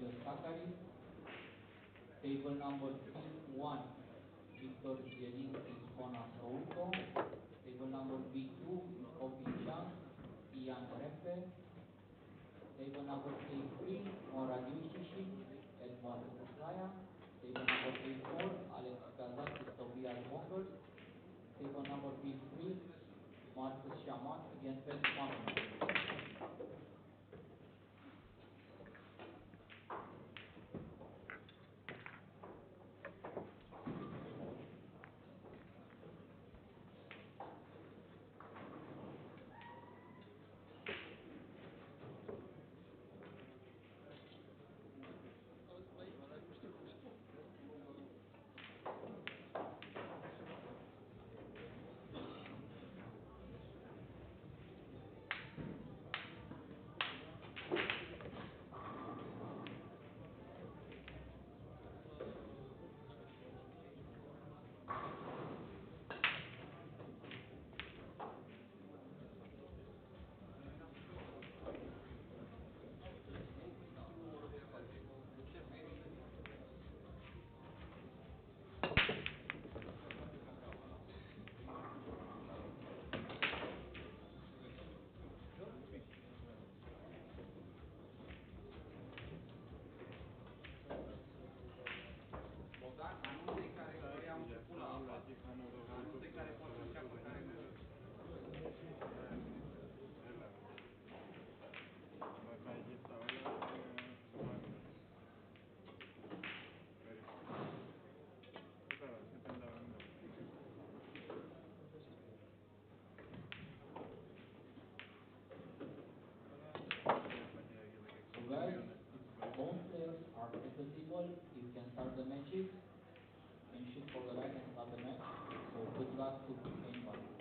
Zachary. Table number B1, Victor Zielinski, Spona Souto. Table number B2, Ofician, Ian Repe. Table number A3, Moraliu Shishin, Edmond Uslaya. Table number A4, Alex Kazakis, Tobias Monger. Table number B3, Marcus Shaman against Ben Swanson. Guys, if both players are at the table, you can start the matches and shoot for the right and start the match. So good luck to anybody.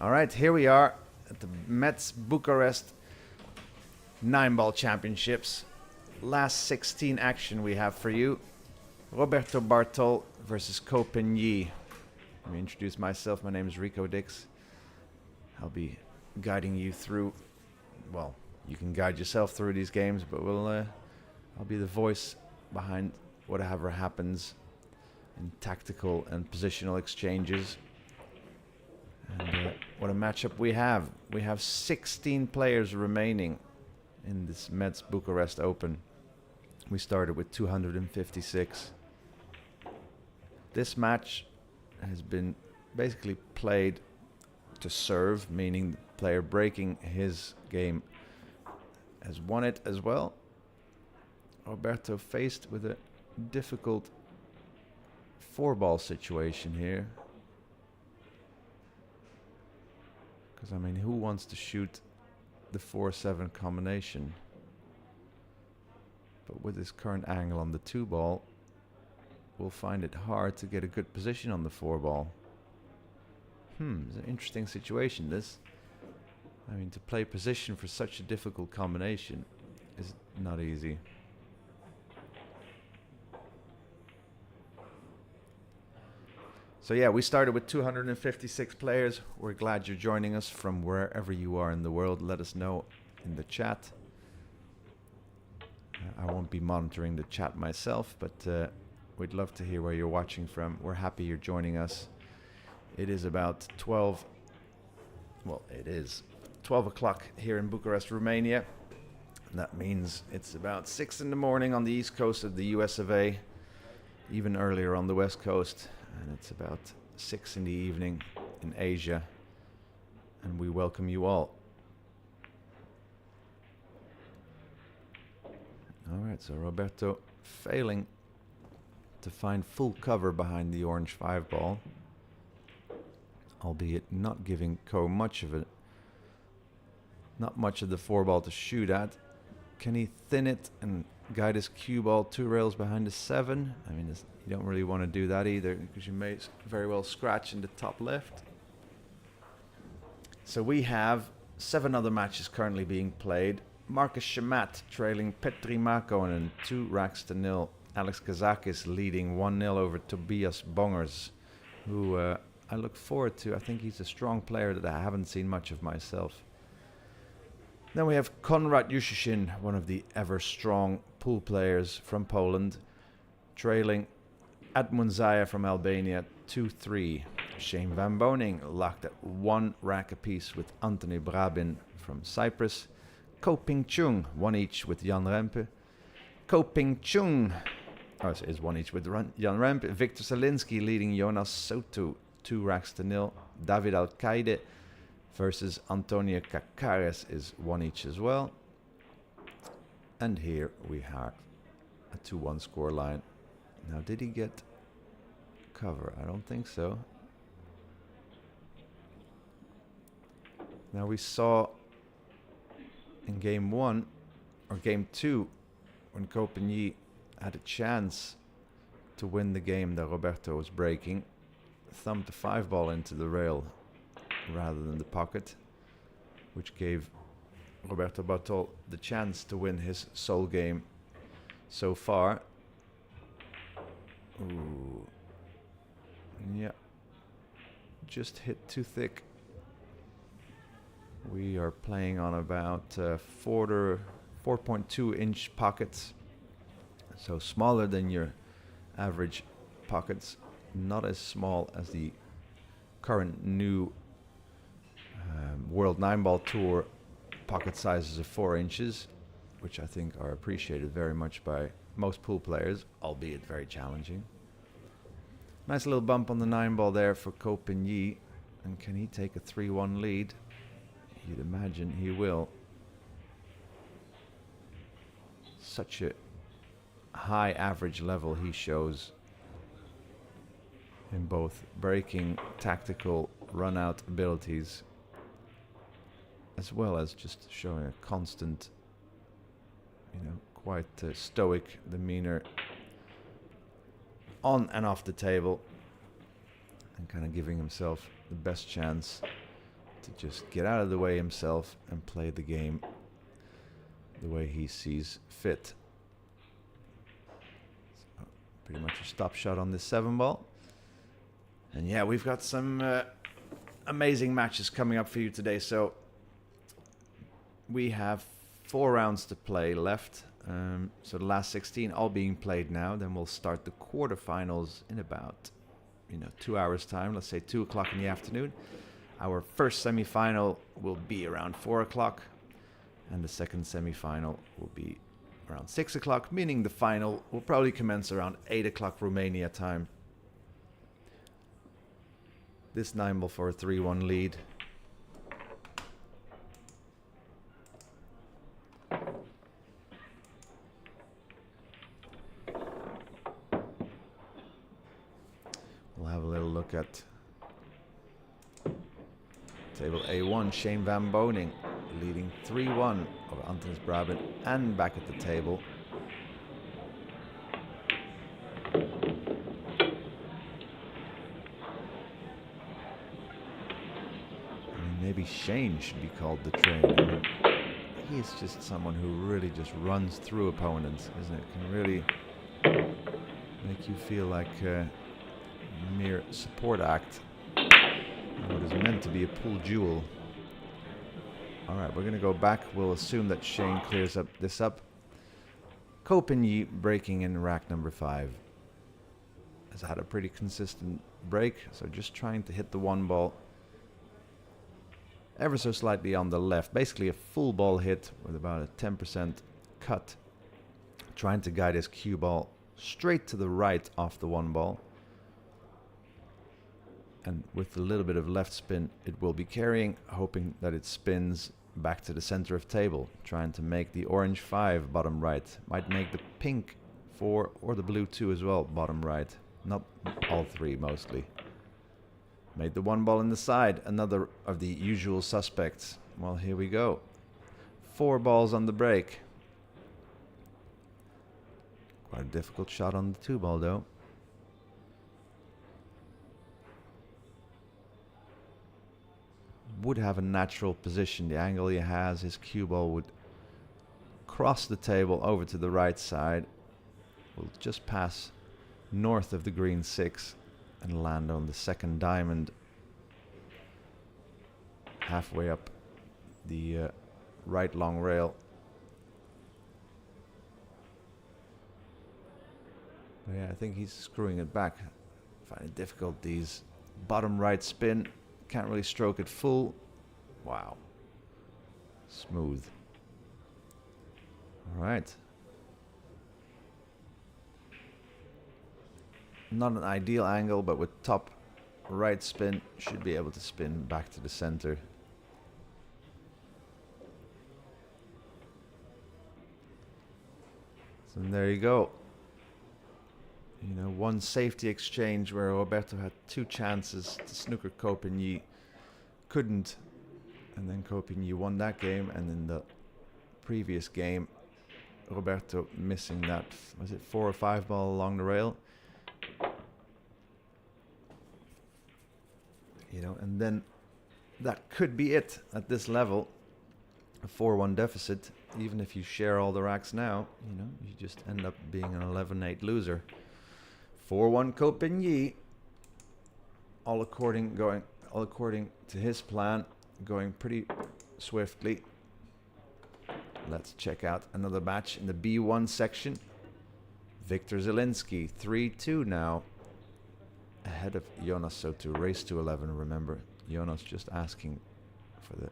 All right, here we are at the Mezz Bucharest 9-ball championships. Last 16 action we have for you. Roberto Bartol versus Ko Pin-yi. Let me introduce myself. My name is Rico Dix. I'll be guiding you through, well, you can guide yourself through these games, but I'll be the voice behind whatever happens in tactical and positional exchanges. And what a matchup we have. We have 16 players remaining in this Mezz Bucharest Open. We started with 256. This match has been basically played to serve, meaning the player breaking his game has won it as well. Roberto faced with a difficult 4-ball situation here. Because, I mean, who wants to shoot the 4-7 combination? But with this current angle on the 2-ball, we'll find it hard to get a good position on the 4-ball. It's an interesting situation, this. I mean, to play position for such a difficult combination is not easy. So yeah, we started with 256 players. We're glad you're joining us from wherever you are in the world. Let us know in the chat. I won't be monitoring the chat myself, but we'd love to hear where you're watching from. We're happy you're joining us. It is about 12 o'clock here in Bucharest, Romania. And that means it's about 6 in the morning on the east coast of the US of A, even earlier on the west coast. And it's about 6 in the evening in Asia. And we welcome you all. All right, so Roberto failing to find full cover behind the orange 5-ball, albeit not giving Ko much of it. Not much of the 4-ball to shoot at. Can he thin it and guide his cue ball 2 rails behind the 7? I mean, you don't really want to do that either, because you may very well scratch in the top left. So we have 7 other matches currently being played. Marcus Shamat trailing Petri Markkonen 2-0. Alex Kazakis leading 1-0 over Tobias Bongers, who I look forward to. I think he's a strong player that I haven't seen much of myself. Then we have Konrad Jushishin, one of the ever-strong pool players from Poland, trailing Edmund Zaya from Albania 2-3. Shane Van Boening locked at 1 rack apiece with Anthony Brabin from Cyprus. Ko Ping-chung, 1 each with Jan Rempe. Ko Ping-chung is 1 each with Jan Rempe. Victor Salinski leading Jonas Soto 2-0. David Alcaide versus Antonio Cacares is 1 each as well. And here we have a 2-1 scoreline. Now, did he get cover? I don't think so. Now, we saw in game 1 or game 2 when Ko Pin-yi had a chance to win the game that Roberto was breaking, thumped the 5-ball into the rail rather than the pocket, which gave Roberto Bartol the chance to win his sole game so far. Ooh. Yeah. Just hit too thick. We are playing on about 4.2 inch pockets. So smaller than your average pockets. Not as small as the current new World 9-Ball Tour pocket sizes of 4 inches, which I think are appreciated very much by most pool players, albeit very challenging. Nice little bump on the 9-ball there for Ko Pin-yi. And can he take a 3-1 lead? You'd imagine he will. Such a high average level he shows in both breaking, tactical, run-out abilities, as well as just showing a constant, quite stoic demeanor on and off the table, and kind of giving himself the best chance to just get out of the way himself and play the game the way he sees fit. So pretty much a stop shot on this 7-ball. And yeah, we've got some amazing matches coming up for you today. So we have 4 rounds to play left. So the last 16 all being played now. Then we'll start the quarterfinals in about 2 hours time. Let's say 2 o'clock in the afternoon. Our first semi-final will be around 4 o'clock. And the second semi-final will be around 6 o'clock, meaning the final will probably commence around 8 o'clock Romania time. This 9-ball for a 3-1 lead. We'll have a little look at table A1. Shane van Boening leading 3-1 over Antonis Brabant and back at the table. Maybe Shane should be called the trainer. He is just someone who really just runs through opponents, isn't it? Can really make you feel like a mere support act in what is meant to be a pool duel. All right, we're going to go back. We'll assume that Shane clears up this up. Kopeny breaking in rack number 5. Has had a pretty consistent break, so just trying to hit the 1-ball ever so slightly on the left. Basically a full ball hit with about a 10% cut. Trying to guide his cue ball straight to the right off the 1-ball. And with a little bit of left spin, it will be carrying, hoping that it spins back to the center of table. Trying to make the orange 5 bottom right. Might make the pink 4 or the blue 2 as well bottom right. Not all 3 mostly. Made the 1-ball in the side, another of the usual suspects. Well, here we go. 4 balls on the break. Quite a difficult shot on the 2-ball though. Would have a natural position. The angle he has, his cue ball would cross the table over to the right side. Will just pass north of the green 6. And land on the second diamond halfway up the right long rail. But yeah, I think he's screwing it back. Find it difficult. These bottom right spin. Can't really stroke it full. Wow. Smooth. All right. Not an ideal angle, but with top right spin, should be able to spin back to the center. So there you go. One safety exchange where Roberto had 2 chances to snooker Kopeny, couldn't, and then Kopeny won that game. And in the previous game, Roberto missing that, was it 4 or 5 ball along the rail? And then that could be it at this level. A 4-1 deficit. Even if you share all the racks now, you just end up being an 11-8 loser. 4-1 Kopeny. All according to his plan, going pretty swiftly. Let's check out another match in the B1 section. Victor Zielinski, 3-2 now. Ahead of Jonas, so to race to 11. Remember, Jonas just asking for the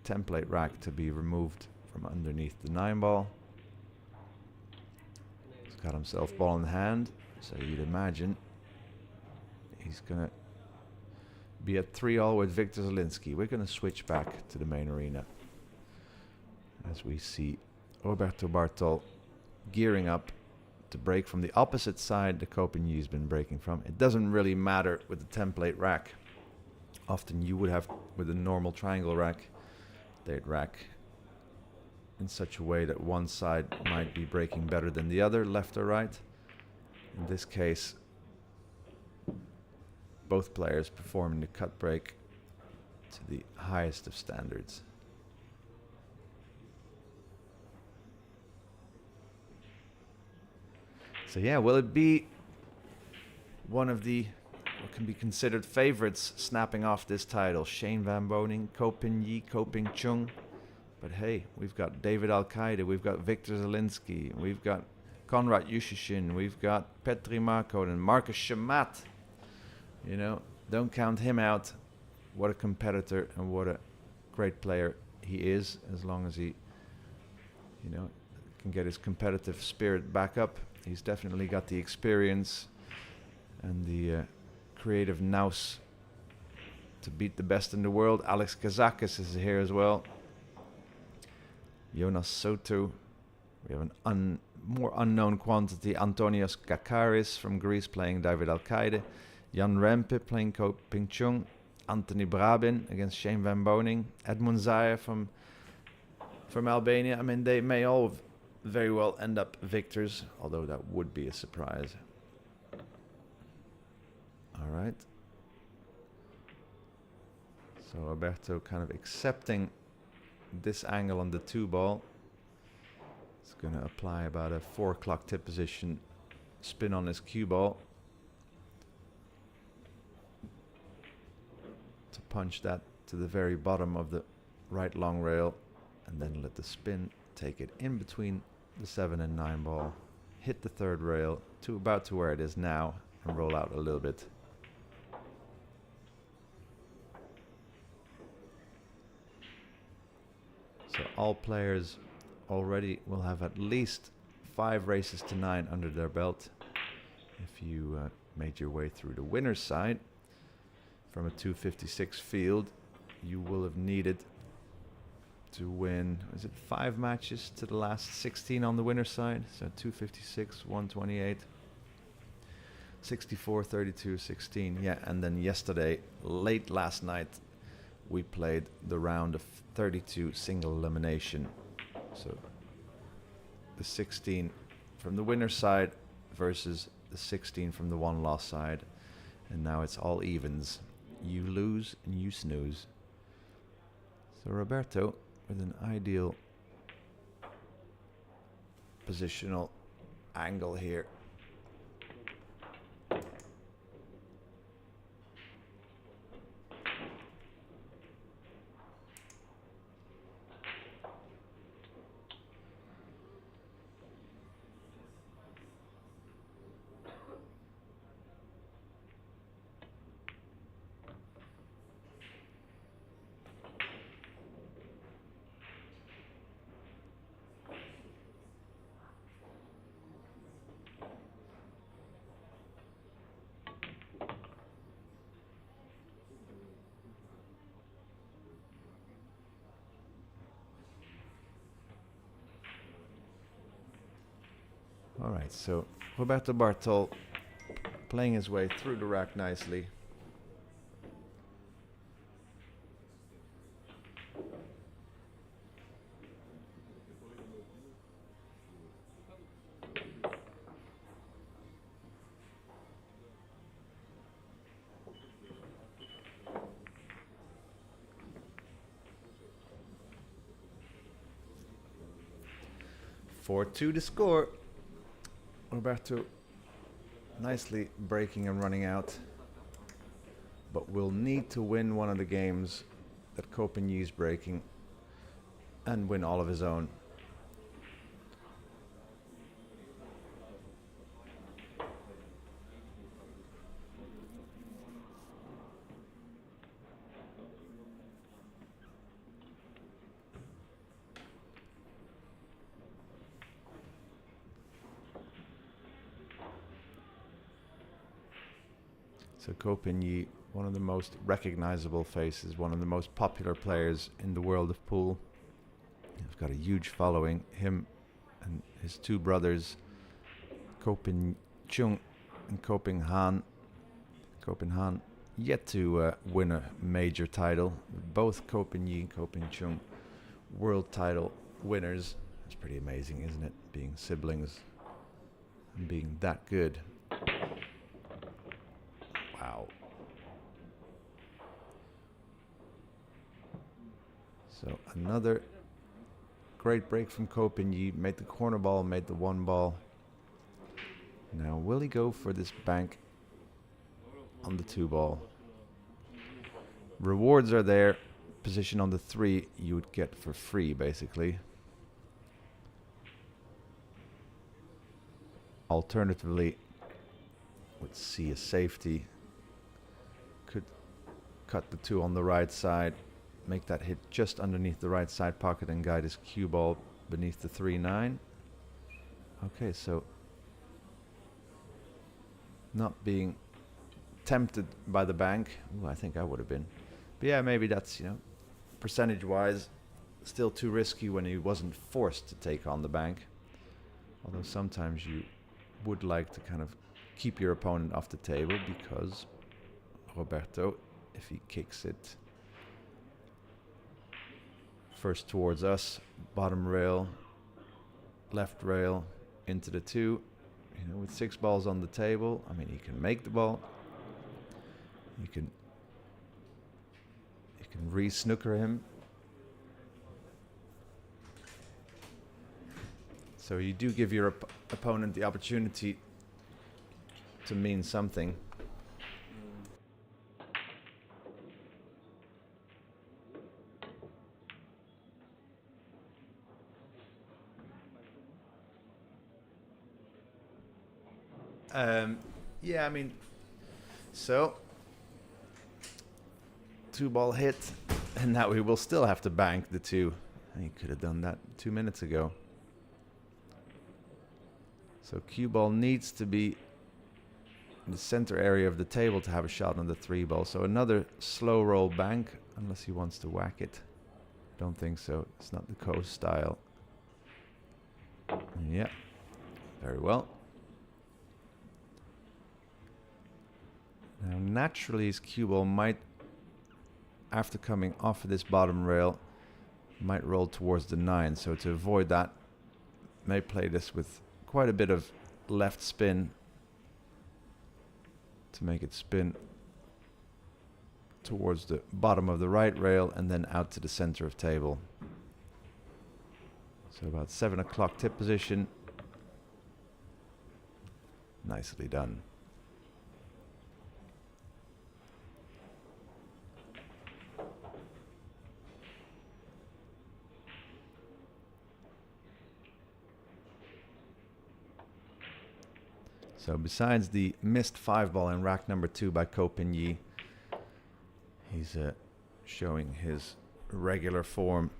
template rack to be removed from underneath the 9-ball. He's got himself ball in hand, so you'd imagine he's gonna be at 3-all with Victor Zielinski. We're gonna switch back to the main arena as we see Roberto Bartol gearing up to break from the opposite side the Kopeny been breaking from. It doesn't really matter with the template rack. Often you would have with a normal triangle rack, they'd rack in such a way that one side might be breaking better than the other, left or right. In this case, both players performing the cut break to the highest of standards. So yeah, will it be one of the what can be considered favorites snapping off this title? Shane Van Boening, Ko Pin Yi, Ko Ping Chung. But hey, we've got David Al-Qaeda, we've got Victor Zelinsky, we've got Konrad Yushishin, we've got Petri Markkonen, Marcus Shamat. You know, don't count him out. What a competitor and what a great player he is, as long as he, you know, can get his competitive spirit back up. He's definitely got the experience and the creative nous to beat the best in the world. Alex Kazakis is here as well. Jonas Soto. We have an more unknown quantity. Antonios Kakaris from Greece playing David Al-Qaeda. Jan Rempe playing Ko Ping Chung. Anthony Brabin against Shane Van Boening. Edmund Zaya from Albania. I mean, they may all very well end up victors, although that would be a surprise. All right. So Roberto kind of accepting this angle on the 2-ball. It's going to apply about a 4 o'clock tip position spin on his cue ball to punch that to the very bottom of the right long rail, and then let the spin take it in between the 7 and 9 ball, hit the 3rd rail to about to where it is now, and roll out a little bit. So all players already will have at least 5 races to 9 under their belt. If you made your way through the winner's side from a 256 field, you will have needed to win, is it 5 matches to the last 16 on the winner's side? So 256, 128, 64, 32, 16. Yeah, and then yesterday, late last night, we played the round of 32 single elimination. So the 16 from the winner's side versus the 16 from the one-loss side. And now it's all evens. You lose and you snooze. So Roberto with an ideal positional angle here. All right, so Roberto Bartol playing his way through the rack nicely. Four-two to score. Roberto nicely breaking and running out, but will need to win one of the games that Ko Pin Yi is breaking and win all of his own. So Ko Pin Yi, one of the most recognizable faces, one of the most popular players in the world of pool. He's got a huge following. Him and his 2 brothers, Ko Ping Chung and Ko Ping Han. Ko Ping Han yet to win a major title. Both Ko Pin Yi and Ko Ping Chung world title winners. It's pretty amazing, isn't it? Being siblings and being that good. Wow. So another great break from Kopinyi. Made the corner ball, made the one ball. Now will he go for this bank on the two ball? Rewards are there. Position on the three you would get for free, basically. Alternatively, let's see, a safety. Could cut the two on the right side, make that hit just underneath the right side pocket and guide his cue ball beneath the 3-9. Okay, so not being tempted by the bank. Ooh, I think I would have been. But yeah, maybe that's, you know, percentage-wise, still too risky when he wasn't forced to take on the bank. Although sometimes you would like to kind of keep your opponent off the table, because Roberto, if he kicks it first towards us, bottom rail, left rail, into the two, you know, with 6 balls on the table, I mean, he can make the ball. You can re-snooker him. So you do give your opponent the opportunity to mean something. Yeah, I mean, so 2-ball hit, and now we will still have to bank the 2. He could have done that 2 minutes ago. So cue ball needs to be in the center area of the table to have a shot on the 3-ball. So another slow roll bank, unless he wants to whack it. Don't think so. It's not the coast style. Yeah, very well. Now naturally his cue ball might, after coming off of this bottom rail, might roll towards the 9. So to avoid that, may play this with quite a bit of left spin to make it spin towards the bottom of the right rail and then out to the center of table. So about 7 o'clock tip position. Nicely done. So besides the missed 5-ball in rack number 2 by Kopinyi, he's showing his regular form.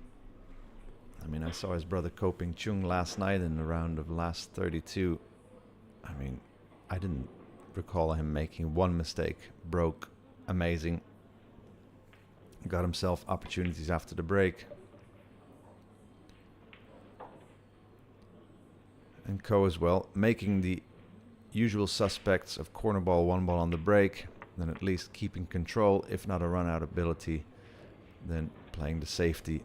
I mean, I saw his brother Koping Chung last night in the round of last 32. I mean, I didn't recall him making one mistake. Broke, amazing. Got himself opportunities after the break. And Ko as well, making the usual suspects of corner ball, 1-ball on the break, then at least keeping control, if not a run-out ability, then playing the safety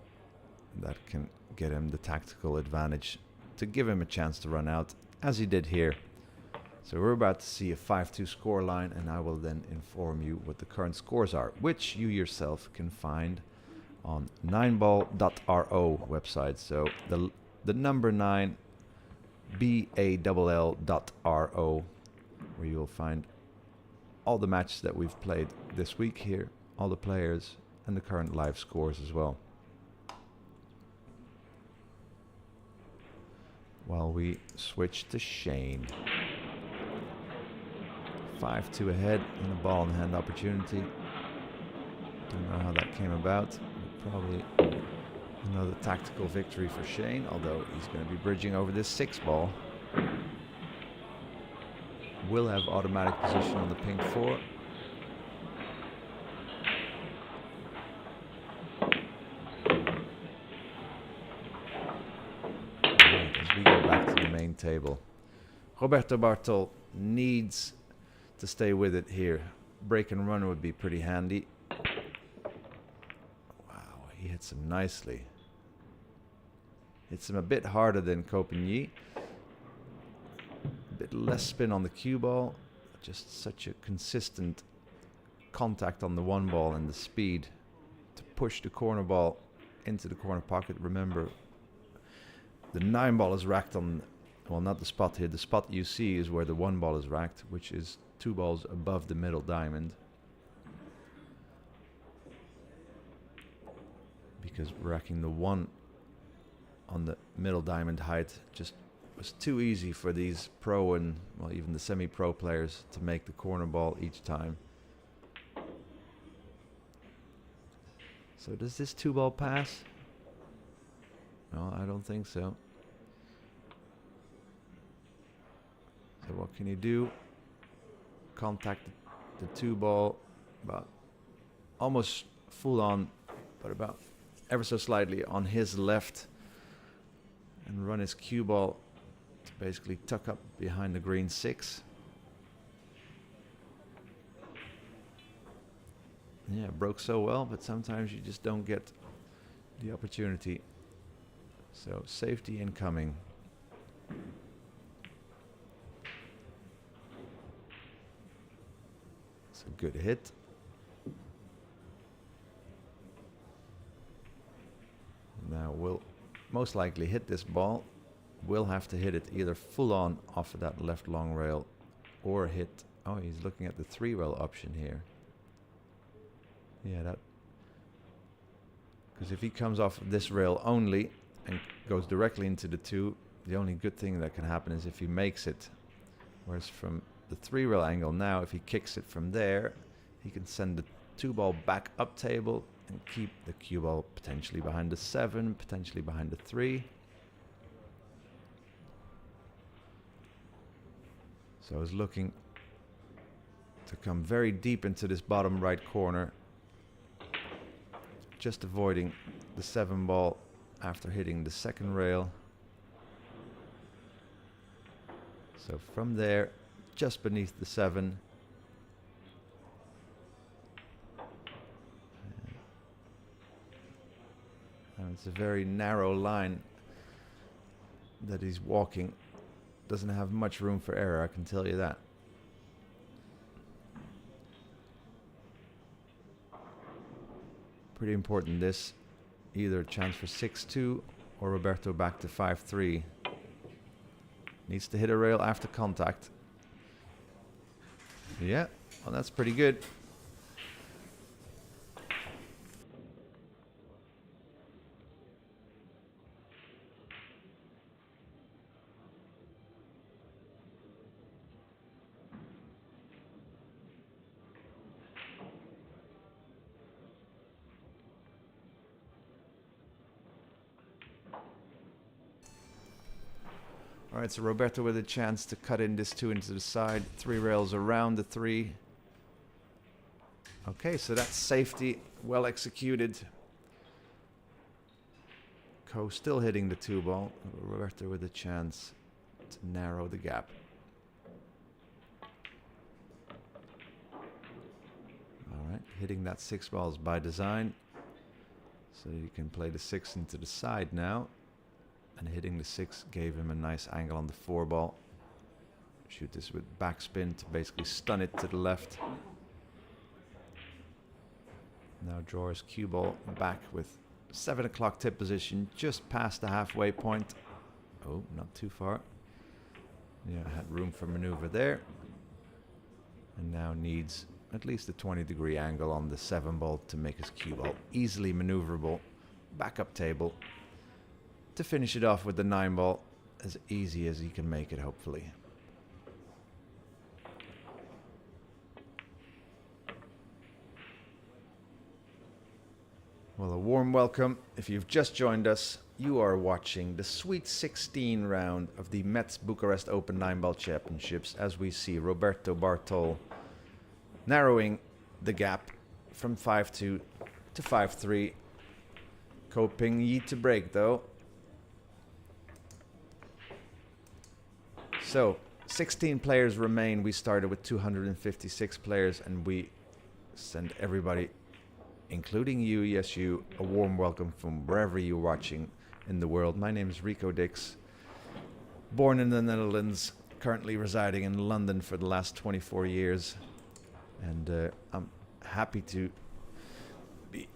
that can get him the tactical advantage to give him a chance to run out, as he did here. So we're about to see a 5-2 score line, and I will then inform you what the current scores are, which you yourself can find on 9ball.ro website. So the number 9 BALL.ro, where you'll find all the matches that we've played this week here, all the players, and the current live scores as well. While we switch to Shane. 5-2 ahead and a ball in hand opportunity. Don't know how that came about. Probably another tactical victory for Shane, although he's going to be bridging over this 6-ball. Will have automatic position on the pink 4. Right, as we go back to the main table, Roberto Bartol needs to stay with it here. Break and run would be pretty handy. Wow, he hits him nicely. Hits him a bit harder than Kopinyi. A bit less spin on the cue ball. Just such a consistent contact on the 1-ball and the speed to push the corner ball into the corner pocket. Remember, the 9 ball is racked on, well, not the spot here. The spot you see is where the 1 ball is racked, which is 2 balls above the middle diamond. Because racking the 1 on the middle diamond height just was too easy for these pro and, well, even the semi-pro players to make the corner ball each time. So does this 2 ball pass? No, I don't think so. So what can you do? Contact the 2 ball about almost full on, but about ever so slightly on his left, and run his cue ball to basically tuck up behind the green 6. Yeah, broke so well, but sometimes you just don't get the opportunity. So safety incoming. It's a good hit. Now we'll most likely hit this ball. We'll have to hit it either full on off of that left long rail or hit, oh, he's looking at the 3 rail option here. Yeah, that, because if he comes off this rail only and goes directly into the 2, the only good thing that can happen is if he makes it. Whereas from the 3 rail angle now, if he kicks it from there, he can send the 2 ball back up table and keep the cue ball potentially behind the 7, potentially behind the 3. So I was looking to come very deep into this bottom right corner, just avoiding the 7 ball after hitting the 2nd rail. So from there, just beneath the 7. And it's a very narrow line that he's walking. Doesn't have much room for error, I can tell you that. Pretty important this. Either a chance for 6-2 or Roberto back to 5-3. Needs to hit a rail after contact. Yeah, well, that's pretty good. All right, so Roberto with a chance to cut in this 2 into the side. 3 rails around the 3. Okay, so that's safety, well executed. Ko still hitting the 2 ball. Roberto with a chance to narrow the gap. All right, hitting that 6 balls by design. So you can play the 6 into the side now. And hitting the 6 gave him a nice angle on the 4 ball. Shoot this with backspin to basically stun it to the left. Now draw his cue ball back with 7 o'clock tip position, just past the halfway point. Oh, not too far. Yeah, had room for maneuver there. And now needs at least a 20-degree angle on the 7 ball to make his cue ball easily maneuverable. Back up table. To finish it off with the 9 ball, as easy as he can make it, hopefully. Well, a warm welcome. If you've just joined us, you are watching the Sweet 16 round of the Mezz Bucharest Open 9-Ball Championships, as we see Roberto Bartol narrowing the gap from 5-2 to 5-3. Coping Yi to break, though. So, 16 players remain. We started with 256 players, and we send everybody, including you, yes you, a warm welcome from wherever you're watching in the world. My name is Rico Dix, born in the Netherlands, currently residing in London for the last 24 years. And I'm happy to be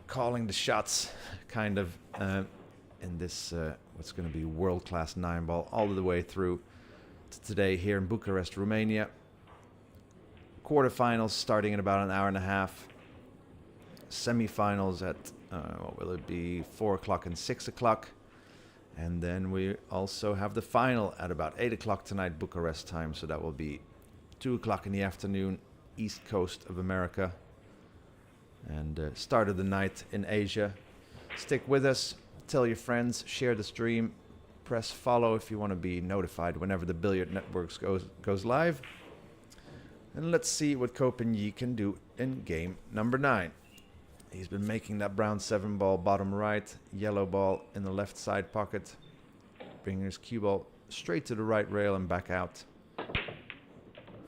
calling the shots, kind of, in this what's going to be world-class 9-ball all the way through to today here in Bucharest, Romania. Quarterfinals starting in about an hour and a half. Semi-finals at, what will it be, 4 o'clock and 6 o'clock. And then we also have the final at about 8 o'clock tonight, Bucharest time. So that will be 2 o'clock in the afternoon, East Coast of America. And start of the night in Asia. Stick with us, tell your friends, share the stream, press follow if you want to be notified whenever the Billiard Network goes live. And let's see what Copenhagen can do in game number 9. He's been making that brown 7-ball bottom right, yellow ball in the left side pocket, bringing his cue ball straight to the right rail and back out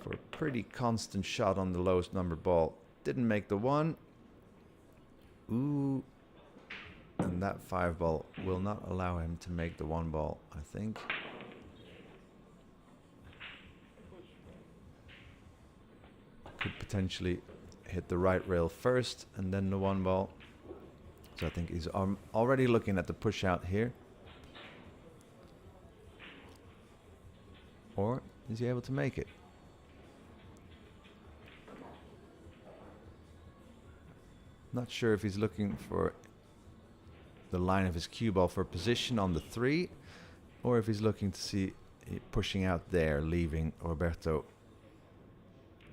for a pretty constant shot on the lowest number ball. Didn't make the 1. Ooh. And that 5-ball will not allow him to make the 1-ball, I think. Could potentially hit the right rail first and then the 1-ball. So I think he's already looking at the push out here. Or is he able to make it? Not sure if he's looking for the line of his cue ball for position on the 3, or if he's looking to see pushing out there, leaving Roberto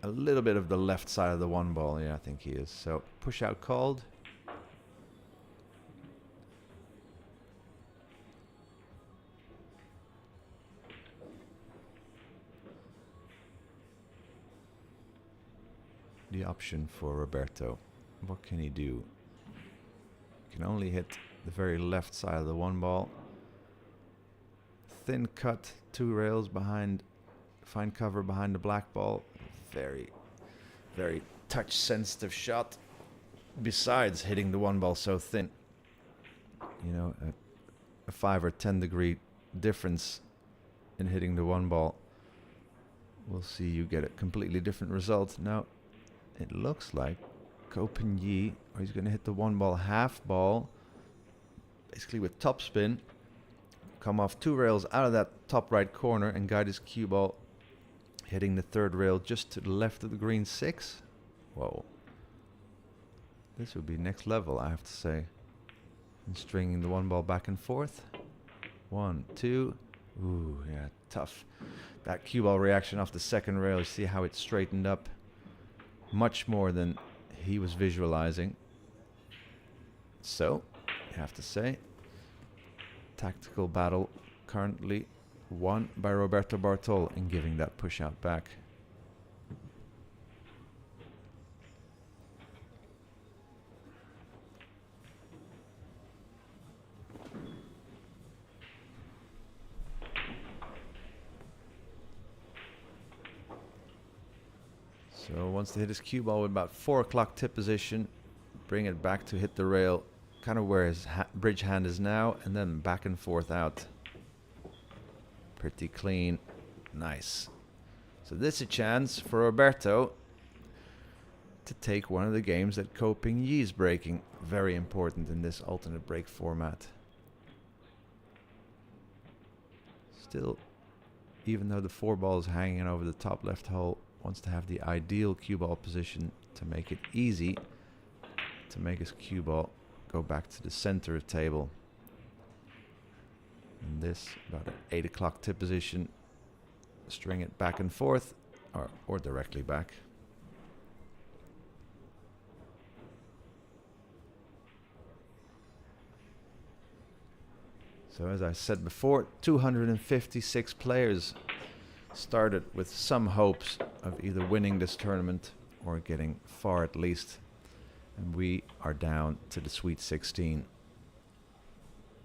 a little bit of the left side of the 1-ball. Yeah, I think he is. So push out called. The option for Roberto. What can he do? He can only hit the very left side of the 1-ball. Thin cut, 2 rails behind, find cover behind the black ball. Very, very touch sensitive shot. Besides hitting the 1-ball so thin, you know, a 5 or 10 degree difference in hitting the 1-ball. We'll see you get a completely different result. Now, it looks like Copenhagen, or he's going to hit the 1-ball half ball, basically with topspin, come off 2 rails out of that top right corner and guide his cue ball, hitting the 3rd rail just to the left of the green 6. Whoa. This would be next level, I have to say. And stringing the 1-ball back and forth. 1, 2. Ooh, yeah, tough. That cue ball reaction off the 2nd rail, you see how it straightened up much more than he was visualizing. So, I have to say, tactical battle currently won by Roberto Bartol in giving that push out back. So wants to hit his cue ball with about 4 o'clock tip position, bring it back to hit the rail, kind of where his bridge hand is now, and then back and forth out. Pretty clean. Nice. So this is a chance for Roberto to take one of the games that Copenhagen is breaking. Very important in this alternate break format. Still, even though the 4-ball is hanging over the top left hole, wants to have the ideal cue ball position to make it easy to make his cue ball go back to the center of the table. And this, about an 8 o'clock tip position, string it back and forth, or directly back. So as I said before, 256 players started with some hopes of either winning this tournament or getting far at least. And we are down to the Sweet 16.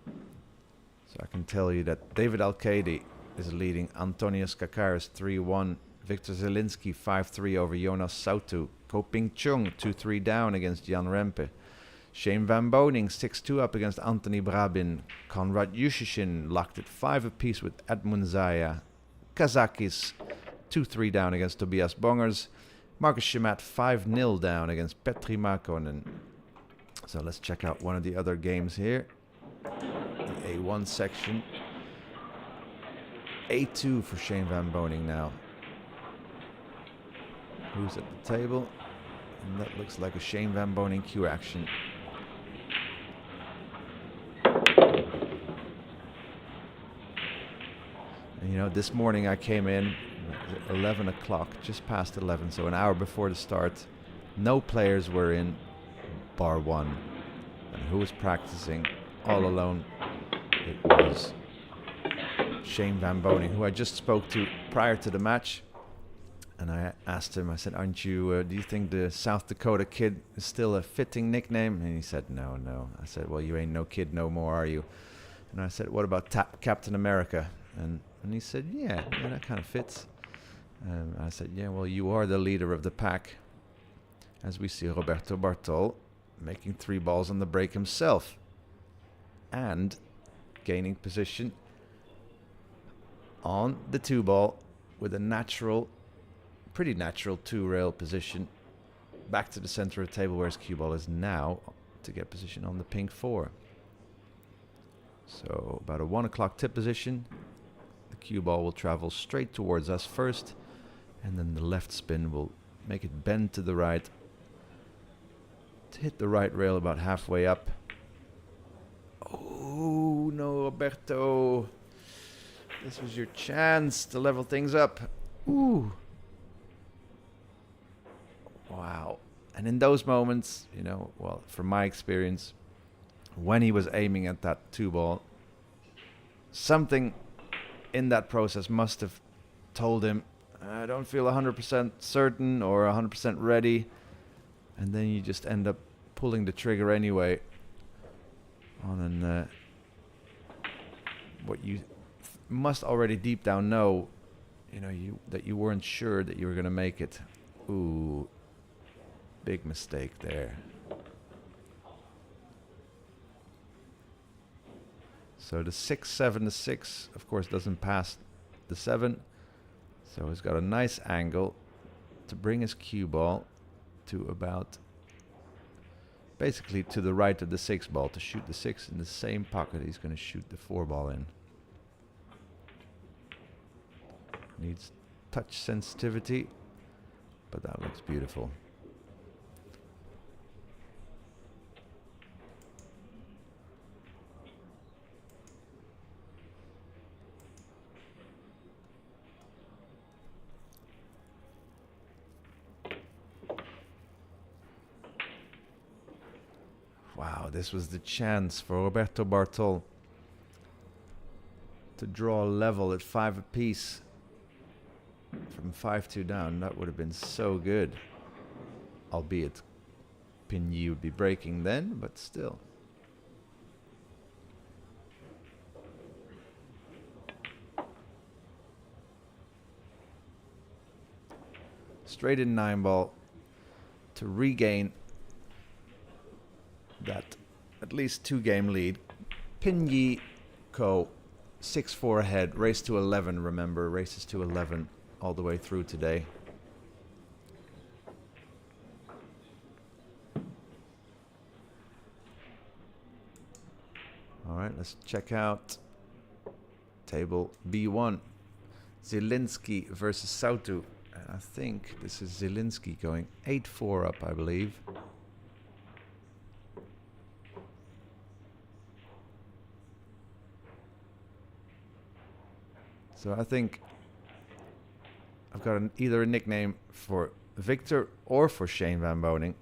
So I can tell you that David Alcade is leading Antonius Kakaris 3-1. Victor Zielinski 5-3 over Jonas Sautu. Ko Ping Chung 2-3 down against Jan Rempe. Shane Van Boening 6-2 up against Anthony Brabin. Konrad Yushishin locked it 5 apiece with Edmund Zaya. Kazakis 2-3 down against Tobias Bongers. Marcus Schemat 5-0 down against Petri Markkonen. So let's check out one of the other games here. The A1 section. A2 for Shane Van Boening now. Who's at the table? And that looks like a Shane Van Boening cue action. And you know, this morning I came in 11 o'clock, just past 11, so an hour before the start. No players were in, bar one. And who was practicing all alone? It was Shane Van Boening, who I just spoke to prior to the match. And I asked him, I said, aren't you, do you think the South Dakota Kid is still a fitting nickname? And he said, no. I said, well, you ain't no kid no more, are you? And I said, what about Captain America? And he said, yeah, that kind of fits. I said, yeah, well, you are the leader of the pack. As we see Roberto Bartol making 3 balls on the break himself. And gaining position on the 2 ball with a pretty natural 2-rail position back to the center of the table, whereas cue ball is now to get position on the pink 4. So about a 1 o'clock tip position. The cue ball will travel straight towards us first, and then the left spin will make it bend to the right to hit the right rail about halfway up. Oh no, Roberto. This was your chance to level things up. Ooh. Wow. And in those moments, you know, well, from my experience, when he was aiming at that 2 ball, something in that process must have told him, I don't feel 100% certain or 100% ready. And then you just end up pulling the trigger anyway on what you must already deep down know, you know, that you weren't sure that you were going to make it. Ooh, big mistake there. So the 6-7 to 6, of course, doesn't pass the 7. So he's got a nice angle to bring his cue ball to about, basically to the right of the 6 ball, to shoot the 6 in the same pocket he's going to shoot the 4 ball in. Needs touch sensitivity, but that looks beautiful. Wow, this was the chance for Roberto Bartol to draw a level at 5 apiece from 5-2 down. That would have been so good. Albeit Pigny would be breaking then, but still. Straight in 9 ball to regain that at least 2-game lead. Pigny Co 6-4 ahead, race to 11, remember, races to 11 all the way through today. All right, let's check out table B1. Zielinski versus Sautu. And I think this is Zielinski going 8-4 up, I believe. So I think I've got either a nickname for Victor or for Shane Van Boening.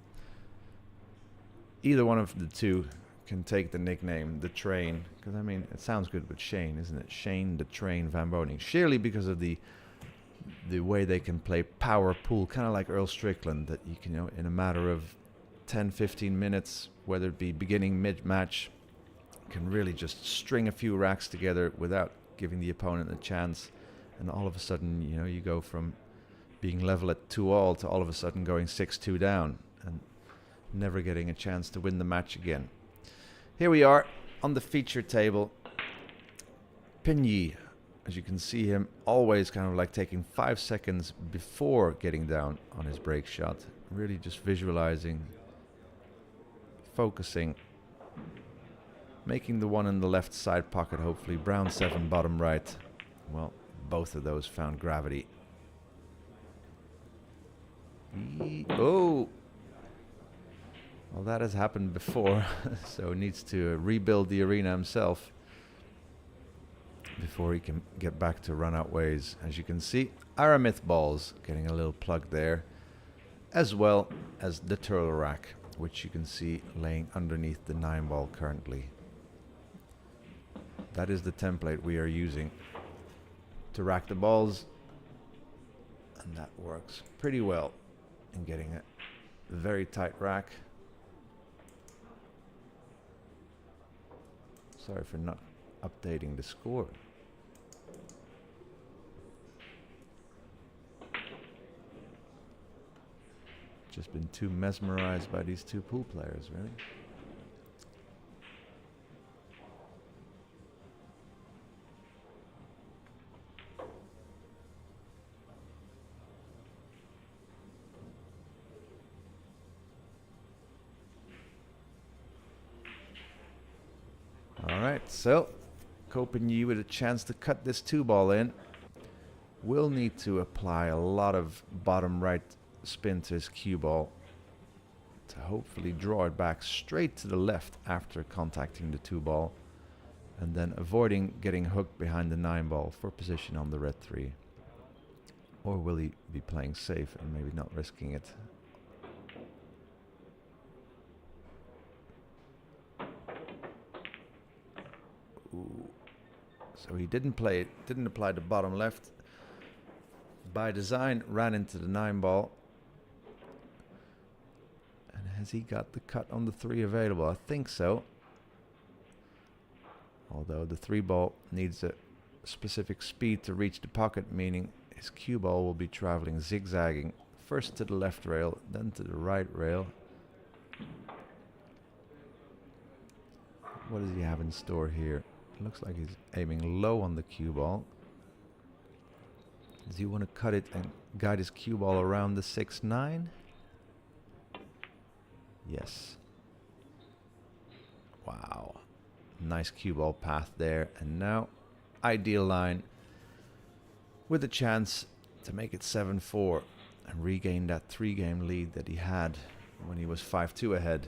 Either one of the two can take the nickname, the Train. Because, I mean, it sounds good with Shane, isn't it? Shane, the Train Van Boening. Surely because of the way they can play power pool, kind of like Earl Strickland, that you can, you know, in a matter of 10, 15 minutes, whether it be beginning, mid-match, can really just string a few racks together without giving the opponent a chance, and all of a sudden, you know, you go from being level at 2-all to all of a sudden going 6-2 down and never getting a chance to win the match again. Here we are on the feature table. Pigny, as you can see him, always kind of like taking 5 seconds before getting down on his break shot, really just visualizing focusing. Making the one in the left side pocket, hopefully. Brown 7, bottom right. Well, both of those found gravity. Oh! Well, that has happened before, so he needs to rebuild the arena himself before he can get back to run-out ways. As you can see, Aramith balls getting a little plug there, as well as the turtle rack, which you can see laying underneath the 9-ball currently. That is the template we are using to rack the balls, and that works pretty well in getting a very tight rack. Sorry for not updating the score. Just been too mesmerized by these two pool players, really. Alright, so Copenhagen with a chance to cut this 2-ball in. Will need to apply a lot of bottom right spin to his cue ball to hopefully draw it back straight to the left after contacting the 2-ball, and then avoiding getting hooked behind the 9-ball for position on the red 3. Or will he be playing safe and maybe not risking it? Ooh. So he didn't apply the bottom left. By design, ran into the 9-ball. And has he got the cut on the 3 available? I think so. Although the 3-ball needs a specific speed to reach the pocket, meaning his cue ball will be traveling zigzagging. First to the left rail, then to the right rail. What does he have in store here? It looks like he's aiming low on the cue ball. Does he want to cut it and guide his cue ball around the 6-9? Yes. Wow. Nice cue ball path there. And now, ideal line with a chance to make it 7-4 and regain that 3-game lead that he had when he was 5-2 ahead.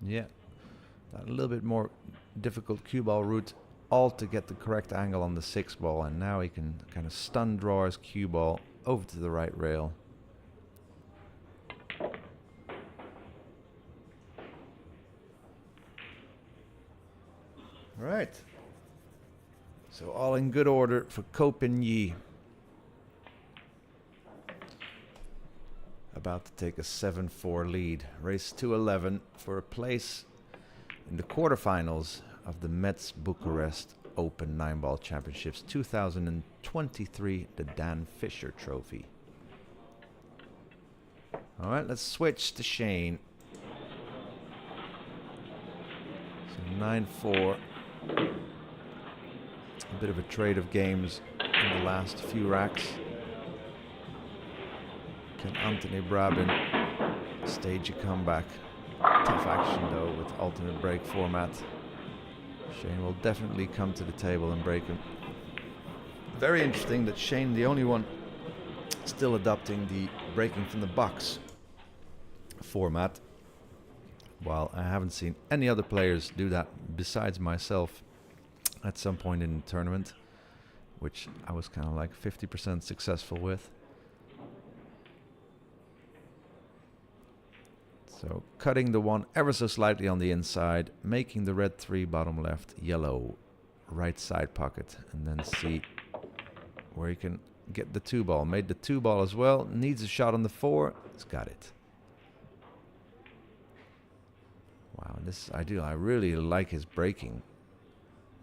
Yeah, that a little bit more difficult cue ball route, all to get the correct angle on the 6-ball, and now he can kind of stun draw his cue ball over to the right rail. Right. So all in good order for Copenhagen. About to take a 7-4 lead. Race to 11 for a place in the quarterfinals of the Mezz Bucharest Open 9-Ball Championships 2023, the Dan Fisher Trophy. Alright, let's switch to Shane. So 9-4. A bit of a trade of games in the last few racks. Can Anthony Brabin stage a comeback? Tough action though with alternate break format. Shane will definitely come to the table and break him. Very interesting that Shane, the only one still adopting the breaking from the box format, while I haven't seen any other players do that besides myself at some point in the tournament, which I was kind of like 50% successful with. So cutting the one ever so slightly on the inside, making the red 3 bottom left yellow right side pocket and then see where he can get the 2-ball. Made the 2-ball as well. Needs a shot on the 4. He's got it. Wow, this is ideal. I really like his breaking.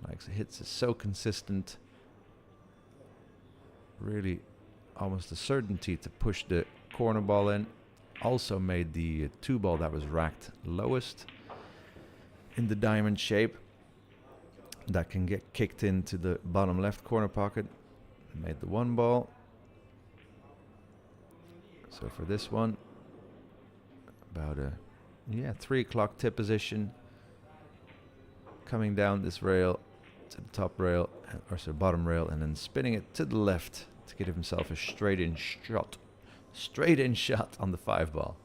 Like, hits is so consistent. Really almost a certainty to push the corner ball in. Also made the 2-ball that was racked lowest in the diamond shape. That can get kicked into the bottom left corner pocket. Made the 1-ball. So for this one, about a 3 o'clock tip position. Coming down this rail to the top rail, or so bottom rail, and then spinning it to the left to give himself a straight in shot. Straight in shot on the 5-ball.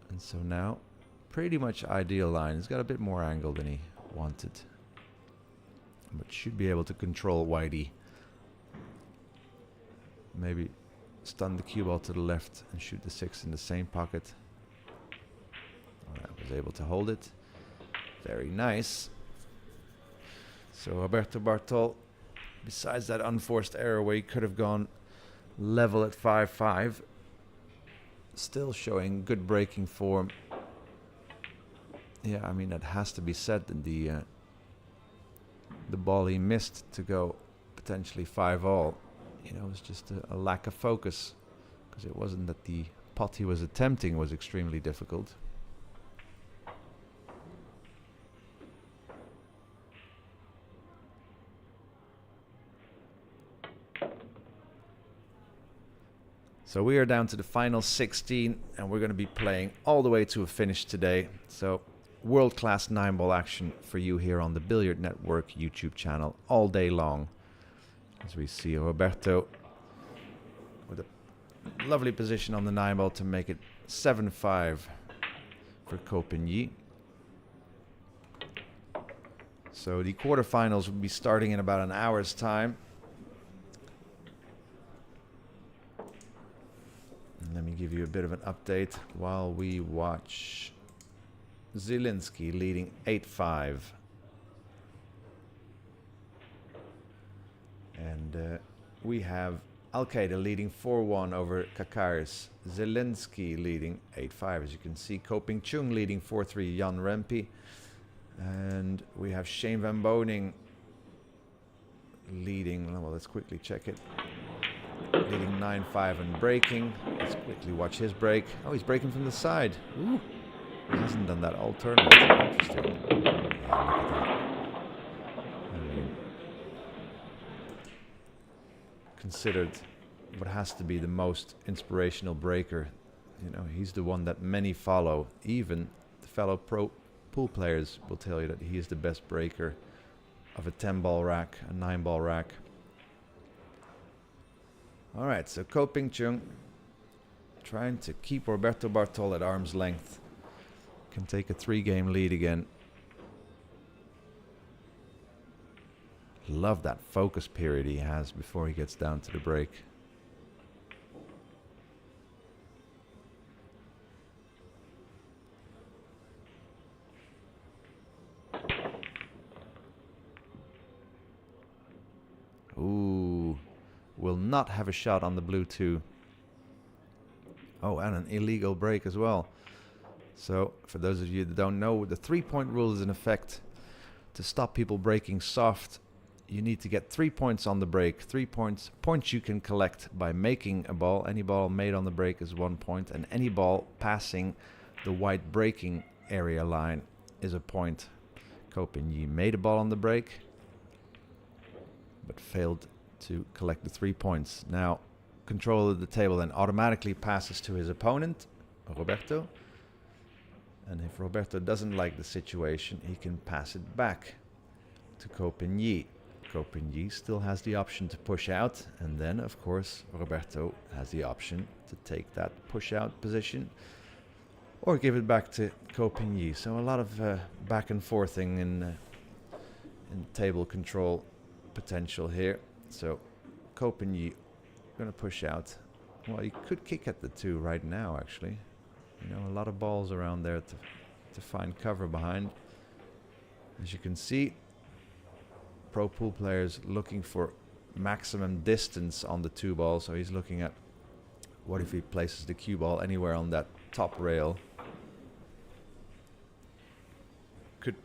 And so now, pretty much ideal line. He's got a bit more angle than he wanted, but should be able to control Whitey. Maybe stun the cue ball to the left and shoot the 6 in the same pocket. Alright, was able to hold it. Very nice. So Roberto Bartol, besides that unforced error where he could have gone level at 5-5, still showing good breaking form. Yeah, I mean, that has to be said. In the ball he missed to go potentially 5-all, you know, it was just a lack of focus, because it wasn't that the pot he was attempting was extremely difficult. So we are down to the final 16, and we're going to be playing all the way to a finish today. So world-class 9-ball action for you here on the Billiard Network YouTube channel all day long. As we see Roberto with a lovely position on the 9-ball to make it 7-5 for Copigny. So the quarterfinals will be starting in about an hour's time. Let me give you a bit of an update while we watch Zielinski leading 8-5. And we have Al-Qaeda leading 4-1 over Kakaris. Zielinski leading 8-5. As you can see, Koping Chung leading 4-3, Jan Rempe. And we have Shane van Boening leading, well, let's quickly check it. Leading 9-5 and breaking. Let's quickly watch his break. Oh, he's breaking from the side. Ooh. He hasn't done that all tournament. Interesting. Yeah, look at that. I mean, considered what has to be the most inspirational breaker. You know, he's the one that many follow. Even the fellow pro pool players will tell you that he is the best breaker of a 10-ball rack, a 9-ball rack. All right, so Koping Chung trying to keep Roberto Bartol at arm's length. Can take a 3-game lead again. Love that focus period he has before he gets down to the break. Ooh. Will not have a shot on the blue 2. Oh, and an illegal break as well. So, for those of you that don't know, the 3-point rule is in effect to stop people breaking soft. You need to get 3 points on the break. 3 points you can collect by making a ball. Any ball made on the break is 1 point, and any ball passing the white breaking area line is a point. Copigny made a ball on the break, but failed to collect the 3 points. Now, control of the table then automatically passes to his opponent, Roberto. And if Roberto doesn't like the situation, he can pass it back to Copigny. Copigny still has the option to push out, and then, of course, Roberto has the option to take that push-out position or give it back to Copigny. So a lot of back and forthing in table control potential here. So Copigny going to push out. Well, you could kick at the 2 right now, actually. You know, a lot of balls around there to find cover behind. As you can see, pro pool players looking for maximum distance on the 2-ball, so he's looking at what if he places the cue ball anywhere on that top rail. Could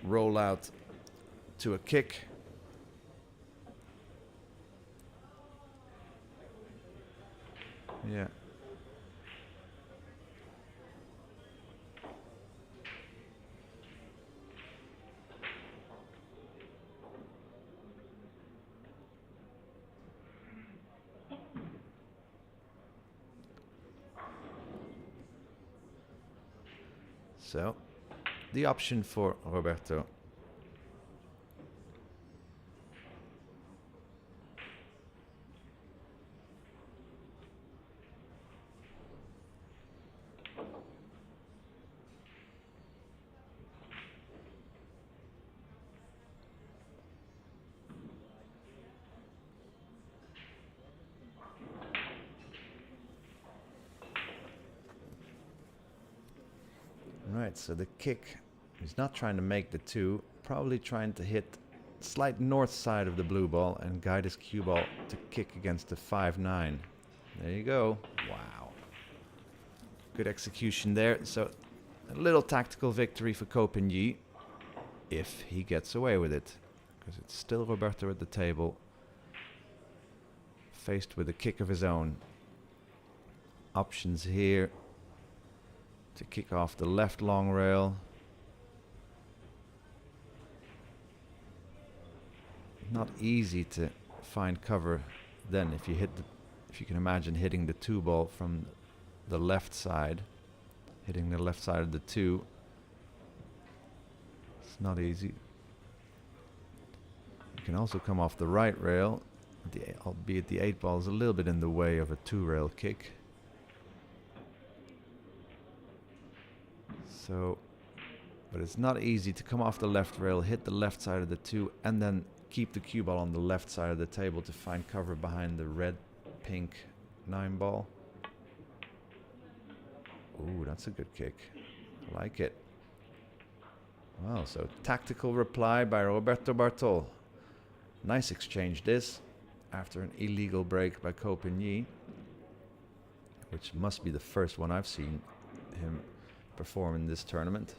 roll out to a kick. Yeah. So, the option for Roberto. Right, so the kick, he's not trying to make the 2, probably trying to hit slight north side of the blue ball and guide his cue ball to kick against the 5-9. There you go. Wow. Good execution there. So a little tactical victory for Copigny if he gets away with it, because it's still Roberto at the table, faced with a kick of his own. Options here to kick off the left long rail. Not easy to find cover then if you hit the, if you can imagine hitting the 2-ball from the left side, hitting the left side of the 2. It's not easy. You can also come off the right rail, albeit the 8-ball is a little bit in the way of a 2-rail kick. So, but it's not easy to come off the left rail, hit the left side of the 2, and then keep the cue ball on the left side of the table to find cover behind the red-pink 9-ball. Ooh, that's a good kick. I like it. Wow, so tactical reply by Roberto Bartol. Nice exchange this, after an illegal break by Copigny, which must be the first one I've seen him perform in this tournament.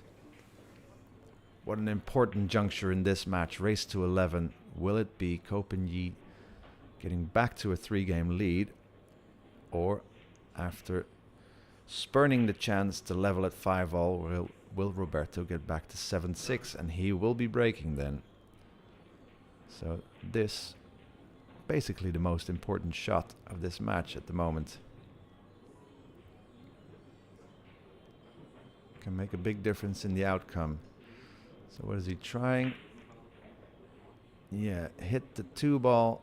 What an important juncture in this match. Race to 11. Will it be Copigny getting back to a 3-game lead, or after spurning the chance to level at 5-all, will Roberto get back to 7-6, and he will be breaking then. So this basically the most important shot of this match at the moment. Can make a big difference in the outcome. So what is he trying? Yeah, hit the 2-ball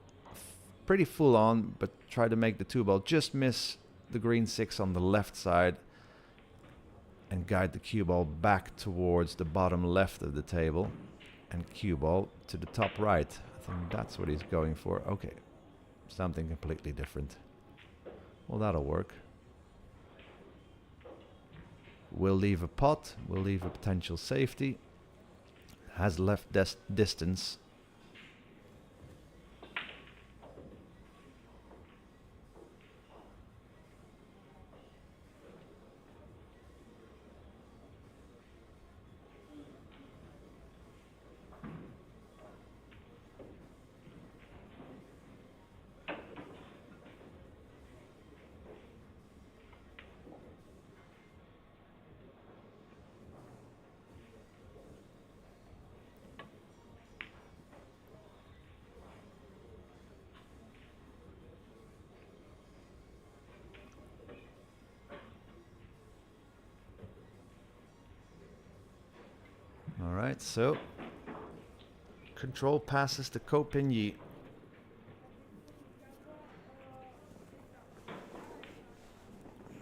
pretty full on, but try to make the 2-ball just miss the green 6 on the left side and guide the cue ball back towards the bottom left of the table and cue ball to the top right. I think that's what he's going for. Okay, something completely different. Well, that'll work. Will leave a pot, will leave a potential safety. Has left distance. Alright, so control passes to Copigny.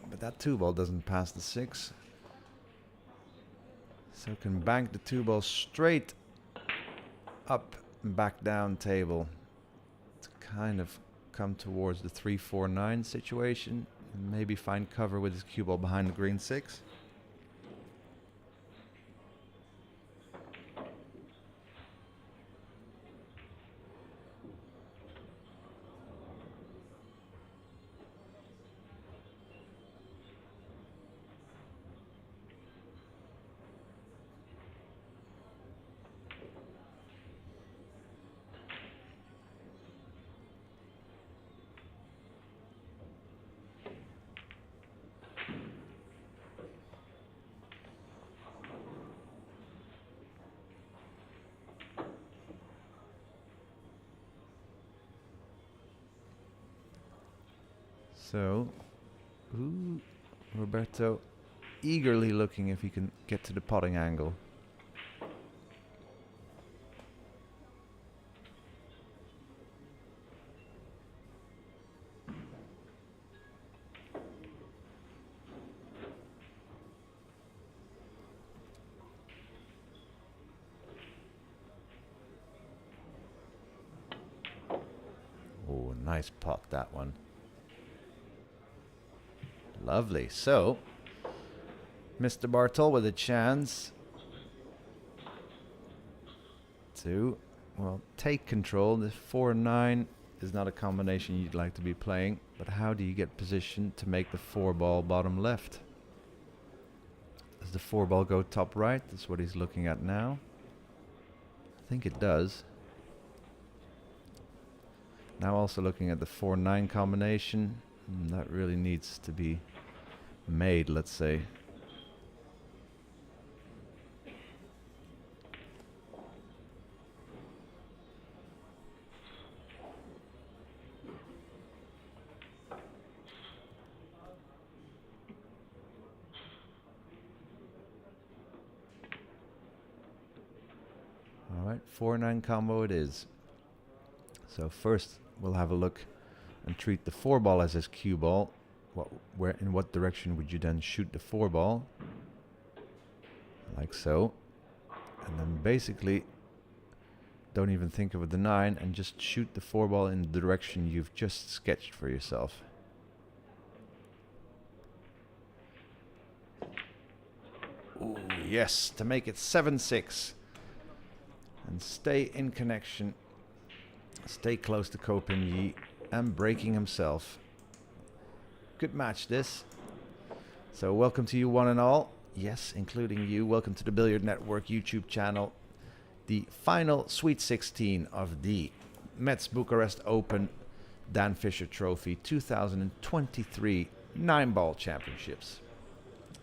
But that 2-ball doesn't pass the 6. So can bank the 2-ball straight up and back down table to kind of come towards the 3-4-9 situation and maybe find cover with his cue ball behind the green 6. So, ooh, Roberto eagerly looking if he can get to the potting angle. Oh, nice pot, that one. Lovely. So, Mr. Bartol with a chance to, well, take control. The 4-9 is not a combination you'd like to be playing, but how do you get positioned to make the 4-ball bottom left? Does the 4-ball go top right? That's what he's looking at now. I think it does. Now also looking at the 4-9 combination. That really needs to be made, let's say. Alright, 4-9 combo it is. So first we'll have a look and treat the 4-ball as his cue ball. In what direction would you then shoot the 4-ball? Like so. And then basically don't even think of the 9 and just shoot the 4-ball in the direction you've just sketched for yourself. Ooh, yes, to make it 7-6. And stay in connection. Stay close to Ko Pin Yi and breaking himself. Good match this. So welcome to you one and all. Yes, including you. Welcome to the Billiard Network YouTube channel. The final Sweet 16 of the Mezz Bucharest Open Dan Fisher Trophy 2023 9-ball championships.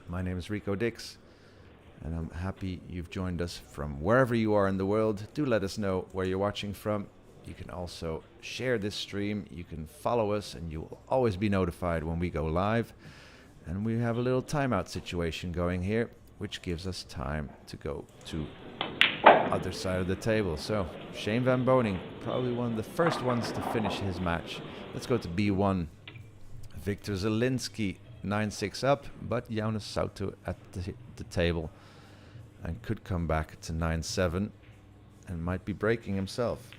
My name is Rico Dix, and I'm happy you've joined us from wherever you are in the world. Do let us know where you're watching from. You can also share this stream. You can follow us, and you will always be notified when we go live. And we have a little timeout situation going here, which gives us time to go to other side of the table. So Shane van Boening, probably one of the first ones to finish his match. Let's go to B1. Victor Zielinski 9-6 up, but Jonas Sauto at the table and could come back to 9-7 and might be breaking himself.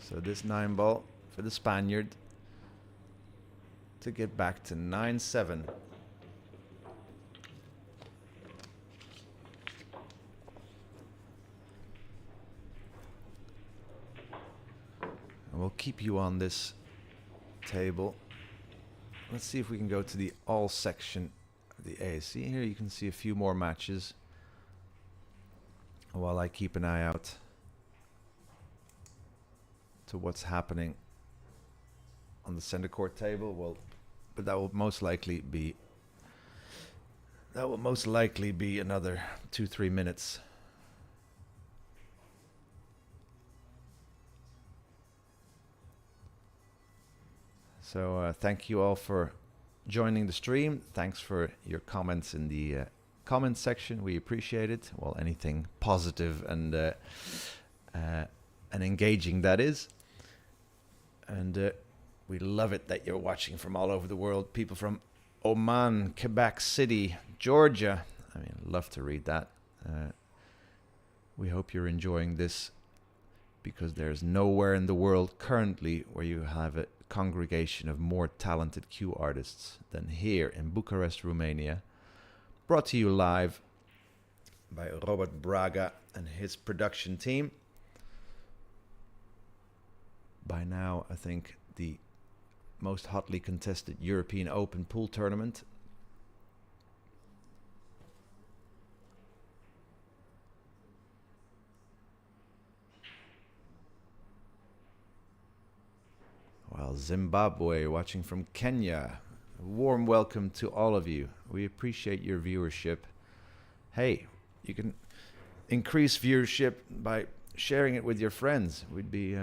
So this 9-ball for the Spaniard to get back to 9-7. And we'll keep you on this table. Let's see if we can go to the all section of the ASC. Here you can see a few more matches while I keep an eye out to what's happening on the center court table. Well, but that will most likely be another 2-3 minutes. So thank you all for joining the stream. Thanks for your comments in the comment section. We appreciate it. Well, anything positive and engaging, that is. And we love it that you're watching from all over the world. People from Oman, Quebec City, Georgia. I mean, love to read that. We hope you're enjoying this, because there's nowhere in the world currently where you have a congregation of more talented cue artists than here in Bucharest, Romania. Brought to you live by Robert Braga and his production team. By now, I think the most hotly contested European Open pool tournament. Well, Zimbabwe, watching from Kenya. A warm welcome to all of you. We appreciate your viewership. Hey, you can increase viewership by sharing it with your friends. We'd be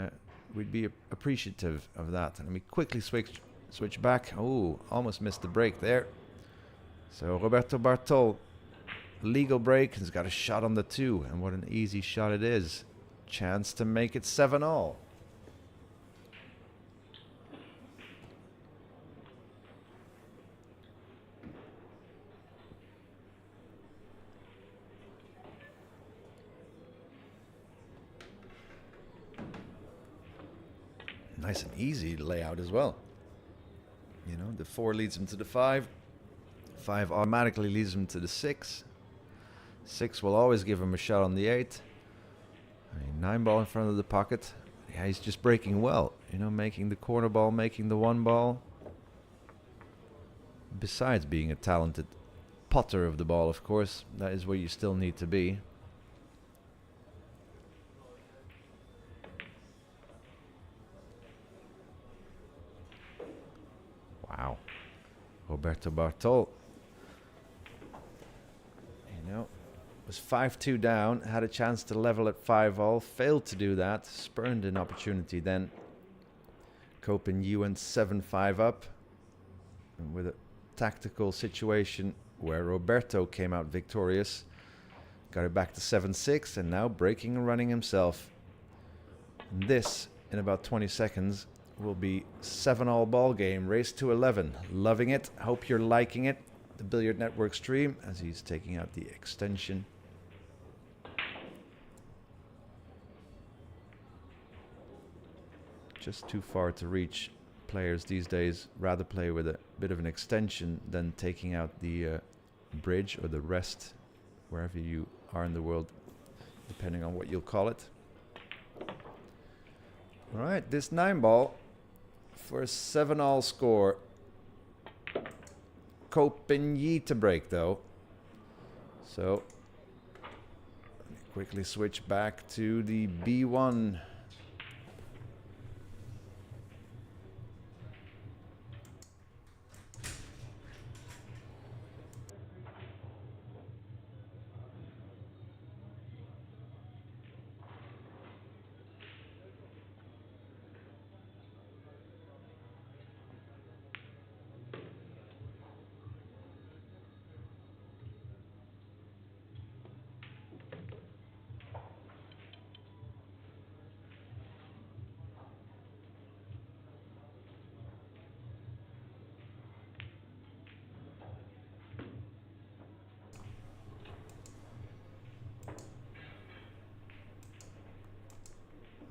appreciative of that. And let me quickly switch back. Oh, almost missed the break there. So Roberto Bartol, legal break, has got a shot on the 2, and what an easy shot it is. Chance to make it 7-all. Nice and easy layout as well. You know, the 4 leads him to the 5. 5 automatically leads him to the 6. 6 will always give him a shot on the 8. 9 ball in front of the pocket. Yeah, he's just breaking well. You know, making the corner ball, making the 1 ball. Besides being a talented potter of the ball, of course, that is where you still need to be. Wow. Roberto Bartol. You know, was 5-2 down, had a chance to level at 5-all, failed to do that, spurned an opportunity then. Copenhagen went 7-5 up, and with a tactical situation where Roberto came out victorious, got it back to 7-6, and now breaking and running himself. And this, in about 20 seconds, will be 7-all ball game, race to 11. Loving it. Hope you're liking it. The Billiard Network stream as he's taking out the extension. Just too far to reach. Players these days rather play with a bit of an extension than taking out the bridge or the rest, wherever you are in the world, depending on what you'll call it. All right, this 9 ball for a 7-all score. Copenhagen to break though. So quickly switch back to the B1.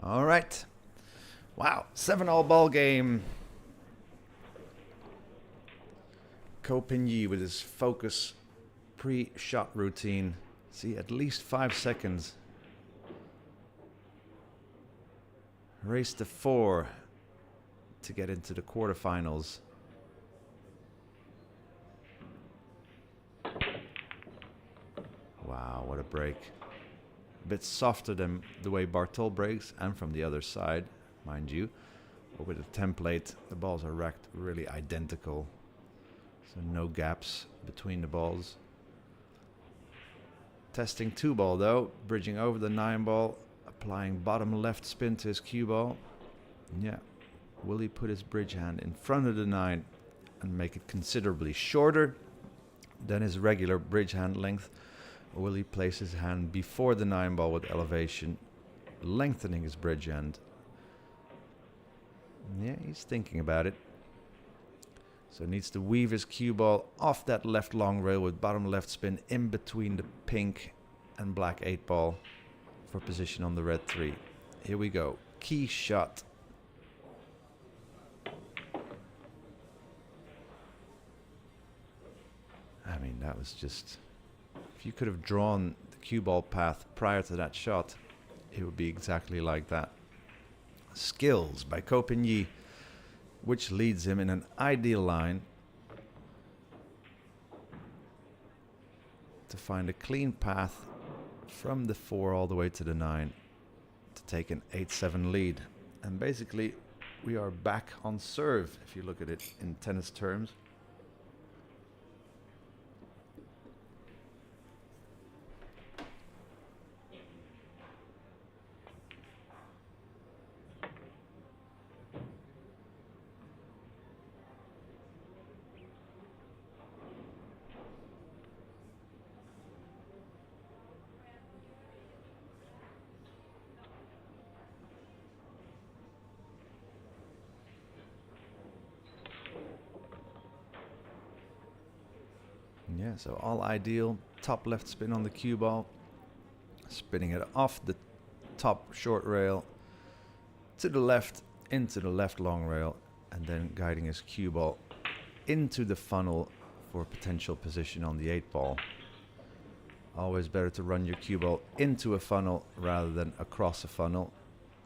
All right. Wow, 7-all ball game. Copenhagen with his focus pre-shot routine. See, at least 5 seconds. Race to 4 to get into the quarterfinals. Wow, what a break. A bit softer than the way Bartol breaks, and from the other side, mind you. But with the template, the balls are racked really identical. So no gaps between the balls. Testing 2 ball though, bridging over the 9 ball, applying bottom left spin to his cue ball. Yeah, will he put his bridge hand in front of the 9 and make it considerably shorter than his regular bridge hand length? Or will he place his hand before the 9 ball with elevation, lengthening his bridge end? Yeah, he's thinking about it. So needs to weave his cue ball off that left long rail with bottom left spin in between the pink and black 8 ball for position on the red 3. Here we go. Key shot. I mean, that was just... If you could have drawn the cue ball path prior to that shot, it would be exactly like that. Skills by Copenhagen, which leads him in an ideal line to find a clean path from the 4 all the way to the 9 to take an 8-7 lead. And basically, we are back on serve, if you look at it in tennis terms. Yeah, so all ideal. Top left spin on the cue ball. Spinning it off the top short rail to the left, into the left long rail, and then guiding his cue ball into the funnel for potential position on the 8-ball. Always better to run your cue ball into a funnel rather than across a funnel.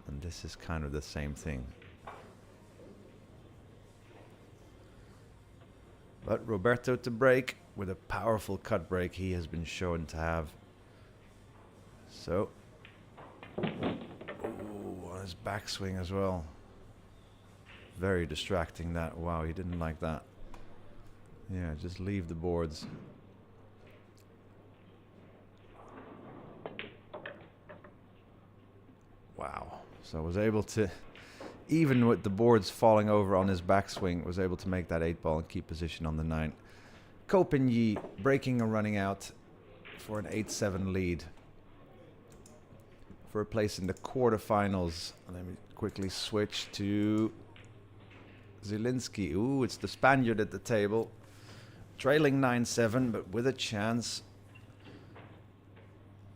And this is kind of the same thing. But Roberto to break with a powerful cut break he has been shown to have. So, ooh, on his backswing as well. Very distracting that. Wow, he didn't like that. Yeah, just leave the boards. Wow. So I was able to, even with the boards falling over on his backswing, was able to make that 8-ball and keep position on the 9. Kopin breaking and running out for an 8-7 lead. For a place in the quarterfinals. Let me quickly switch to Zielinski. Ooh, it's the Spaniard at the table. Trailing 9-7, but with a chance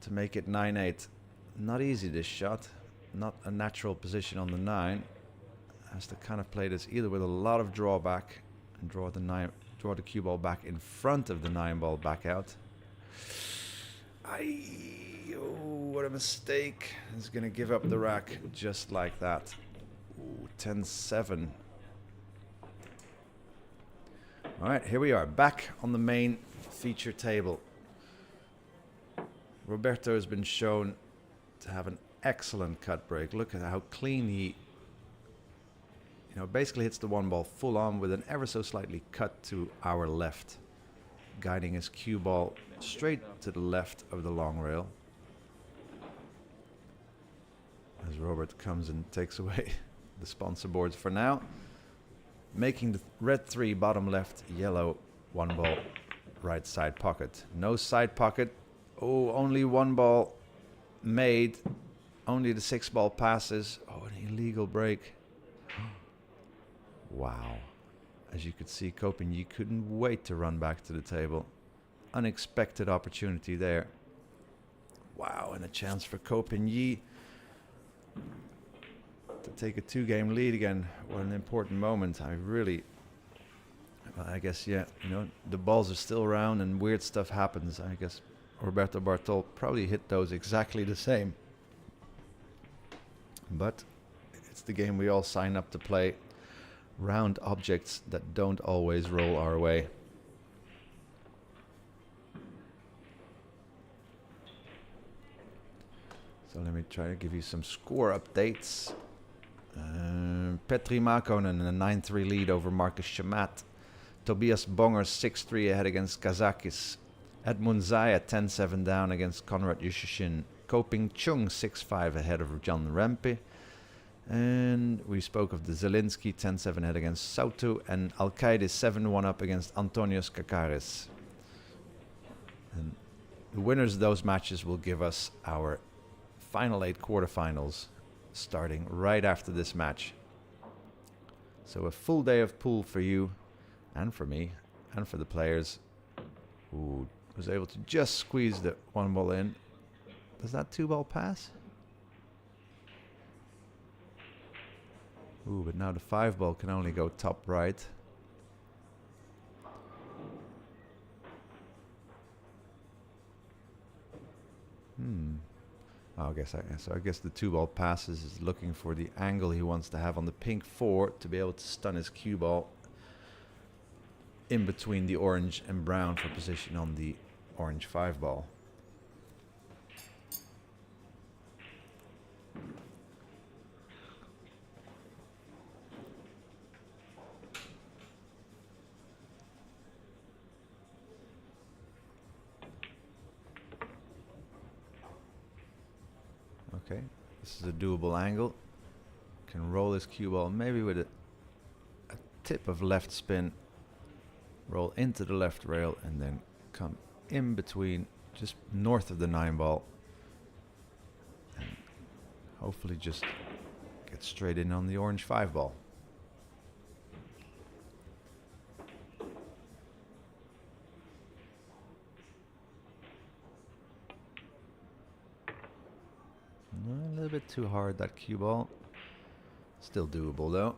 to make it 9-8. Not easy, this shot. Not a natural position on the 9. Has to kind of play this either with a lot of drawback and draw the cue ball back in front of the 9-ball back out. Oh, what a mistake. He's going to give up the rack just like that. Ooh, 10-7. All right, here we are, back on the main feature table. Roberto has been shown to have an excellent cut break. Look at how clean he, basically hits the 1-ball full on with an ever so slightly cut to our left, guiding his cue ball straight to the left of the long rail. As Robert comes and takes away the sponsor boards for now. Making the red 3 bottom left, yellow 1-ball right side pocket. No side pocket. Oh, only 1-ball made. Only the 6-ball passes. Oh, an illegal break. Wow. As you could see, Kopin couldn't wait to run back to the table. Unexpected opportunity there. Wow, and a chance for Kopin to take a 2-game lead again. What an important moment. I guess, yeah, the balls are still around and weird stuff happens. I guess Roberto Bartol probably hit those exactly the same. But it's the game we all sign up to play. Round objects that don't always roll our way. So let me try to give you some score updates. Petri Makonen a 9-3 lead over Marcus Shamat. Tobias Bonger 6-3 ahead against Kazakis. Edmund Zaya 10-7 down against Konrad Yushashin. Koping Chung 6-5 ahead of John Rempe. And we spoke of the Zielinski 10-7 ahead against Sautu. And Alcaide 7-1 up against Antonios Kakaris. And the winners of those matches will give us our final 8 quarterfinals, starting right after this match. So a full day of pool for you and for me and for the players. Ooh, was able to just squeeze the 1-ball in. Does that 2-ball pass? Ooh, but now the 5-ball can only go top right. Oh, I guess the 2-ball passes is looking for the angle he wants to have on the pink 4 to be able to stun his cue ball in between the orange and brown for position on the orange 5-ball. Okay, this is a doable angle. Can roll this cue ball maybe with a tip of left spin, roll into the left rail, and then come in between, just north of the 9 ball, and hopefully just get straight in on the orange 5 ball. A little bit too hard, that cue ball. Still doable though.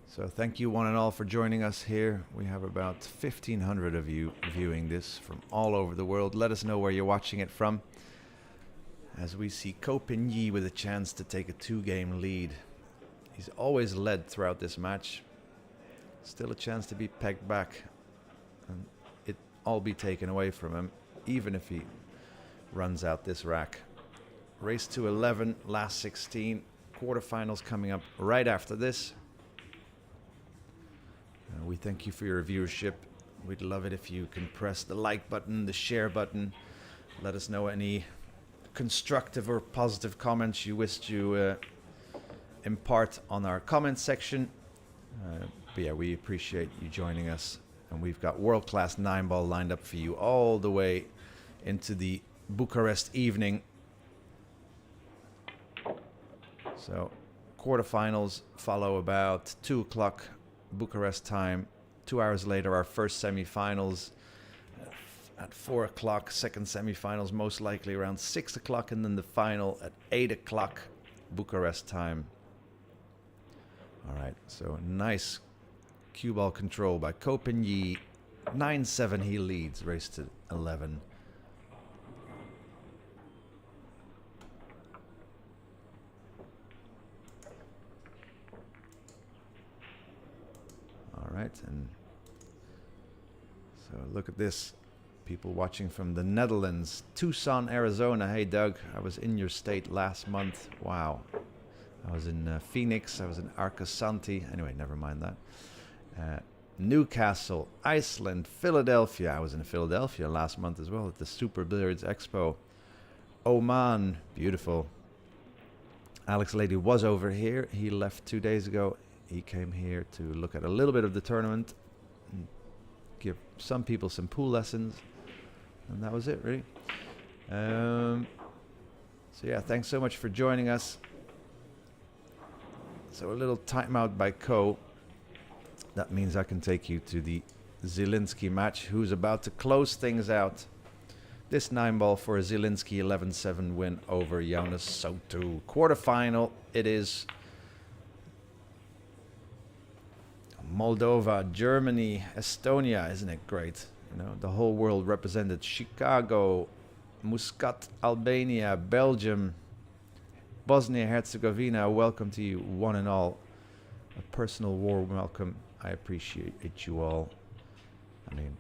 So thank you one and all for joining us here. We have about 1,500 of you viewing this from all over the world. Let us know where you're watching it from, as we see Ko Pin-yi with a chance to take a 2-game lead. He's always led throughout this match. Still a chance to be pegged back and it all be taken away from him, even if he runs out this rack. Race to 11, last 16. Quarterfinals coming up right after this. We thank you for your viewership. We'd love it if you can press the like button, the share button. Let us know any constructive or positive comments you wish to impart on our comment section. But yeah, we appreciate you joining us. And we've got world-class 9-ball lined up for you all the way into the Bucharest evening. So quarterfinals follow about 2 o'clock Bucharest time. 2 hours later, our first semi-finals at 4 o'clock. Second semi-finals most likely around 6 o'clock, and then the final at 8 o'clock Bucharest time. All right, so nice cue ball control by Ko Pin-yi. 9-7 he leads, race to 11. All right, and so look at this. People watching from the Netherlands, Tucson, Arizona. Hey, Doug, I was in your state last month. Wow. I was in Phoenix. I was in Arcosanti. Anyway, never mind that. Newcastle, Iceland, Philadelphia. I was in Philadelphia last month as well at the Super Billiards Expo. Oman, beautiful. Alex Lady was over here. He left 2 days ago. He came here to look at a little bit of the tournament, and give some people some pool lessons, and that was it, really. So yeah, thanks so much for joining us. So a little timeout by Ko. That means I can take you to the Zielinski match, who's about to close things out. This 9-ball for a Zielinski 11-7 win over Jonas Soto. Quarterfinal it is. Moldova, Germany, Estonia, isn't it great? You know, the whole world represented. Chicago, Muscat, Albania, Belgium, Bosnia-Herzegovina. Welcome to you, one and all. A personal warm welcome. I appreciate you all. I mean,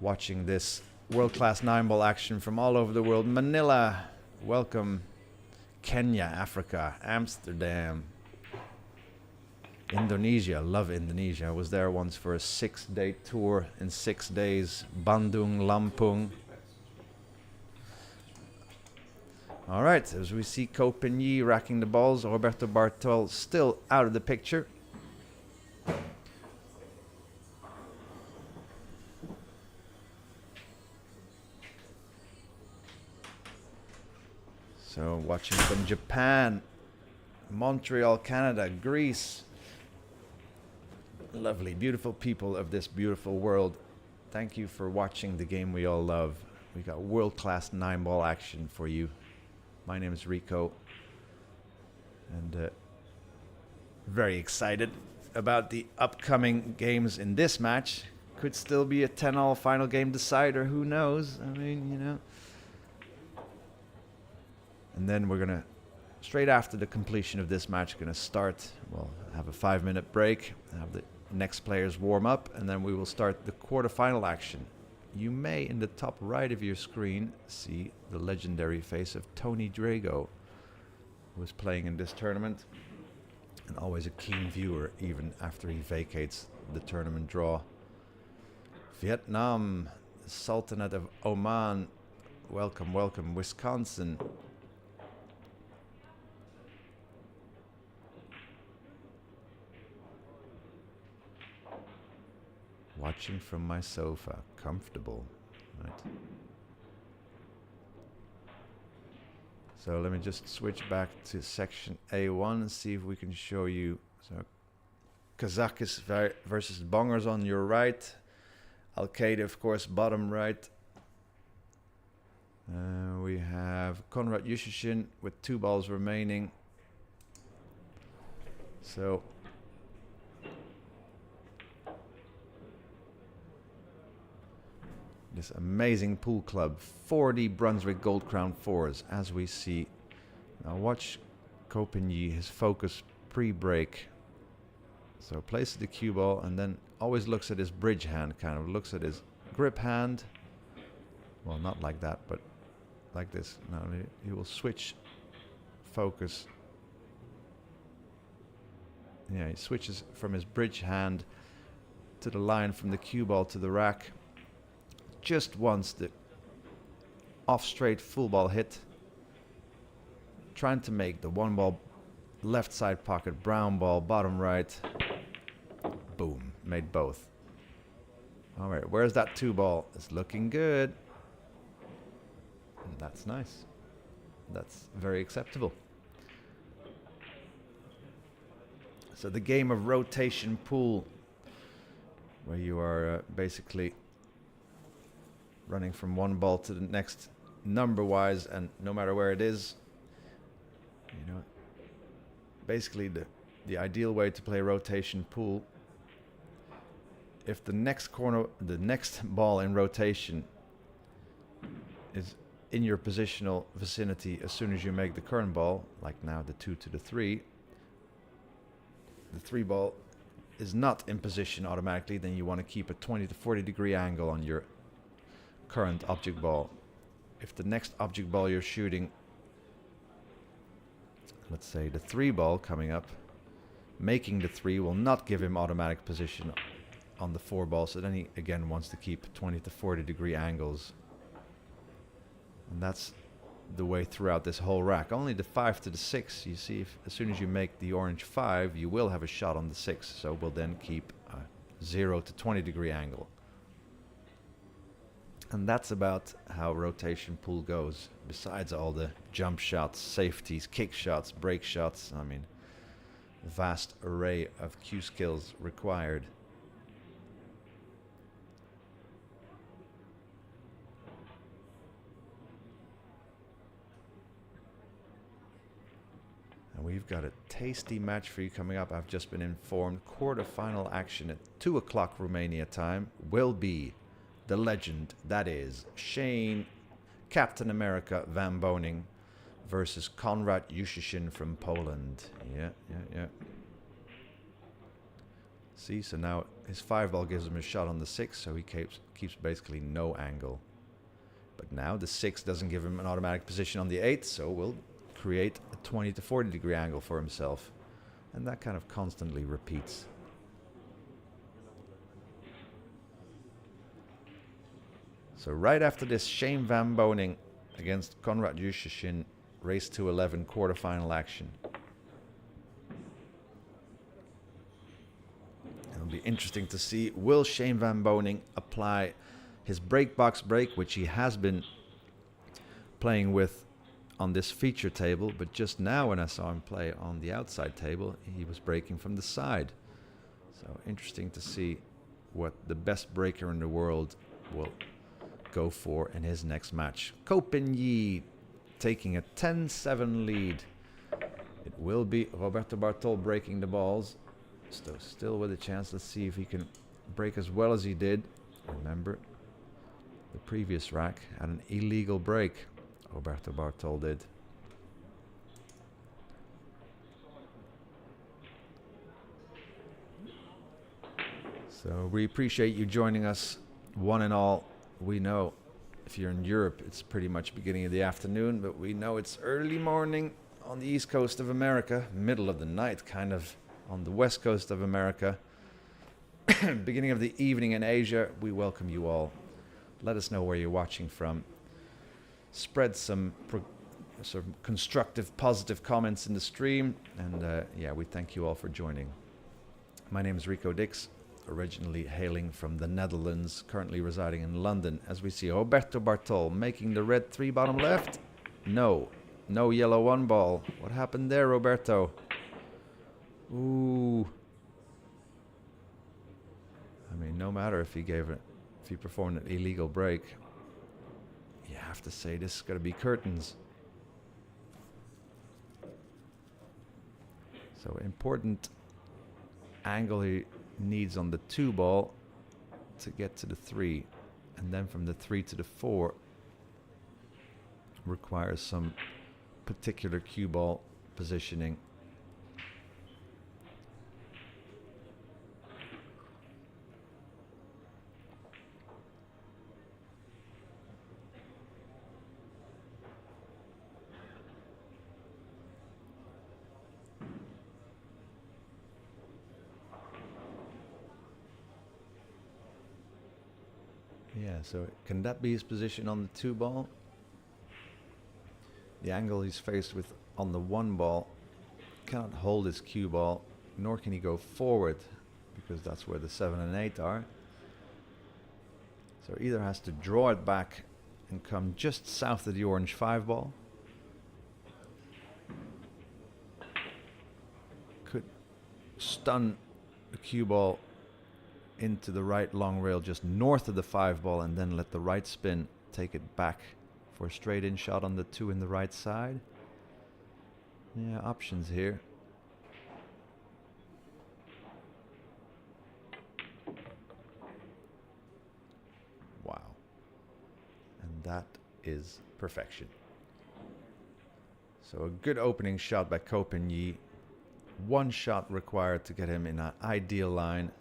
watching this world-class 9-ball action from all over the world. Manila, welcome. Kenya, Africa, Amsterdam, Indonesia. Love Indonesia. I was there once for a 6-day tour in 6 days. Bandung, Lampung. All right, as we see Ko Pin-yi racking the balls, Roberto Bartol still out of the picture. So watching from Japan, Montreal, Canada, Greece. Lovely, beautiful people of this beautiful world. Thank you for watching the game we all love. We got world-class 9-ball action for you. My name is Rico, and very excited about the upcoming games in this match. Could still be a 10-all final game decider, who knows? I mean, you know. And then we're going to, straight after the completion of this match, going to start, we'll have a 5-minute break, have the next players warm up, and then we will start the quarterfinal action. You may, in the top right of your screen, see the legendary face of Tony Drago, who is playing in this tournament. and always a keen viewer even after he vacates the tournament draw. Vietnam, the Sultanate of Oman, welcome, welcome. Wisconsin. Watching from my sofa, comfortable, right? So let me just switch back to section A1 and see if we can show you. So Kazakis versus Bongers on your right. Al-Qaeda, of course, bottom right. We have Konrad Yushishin with 2 balls remaining. So this amazing pool club, 40 Brunswick Gold Crown 4s, as we see. Now watch Kopinyi, his focus pre-break. So places the cue ball and then always looks at his bridge hand, kind of looks at his grip hand. Well, not like that, but like this. Now he will switch focus. Yeah, he switches from his bridge hand to the line from the cue ball to the rack. Just wants the off straight full ball hit. Trying to make the 1 ball left side pocket, brown ball, bottom right. Boom, made both. All right, where's that 2 ball? It's looking good. And that's nice. That's very acceptable. So the game of rotation pool, where you are basically running from 1 ball to the next number-wise, and no matter where it is, you know, basically the ideal way to play rotation pool, if the next ball in rotation is in your positional vicinity as soon as you make the current ball, like now the 2 to the 3, the 3 ball is not in position automatically, then you want to keep a 20 to 40 degree angle on your current object ball. If the next object ball you're shooting, let's say the 3 ball coming up, making the 3 will not give him automatic position on the 4 ball, so then he again wants to keep 20 to 40 degree angles. And that's the way throughout this whole rack. Only the 5 to the 6, you see, as soon as you make the orange 5, you will have a shot on the 6, so we'll then keep a 0 to 20 degree angle. And that's about how rotation pool goes, besides all the jump shots, safeties, kick shots, break shots. I mean, vast array of cue skills required. And we've got a tasty match for you coming up. I've just been informed quarterfinal action at 2 o'clock Romania time will be the legend that is Shane Captain America Van Boening versus Konrad Yushishin from Poland. Yeah. See, so now his 5 ball gives him a shot on the 6, so he keeps basically no angle. But now the 6 doesn't give him an automatic position on the 8, so we'll create a 20 to 40 degree angle for himself. And that kind of constantly repeats. So right after this, Shane Van Boening against Konrad Yushishin, race to 11 quarterfinal action. It'll be interesting to see, will Shane Van Boening apply his break box break, which he has been playing with on this feature table, but just now when I saw him play on the outside table, he was breaking from the side. So interesting to see what the best breaker in the world will go for in his next match. Kopinyi taking a 10-7 lead. It will be Roberto Bartol breaking the balls. Still with a chance. Let's see if he can break as well as he did. Remember, the previous rack had an illegal break. Roberto Bartol did. So we appreciate you joining us, one and all. We know if you're in Europe, it's pretty much beginning of the afternoon, but we know it's early morning on the east coast of America, middle of the night kind of on the west coast of America, beginning of the evening in Asia. We welcome you all. Let us know where you're watching from. Spread some sort of constructive, positive comments in the stream. And yeah, we thank you all for joining. My name is Rico Dix, originally hailing from the Netherlands, currently residing in London. As we see Roberto Bartol making the red 3 bottom left. No yellow 1 ball. What happened there, Roberto? Ooh. I mean, no matter if he performed an illegal break, you have to say this is going to be curtains. So important angle he needs on the 2 ball to get to the 3, and then from the 3 to the 4 requires some particular cue ball positioning. Yeah, so can that be his position on the 2 ball? The angle he's faced with on the 1 ball cannot hold his cue ball, nor can he go forward, because that's where the 7 and 8 are. So either has to draw it back and come just south of the orange 5 ball. Could stun the cue ball into the right long rail just north of the 5 ball, and then let the right spin take it back for a straight in shot on the 2 in the right side. Yeah, options here. Wow. And that is perfection. So a good opening shot by Copigny. 1 shot required to get him in an ideal line.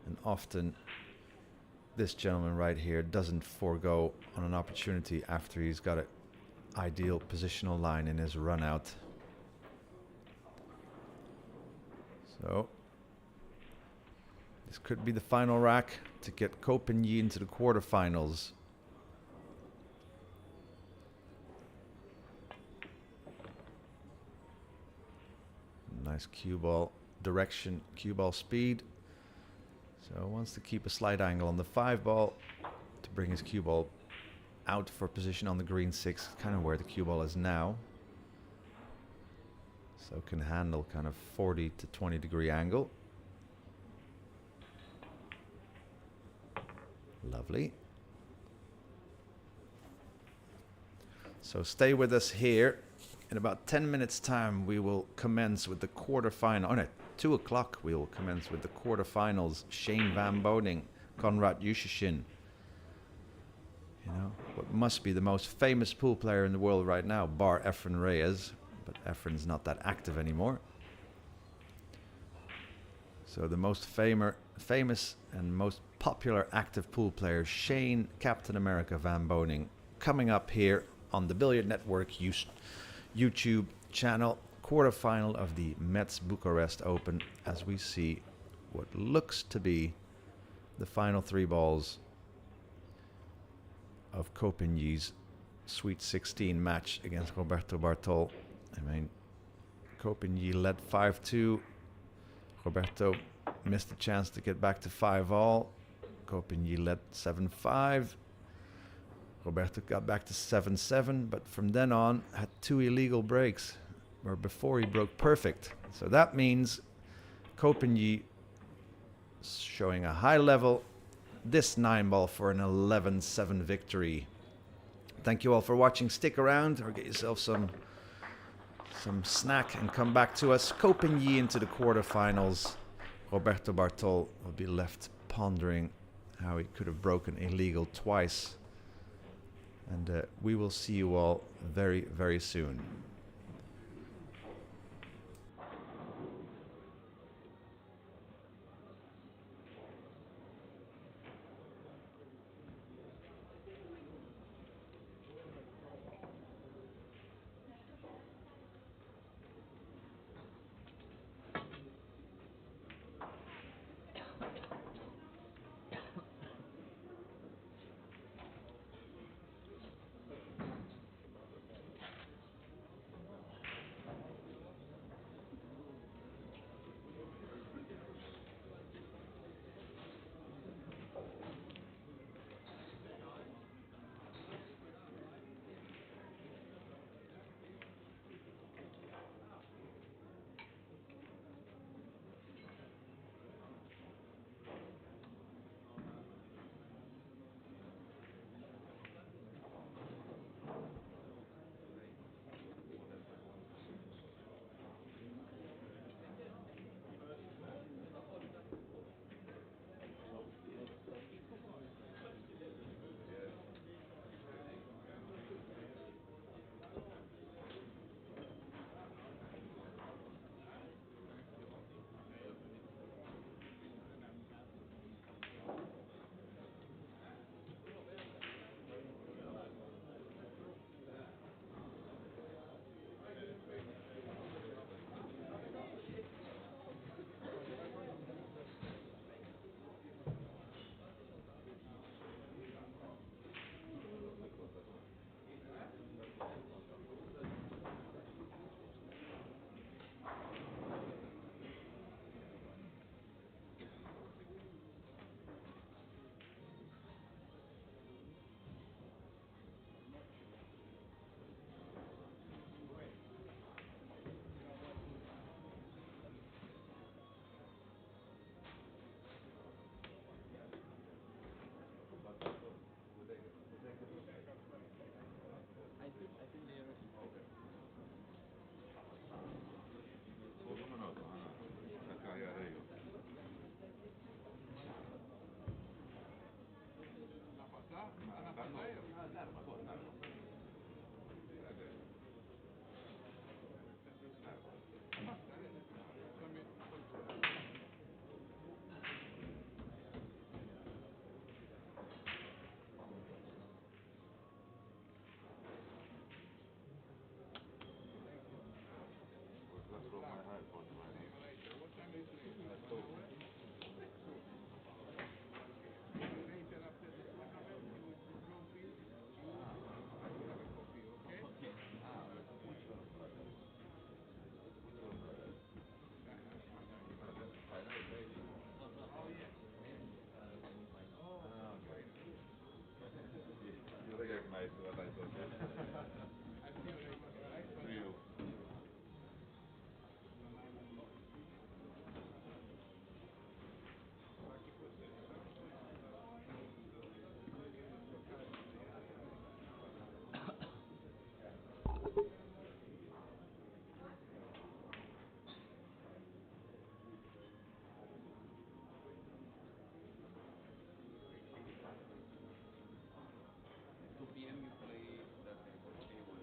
And often this gentleman right here doesn't forego on an opportunity after he's got an ideal positional line in his run out. So this could be the final rack to get Copigny into the quarterfinals. Nice cue ball direction, cue ball speed. So wants to keep a slight angle on the 5 ball to bring his cue ball out for position on the green 6, kind of where the cue ball is now. So can handle kind of 40 to 20 degree angle. Lovely. So stay with us here. In about 10 minutes time we will commence with the quarterfinal. Oh no, 2 o'clock we will commence with the quarterfinals. Shane Van Boening, Konrad Yushishin. You know, what must be the most famous pool player in the world right now, bar Efren Reyes. But Efren's not that active anymore. So the most famous and most popular active pool player, Shane Captain America Van Boening, coming up here on the Billiard Network YouTube channel. Quarterfinal of the Mezz Bucharest Open, as we see what looks to be the final 3 balls of Copigny's Sweet 16 match against Roberto Bartol. I mean, Copigny led 5-2. Roberto missed a chance to get back to 5-all. Copigny led 7-5. Roberto got back to 7-7, but from then on had 2 illegal breaks, where before he broke perfect. So that means Copigny showing a high level this 9 ball for an 11-7 victory. Thank you all for watching. Stick around or get yourself some snack and come back to us. Copigny into the quarterfinals. Roberto Bartol will be left pondering how he could have broken illegal twice. And we will see you all very, very soon. 2 p.m. you play that table.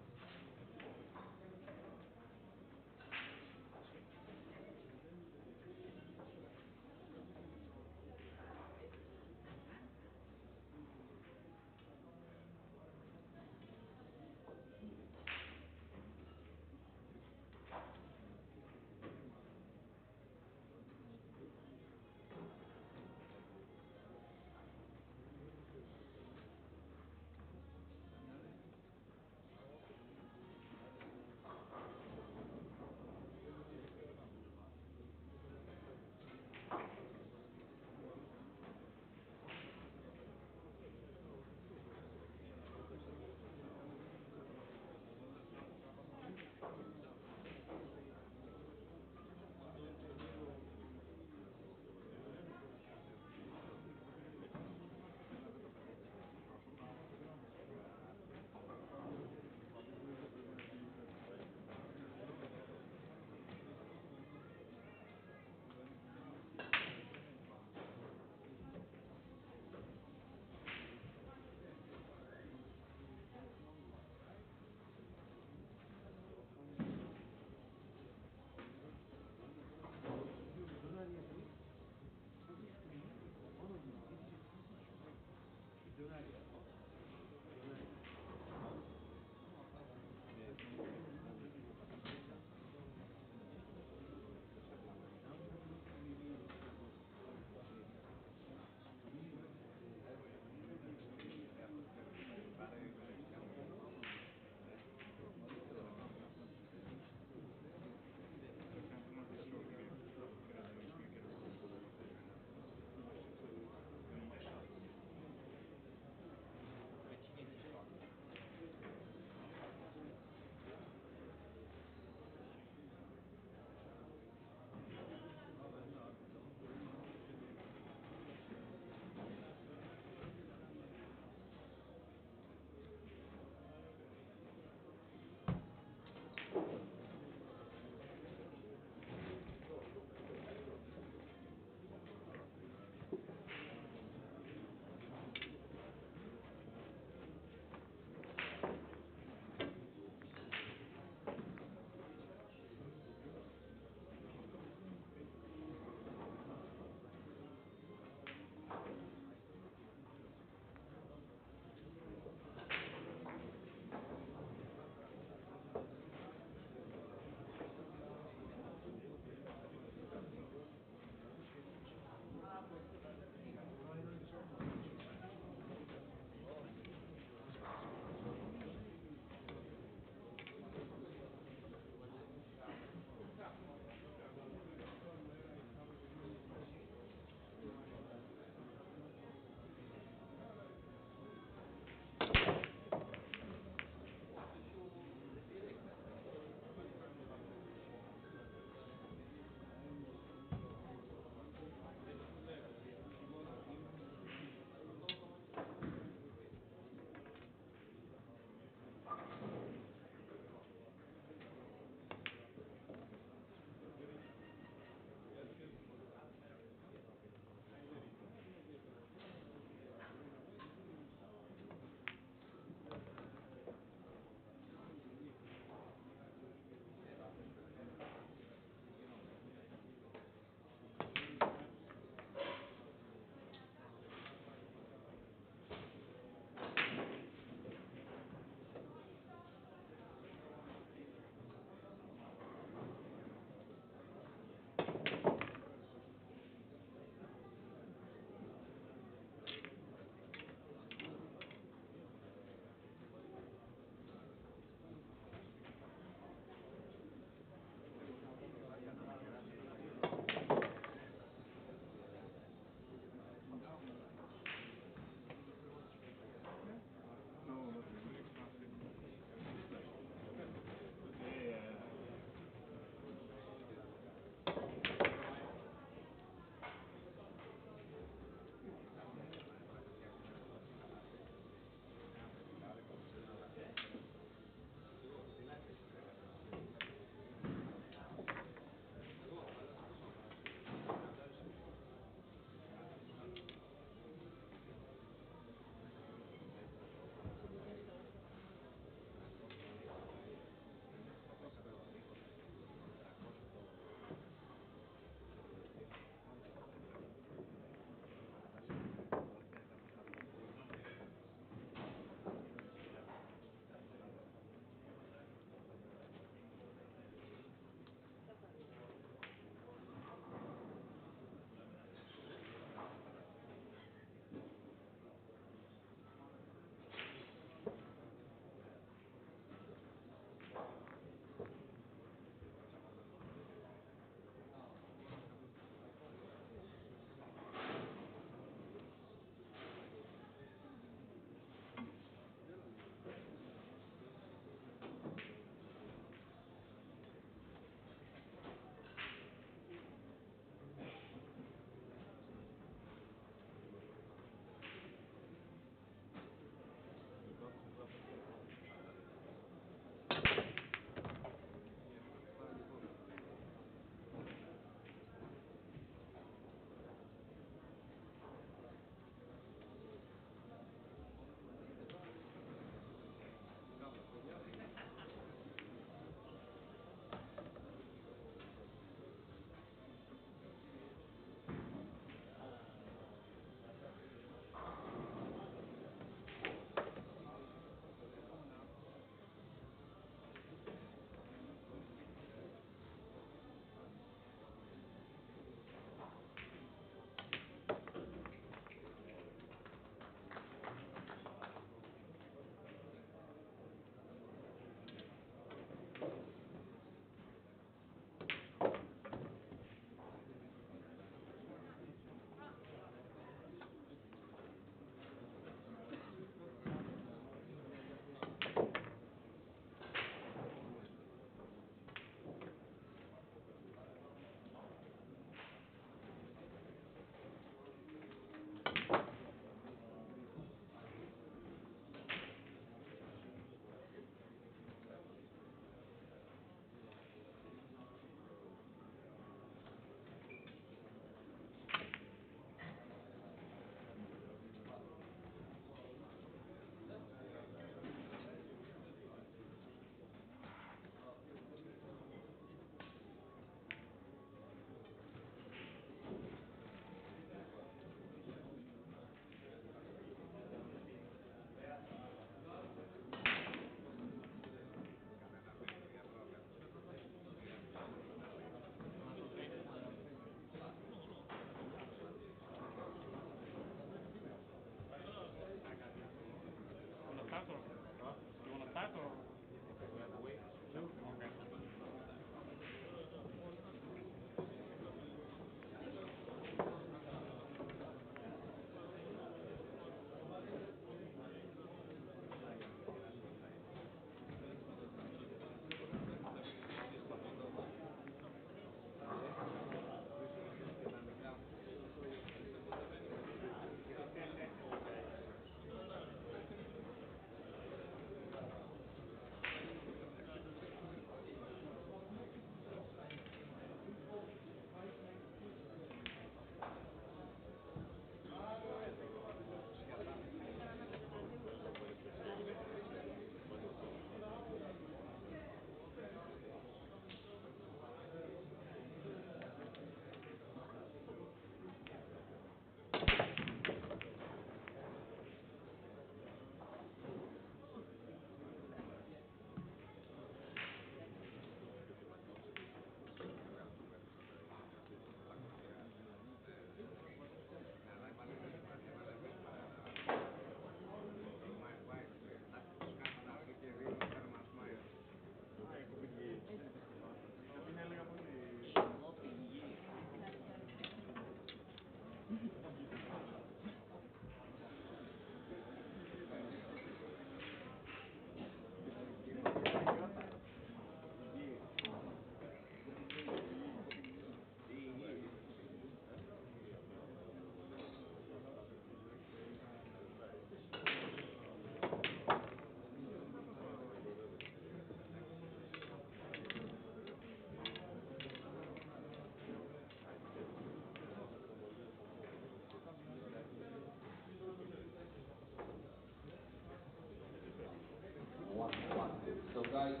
guys,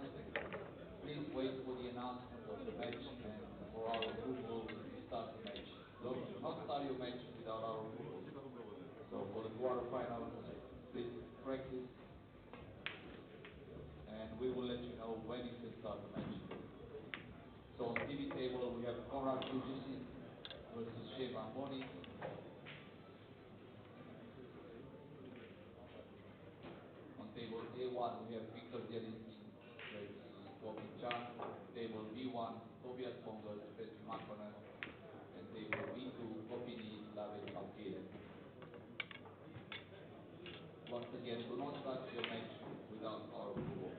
please wait for the announcement of the match and for our approval to start the match. Don't not start your match without our approval. So for the quarterfinals, please practice, and we will let you know when you can start the match. So on TV table we have Jayson versus Boening. On table A1 we have Victor versus Chan. Table B1 Tobias Bongers, Petri Makonnen, and table B2 Kopini Slaven Kalkile. Once again, do not start your match without our approval.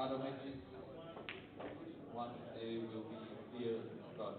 other matches, once they will be clear, start.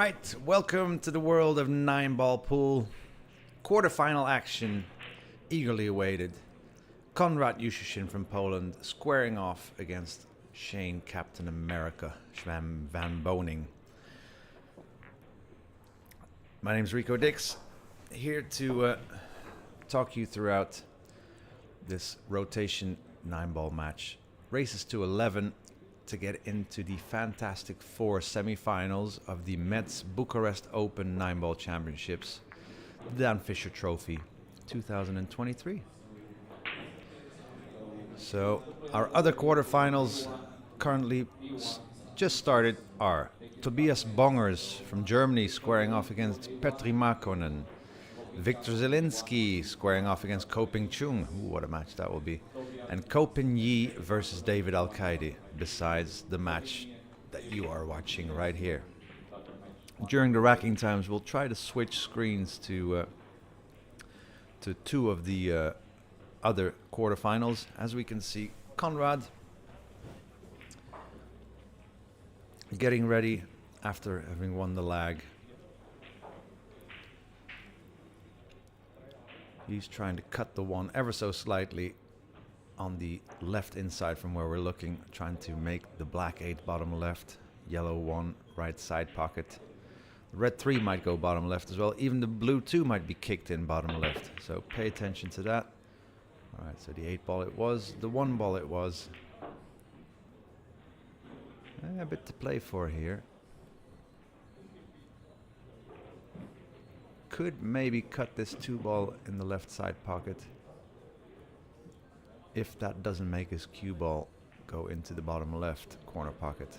right, welcome to the world of 9-ball pool. Quarterfinal action, eagerly awaited. Konrad Juszczyszyn from Poland squaring off against Shane Captain America, Sven van Boening. My name's Rico Dix, here to talk you throughout this rotation 9-ball match. Races to 11 to get into the Fantastic Four semifinals of the Mezz Bucharest Open 9-ball Championships, the Dan Fisher Trophy 2023. So our other quarterfinals currently just started are Tobias Bongers from Germany squaring off against Petri Makkonen. Victor Zielinski squaring off against Koping Chung. Ooh, what a match that will be. And Koping Yi versus David Al-Qaidi, besides the match that you are watching right here. During the racking times, we'll try to switch screens to two of the other quarterfinals. As we can see, Konrad getting ready after having won the lag. He's trying to cut the one ever so slightly on the left inside from where we're looking, trying to make the black 8 bottom left, yellow 1 right side pocket. The red 3 might go bottom left as well. Even the blue 2 might be kicked in bottom left. So pay attention to that. All right, so the 8 ball it was, the 1 ball it was. A bit to play for here. Could maybe cut this 2 ball in the left side pocket if that doesn't make his cue ball go into the bottom left corner pocket.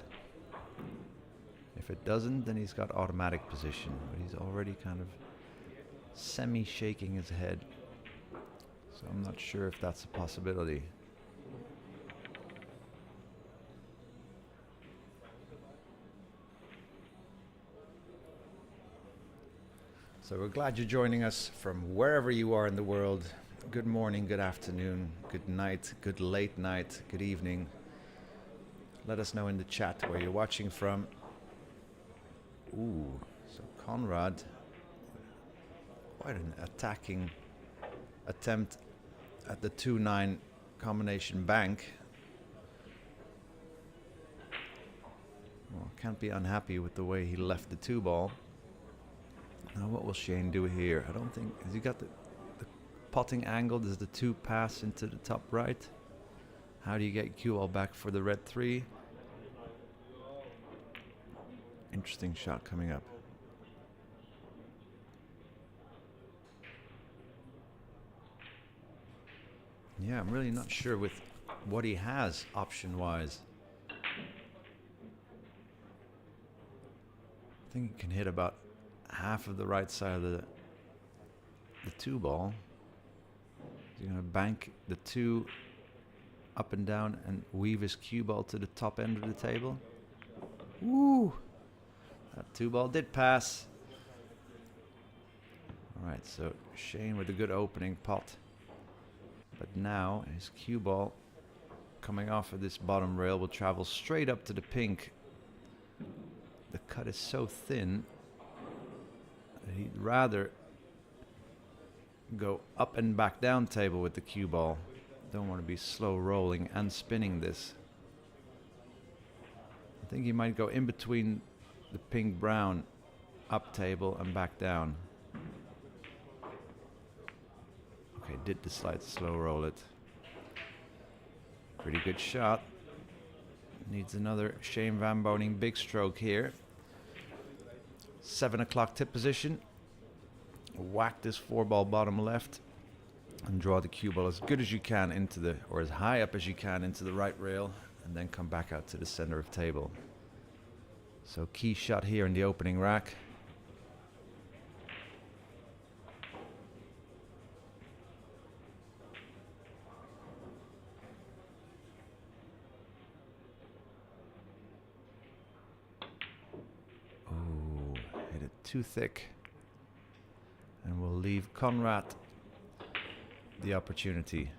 If it doesn't, then he's got automatic position, but he's already kind of semi-shaking his head. So I'm not sure if that's a possibility. So we're glad you're joining us from wherever you are in the world. Good morning, good afternoon, good night, good late night, good evening. Let us know in the chat where you're watching from. Ooh, so Konrad, quite an attacking attempt at the 2-9 combination bank. Well, can't be unhappy with the way he left the 2 ball. Now what will Shane do here? I don't think, has he got the potting angle? Does the 2 pass into the top right? How do you get cue ball back for the red 3? Interesting shot coming up. Yeah, I'm really not sure with what he has option-wise. I think he can hit about half of the right side of the 2 ball. He's going to bank the 2 up and down and weave his cue ball to the top end of the table. Woo! That 2 ball did pass. All right, so Shane with a good opening pot. But now his cue ball coming off of this bottom rail will travel straight up to the pink. The cut is so thin that he'd rather go up and back down table with the cue ball. Don't want to be slow rolling and spinning this. I think he might go in between the pink brown up table and back down. Okay, did decide to slow roll it. Pretty good shot. Needs another Shane van Boening big stroke here. 7 o'clock tip position. Whack this 4 ball bottom left and draw the cue ball as good as you can into the, or as high up as you can into the right rail, and then come back out to the center of table. So key shot here in the opening rack. Oh, hit it too thick. And we'll leave Konrad the opportunity.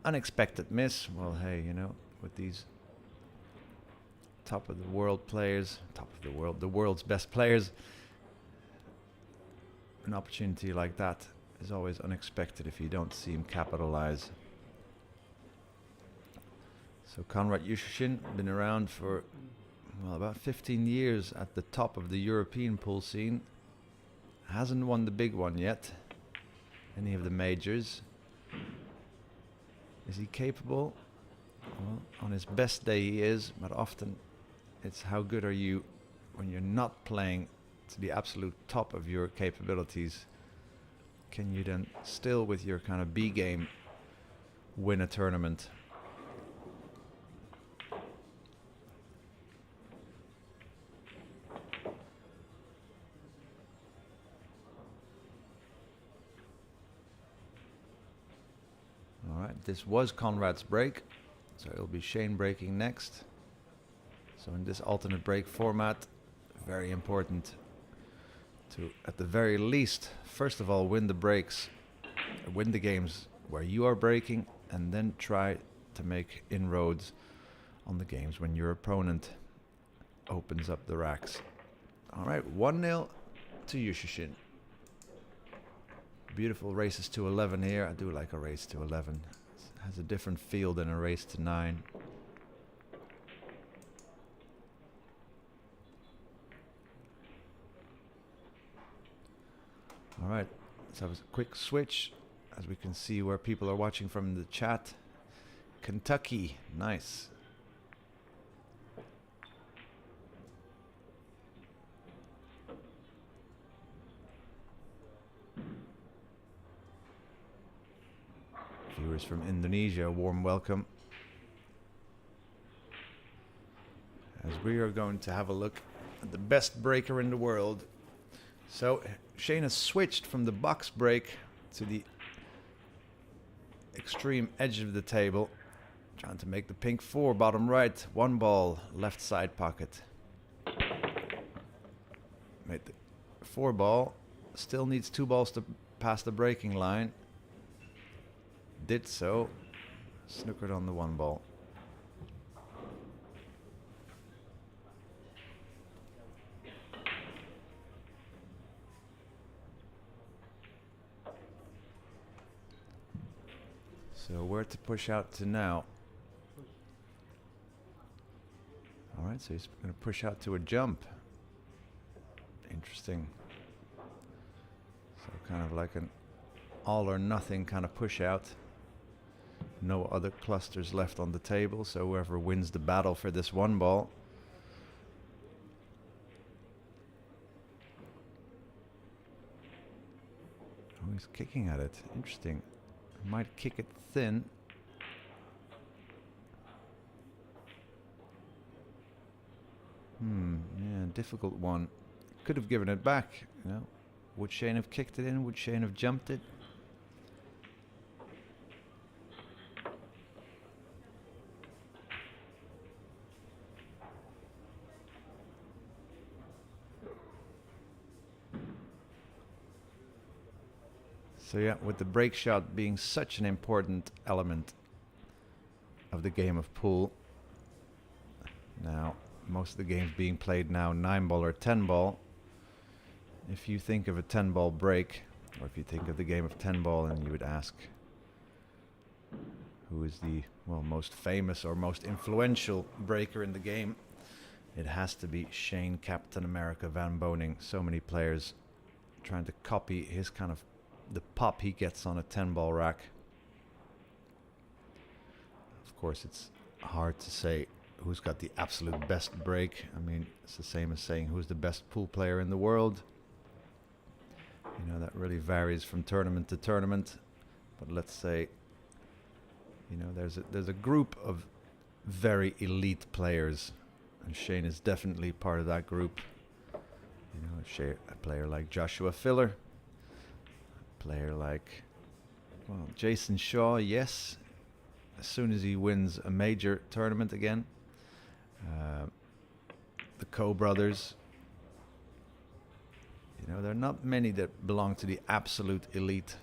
Unexpected miss. Well, hey, you know, with these top of the world players, the world's best players. An opportunity like that is always unexpected if you don't see him capitalize. So Konrad Yushin been around for, well, about 15 years at the top of the European pool scene. Hasn't won the big one yet, any of the majors. Is he capable? Well, on his best day he is, but often it's how good are you when you're not playing to the absolute top of your capabilities. Can you then still, with your kind of B game, win a tournament? Alright, this was Konrad's break, so it'll be Shane breaking next. So in this alternate break format, very important to, at the very least, first of all, win the breaks, win the games where you are breaking, and then try to make inroads on the games when your opponent opens up the racks. Alright, 1-0 to Yushin. Beautiful races to 11 here. I do like a race to 11. It has a different feel than a race to 9. Alright, let's have a quick switch as we can see where people are watching from the chat. Kentucky, nice. Viewers from Indonesia, a warm welcome. As we are going to have a look at the best breaker in the world. So Shane has switched from the box break to the extreme edge of the table, trying to make the pink 4 bottom right, 1 ball left side pocket. Made the 4 ball, still needs 2 balls to pass the breaking line. Did so, snookered on the 1 ball. So where to push out to now? Alright, so he's going to push out to a jump. Interesting. So kind of like an all or nothing kind of push out. No other clusters left on the table, so whoever wins the battle for this 1 ball. Oh, he's kicking at it. Interesting. Might kick it thin. Yeah, difficult one. Could have given it back, you know. Would Shane have kicked it in? Would Shane have jumped it? So yeah, with the break shot being such an important element of the game of pool, now most of the games being played now 9 ball or 10 ball. If you think of a 10 ball break, or if you think of the game of 10 ball and you would ask who is the, well, most famous or most influential breaker in the game, it has to be Shane Captain America Van Boening. So many players trying to copy his kind of the pop he gets on a 10 ball rack. Of course, it's hard to say who's got the absolute best break. I mean, it's the same as saying who's the best pool player in the world. You know, that really varies from tournament to tournament. But let's say, you know, there's a group of very elite players, and Shane is definitely part of that group. You know, a player like Joshua Filler, a player like, well, Jayson Shaw, yes, as soon as he wins a major tournament again. The Coe brothers. You know, there are not many that belong to the absolute elite.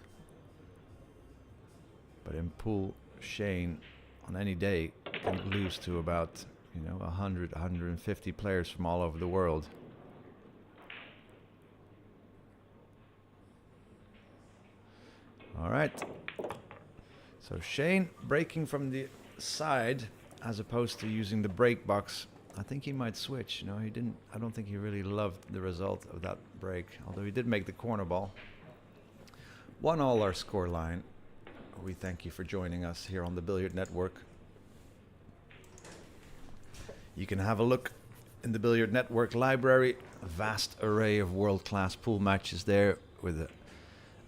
But in pool, Shane, on any day, can lose to about You know, 100, 150 players from all over the world. All right. So Shane breaking from the side as opposed to using the break box. I think he might switch. You know, he didn't. I don't think he really loved the result of that break, although he did make the corner ball. 1-1 our score line. We thank you for joining us here on the Billiard Network. You can have a look in the Billiard Network library. A vast array of world-class pool matches there with a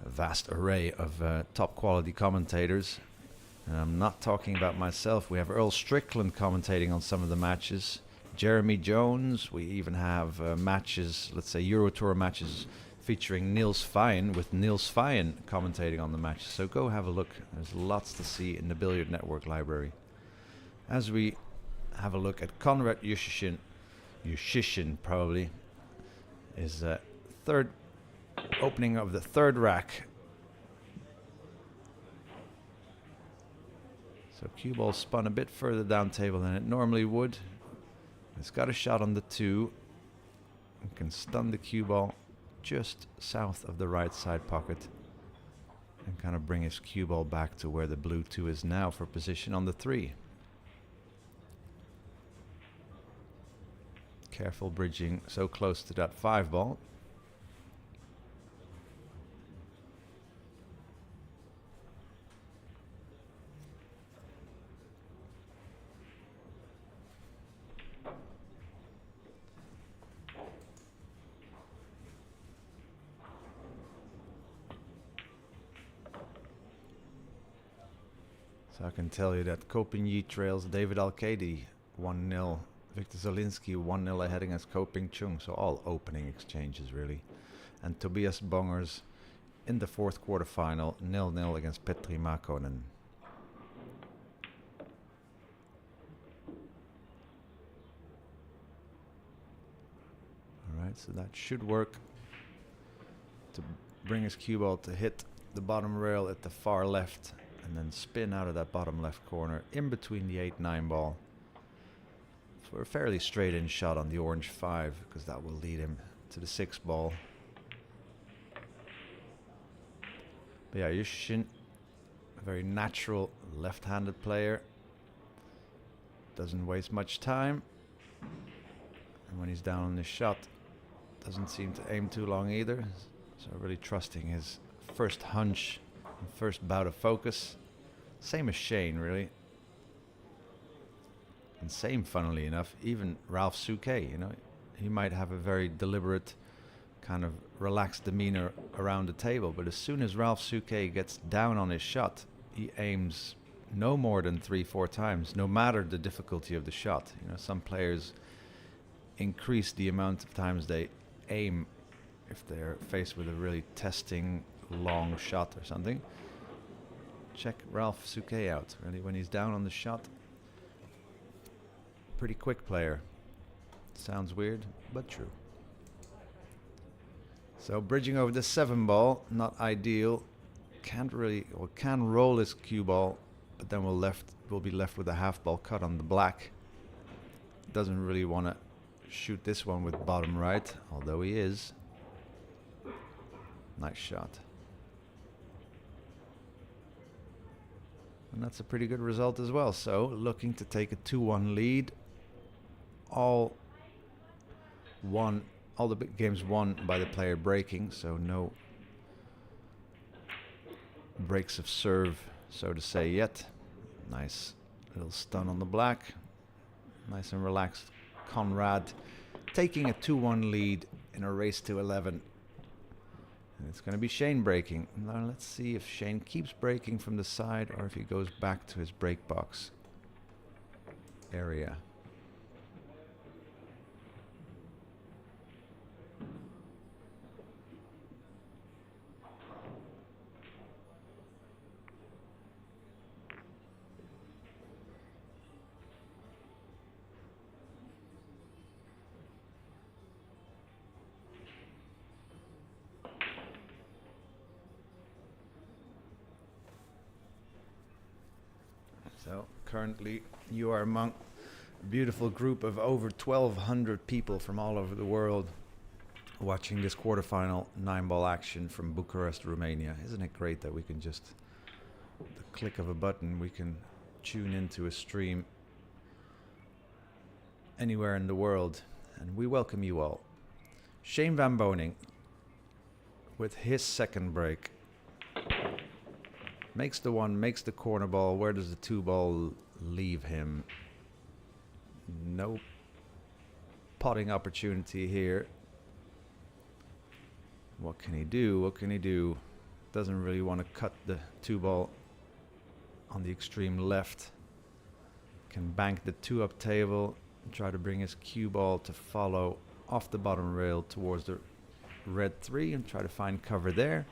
vast array of top quality commentators. And I'm not talking about myself. We have Earl Strickland commentating on some of the matches. Jeremy Jones. We even have matches, let's say Euro Tour matches, featuring Niels Fine, with Niels Fine commentating on the matches. So go have a look. There's lots to see in the Billiard Network library. As we have a look at Konrad Yushishin probably, is third opening of the third rack. So cue ball spun a bit further down table than it normally would. It's got a shot on the 2 and can stun the cue ball just south of the right side pocket and kind of bring his cue ball back to where the blue 2 is now for position on the 3. Careful bridging so close to that 5 ball. So I can tell you that Koping trails David Alcady 1-0. Victor Zelinsky 1-0 ahead against Koping Chung. So all opening exchanges really. And Tobias Bongers in the fourth quarter final 0-0 against Petri Makonen. Alright, so that should work to bring his cue ball to hit the bottom rail at the far left and then spin out of that bottom left corner in between the 8-9 ball for a fairly straight in shot on the orange 5, because that will lead him to the 6 ball. But yeah, Yushin, a very natural left-handed player, doesn't waste much time, and when he's down on his shot doesn't seem to aim too long either, so really trusting his first hunch, first bout of focus. Same as Shane really, and same, funnily enough, even Ralph Souquet. You know, he might have a very deliberate kind of relaxed demeanor around the table, but as soon as Ralph Souquet gets down on his shot, he aims no more than 3-4 times, no matter the difficulty of the shot. You know, some players increase the amount of times they aim if they're faced with a really testing long shot or something. Check Ralph Souquet out, really, when he's down on the shot. Pretty quick player. Sounds weird, but true. So bridging over the 7 ball, not ideal. Can't really, or can roll his cue ball, but then we'll be left with a half ball cut on the black. Doesn't really want to shoot this one with bottom right, although he is. Nice shot. And that's a pretty good result as well. So looking to take a 2-1 lead. All the big games won by the player breaking, so no breaks of serve, so to say, yet. Nice little stun on the black. Nice and relaxed Conrad taking a 2-1 lead in a race to 11. And it's going to be Shane breaking. Now let's see if Shane keeps breaking from the side or if he goes back to his break box area. So currently you are among Beautiful group of over 1,200 people from all over the world watching this quarterfinal 9-ball action from Bucharest, Romania. Isn't it great that we can just, the click of a button, we can tune into a stream anywhere in the world, and we welcome you all. Shane van Boening with his second break makes the one, makes the corner ball. Where does the 2-ball leave him? No potting opportunity here. What can he do? What can he do? Doesn't really want to cut the 2-ball on the extreme left. Can bank the 2-up table and try to bring his cue ball to follow off the bottom rail towards the red 3 and try to find cover there.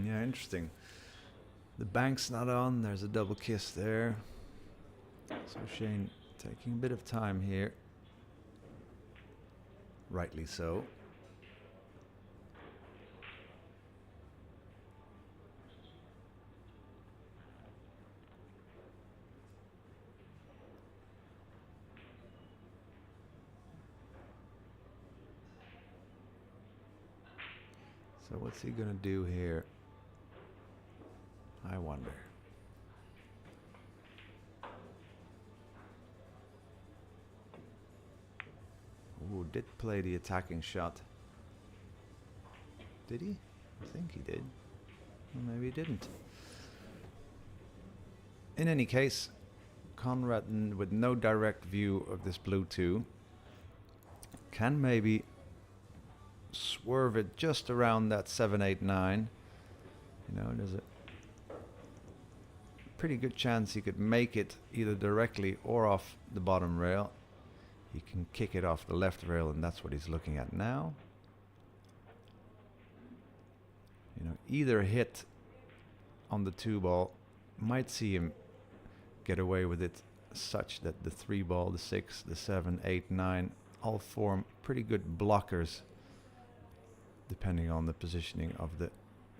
Yeah, interesting. The bank's not on. There's a double kiss there. So Shane taking a bit of time here. Rightly so. So what's he gonna do here? I wonder. Ooh, did play the attacking shot. Did he? I think he did. Well, maybe he didn't. In any case, Conrad, with no direct view of this blue 2, can maybe swerve it just around that 7, 8, 9. You know, there's a pretty good chance he could make it either directly or off the bottom rail. He can kick it off the left rail, and that's what he's looking at now. You know, either hit on the 2-ball might see him get away with it such that the 3-ball, the 6, the 7, 8, 9 all form pretty good blockers depending on the positioning of the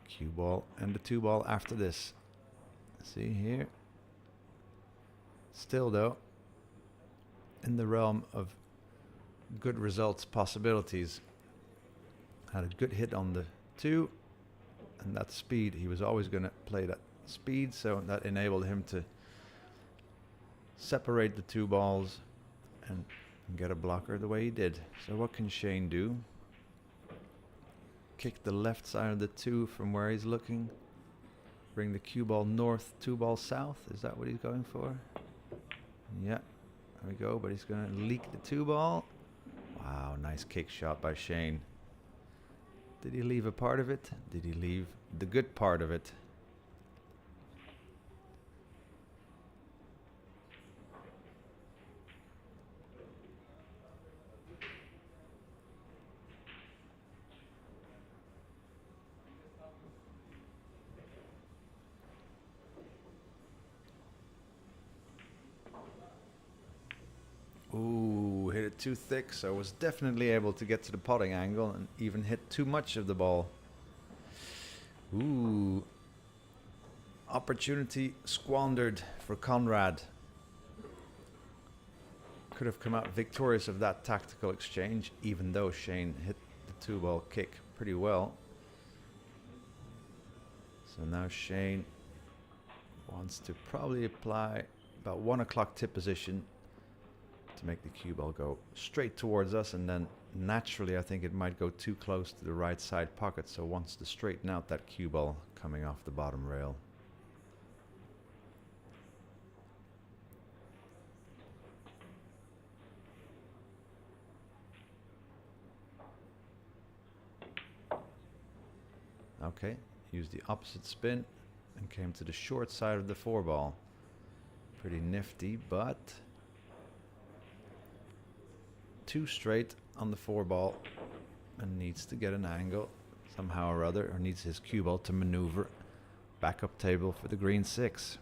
cue ball and the 2-ball after this. See here. Still though, in the realm of good results possibilities. Had a good hit on the 2, and that speed, he was always going to play that speed, so that enabled him to separate the 2 balls and get a blocker the way he did. So what can Shane do? Kick the left side of the 2 from where he's looking. Bring the cue ball north, 2-ball south. Is that what he's going for? Yeah, there we go, but he's going to leak the 2-ball. Wow, nice kick shot by Shane. Did he leave a part of it? Did he leave the good part of it? Ooh, hit it too thick, so was definitely able to get to the potting angle and even hit too much of the ball. Ooh. Opportunity squandered for Conrad. Could have come out victorious of that tactical exchange, even though Shane hit the 2-ball kick pretty well. So now Shane wants to probably apply about 1 o'clock tip position to make the cue ball go straight towards us, and then naturally I think it might go too close to the right side pocket, so wants to straighten out that cue ball coming off the bottom rail. Okay, used the opposite spin and came to the short side of the 4-ball. Pretty nifty, but too straight on the 4 ball and needs to get an angle somehow or other, or needs his cue ball to maneuver back up table for the green 6.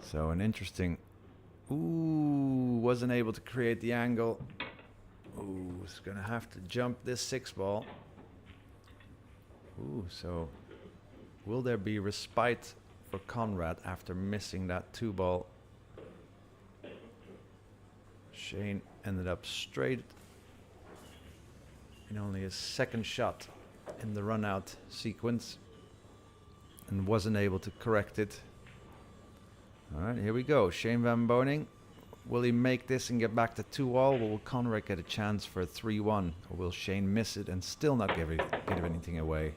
So an interesting, ooh, wasn't able to create the angle. Ooh, it's gonna have to jump this 6 ball. Ooh, so will there be respite for Conrad after missing that 2 ball? Shane ended up straight in only his 2nd shot in the run out sequence and wasn't able to correct it. All right, here we go. Shane van Boening. Will he make this and get back to 2-all? Will Conrad get a chance for a 3-1? Or will Shane miss it and still not give anything away?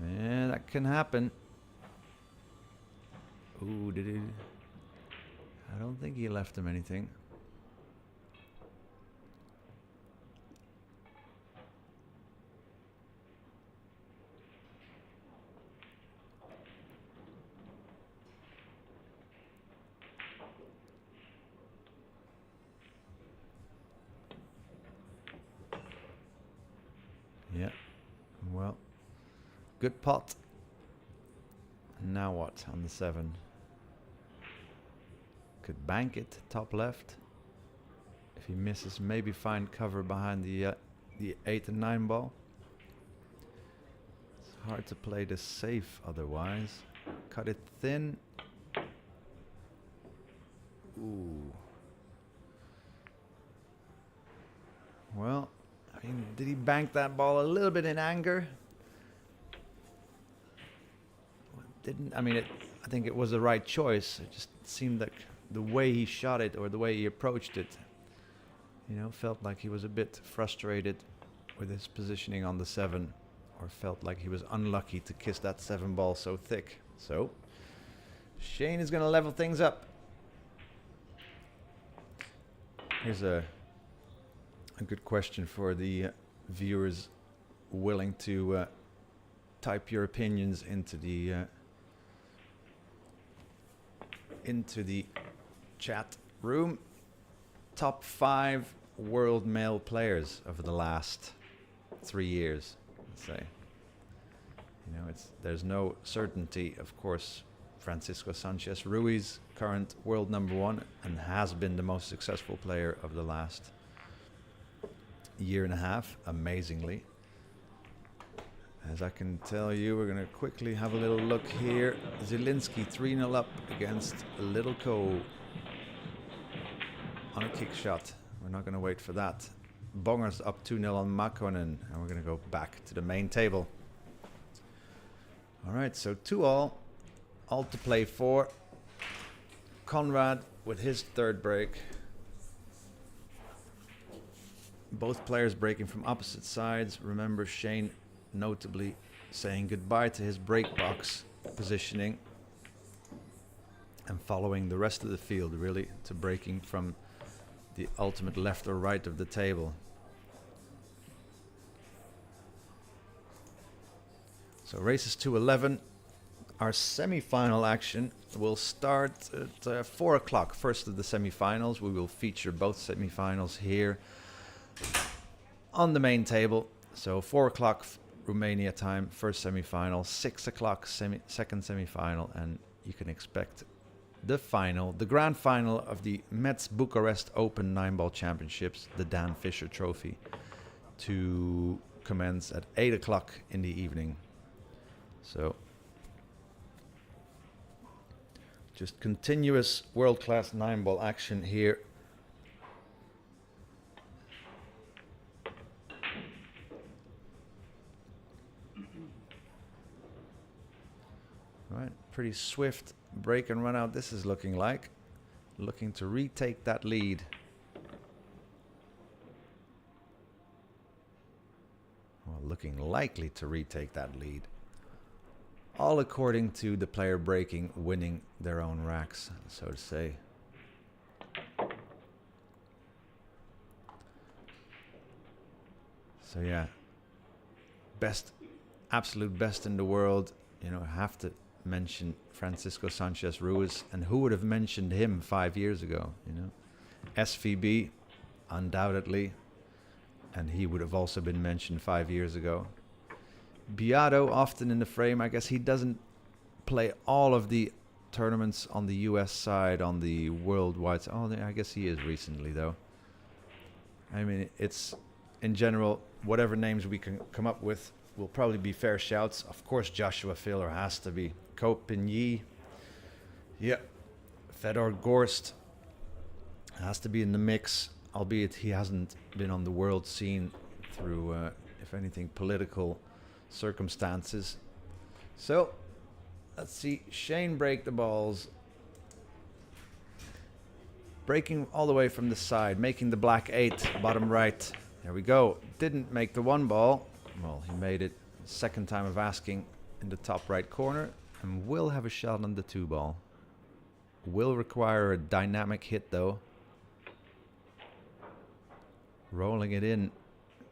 Yeah, that can happen. Ooh, did he? I don't think he left him anything. Yeah, well, good pot. Now what on the 7? Could bank it, top left. If he misses, maybe find cover behind the 8 and 9 ball. It's hard to play this safe otherwise. Cut it thin. Ooh. Well, I mean, did he bank that ball a little bit in anger? Didn't, I mean, I think it was the right choice. It just seemed like the way he shot it or the way he approached it, you know, felt like he was a bit frustrated with his positioning on the 7, or felt like he was unlucky to kiss that 7 ball so thick. So Shane is going to level things up. Here's a good question for the viewers willing to type your opinions into the chat room. Top 5 world male players over the last 3 years, let's say. You know, there's no certainty, of course. Francisco Sanchez Ruiz, current world #1, and has been the most successful player of the last year and a half, amazingly. As I can tell you, we're going to quickly have a little look here. Zielinski 3-0 up against Little Co on a kick shot. We're not going to wait for that. Bongers up 2-0 on Makkonen, and we're going to go back to the main table. All right, so 2-all. All to play for. Conrad with his 3rd break. Both players breaking from opposite sides. Remember Shane notably saying goodbye to his break box positioning and following the rest of the field really to breaking from the ultimate left or right of the table. So races to 11. Our semi-final action will start at 4 o'clock. First of the semi-finals. We will feature both semi-finals here on the main table. So 4 o'clock Romania time, first semi-final. 6 o'clock second semi-final, and you can expect the final, the grand final of the Mezz Bucharest Open 9-ball Championships, the Dan Fisher Trophy, to commence at 8 o'clock in the evening. So just continuous world-class 9-ball action here. All right, pretty swift break and run out this is looking like. Looking to retake that lead. Well, looking likely to retake that lead. All according to the player breaking, winning their own racks, so to say. So yeah, absolute best in the world. You know, I have to mention Francisco Sanchez Ruiz, and who would have mentioned him 5 years ago? You know, SVB, undoubtedly, and he would have also been mentioned 5 years ago. Beato often in the frame. I guess he doesn't play all of the tournaments on the US side, on the worldwide. Oh, I guess he is recently though. I mean, it's in general, whatever names we can come up with will probably be fair shouts. Of course, Joshua Filler has to be. Ko Pinyi. Yeah. Fedor Gorst has to be in the mix, albeit he hasn't been on the world scene through, if anything, political circumstances. So, let's see. Shane break the balls. Breaking all the way from the side, making the black 8, bottom right. There we go. Didn't make the 1 ball. Well, he made it second time of asking in the top right corner, and will have a shot on the 2 ball. Will require a dynamic hit though. Rolling it in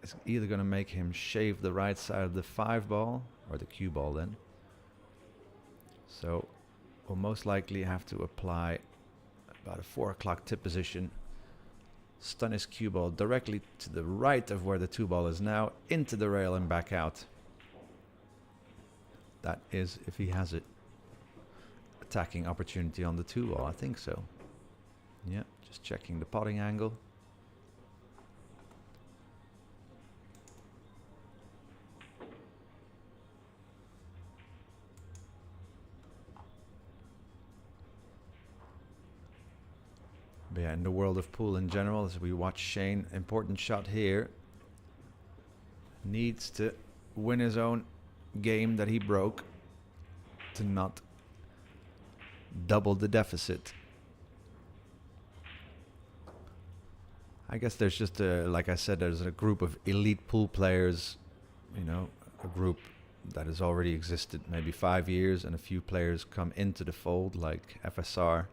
is either going to make him shave the right side of the 5 ball, or the cue ball then. So we'll most likely have to apply about a 4 o'clock tip position. Stun his cue ball directly to the right of where the 2 ball is now, into the rail and back out. That is, if he has it, attacking opportunity on the 2 ball. I think so. Yeah, just checking the potting angle. But yeah, in the world of pool in general, as we watch Shane, important shot here. Needs to win his own game that he broke to not double the deficit. I guess there's just a, like I said, there's a group of elite pool players, you know, a group that has already existed maybe 5 years, and a few players come into the fold like FSR,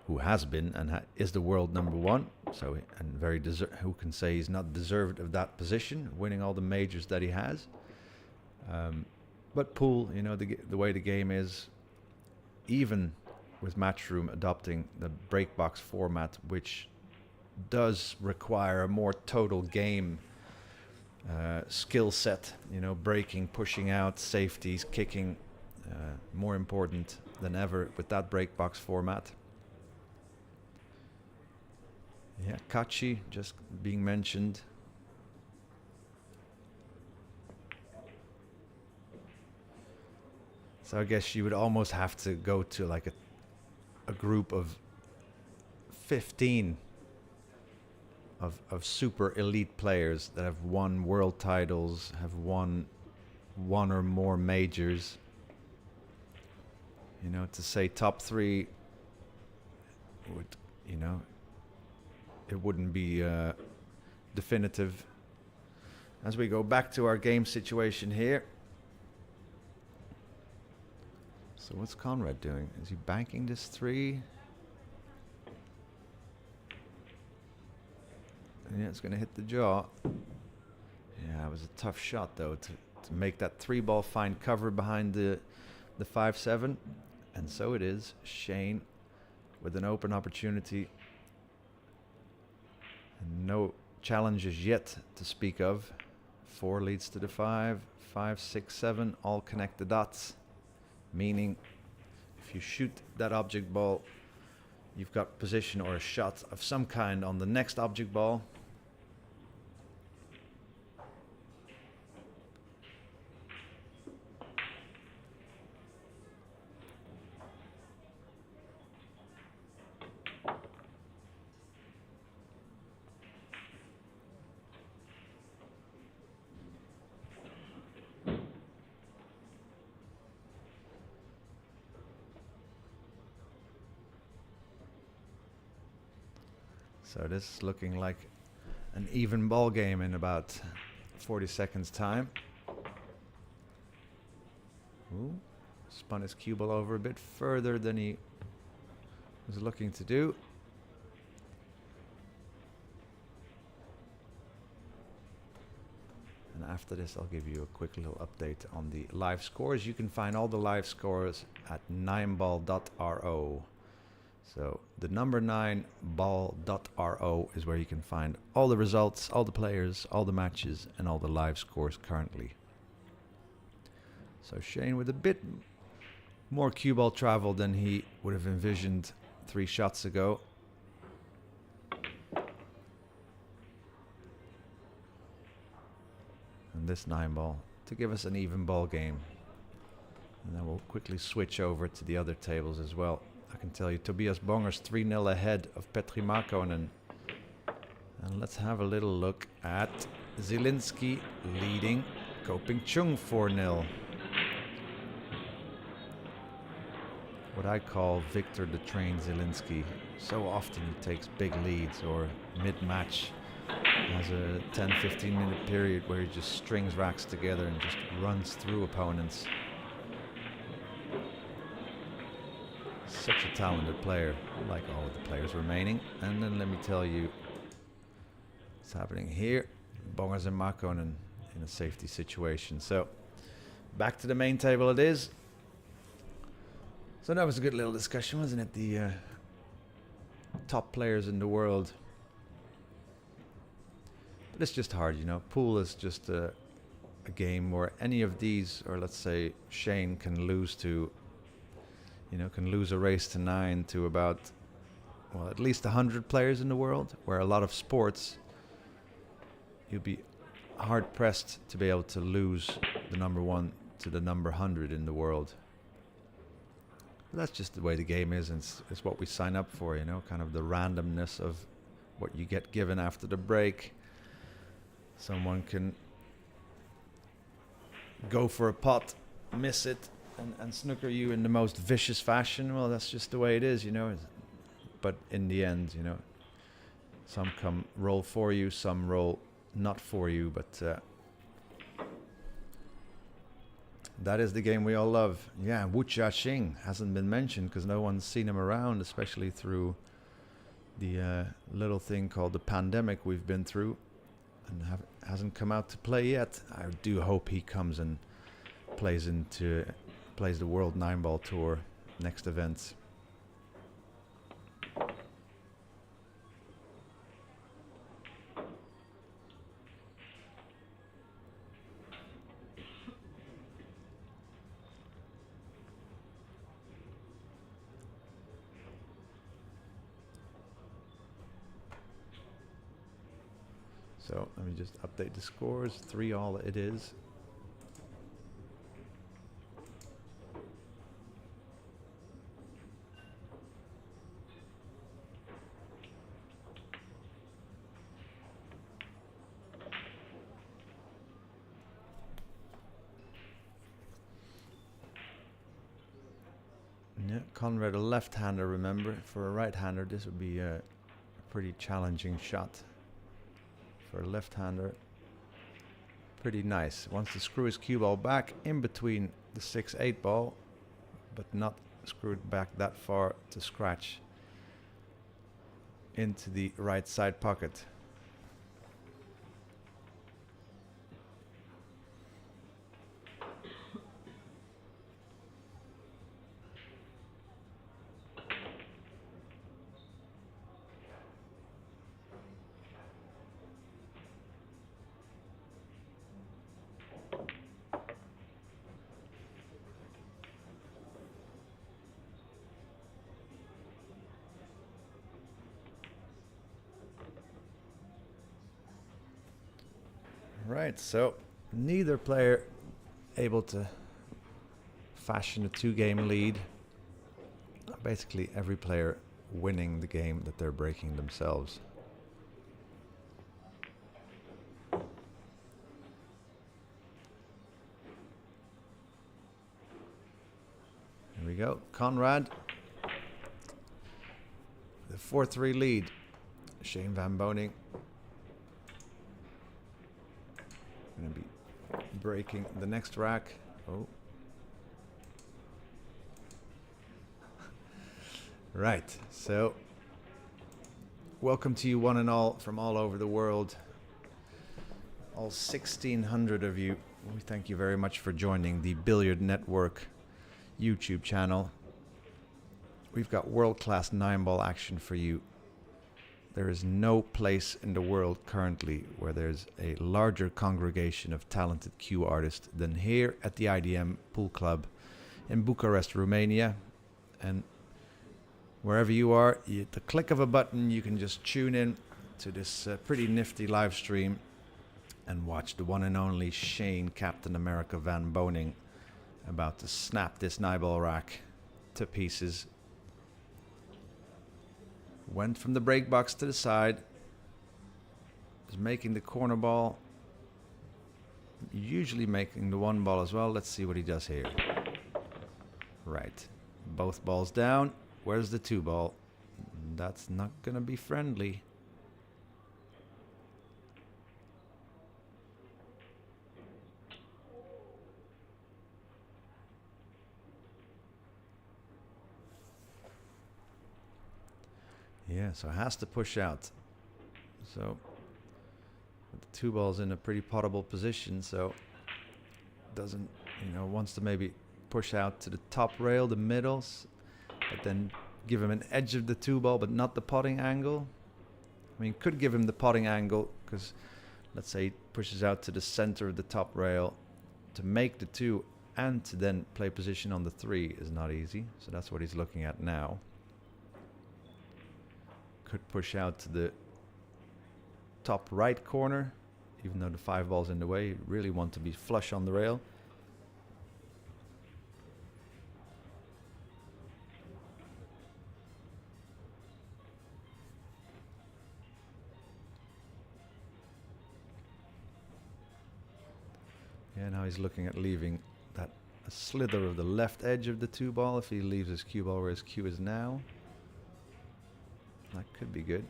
who has been and is the world #1, so and very who can say he's not deserved of that position, winning all the majors that he has. But pool, you know, the way the game is, even with Matchroom adopting the break box format, which does require a more total game skill set, you know, breaking, pushing out, safeties, kicking, more important than ever with that break box format. Yeah, Kachi just being mentioned. So I guess you would almost have to go to like a group of 15 of super elite players that have won world titles, have won one or more majors. You know, to say top 3 would, you know, it wouldn't be definitive. As we go back to our game situation here. So what's Conrad doing? Is he banking this 3? Yeah, it's going to hit the jaw. Yeah, it was a tough shot though to make that 3 ball find cover behind the 5-7. And so it is. Shane with an open opportunity. And no challenges yet to speak of. 4 leads to the 5, 5, 6, 7, all connect the dots. Meaning, if you shoot that object ball, you've got position or a shot of some kind on the next object ball. So this is looking like an even ball game in about 40 seconds time. Ooh, spun his cue ball over a bit further than he was looking to do. And after this, I'll give you a quick little update on the live scores. You can find all the live scores at 9ball.ro. So the number 9ball.ro is where you can find all the results, all the players, all the matches, and all the live scores currently. So Shane with a bit more cue ball travel than he would have envisioned 3 shots ago. And this 9-ball to give us an even ball game. And then we'll quickly switch over to the other tables as well. I can tell you Tobias Bongers 3-0 ahead of Petri Markkonen. And let's have a little look at Zielinski leading Koping Chung 4-0. What I call Victor the Train Zielinski. So often he takes big leads or mid-match has a 10-15 minute period where he just strings racks together and just runs through opponents. Such a talented player, like all of the players remaining. And then let me tell you what's happening here. Bongers and Markkonen in a safety situation. So back to the main table it is. So that was a good little discussion, wasn't it? The top players in the world. But it's just hard, you know. Pool is just a game where any of these, or let's say Shane can lose to, you know, can lose a race to 9 to about, well, at least 100 players in the world, where a lot of sports, you'll be hard pressed to be able to lose the number 1 to the number 100 in the world. But that's just the way the game is, and it's what we sign up for, you know, kind of the randomness of what you get given after the break. Someone can go for a pot, miss it, and snooker you in the most vicious fashion. Well, that's just the way it is, you know. But in the end, you know, some come roll for you, some roll not for you, but that is the game we all love. Yeah, Wu Chia-Xing hasn't been mentioned because no one's seen him around, especially through the little thing called the pandemic we've been through, and hasn't come out to play yet. I do hope he comes and plays the World 9-Ball Tour next event. So let me just update the scores. 3-all it is. Yeah, Conrad a left-hander, remember. For a right-hander this would be a pretty challenging shot. For a left-hander, pretty nice. Wants to screw his cue ball back in between the 6-8 ball, but not screw it back that far to scratch into the right side pocket. Right, so neither player able to fashion a 2-game lead. Basically every player winning the game that they're breaking themselves. Here we go, Conrad. The 4-3 lead. Shane van Boening going to be breaking the next rack. Oh. Right, so welcome to you one and all from all over the world. All 1,600 of you, we thank you very much for joining the Billiard Network YouTube channel. We've got world-class 9-ball action for you. There is no place in the world currently where there's a larger congregation of talented cue artists than here at the IDM Pool Club in Bucharest, Romania. And wherever you are, at the click of a button, you can just tune in to this pretty nifty live stream and watch the one and only Shane Captain America Van Boening about to snap this 9-ball rack to pieces. Went from the break box to the side. Is making the corner ball. Usually making the 1 ball as well. Let's see what he does here. Right. Both balls down. Where's the 2 ball? That's not going to be friendly. Yeah, so it has to push out. So the 2 ball's in a pretty potable position, so doesn't, wants to maybe push out to the top rail, the middles, but then give him an edge of the 2 ball, but not the potting angle. I mean, could give him the potting angle because let's say he pushes out to the center of the top rail to make the 2 and to then play position on the 3 is not easy. So that's what he's looking at now. Could push out to the top right corner, even though the 5 ball's in the way. You really want to be flush on the rail. Yeah, now he's looking at leaving that a slither of the left edge of the 2 ball if he leaves his cue ball where his cue is now. That could be good.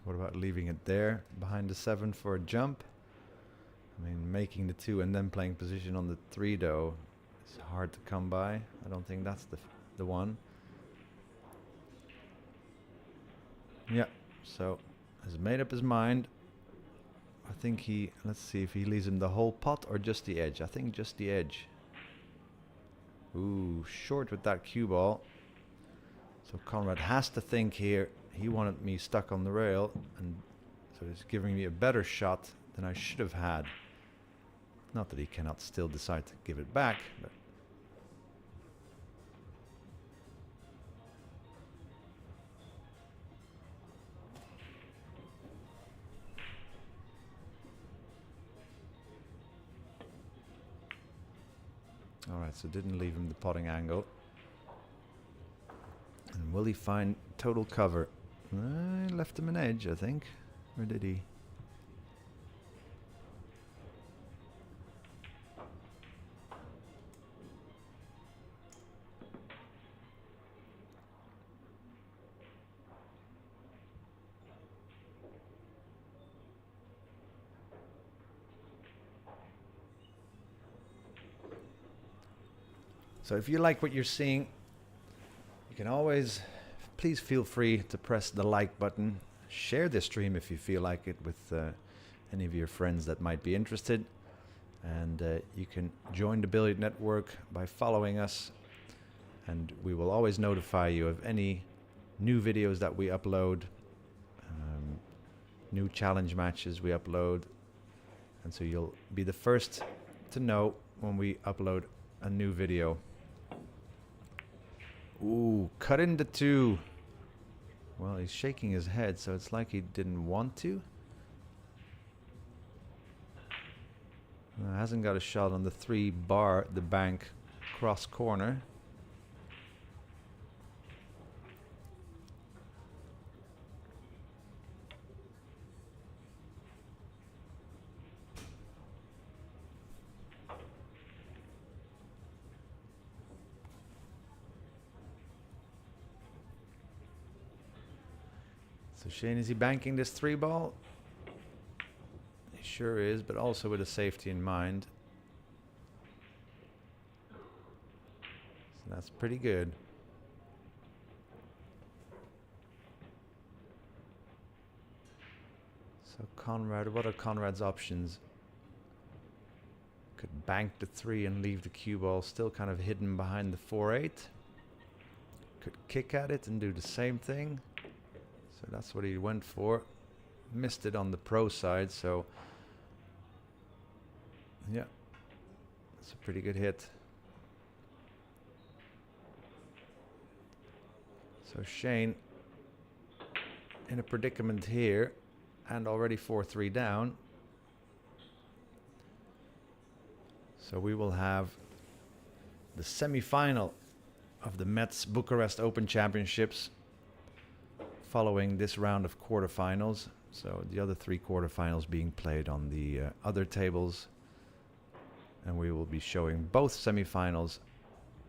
What about leaving it there behind the 7 for a jump? I mean, making the 2 and then playing position on the 3 though, it's hard to come by. I don't think that's the one. Yeah, so has made up his mind. I think let's see if he leaves him the whole pot or just the edge. I think just the edge. Ooh, short with that cue ball. So Conrad has to think here. He wanted me stuck on the rail, and so he's giving me a better shot than I should have had. Not that he cannot still decide to give it back, but alright, so didn't leave him the potting angle. And will he find total cover? I left him an edge, I think. Or did he? So if you like what you're seeing, you can always, please feel free to press the like button. Share this stream if you feel like it with any of your friends that might be interested. And you can join the Billiard Network by following us. And we will always notify you of any new videos that we upload, new challenge matches we upload. And so you'll be the first to know when we upload a new video. Ooh, cut into 2. Well, he's shaking his head, so it's like he didn't want to. Hasn't got a shot on the 3 bar, the bank cross corner. So Shane, is he banking this 3 ball? sure is, but also with a safety in mind. So that's pretty good. So Conrad, what are Conrad's options? Could bank the 3 and leave the cue ball still kind of hidden behind the 4-8. Could kick at it and do the same thing. So that's what he went for. Missed it on the pro side, so yeah, it's a pretty good hit. So Shane in a predicament here and already 4-3 down. So we will have the semi-final of the Mezz Bucharest Open Championships following this round of quarterfinals. So the other 3 quarterfinals being played on the other tables. And we will be showing both semifinals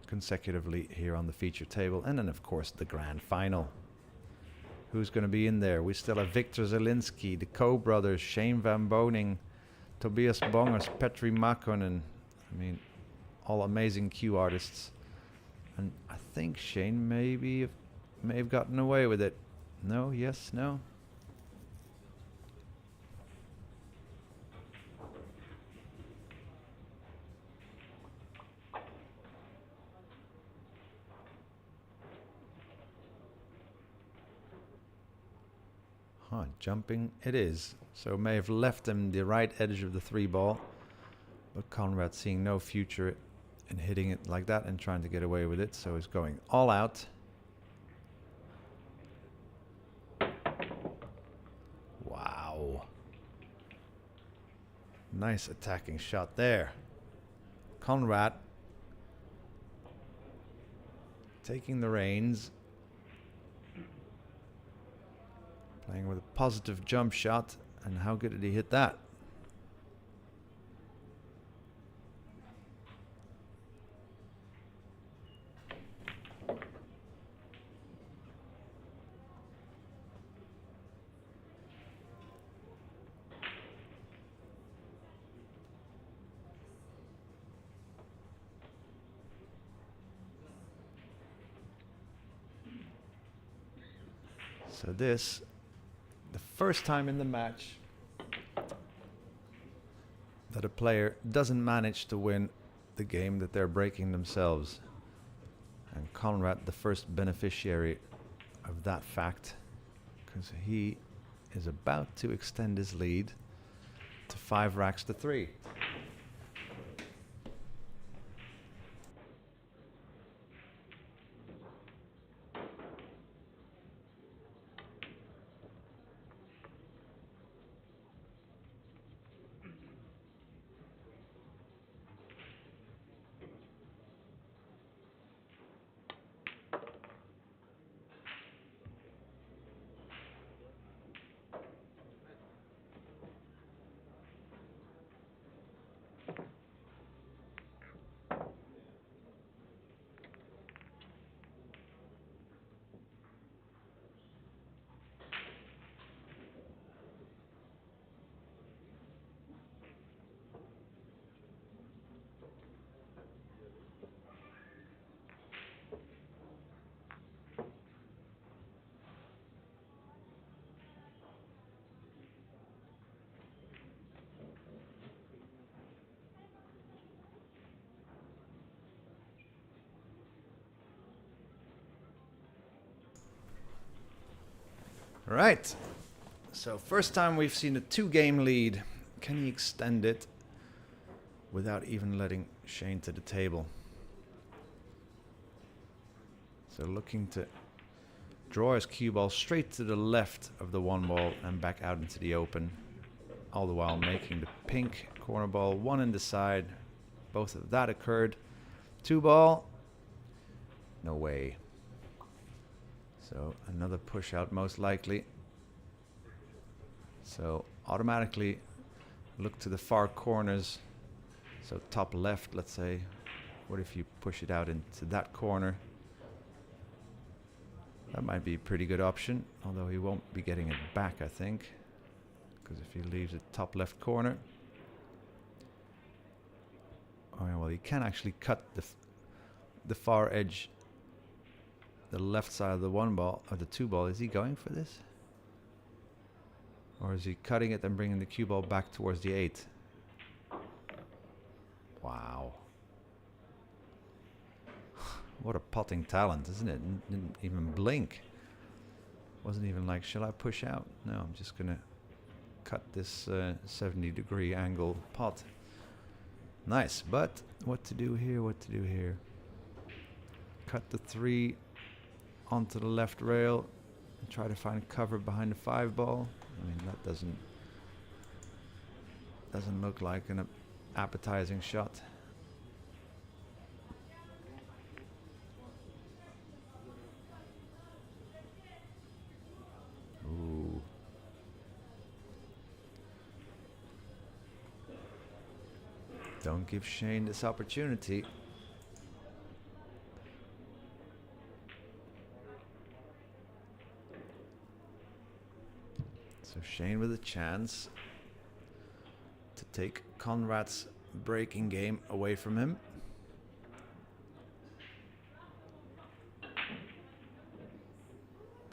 consecutively here on the feature table. And then, of course, the grand final. Who's going to be in there? We still have Victor Zielinski, the Coe brothers, Shane van Boening, Tobias Bongers, Petri Makkonen. I mean, all amazing cue artists. And I think Shane may have gotten away with it. No, yes, no. Huh, jumping it is. So may have left him the right edge of the 3 ball. But Conrad seeing no future in hitting it like that and trying to get away with it. So he's going all out. Wow. Nice attacking shot there. Conrad taking the reins. Playing with a positive jump shot. And how good did he hit that? So this, the first time in the match that a player doesn't manage to win the game that they're breaking themselves. And Conrad, the first beneficiary of that fact, because he is about to extend his lead to 5 racks to 3. Right. So first time we've seen a 2-game lead. Can he extend it without even letting Shane to the table? So looking to draw his cue ball straight to the left of the 1 ball and back out into the open. All the while making the pink corner ball 1 in the side. Both of that occurred. 2 ball. No way. So another push out most likely. So automatically look to the far corners. So top left, let's say. What if you push it out into that corner? That might be a pretty good option, although he won't be getting it back, I think, because if he leaves it top left corner, oh yeah, well, he can actually cut the far edge, the left side of the one ball or the two ball. Is he going for this, or is he cutting it and bringing the cue ball back towards the 8? Wow. What a potting talent, isn't it? Didn't even blink. Wasn't even like, shall I push out? No, I'm just going to cut this 70-degree angle pot. Nice, but what to do here, what to do here? Cut the 3 onto the left rail and try to find cover behind the 5 ball. I mean, that doesn't look like an appetizing shot. Ooh. Don't give Shane this opportunity. So Shane with a chance to take Conrad's breaking game away from him.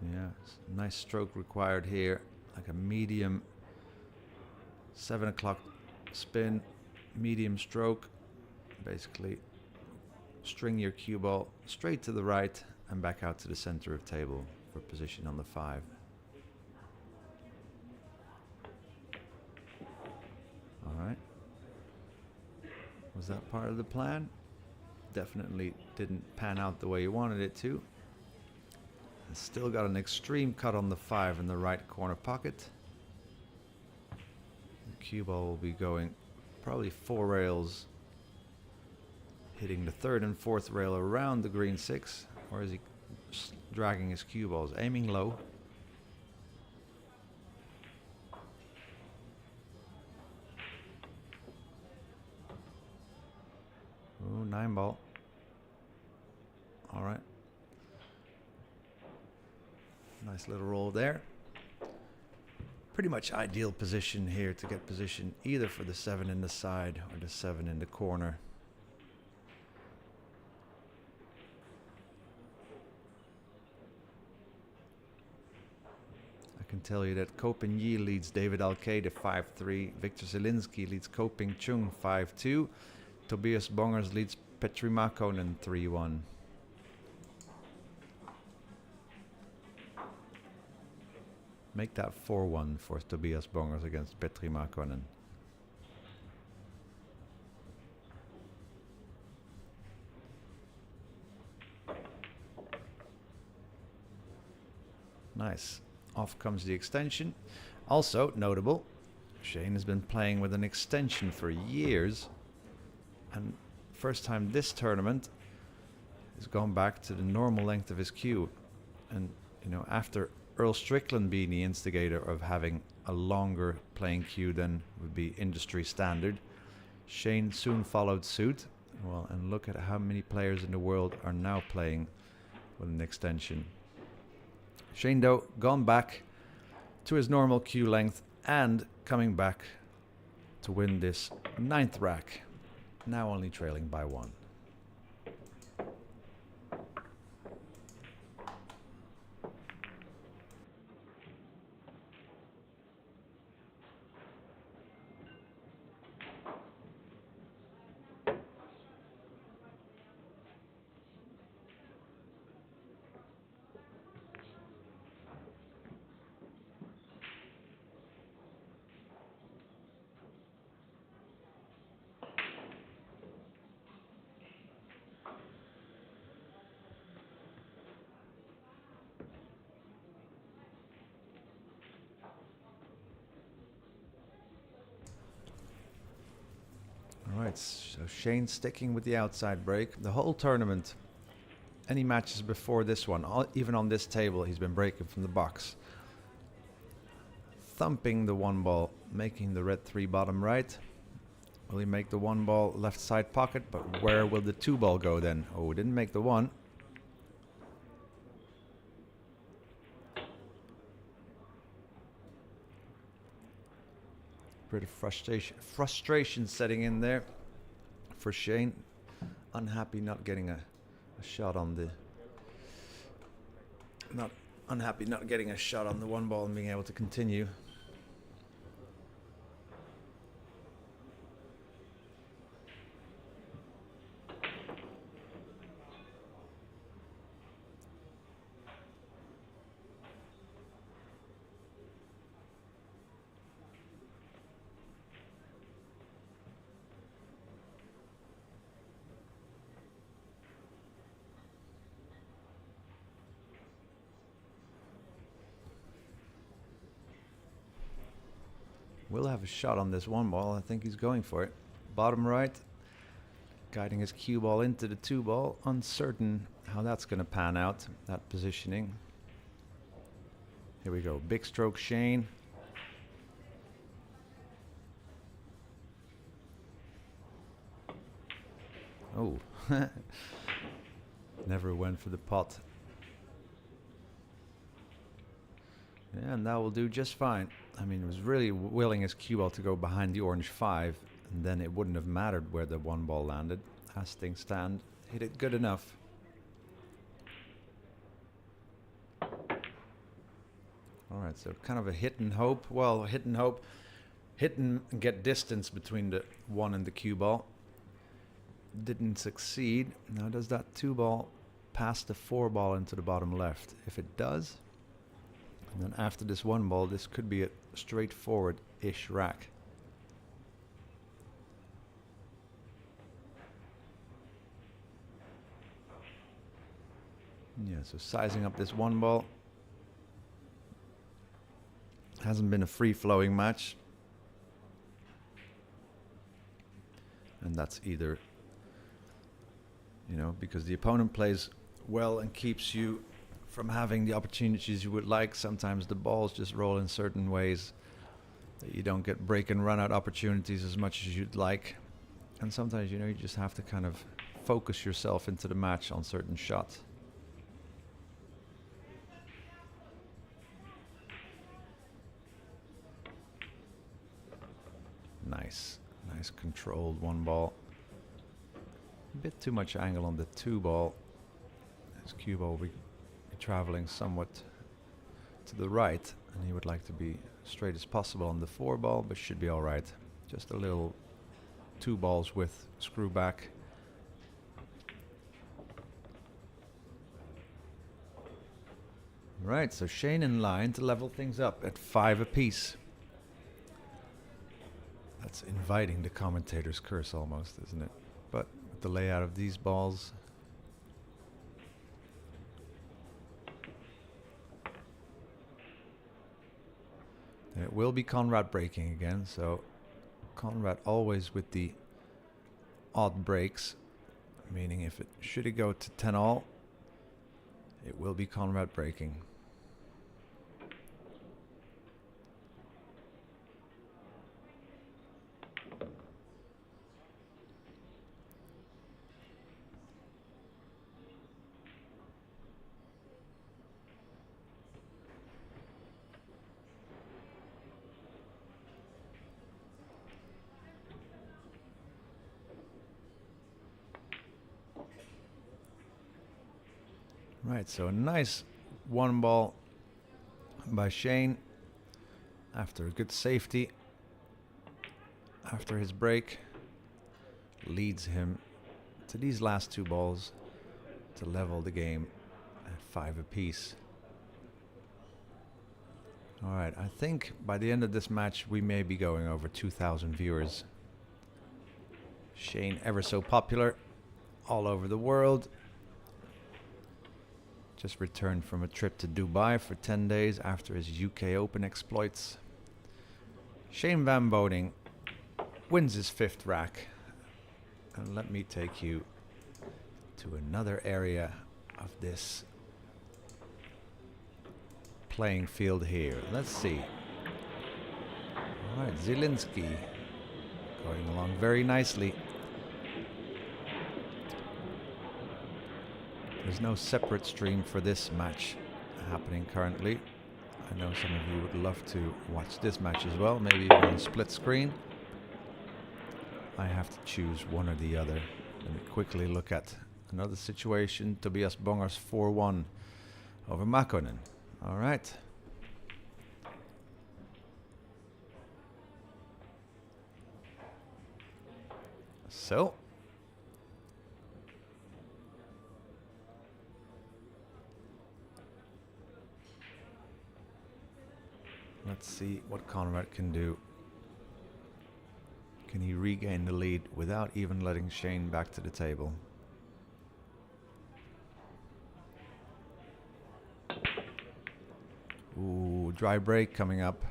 Yeah, nice stroke required here, like a medium 7 o'clock spin, medium stroke. Basically, string your cue ball straight to the right and back out to the center of table for position on the 5. All right. Was that part of the plan? Definitely didn't pan out the way you wanted it to. Still got an extreme cut on the 5 in the right corner pocket. The cue ball will be going probably 4 rails, hitting the 3rd and 4th rail around the green 6. Or is he dragging his cue balls? Aiming low. Ooh, 9 ball. All right. Nice little roll there. Pretty much ideal position here to get position either for the 7 in the side or the 7 in the corner. I can tell you that Koping-Yi leads David Alcaide 5-3. Victor Zielinski leads Koping-Chung 5-2. Tobias Bongers leads Petri Makkonen 3-1. Make that 4-1 for Tobias Bongers against Petri Makkonen. Nice. Off comes the extension. Also notable, Shane has been playing with an extension for years. And first time this tournament has gone back to the normal length of his cue. And, you know, after Earl Strickland being the instigator of having a longer playing cue than would be industry standard, Shane soon followed suit. Well, and look at how many players in the world are now playing with an extension. Shane, though, gone back to his normal cue length and coming back to win this 9th rack, now only trailing by 1. Alright, so Shane sticking with the outside break. The whole tournament, any matches before this one, even on this table, he's been breaking from the box. Thumping the 1 ball, making the red 3 bottom right. Will he make the 1 ball left side pocket? But where will the 2 ball go then? Oh, didn't make the 1. Bit of frustration setting in there for Shane. Unhappy not getting a shot on the one ball and being able to continue. Will have a shot on this one ball. I think he's going for it. Bottom right, guiding his cue ball into the 2 ball. Uncertain how that's going to pan out, that positioning. Here we go. Big stroke Shane. Oh, never went for the pot. Yeah, and that will do just fine. I mean, it was really willing his cue ball to go behind the orange 5, and then it wouldn't have mattered where the 1 ball landed. As things stand, hit it good enough. All right, so kind of a hit and hope. Well, hit and hope. Hit and get distance between the 1 and the cue ball. Didn't succeed. Now does that 2 ball pass the 4 ball into the bottom left? If it does, and then after this 1 ball, this could be a straightforward-ish rack. Yeah, so sizing up this 1 ball. Hasn't been a free-flowing match. And that's either, because the opponent plays well and keeps you from having the opportunities you would like. Sometimes the balls just roll in certain ways that you don't get break and run out opportunities as much as you'd like. And sometimes, you just have to kind of focus yourself into the match on certain shots. Nice controlled 1 ball. A bit too much angle on the 2 ball. His cue ball will be traveling somewhat to the right, and he would like to be straight as possible on the 4 ball, but should be all right. Just a little 2 balls with screw back. Right, so Shane in line to level things up at 5 apiece. That's inviting the commentator's curse almost, isn't it? But with the layout of these balls, it will be Conrad breaking again, so Conrad always with the odd breaks, meaning if it should go to 10 all, it will be Conrad breaking. Right, so a nice 1 ball by Shane after a good safety. After his break, leads him to these last 2 balls to level the game at 5 apiece. All right, I think by the end of this match, we may be going over 2,000 viewers. Shane ever so popular all over the world. Just returned from a trip to Dubai for 10 days after his UK Open exploits. Shane van Boening wins his 5th rack. And let me take you to another area of this playing field here. Let's see. All right, Zielinski going along very nicely. There's no separate stream for this match happening currently. I know some of you would love to watch this match as well, maybe even on split screen. I have to choose one or the other. Let me quickly look at another situation. Tobias Bongers 4-1 over Makkonen. All right. So, let's see what Conrad can do. Can he regain the lead without even letting Shane back to the table? Ooh, dry break coming up.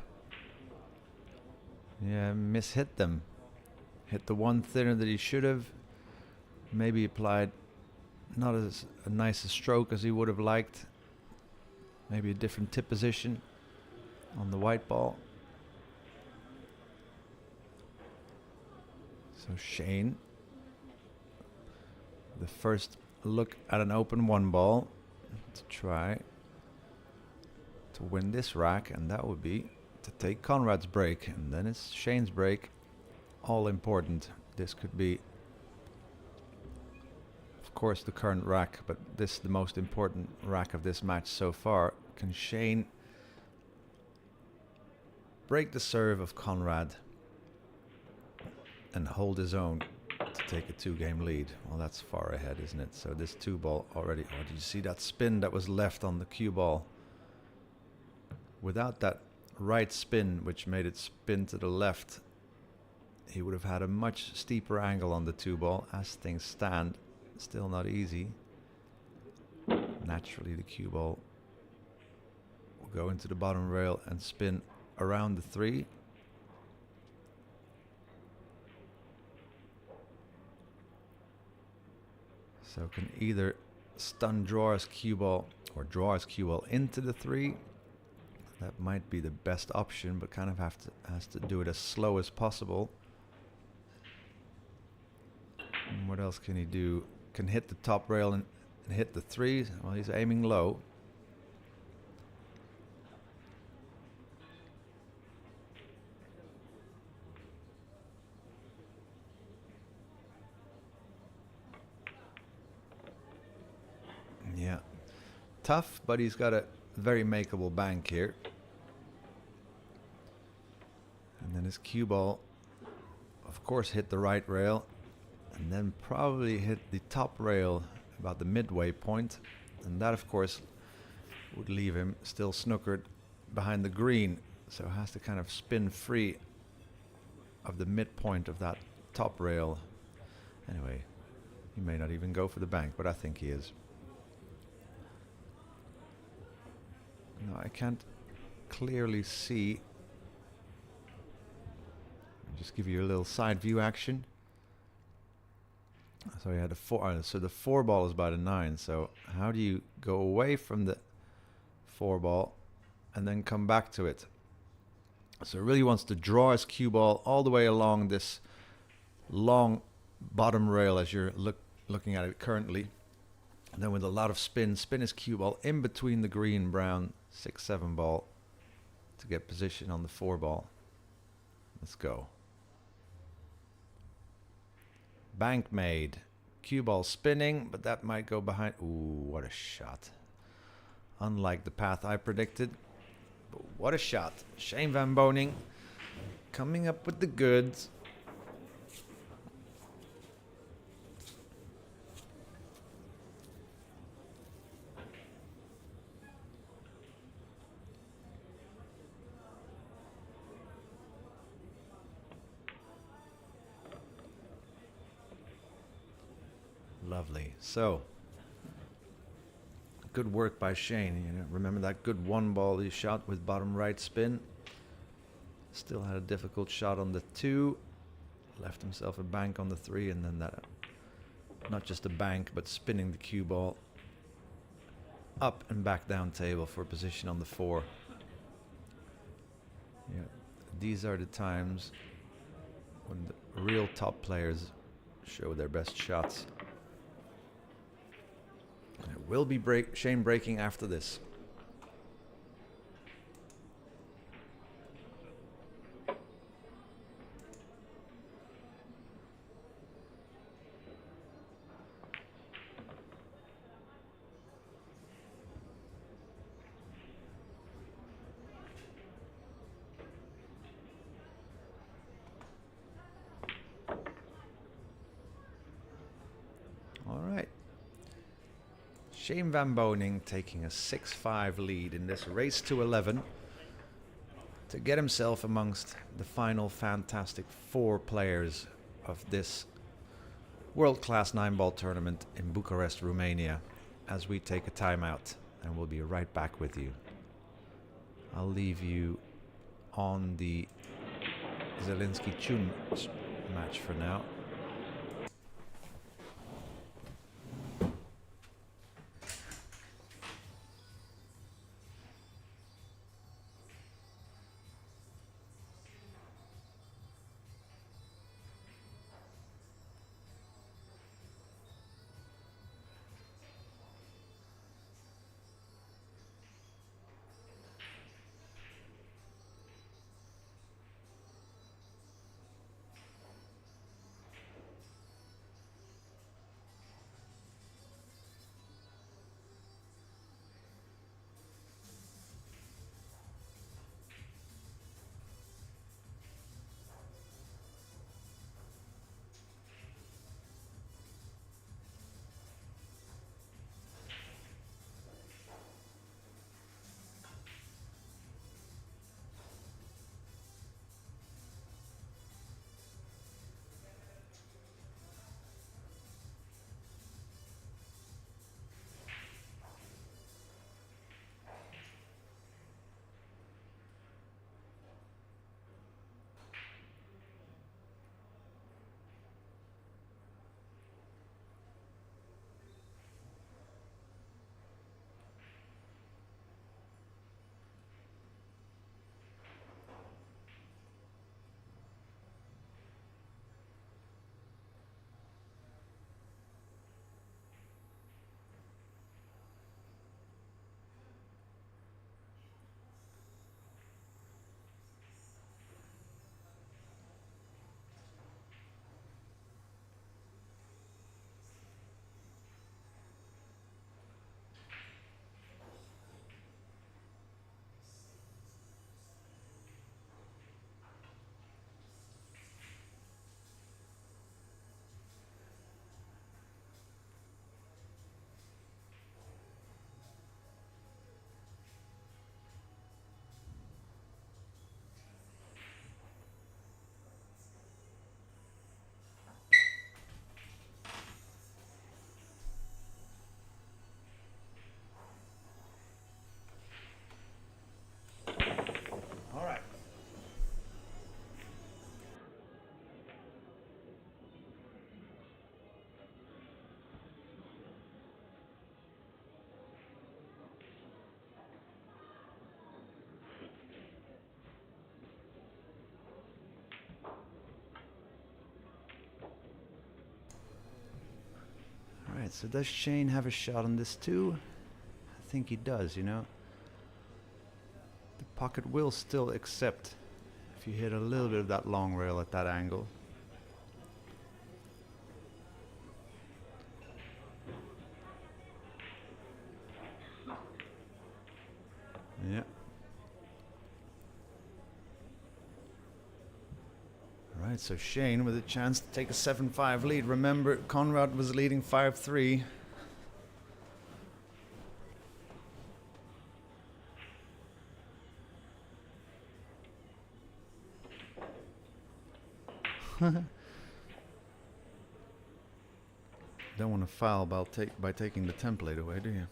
Yeah, mishit them. Hit the one thinner that he should have. Maybe applied not as a nice a stroke as he would have liked. Maybe a different tip position on the white ball. So Shane, the first look at an open one ball to try to win this rack, and that would be to take Conrad's break, and then it's Shane's break. All important. This could be, of course, the current rack, but this is the most important rack of this match so far. Can Shane break the serve of Conrad and hold his own to take a 2-game lead? Well, that's far ahead, isn't it? So this 2-ball already. Oh, did you see that spin that was left on the cue ball? Without that right spin, which made it spin to the left, he would have had a much steeper angle on the 2-ball. As things stand, still not easy. Naturally, the cue ball will go into the bottom rail and spin around the 3. So can either stun drawer's cue ball or drawer's cue ball into the 3. That might be the best option, but kind of has to do it as slow as possible. And what else can he do? Can hit the top rail and hit the 3. Well, he's aiming low. Yeah, tough, but he's got a very makeable bank here. And then his cue ball, of course, hit the right rail, and then probably hit the top rail about the midway point. And that, of course, would leave him still snookered behind the green. So has to kind of spin free of the midpoint of that top rail. Anyway, he may not even go for the bank, but I think he is. No, I can't clearly see. I'll just give you a little side view action. So he had a 4. So the 4 ball is by the 9. So how do you go away from the 4 ball and then come back to it? So he really wants to draw his cue ball all the way along this long bottom rail as you're looking at it currently. And then with a lot of spin his cue ball in between the green brown 6-7 ball to get position on the 4 ball. Let's go. Bank made. Cue ball spinning, but that might go behind. Ooh, what a shot. Unlike the path I predicted. But what a shot. Shane van Boening coming up with the goods. Lovely. So, good work by Shane. You know, remember that good 1 ball he shot with bottom right spin. Still had a difficult shot on the 2. Left himself a bank on the 3, and then that, not just a bank, but spinning the cue ball up and back down table for position on the 4. Yeah, these are the times when the real top players show their best shots. It will be Shane breaking after this. Shane Van Boening taking a 6-5 lead in this race to 11 to get himself amongst the final fantastic 4 players of this world-class 9-ball tournament in Bucharest, Romania, as we take a timeout, and we'll be right back with you. I'll leave you on the Zelensky-Chun match for now. Alright, so does Shane have a shot on this too? I think he does, you know. The pocket will still accept if you hit a little bit of that long rail at that angle. Yeah. Right, so Shane with a chance to take a 7-5 lead. Remember, Conrad was leading 5-3. Don't want to foul by taking the template away, do you?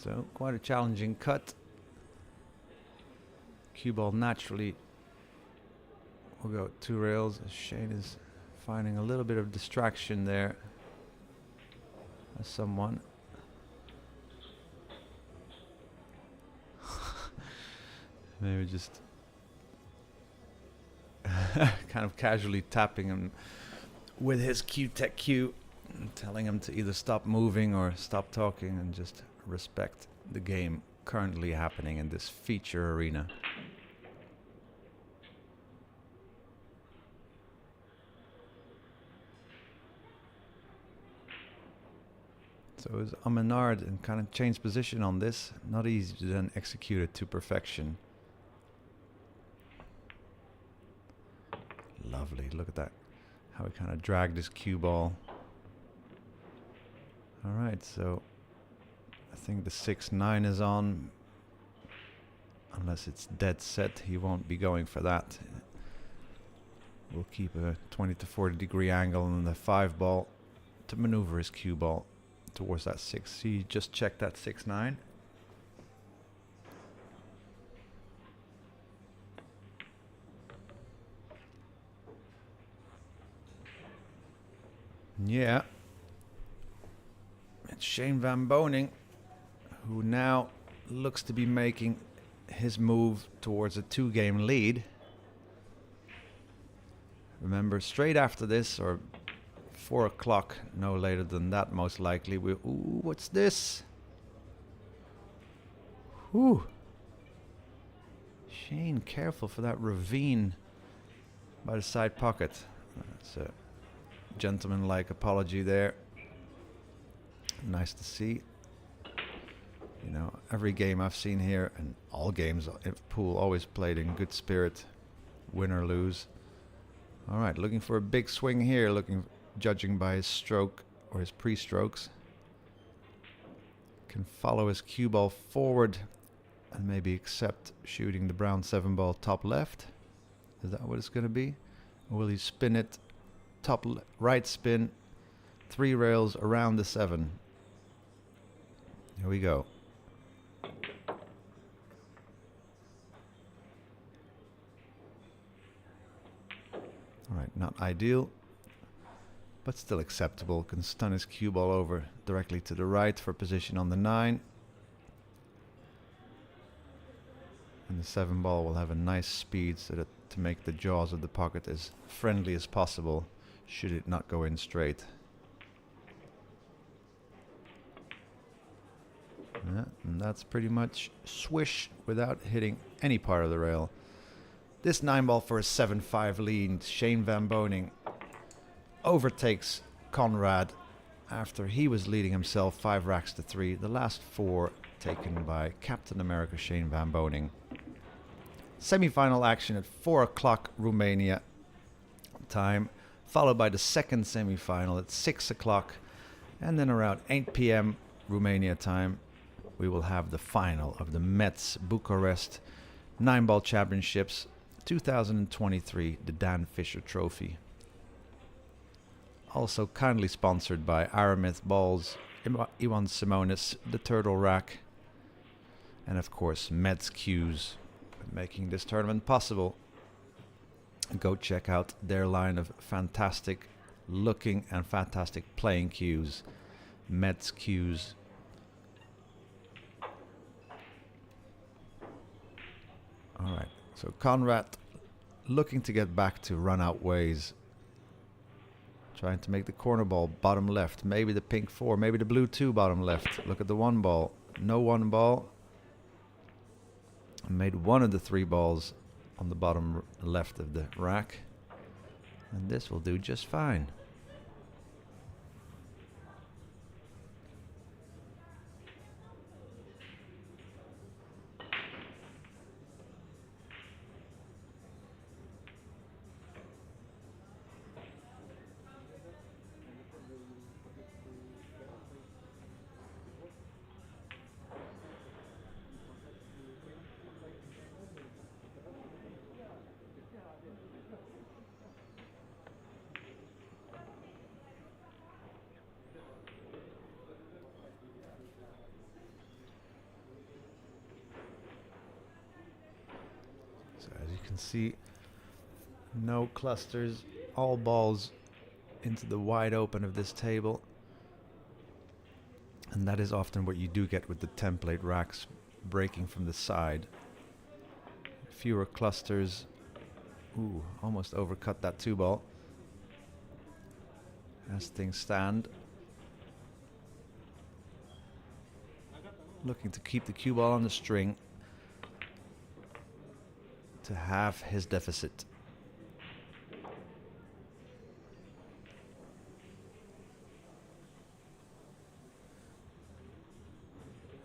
So, quite a challenging cut. Cue ball naturally will go 2 rails. Shane is finding a little bit of distraction there as someone. Maybe just kind of casually tapping him with his Q-Tech cue, telling him to either stop moving or stop talking and just respect the game currently happening in this feature arena. So it was Amenard and kind of changed position on this. Not easy to then execute it to perfection. Lovely, look at that. How he kind of dragged his cue ball. All right, so I think the 6-9 is on. Unless it's dead set, he won't be going for that. We'll keep a 20 to 40 degree angle on the 5 ball to maneuver his cue ball towards that 6. He just checked that 6-9. Yeah. It's Shane Van Boening, who now looks to be making his move towards a 2-game lead. Remember, straight after this, or 4 o'clock, no later than that most likely, ooh, what's this? Whew. Shane, careful for that ravine by the side pocket. That's a gentleman-like apology there. Nice to see. You know, every game I've seen here, and all games in pool, always played in good spirit, win or lose. All right, looking for a big swing here, judging by his stroke or his pre-strokes. Can follow his cue ball forward and maybe accept shooting the brown 7 ball top left. Is that what it's going to be? Or will he spin it top right spin, 3 rails around the 7? Here we go. All right, not ideal, but still acceptable. Can stun his cue ball over directly to the right for position on the 9. And the 7 ball will have a nice speed so that to make the jaws of the pocket as friendly as possible should it not go in straight. Yeah, and that's pretty much swish without hitting any part of the rail. This 9 ball for a 7-5 lead. Shane Van Boening overtakes Conrad after he was leading himself 5 racks to 3. The last 4 taken by Captain America Shane Van Boening. Semi-final action at 4 o'clock Romania time, followed by the second semi-final at 6 o'clock, and then around 8 p.m. Romania time we will have the final of the Mezz Bucharest 9-ball championships 2023, the Dan Fisher Trophy. Also kindly sponsored by Aramith Balls, Iwan Simonis, the Turtle Rack, and of course Mezz Cues, making this tournament possible. Go check out their line of fantastic looking and fantastic playing cues. Mezz Cues. Alright, so Conrad looking to get back to run out ways. Trying to make the corner ball bottom left. Maybe the pink 4, maybe the blue 2 bottom left. Look at the 1 ball. No 1 ball. Made one of the 3 balls on the bottom left of the rack. And this will do just fine. So as you can see, no clusters, all balls into the wide open of this table. And that is often what you do get with the template racks breaking from the side. Fewer clusters. Ooh, almost overcut that 2 ball. As things stand. Looking to keep the cue ball on the string to halve his deficit.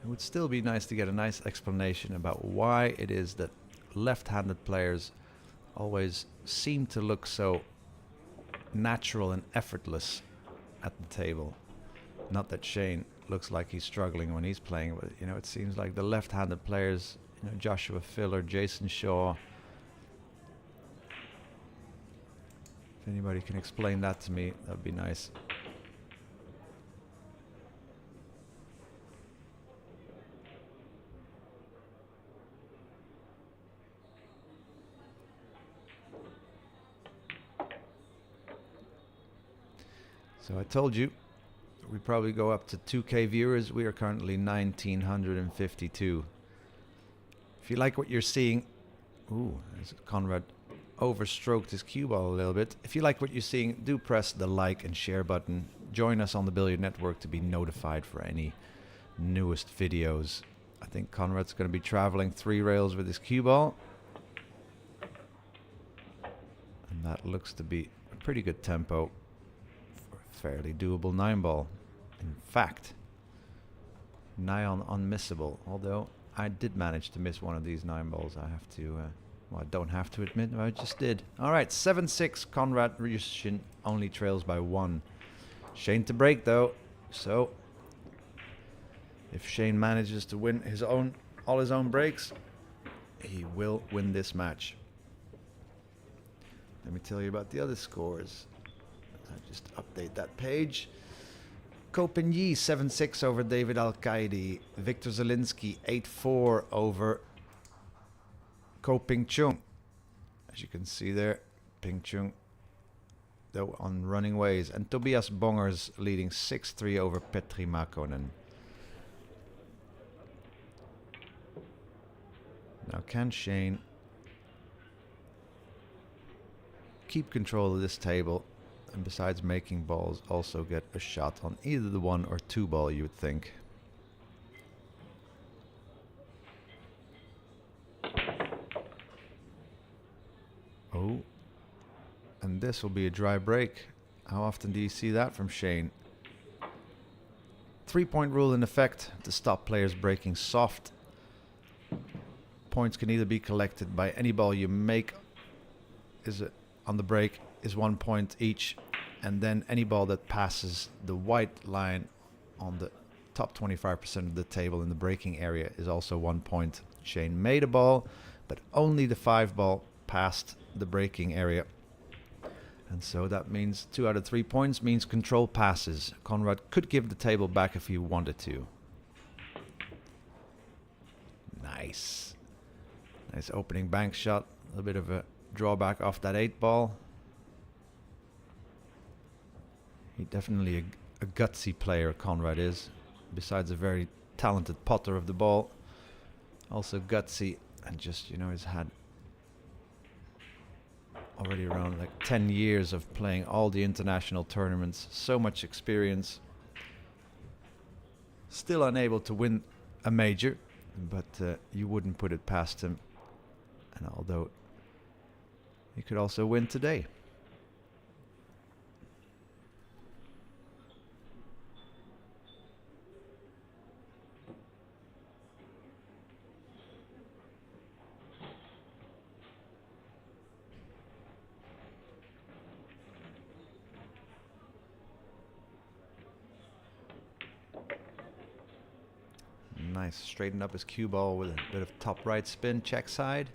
It would still be nice to get a nice explanation about why it is that left-handed players always seem to look so natural and effortless at the table. Not that Shane looks like he's struggling when he's playing, but you know, it seems like the left-handed players, you know, Joshua Filler, Jayson Shaw. If anybody can explain that to me, that'd be nice. So I told you we probably go up to 2K viewers. We are currently 1952. If you like what you're seeing, ooh, Conrad overstroked his cue ball a little bit. If you like what you're seeing, do press the like and share button. Join us on the Billiard Network to be notified for any newest videos. I think Conrad's going to be traveling 3 rails with his cue ball. And that looks to be a pretty good tempo. Fairly doable 9-ball. In fact, nigh on unmissable. Although I did manage to miss one of these 9-balls. I have to, well, I don't have to admit, I just did. All right, 7-6. Conrad Reyes only trails by 1. Shane to break though. So if Shane manages to win all his own breaks, he will win this match. Let me tell you about the other scores. I'll just update that page. Kopengyi 7-6 over David Al-Qaidi. Victor Zelinsky 8-4 over Ko Ping-chung. As you can see there, Ping-chung though on running ways. And Tobias Bongers leading 6-3 over Petri Makonen. Now can Shane keep control of this table? And besides making balls, also get a shot on either the 1 or 2 ball, you would think. Oh, and this will be a dry break. How often do you see that from Shane? 3-point rule in effect to stop players breaking soft. Points can either be collected by any ball you make on the break is 1 point each, and then any ball that passes the white line on the top 25% of the table in the breaking area is also 1 point. Shane made a ball, but only the 5 ball passed the breaking area. And so that means 2 out of 3 points means control passes. Conrad could give the table back if he wanted to. Nice. Nice opening bank shot. A little bit of a drawback off that 8 ball. He's definitely a gutsy player, Conrad is. Besides a very talented potter of the ball, also gutsy, and just, you know, he's had already around like 10 years of playing all the international tournaments, so much experience. Still unable to win a major, but you wouldn't put it past him. And although he could also win today. Nice, straighten up his cue ball with a bit of top right spin, check side.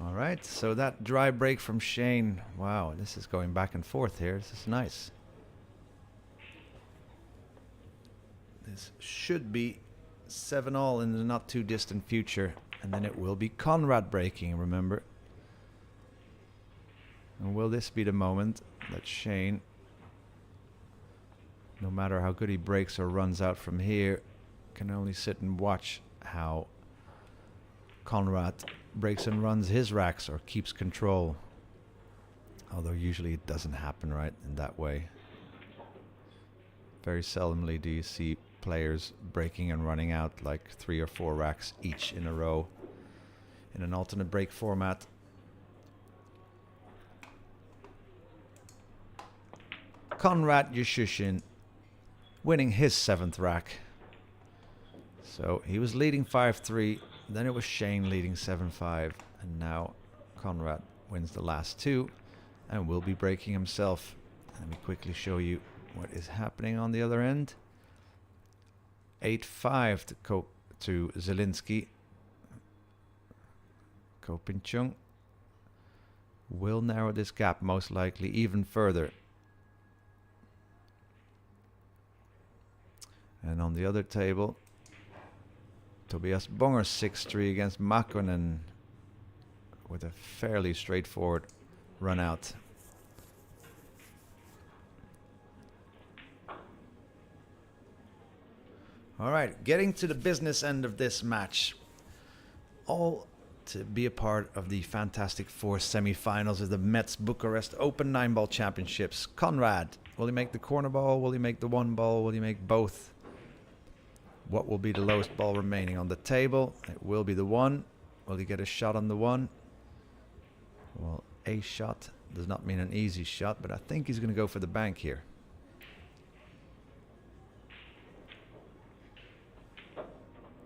All right, so that dry break from Shane. Wow, this is going back and forth here. This is nice. This should be 7-all in the not too distant future, and then it will be Conrad breaking, remember. And will this be the moment that Shane, no matter how good he breaks or runs out from here, can only sit and watch how Conrad breaks and runs his racks or keeps control? Although usually it doesn't happen right in that way. Very seldomly do you see players breaking and running out like 3 or 4 racks each in a row in an alternate break format. Konrad Yeshushin winning his 7th rack. So he was leading 5-3, then it was Shane leading 7-5, and now Konrad wins the last 2 and will be breaking himself. Let me quickly show you what is happening on the other end. 8-5 to Zielinski. Kopinchung will narrow this gap most likely even further. And on the other table, Tobias Bonger 6-3 against Makkonen with a fairly straightforward run out. All right, getting to the business end of this match. All to be a part of the Fantastic Four semi-finals of the Mezz Bucharest Open 9-Ball Championships. Konrad, will he make the corner ball? Will he make the 1 ball? Will he make both? What will be the lowest ball remaining on the table? It will be the 1. Will he get a shot on the 1? Well, a shot does not mean an easy shot, but I think he's going to go for the bank here.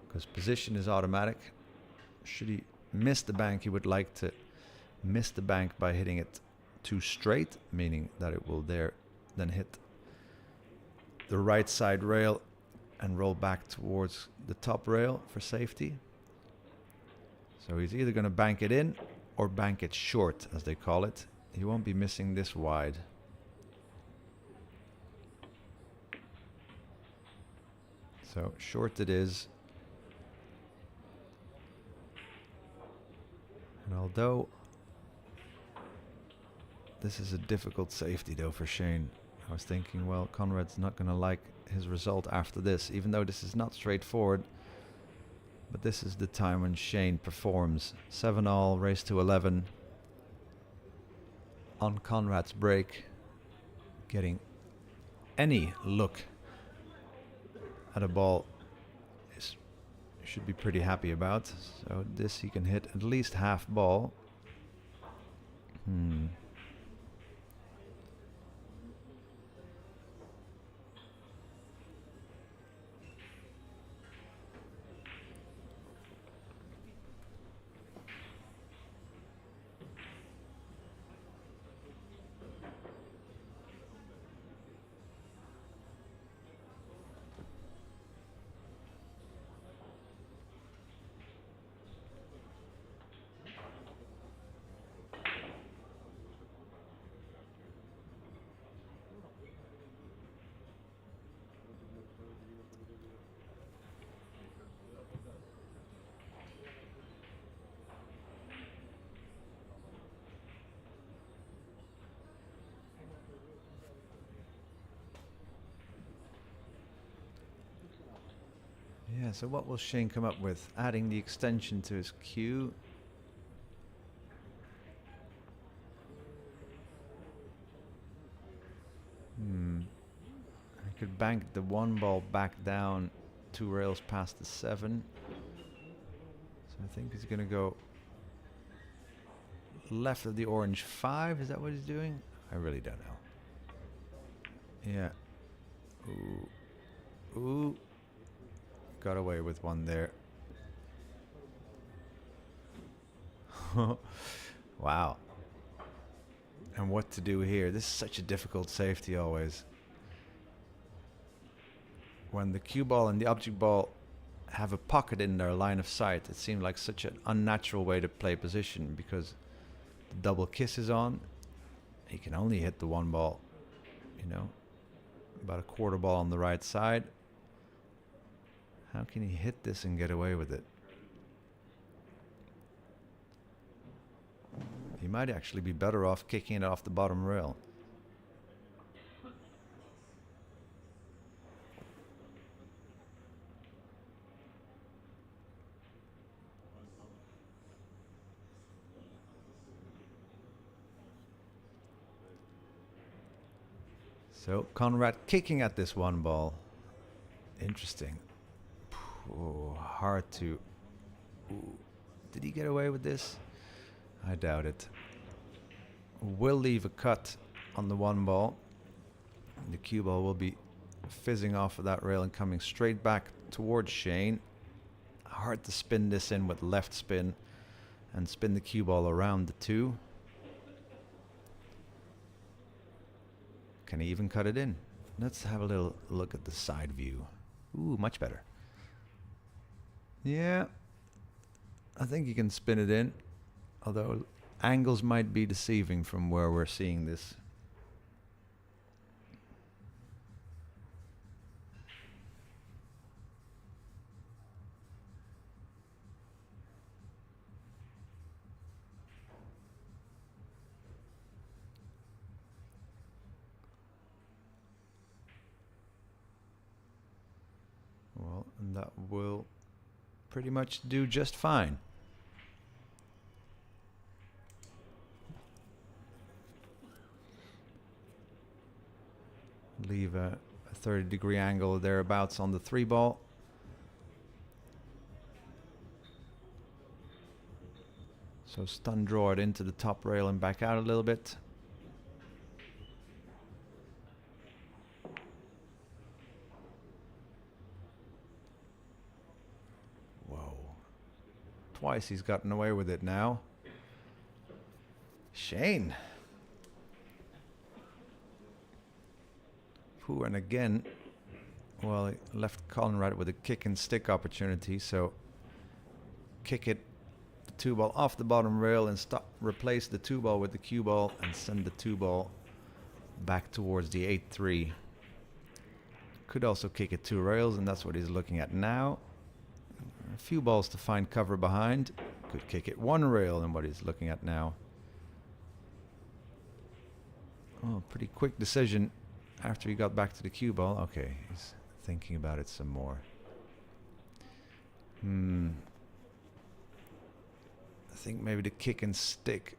Because position is automatic. Should he miss the bank, he would like to miss the bank by hitting it too straight, meaning that it will then hit the right side rail and roll back towards the top rail for safety. So he's either going to bank it in or bank it short, as they call it. He won't be missing this wide. So short it is. And although this is a difficult safety though for Shane, I was thinking, well, Konrad's not going to like his result after this, even though this is not straightforward. But this is the time when Shane performs. 7-all, race to 11. On Konrad's break, getting any look at a ball should be pretty happy about. So this he can hit at least half ball. Yeah, so what will Shane come up with? Adding the extension to his cue. I could bank the 1 ball back down 2 rails past the 7. So I think he's going to go left of the orange 5. Is that what he's doing? I really don't know. Yeah. Ooh. Ooh. Got away with one there. Wow. And what to do here? This is such a difficult safety always. When the cue ball and the object ball have a pocket in their line of sight, it seemed like such an unnatural way to play position, because the double kiss is on. He can only hit the 1 ball, you know, about a quarter ball on the right side. How can he hit this and get away with it? He might actually be better off kicking it off the bottom rail. So Konrad kicking at this 1 ball. Interesting. Oh, hard to... Ooh. Did he get away with this? I doubt it. Will leave a cut on the 1 ball. The cue ball will be fizzing off of that rail and coming straight back towards Shane. Hard to spin this in with left spin and spin the cue ball around the 2. Can he even cut it in? Let's have a little look at the side view. Ooh, much better. Yeah, I think you can spin it in, although angles might be deceiving from where we're seeing this. Well, and that will pretty much do just fine. Leave a 30-degree angle thereabouts on the 3 ball. So stun draw it into the top rail and back out a little bit. Whoa. Twice he's gotten away with it now. Shane. Ooh, and again, well, he left Conrad with a kick and stick opportunity, so kick it, the 2 ball off the bottom rail and replace the 2 ball with the cue ball and send the 2 ball back towards the 8-3. Could also kick it 2 rails, and that's what he's looking at now. A few balls to find cover behind. Could kick it 1 rail, and what he's looking at now. Oh, pretty quick decision. After he got back to the cue ball, okay, he's thinking about it some more. I think maybe the kick and stick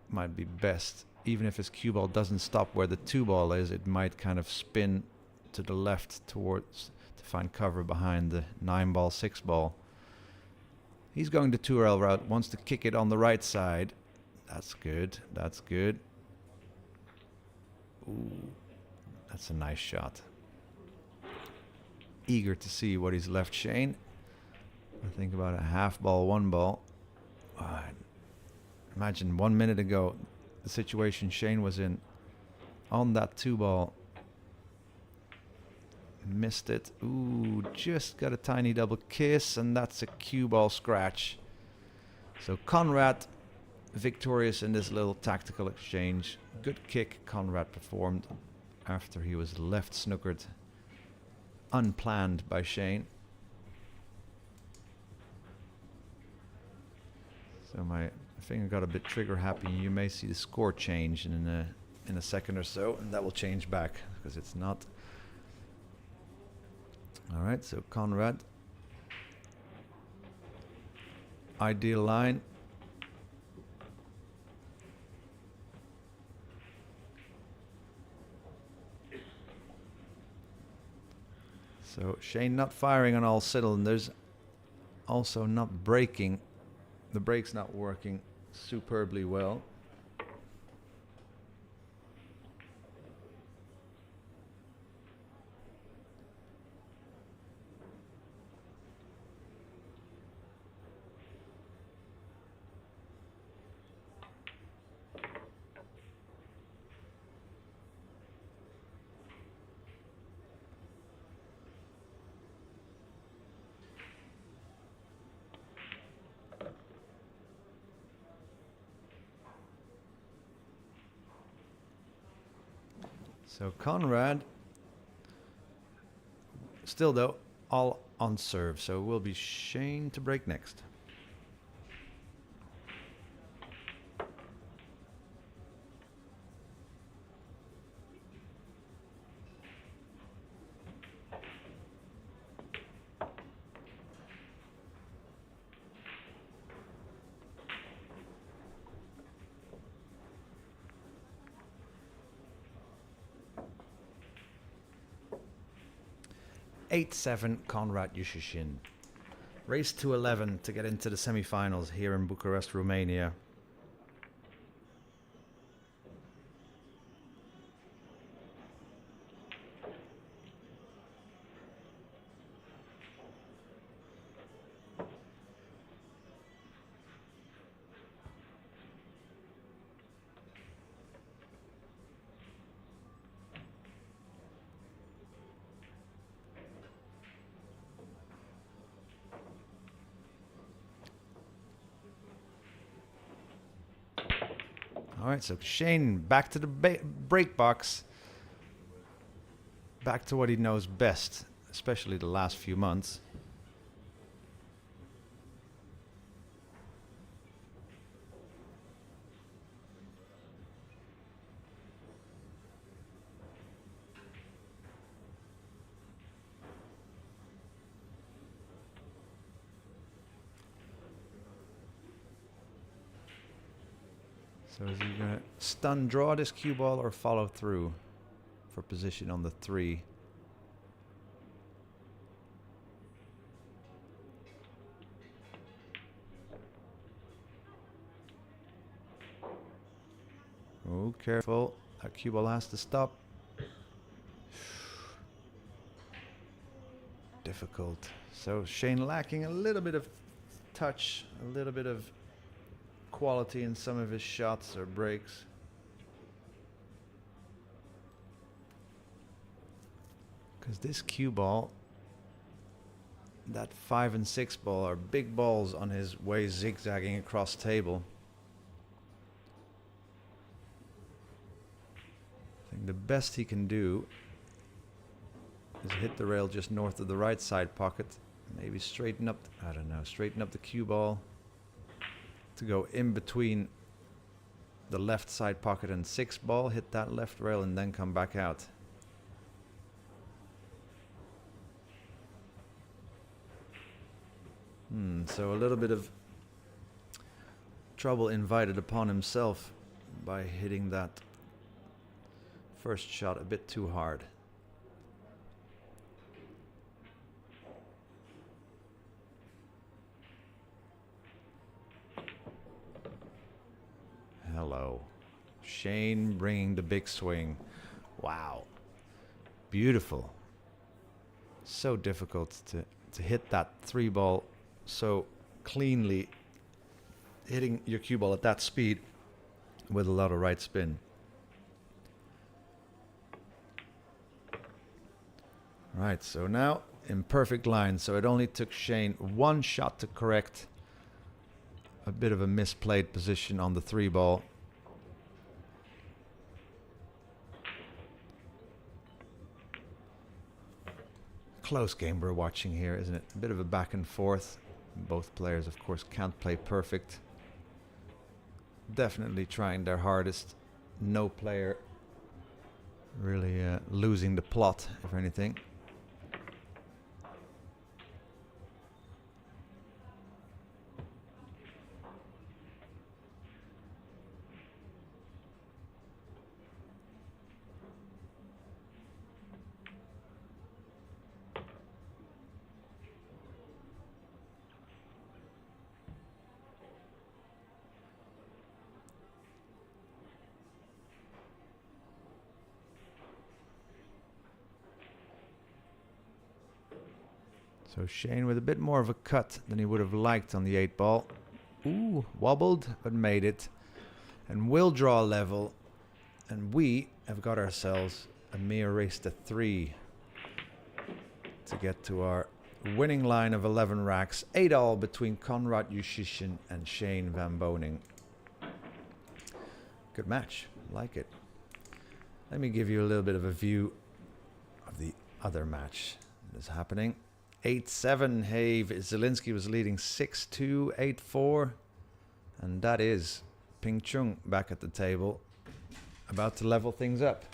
might be best. Even if his cue ball doesn't stop where the 2 ball is, it might kind of spin to the left towards to find cover behind the 9 ball, 6 ball. He's going the 2 rail route, wants to kick it on the right side. That's good, that's good. Ooh, that's a nice shot. Eager to see what he's left Shane. I think about a half ball, 1 ball. Imagine 1 minute ago, the situation Shane was in on that 2 ball. Missed it. Ooh, just got a tiny double kiss, and that's a cue ball scratch. So Conrad victorious in this little tactical exchange. Good kick Conrad performed after he was left snookered unplanned by Shane. So my finger got a bit trigger happy. You may see the score change in a second or so, and that will change back because it's not. All right, so Conrad, ideal line. So Shane not firing on all cylinders, also not braking. The brake's not working superbly well. So Conrad, still though, all on serve. So it will be Shane to break next. 8-7 Konrad Yushishin. Race to 11 to get into the semi-finals here in Bucharest, Romania. All right, so Shane back to the break box. Back to what he knows best, especially the last few months. So is he going to stun draw this cue ball or follow through for position on the 3? Oh, careful. That cue ball has to stop. Difficult. So Shane lacking a little bit of touch, a little bit of quality in some of his shots or breaks. Because this cue ball, that 5 and 6 ball are big balls on his way zigzagging across table. I think the best he can do is hit the rail just north of the right side pocket. Maybe straighten up, I don't know, straighten up the cue ball to go in between the left side pocket and 6 ball, hit that left rail and then come back out. So a little bit of trouble invited upon himself by hitting that first shot a bit too hard. Hello. Shane bringing the big swing. Wow. Beautiful. So difficult to hit that 3 ball so cleanly, hitting your cue ball at that speed with a lot of right spin. Right, so now in perfect line. So it only took Shane 1 shot to correct a bit of a misplayed position on the 3 ball. Close game we're watching here, isn't it? A bit of a back and forth. Both players, of course, can't play perfect. Definitely trying their hardest. No player really losing the plot, if anything. So Shane with a bit more of a cut than he would have liked on the 8 ball. Ooh, wobbled, but made it. And will draw level. And we have got ourselves a mere race to 3 to get to our winning line of 11 racks. 8-all between Konrad Yushishin and Shane van Boening. Good match. Like it. Let me give you a little bit of a view of the other match that's happening. 8-7, Have Zielinski was leading 6-2, 8-4. And that is Ping Chung back at the table, about to level things up.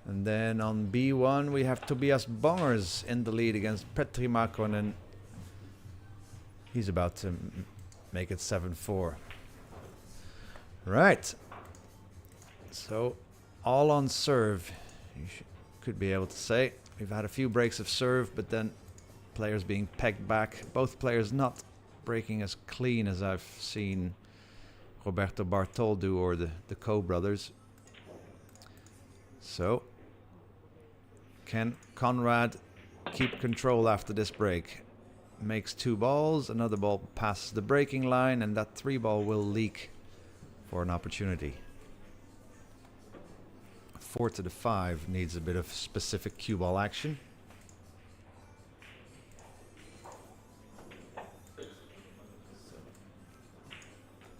And then on B1, we have Tobias Bongers in the lead against Petri Markkonen. He's about to make it 7-4. Right. So, all on serve, you could be able to say. We've had a few breaks of serve, but then players being pegged back. Both players not breaking as clean as I've seen Roberto Bartol do, or the Coe brothers. So, can Conrad keep control after this break? Makes 2 balls, another ball passes the breaking line, and that 3 ball will leak for an opportunity. 4 to the 5 needs a bit of specific cue ball action. So,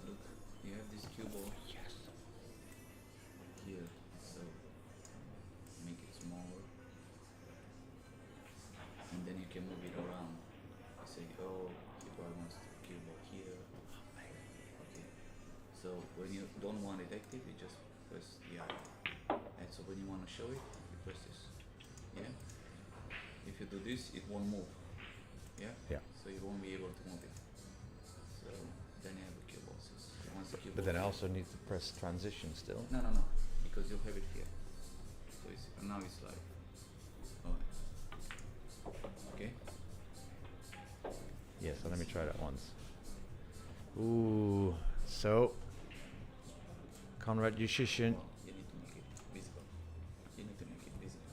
look, you have this cue ball. Yes. Here, so make it smaller, and then you can move it around. You say, oh, I want the cue ball here. Okay. So when you don't want it active, you just press the R. And so when you want to show it, you press this. Yeah. If you do this, it won't move. Yeah. Yeah. So you won't be able to move it. So then you have the cue ball. So once the cue But ball then I also need to press transition still. no, because you'll have it here. So it's, now it's live. Okay. Yes, so let me try that once. Ooh, so Conrad Yushishin. You need to make it visible. You need to make it visible.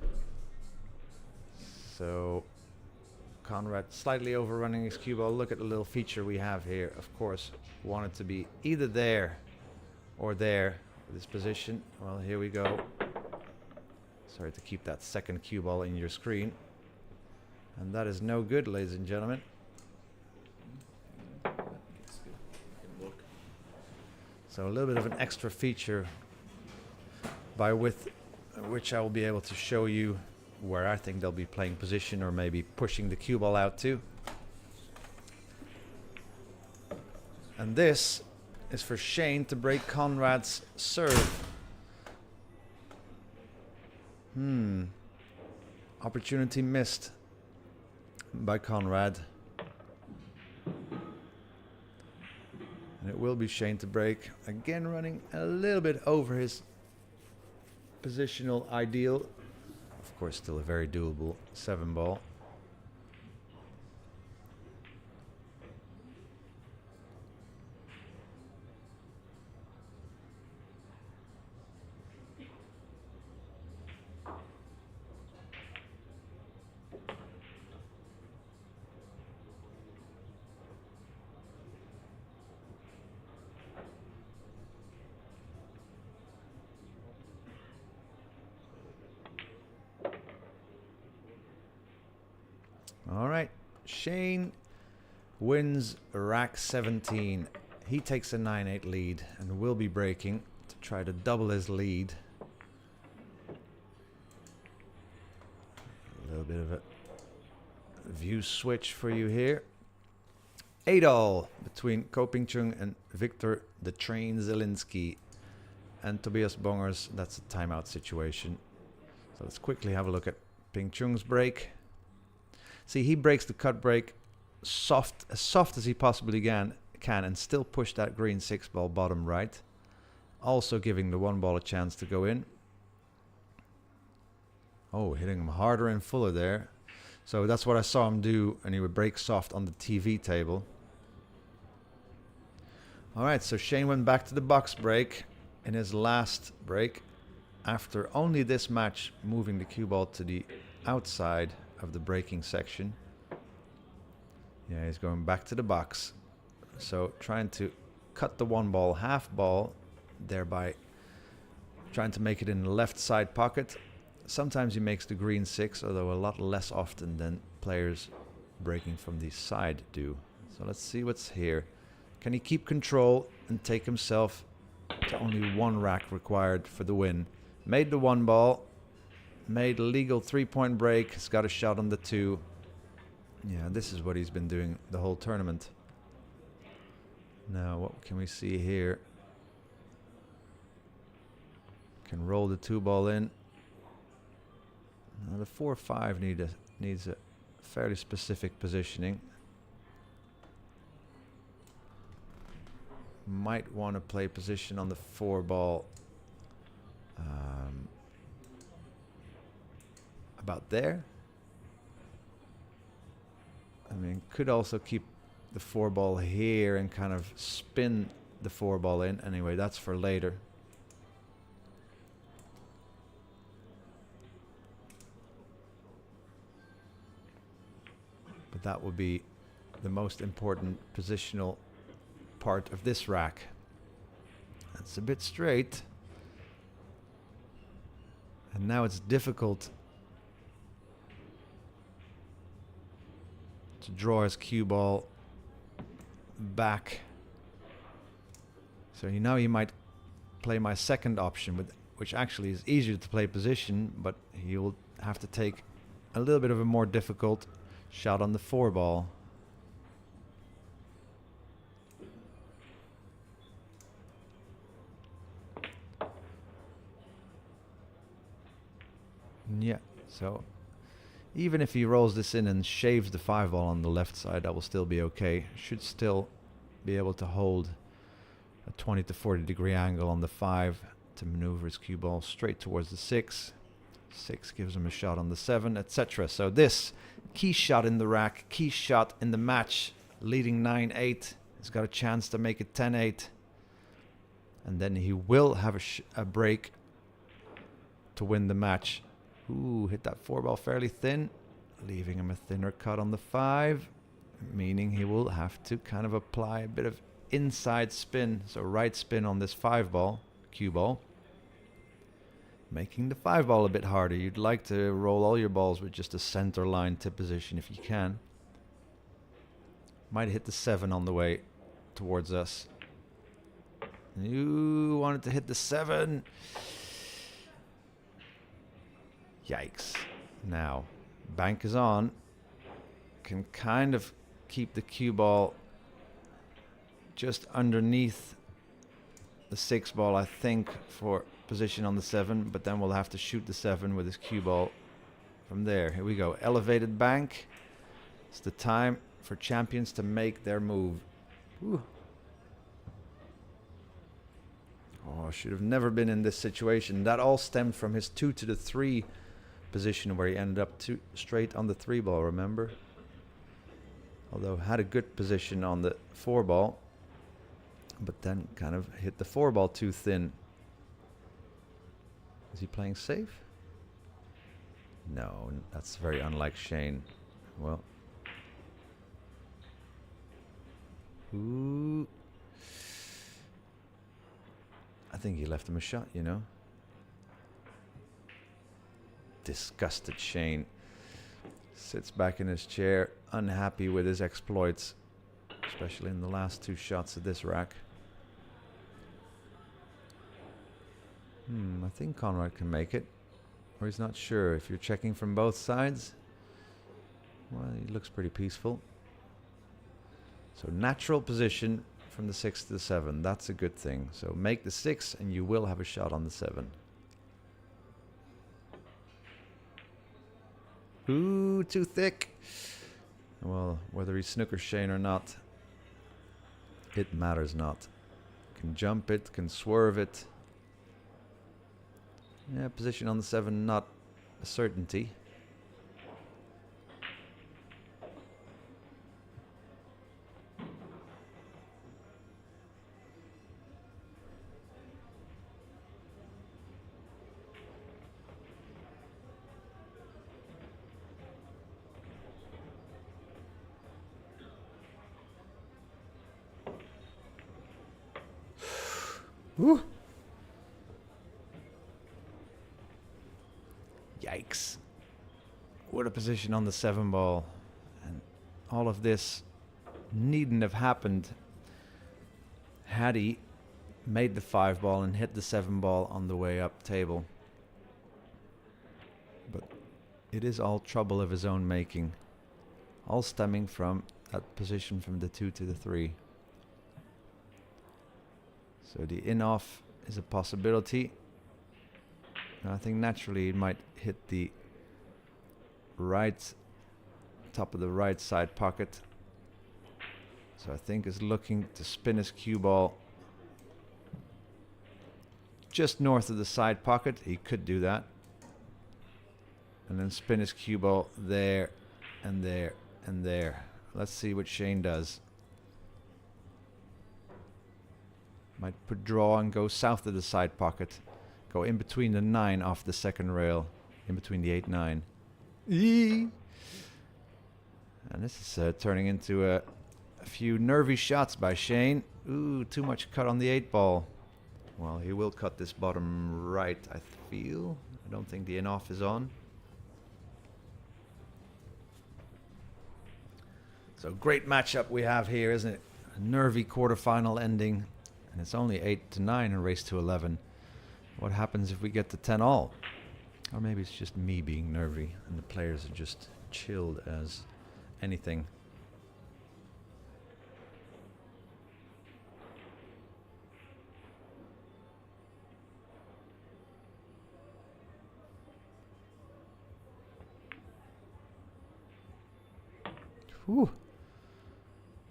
Yeah. So Conrad slightly overrunning his cue ball. Look at the little feature we have here. Of course, want it to be either there or there for this position. Well, here we go. Sorry to keep that second cue ball in your screen. And that is no good, ladies and gentlemen. It's good. It can work. So a little bit of an extra feature by which I will be able to show you where I think they'll be playing position, or maybe pushing the cue ball out too. And this is for Shane to break Conrad's serve. Opportunity missed by Conrad. And it will be Shane to break. Again, running a little bit over his positional ideal. Of course, still a very doable 7 ball. All right, Shane wins rack 17. He takes a 9-8 lead and will be breaking to try to double his lead. A little bit of a view switch for you here. 8-all between Ko Ping-chung and Victor the Train Zielinski and Tobias Bongers. That's a timeout situation. So let's quickly have a look at Ping-chung's break. See, he breaks the cut break as soft as he possibly can, and still push that green 6 ball bottom right. Also giving the 1 ball a chance to go in. Oh, hitting him harder and fuller there. So that's what I saw him do, and he would break soft on the TV table. All right, so Shane went back to the box break in his last break after only this match moving the cue ball to the outside of the breaking section. Yeah, he's going back to the box. So trying to cut the 1 ball, half ball, thereby trying to make it in the left side pocket. Sometimes he makes the green 6, although a lot less often than players breaking from the side do. So let's see what's here. Can he keep control and take himself to only 1 rack required for the win? Made the 1 ball. Made a legal 3-point break. He's got a shot on the 2. Yeah, this is what he's been doing the whole tournament. Now, what can we see here? Can roll the 2 ball in. Now the 4-5 needs a fairly specific positioning. Might want to play position on the 4 ball. about there. I mean, could also keep the 4-ball here and kind of spin the 4-ball in. Anyway, that's for later. But that would be the most important positional part of this rack. That's a bit straight. And now it's difficult to draw his cue ball back. So now he might play my second option, which actually is easier to play position, but he'll have to take a little bit of a more difficult shot on the 4-ball. Yeah, so even if he rolls this in and shaves the 5-ball on the left side, that will still be okay. Should still be able to hold a 20 to 40 degree angle on the 5 to maneuver his cue ball straight towards the 6. 6 gives him a shot on the 7, etc. So this key shot in the rack, key shot in the match, leading 9-8. He's got a chance to make it 10-8. And then he will have a break to win the match. Ooh, hit that 4-ball fairly thin, leaving him a thinner cut on the 5, meaning he will have to kind of apply a bit of inside spin, so right spin on this 5-ball, cue ball, making the 5-ball a bit harder. You'd like to roll all your balls with just a center line tip position if you can. Might hit the 7 on the way towards us. You wanted to hit the 7. Yikes. Now, bank is on. Can kind of keep the cue ball just underneath the 6-ball, I think, for position on the 7, but then we'll have to shoot the 7 with his cue ball from there. Here we go. Elevated bank. It's the time for champions to make their move. Ooh. Oh, should have never been in this situation. That all stemmed from his 2 to the 3 position where he ended up straight on the 3-ball, remember? Although had a good position on the 4-ball, but then kind of hit the 4-ball too thin. Is he playing safe? No, that's very unlike Shane. Well. Ooh. I think he left him a shot, you know. Disgusted Shane sits back in his chair, unhappy with his exploits, especially in the last 2 shots of this rack. I think Conrad can make it, or he's not sure. If you're checking from both sides, well, he looks pretty peaceful. So natural position from the 6 to the 7, that's a good thing. So make the 6 and you will have a shot on the 7. Ooh, too thick. Well, whether he's snooker Shane or not, it matters not. Can jump it, can swerve it. Yeah, position on the 7, not a certainty. Woo. Yikes. What a position on the 7-ball. And all of this needn't have happened had he made the 5-ball and hit the 7-ball on the way up table. But it is all trouble of his own making. All stemming from that position from the 2 to the 3. So the in-off is a possibility. And I think naturally it might hit the right top of the right side pocket. So I think is looking to spin his cue ball just north of the side pocket. He could do that. and then spin his cue ball there and there and there. Let's see what Shane does. Might put draw and go south of the side pocket. Go in between the 9 off the second rail. In between the 8-9. And this is turning into a few nervy shots by Shane. Ooh, too much cut on the 8 ball. Well, he will cut this bottom right, I feel. I don't think the in-off is on. So great matchup we have here, isn't it? A nervy quarterfinal ending. And it's only 8-9 and race to 11. What happens if we get to 10 all? Or maybe it's just me being nervy and the players are just chilled as anything. Whew.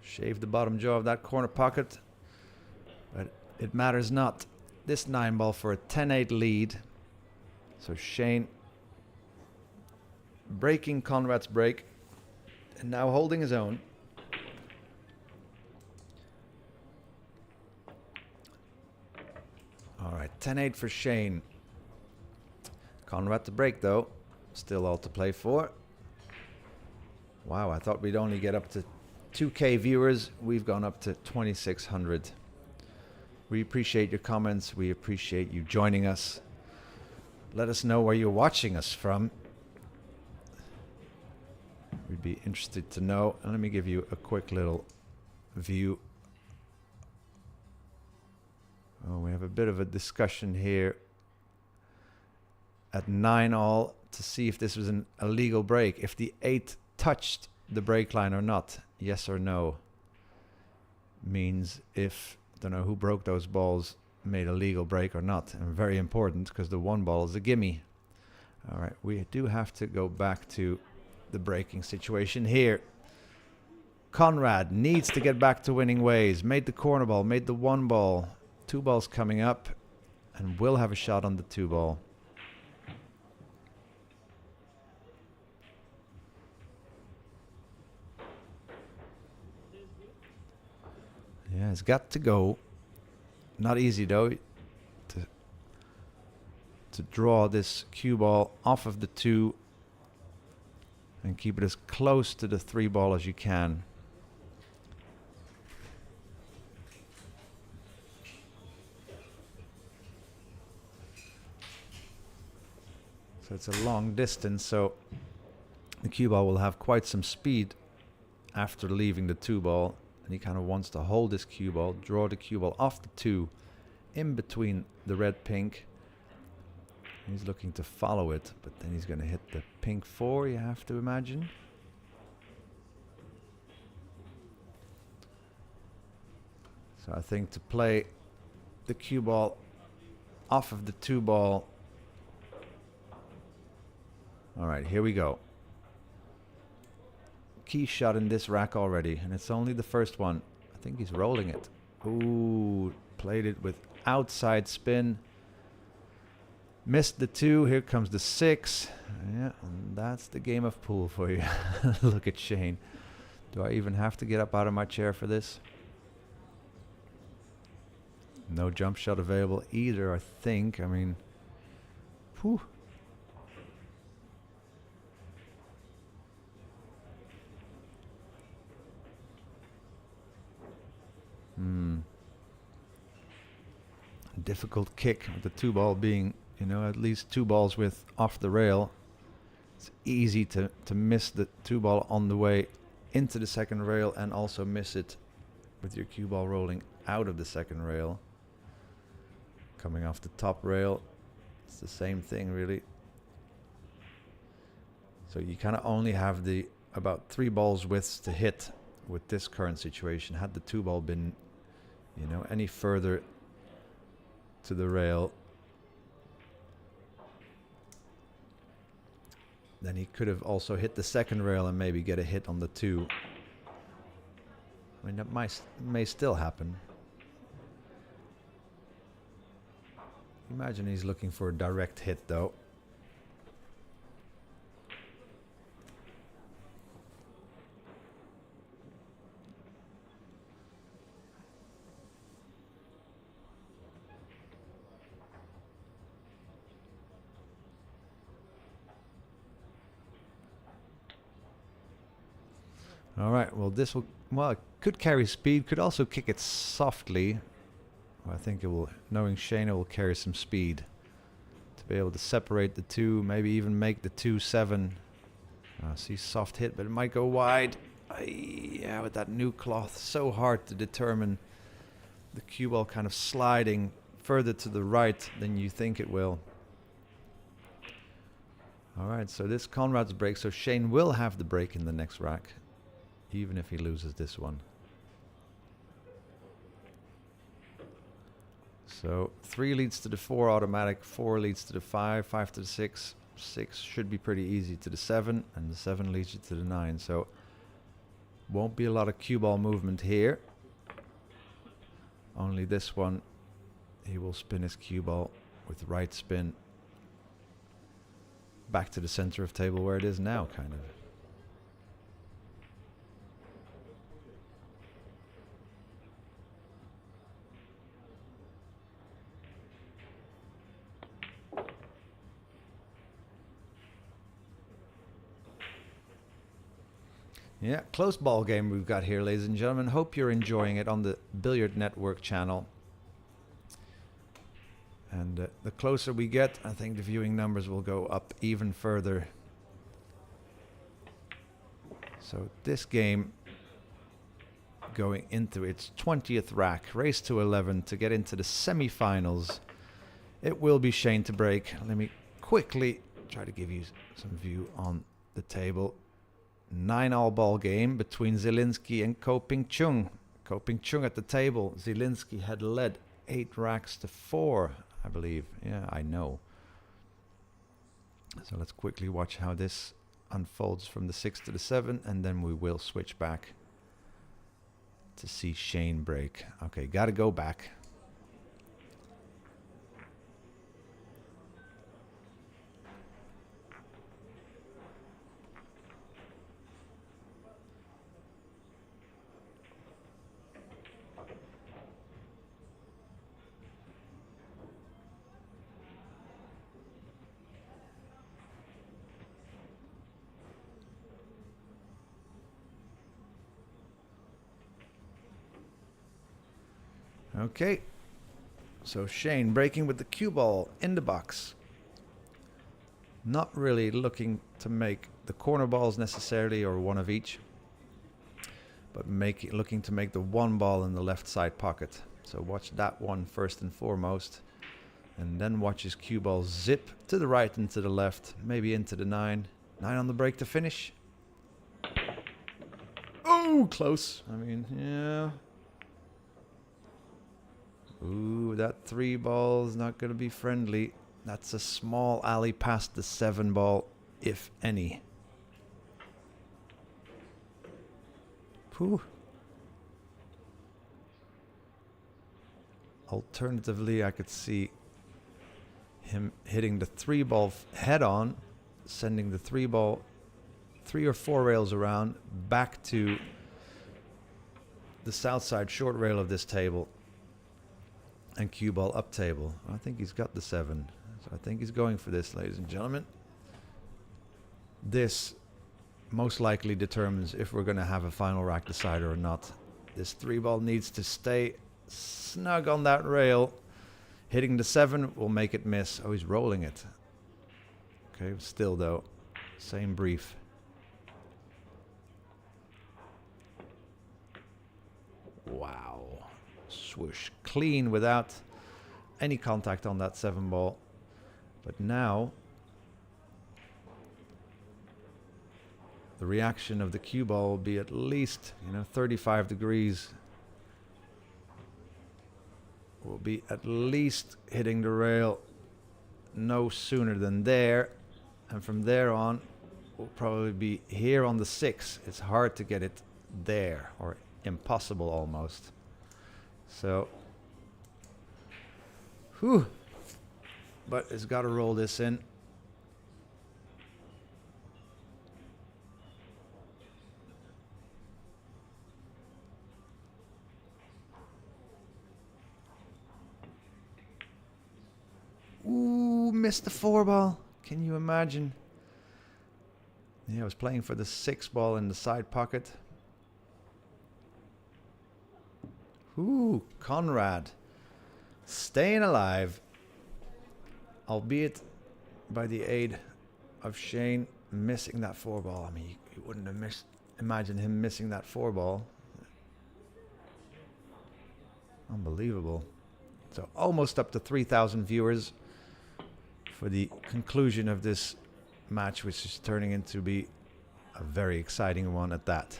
Shave the bottom jaw of that corner pocket. But it matters not. This 9 ball for a 10-8 lead. So Shane breaking Conrad's break and now holding his own. All right, 10-8 for Shane. Conrad to break though. Still all to play for. Wow, I thought we'd only get up to 2K viewers. We've gone up to 2,600. We appreciate your comments. We appreciate you joining us. Let us know where you're watching us from. We'd be interested to know. And let me give you a quick little view. Oh, we have a bit of a discussion here at 9 all to see if this was an illegal break. If the 8 touched the break line or not. Yes or no. Means if, don't know who broke those balls, made a legal break or not. And very important because the 1 ball is a gimme. All right, we do have to go back to the breaking situation here. Conrad needs to get back to winning ways. Made the corner ball, made the 1 ball. 2 balls coming up and will have a shot on the 2 ball. Yeah, it's got to go. Not easy though to draw this cue ball off of the 2 and keep it as close to the 3 ball as you can. So it's a long distance, so the cue ball will have quite some speed after leaving the 2 ball. And he kind of wants to hold this cue ball, draw the cue ball off the 2 in between the red pink. He's looking to follow it, but then he's going to hit the pink 4, you have to imagine. So I think to play the cue ball off of the 2 ball. All right, here we go. Key shot in this rack already, and it's only the first one. I think he's rolling it. Ooh, played it with outside spin. Missed the 2. Here comes the 6. Yeah, and that's the game of pool for you. Look at Shane. Do I even have to get up out of my chair for this? No jump shot available either, I think. I mean, whew. Difficult kick with the 2 ball being, you know, at least 2 balls with off the rail. It's easy to miss the 2 ball on the way into the second rail and also miss it with your cue ball rolling out of the second rail. Coming off the top rail, it's the same thing really. So you kind of only have the about 3 balls widths to hit with this current situation. Had the 2 ball been, you know, any further to the rail, then he could have also hit the second rail and maybe get a hit on the 2. I mean, that may still happen. Imagine he's looking for a direct hit though. All right, well, this will, well, it could carry speed, could also kick it softly. Well, I think it will, knowing Shane, it will carry some speed to be able to separate the two, maybe even make the 2-7. See, soft hit, but it might go wide. Yeah, with that new cloth, so hard to determine. The cue ball kind of sliding further to the right than you think it will. All right, so this Conrad's break, so Shane will have the break in the next rack, even if he loses this one. So 3 leads to the 4 automatic, 4 leads to the 5, 5 to the 6. 6 should be pretty easy to the 7, and the 7 leads you to the 9. So won't be a lot of cue ball movement here. Only this one, he will spin his cue ball with right spin back to the center of table where it is now, kind of. Yeah, close ball game we've got here, ladies and gentlemen. Hope you're enjoying it on the Billiard Network channel. And the closer we get, I think the viewing numbers will go up even further. So this game going into its 20th rack, race to 11 to get into the semi-finals. It will be Shane to break. Let me quickly try to give you some view on the table. 9-all ball game between Zielinski and Ko Ping Chung. Ko Ping Chung at the table. Zielinski had led 8 racks to 4, I believe. Yeah, I know. So let's quickly watch how this unfolds from the 6 to the 7, and then we will switch back to see Shane break. Okay, gotta go back. Okay, so Shane breaking with the cue ball in the box. Not really looking to make the corner balls necessarily, or one of each, but looking to make the 1 ball in the left side pocket. So watch that one first and foremost, and then watch his cue ball zip to the right and to the left, maybe into the 9. 9 on the break to finish. Oh, close. I mean, yeah. Ooh, that 3 ball is not going to be friendly. That's a small alley past the 7 ball, if any. Whew. Alternatively, I could see him hitting the 3 ball head on, sending the 3 ball 3 or 4 rails around back to the south side short rail of this table. And cue ball up table. I think he's got the 7. So I think he's going for this, ladies and gentlemen. This most likely determines if we're going to have a final rack decider or not. This 3 ball needs to stay snug on that rail. Hitting the 7 will make it miss. Oh, he's rolling it. Okay, still though, same brief. Wow. Swoosh, clean without any contact on that 7 ball. But now the reaction of the cue ball will be at least, 35 degrees. Will be at least hitting the rail no sooner than there, and from there on will probably be here on the 6. It's hard to get it there, or impossible almost. So, whew, but it's got to roll this in. Ooh, missed the 4 ball. Can you imagine? Yeah, I was playing for the 6 ball in the side pocket. Ooh, Conrad staying alive, albeit by the aid of Shane missing that 4-ball. I mean, you wouldn't have imagined him missing that 4-ball. Unbelievable. So almost up to 3,000 viewers for the conclusion of this match, which is turning into be a very exciting one at that.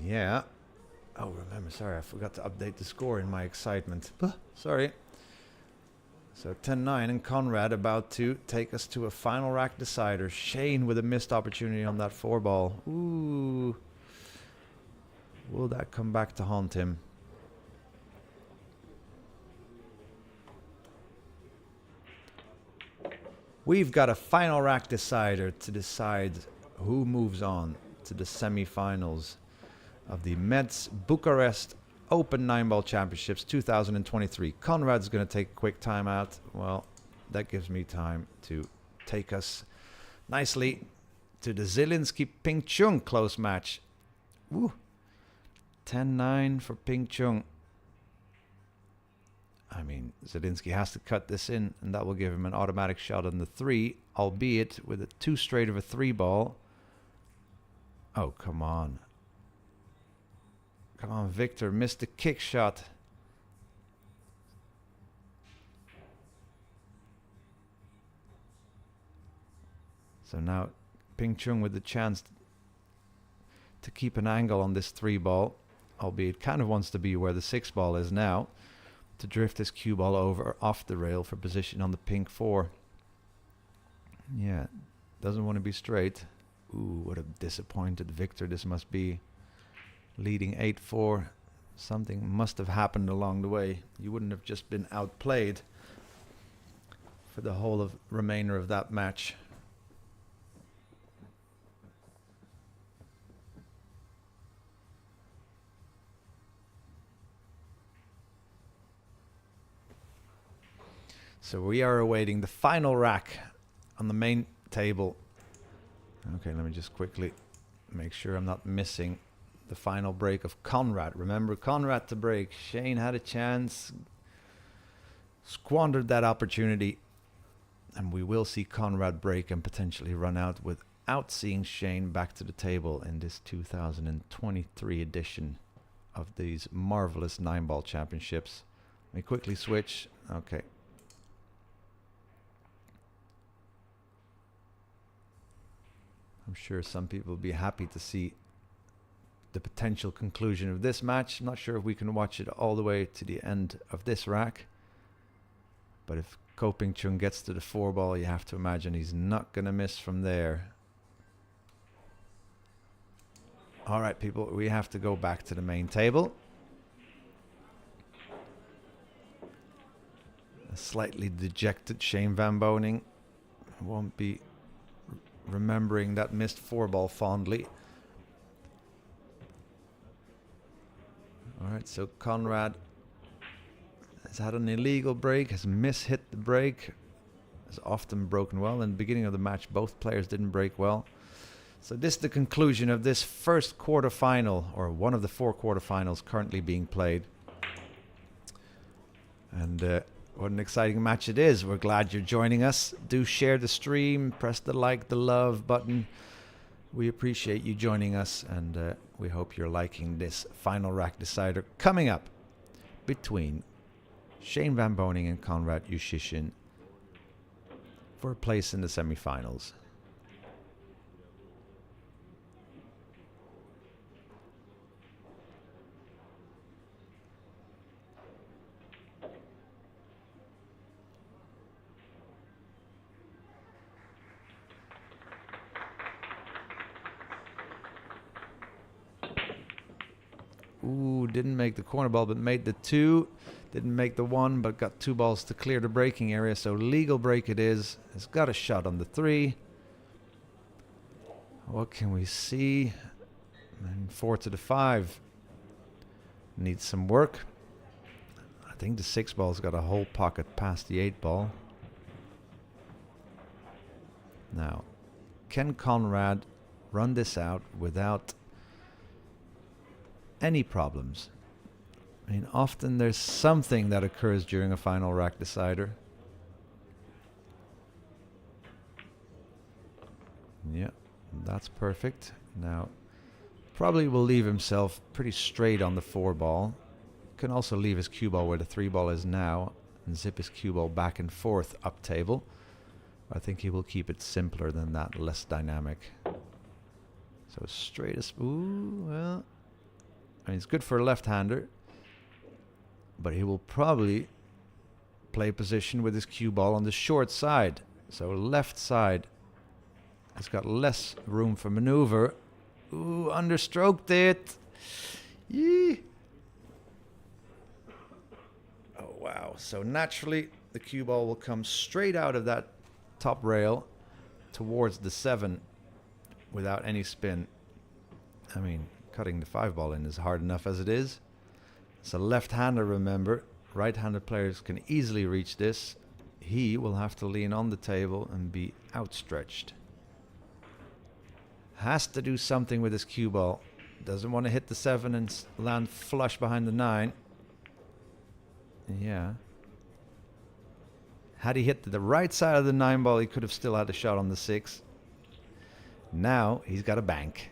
Yeah. Oh, remember, sorry, I forgot to update the score in my excitement. Sorry. So 10-9 and Conrad about to take us to a final rack decider. Shane with a missed opportunity on that 4-ball. Ooh. Will that come back to haunt him? We've got a final rack decider to decide who moves on to the semi-finals of the Mezz Bucharest Open 9-Ball Championships 2023. Conrad's going to take a quick time out. Well, that gives me time to take us nicely to the Zielinski-Ping Chung close match. Woo. 10-9 for Ping Chung. I mean, Zielinski has to cut this in, and that will give him an automatic shot on the 3, albeit with a 2 straight of a 3-ball. Oh, come on. Come on, Victor. Missed the kick shot. So now Ping Chung with the chance to keep an angle on this 3-ball, albeit kind of wants to be where the 6-ball is now, to drift this cue ball over off the rail for position on the pink 4. Yeah, doesn't want to be straight. Ooh, what a disappointed Victor this must be. Leading 8-4. Something must have happened along the way. You wouldn't have just been outplayed for the whole of remainder of that match. So we are awaiting the final rack on the main table. Okay, let me just quickly make sure I'm not missing the final break of Conrad. Remember, Conrad to break. Shane had a chance, squandered that opportunity, and we will see Conrad break and potentially run out without seeing Shane back to the table in this 2023 edition of these marvelous 9-ball championships. Let me quickly switch. Okay. I'm sure some people will be happy to see the potential conclusion of this match. I'm not sure if we can watch it all the way to the end of this rack. But if Ko Ping Chung gets to the 4-ball, you have to imagine he's not going to miss from there. All right, people, we have to go back to the main table. A slightly dejected Shane Van Boening won't be remembering that missed 4-ball fondly. All right, so Conrad has had an illegal break, has mishit the break, has often broken well. In the beginning of the match, both players didn't break well. So this is the conclusion of this first quarterfinal, or one of the 4 quarterfinals currently being played. And what an exciting match it is. We're glad you're joining us. Do share the stream, press the like, the love button. We appreciate you joining us, and we hope you're liking this final rack decider coming up between Shane Van Boening and Conrad Yushishin for a place in the semifinals. Ooh, didn't make the corner ball, but made the 2. Didn't make the 1, but got 2 balls to clear the breaking area. So legal break it is. It's got a shot on the 3. What can we see? And 4 to the 5. Needs some work. I think the 6 ball's got a whole pocket past the 8 ball. Now, can Conrad run this out without any problems? I mean, often there's something that occurs during a final rack decider. Yeah, that's perfect. Now, probably will leave himself pretty straight on the 4 ball. Can also leave his cue ball where the 3 ball is now and zip his cue ball back and forth up table. I think he will keep it simpler than that, less dynamic. So straight as... Ooh, well... I mean, it's good for a left-hander. But he will probably play position with his cue ball on the short side. So left side has got less room for maneuver. Ooh, understroked it. Yee. Oh, wow. So naturally, the cue ball will come straight out of that top rail towards the 7 without any spin. I mean, cutting the 5 ball in is hard enough as it is. It's a left-hander, remember. Right-handed players can easily reach this. He will have to lean on the table and be outstretched. Has to do something with his cue ball. Doesn't want to hit the 7 and land flush behind the 9. Yeah. Had he hit the right side of the 9 ball, he could have still had a shot on the 6. Now he's got a bank.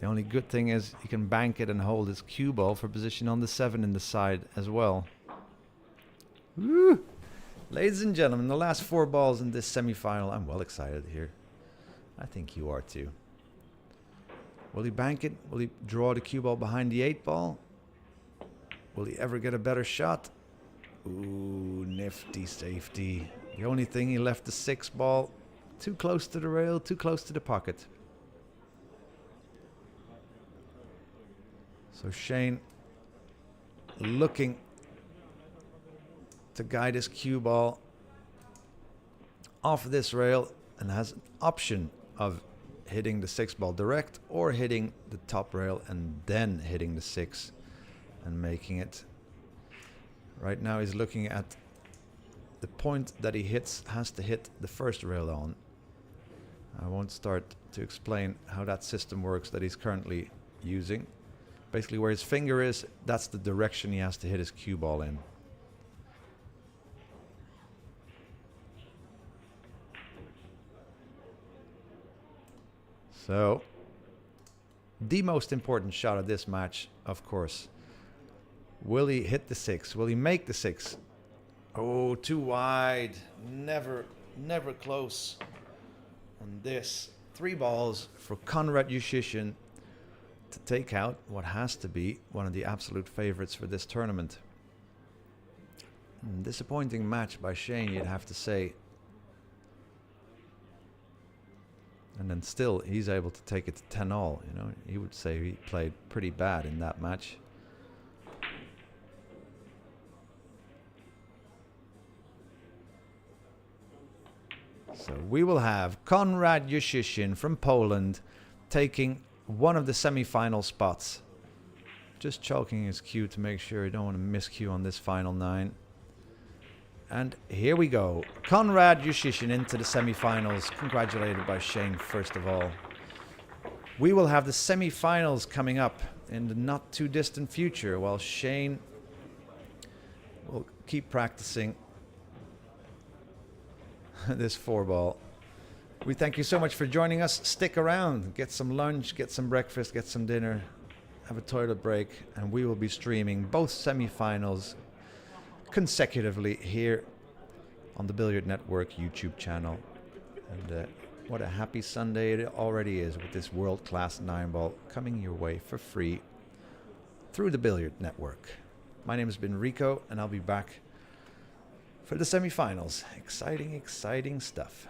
The only good thing is he can bank it and hold his cue ball for position on the 7 in the side as well. Woo! Ladies and gentlemen, the last 4 balls in this semi-final. I'm well excited here. I think you are too. Will he bank it? Will he draw the cue ball behind the 8 ball? Will he ever get a better shot? Ooh, nifty safety. The only thing, he left the 6 ball too close to the rail, too close to the pocket. So Shane looking to guide his cue ball off this rail and has an option of hitting the 6 ball direct or hitting the top rail and then hitting the 6 and making it. Right now he's looking at the point that he hits has to hit the first rail on. I won't start to explain how that system works that he's currently using. Basically where his finger is, that's the direction he has to hit his cue ball in. So, the most important shot of this match, of course. Will he hit the 6? Will he make the 6? Oh, too wide. Never close on this. 3 balls for Konrad Jushishin to take out what has to be one of the absolute favorites for this tournament. Disappointing match by Shane, you'd have to say. And then still, he's able to take it to 10-all. You know, he would say he played pretty bad in that match. So we will have Konrad Jushishin from Poland taking one of the semi-final spots. Just chalking his cue to make sure he don't want to miscue on this final 9. And here we go. Konrad Jushishin into the semi-finals. Congratulated by Shane, first of all. We will have the semi-finals coming up in the not too distant future while Shane will keep practicing this 4 ball. We thank you so much for joining us. Stick around, get some lunch, get some breakfast, get some dinner, have a toilet break, and we will be streaming both semi-finals consecutively here on the Billiard Network YouTube channel. And what a happy Sunday it already is with this world-class 9-ball coming your way for free through the Billiard Network. My name has been Rico, and I'll be back for the semi-finals. Exciting, exciting stuff.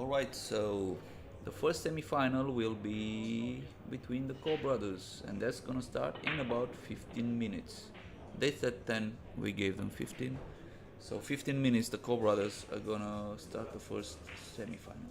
Alright, so the first semi-final will be between the Co brothers, and that's gonna start in about 15 minutes. They said 10, we gave them 15. So 15 minutes the Co brothers are gonna start the first semi-final.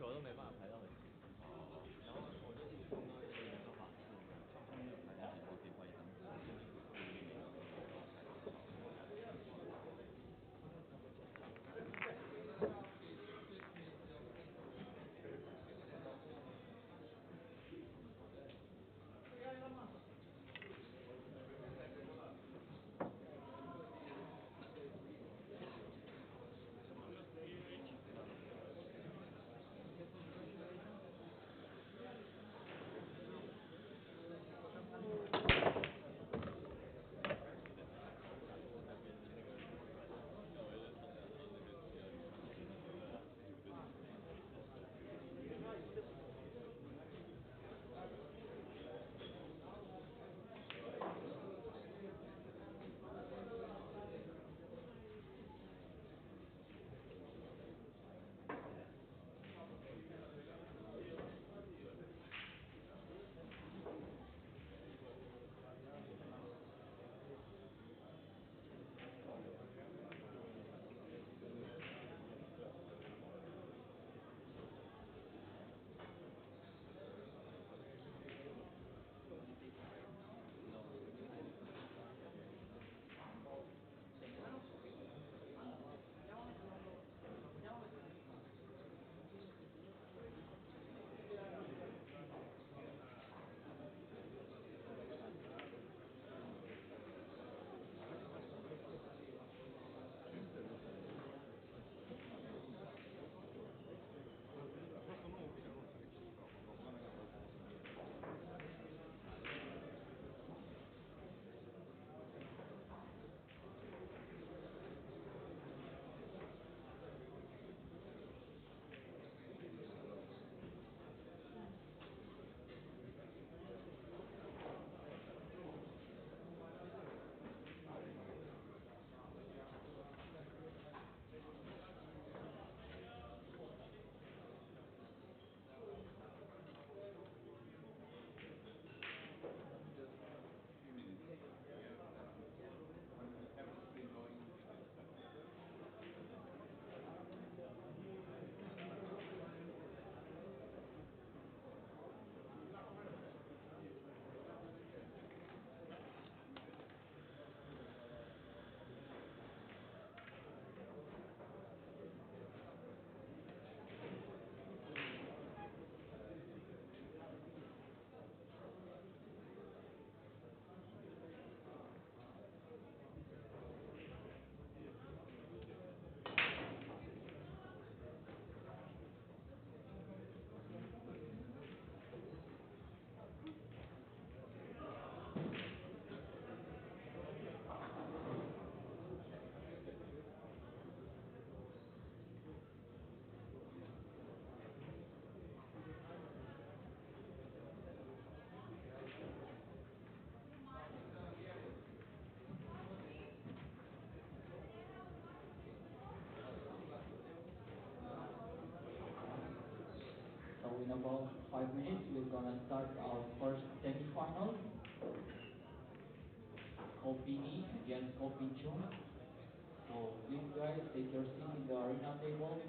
球都没办法排到很前，然后我就一直碰到一个没办法试，像后面有排在前面可以换一张纸，In about 5 minutes, we're gonna start our first semi-final. Copy me against copy June. So please guys, take your seat in the arena table.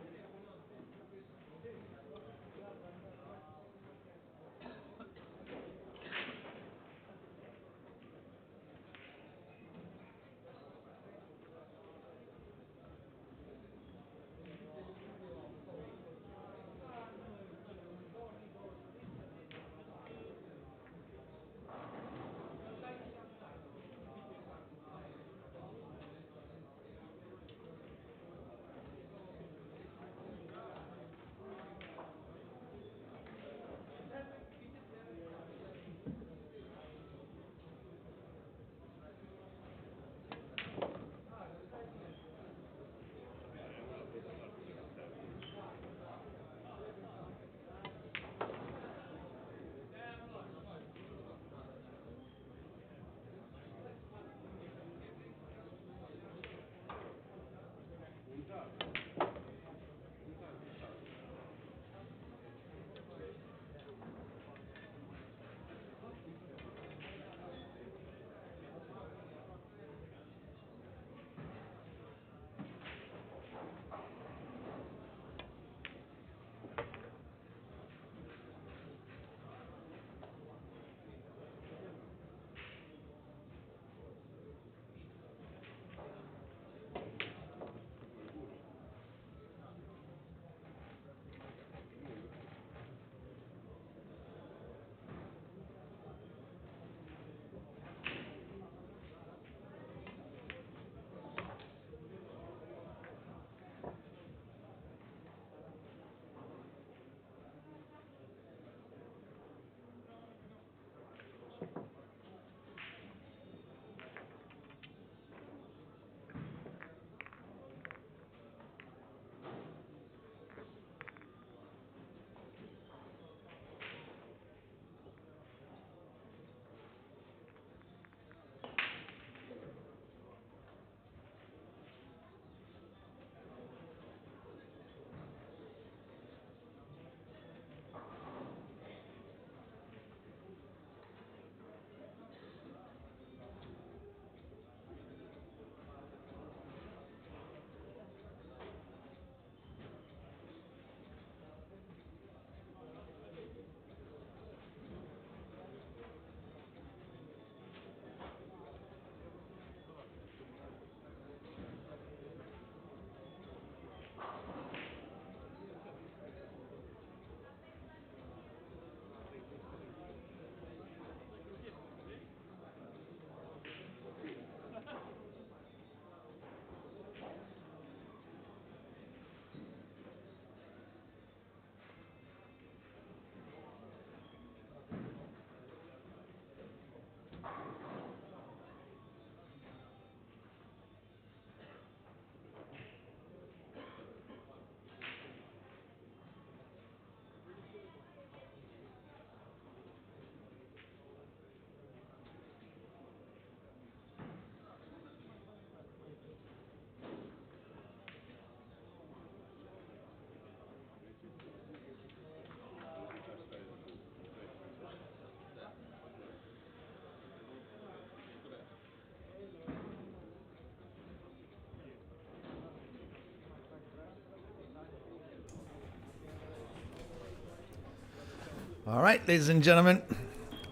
All right, ladies and gentlemen,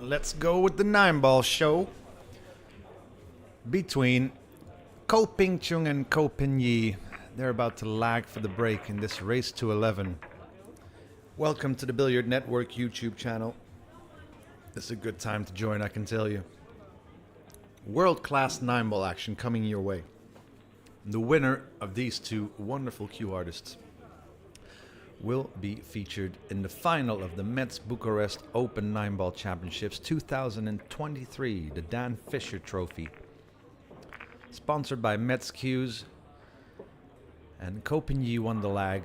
let's go with the 9-ball show between Ko Ping Chung and Ko Pin Yi. They're about to lag for the break in this race to 11. Welcome to the Billiard Network YouTube channel. It's a good time to join, I can tell you. World-class 9-ball action coming your way. The winner of these two wonderful cue artists will be featured in the final of the Mezz Bucharest Open 9-Ball Championships 2023, the Dan Fisher Trophy. Sponsored by Mezz Cues, and Ko Pin Yi won the lag.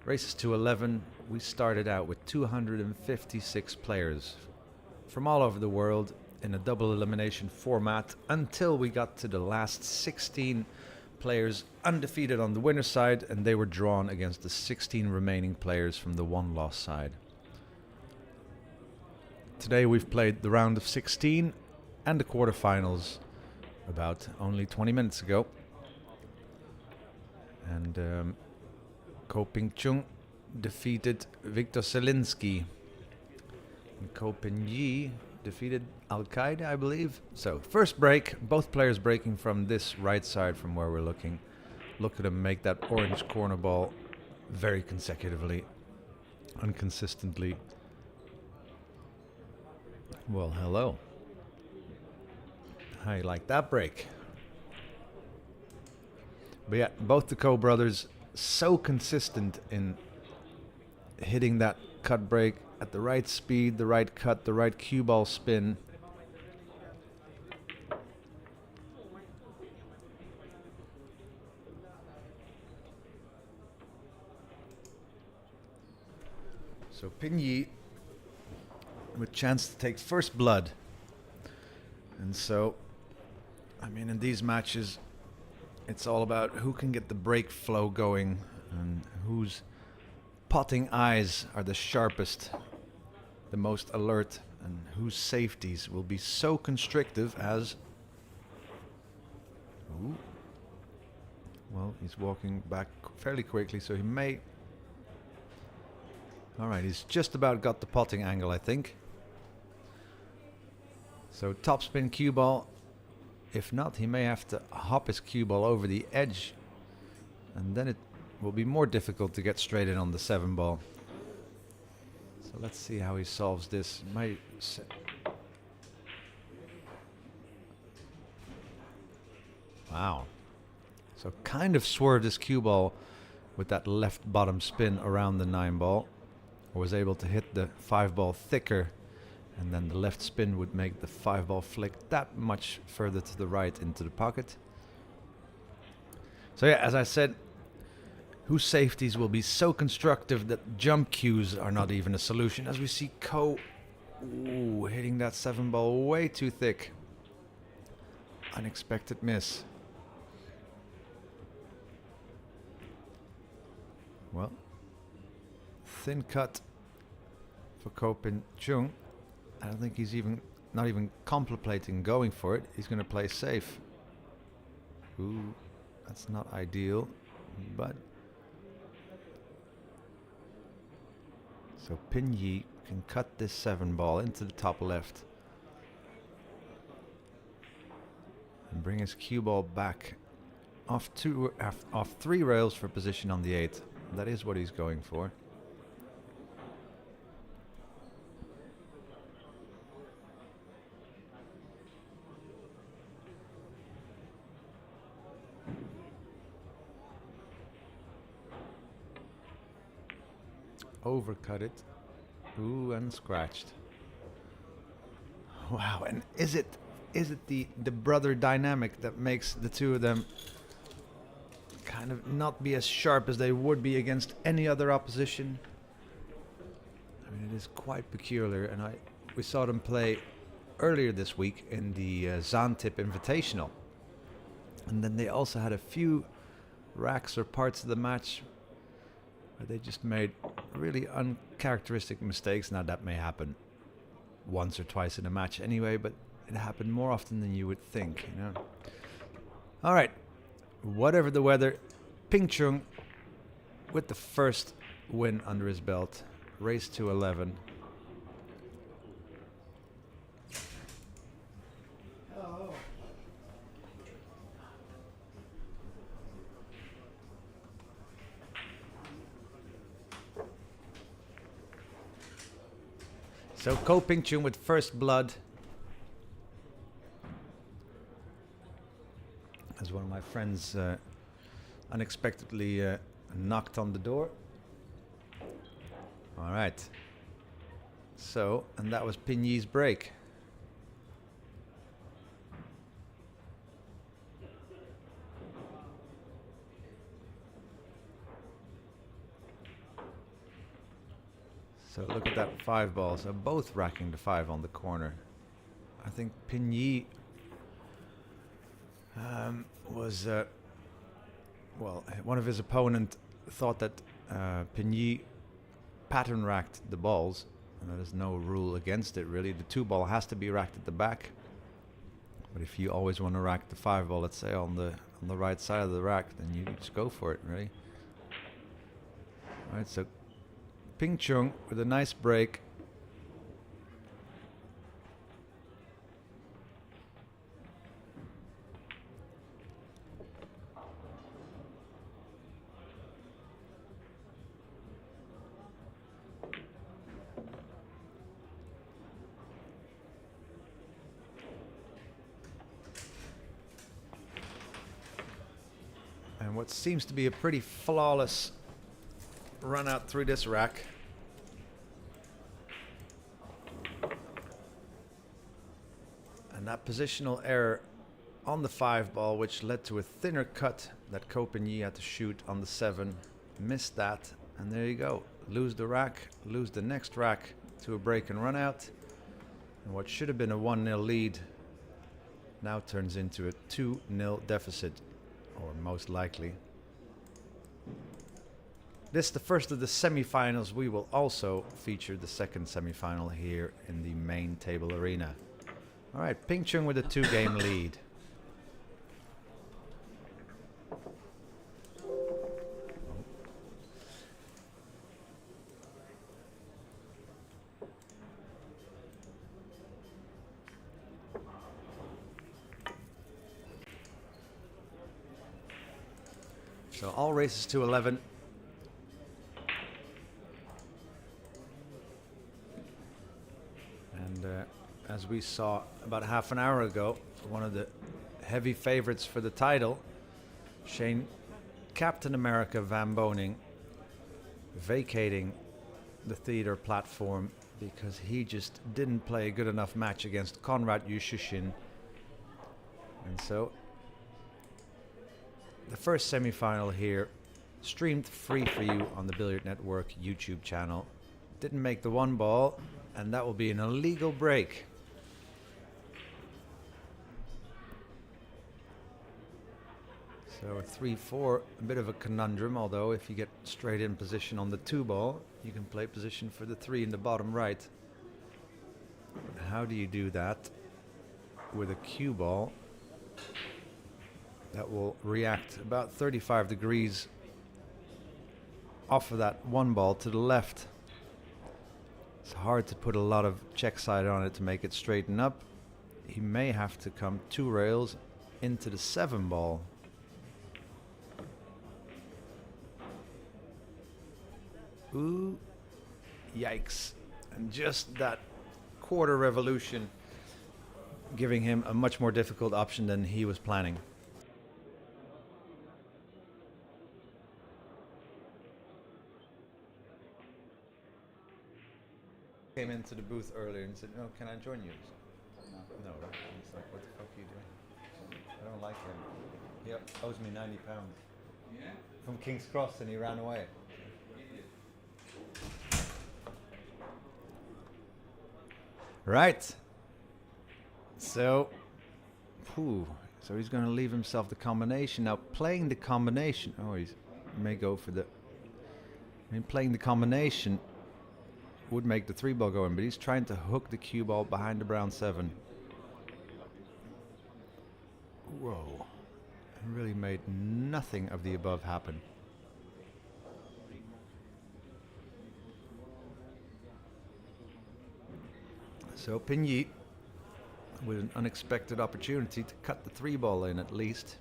Races to 11, we started out with 256 players from all over the world in a double elimination format until we got to the last 16 players undefeated on the winner's side, and they were drawn against the 16 remaining players from the one-loss side. Today we've played the round of 16 and the quarterfinals about only 20 minutes ago. And Ko Ping Chung defeated Viktor Selinski. And Ko Pin Yi defeated Al-Qaeda, I believe. So, first break, both players breaking from this right side from where we're looking. Look at them make that orange corner ball very consecutively, inconsistently. Well, hello. How you like that break? But yeah, both the Ko brothers so consistent in hitting that cut break at the right speed, the right cut, the right cue ball spin. So Pin Yi with chance to take first blood. And so, I mean, in these matches, it's all about who can get the break flow going and whose potting eyes are the sharpest, the most alert, and whose safeties will be so constrictive as... Ooh. Well, he's walking back fairly quickly, so he may... Alright, he's just about got the potting angle, I think. So topspin cue ball. If not, he may have to hop his cue ball over the edge, and then it will be more difficult to get straight in on the 7 ball. So let's see how he solves this. Wow. So kind of swerved his cue ball with that left bottom spin around the 9 ball. Or was able to hit the 5 ball thicker And then the left spin would make the 5-ball flick that much further to the right into the pocket. So yeah, as I said, whose safeties will be so constructive that jump cues are not even a solution. As we see Ko hitting that 7-ball way too thick. Unexpected miss. Well, thin cut for Ko Pin Chung. I don't think he's not even contemplating going for it. He's going to play safe. Ooh, that's not ideal, but so Pin Yi can cut this 7-ball into the top left and bring his cue ball back off 3 rails for position on the 8. That is what he's going for. Overcut it. Ooh, and scratched. Wow, and is it the brother dynamic that makes the two of them kind of not be as sharp as they would be against any other opposition? I mean, it is quite peculiar, and we saw them play earlier this week in the Zaantip Invitational. And then they also had a few racks or parts of the match where they just made really uncharacteristic mistakes. Now that may happen once or twice in a match anyway, but it happened more often than you would think, you know. All right, whatever the weather, Ping Chung with the first win under his belt, race to 11. So Ko Ping Chung with first blood. As one of my friends unexpectedly knocked on the door. All right. So, and that was Pin Yi's break. So look at that 5-ball. So both racking the 5 on the corner. I think Pin Yi was well, one of his opponent thought that Pin Yi pattern racked the balls, and there's no rule against it really. The 2-ball has to be racked at the back, but if you always want to rack the 5-ball, let's say on the right side of the rack, then you just go for it, really. All right, so Ping Chung with a nice break. And what seems to be a pretty flawless run out through this rack. And that positional error on the 5-ball, which led to a thinner cut that Ko Pin Yi had to shoot on the 7, missed that, and there you go. Lose the rack, lose the next rack to a break and run out. And what should have been a 1-0 lead now turns into a 2-0 deficit, or most likely. This is the first of the semi-finals. We will also feature the second semi-final here in the main table arena. All right, Ping Chung with a 2-game lead. So all races to 11. And as we saw about half an hour ago, one of the heavy favorites for the title, Shane Captain America Van Boening, vacating the theater platform because he just didn't play a good enough match against Konrad Yushushin. And so the first semi-final here, streamed free for you on the Billiard Network YouTube channel. Didn't make the one ball, and that will be an illegal break. So 3-4, a bit of a conundrum, although if you get straight in position on the 2 ball, you can play position for the 3 in the bottom right. But how do you do that with a cue ball that will react about 35 degrees off of that 1 ball to the left? It's hard to put a lot of check side on it to make it straighten up. He may have to come 2 rails into the 7 ball. Ooh, yikes. And just that quarter revolution giving him a much more difficult option than he was planning. Came into the booth earlier and said, "Oh, can I join you?" No. He's like, "What the fuck are you doing? I don't like him. He owes me £90 from King's Cross and he ran away." Right. So he's going to leave himself the combination. Now, playing the combination. Oh, he may go for the. Playing the combination would make the 3 ball go in, but he's trying to hook the cue ball behind the brown 7. Whoa. It really made nothing of the above happen. So Pigny with an unexpected opportunity to cut the 3 ball in at least.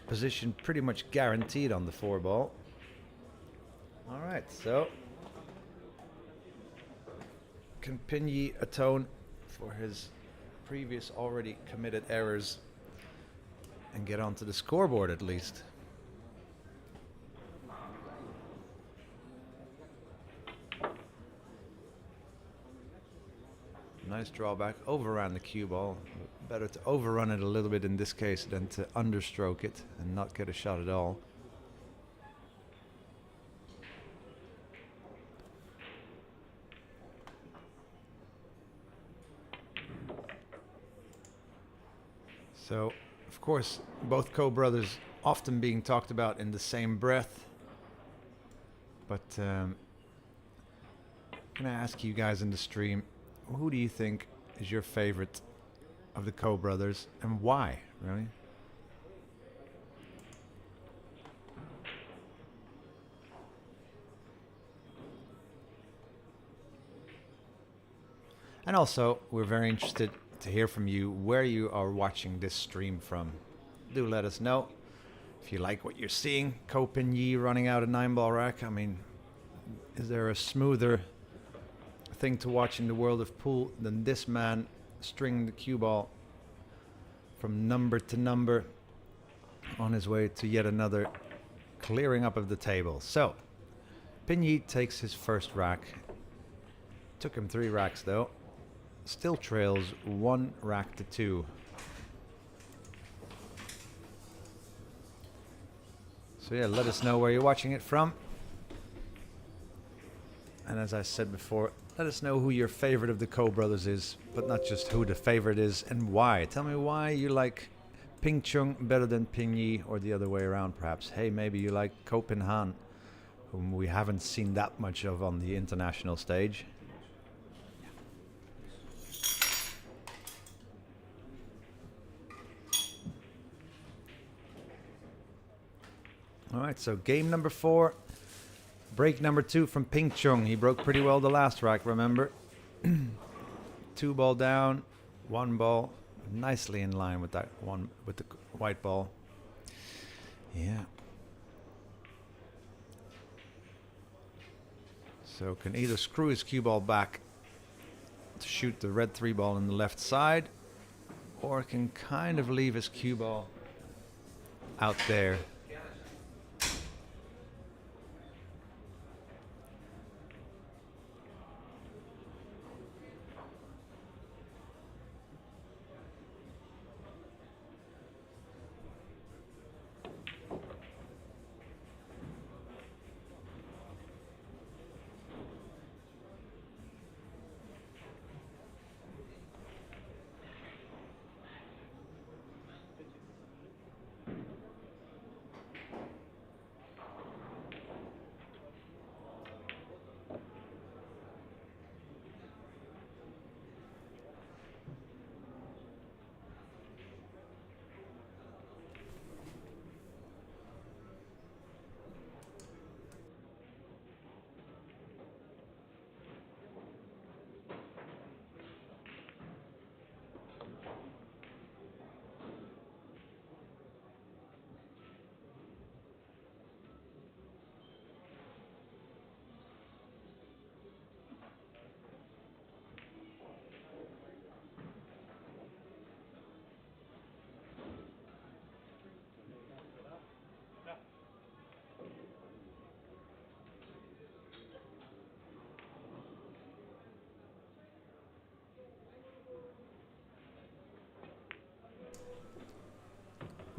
Position pretty much guaranteed on the 4 ball. All right, so can Pigny atone for his previous already committed errors and get onto the scoreboard at least? Nice drawback, overran the cue ball. Better to overrun it a little bit in this case than to understroke it and not get a shot at all. So, of course, both co-brothers often being talked about in the same breath. But can I ask you guys in the stream, who do you think is your favorite of the co-brothers and why, really? And also, we're very interested to hear from you where you are watching this stream from. Do let us know if you like what you're seeing. Ko Pigny running out a 9-ball rack. I mean, is there a smoother thing to watch in the world of pool than this man stringing the cue ball from number to number on his way to yet another clearing up of the table? So Pigny takes his first rack. Took him 3 racks though. Still trails 1 rack to 2. So yeah, let us know where you're watching it from. And as I said before, let us know who your favorite of the co-brothers is, but not just who the favorite is and why. Tell me why you like Ping Chung better than Pigny, or the other way around perhaps. Hey, maybe you like Ko Pin Han, whom we haven't seen that much of on the international stage. All right, so game number 4. Break number 2 from Ping Chung. He broke pretty well the last rack, remember? 2 ball down, 1 ball, nicely in line with that one, with the white ball. Yeah. So can either screw his cue ball back to shoot the red 3 ball in the left side, or can kind of leave his cue ball out there.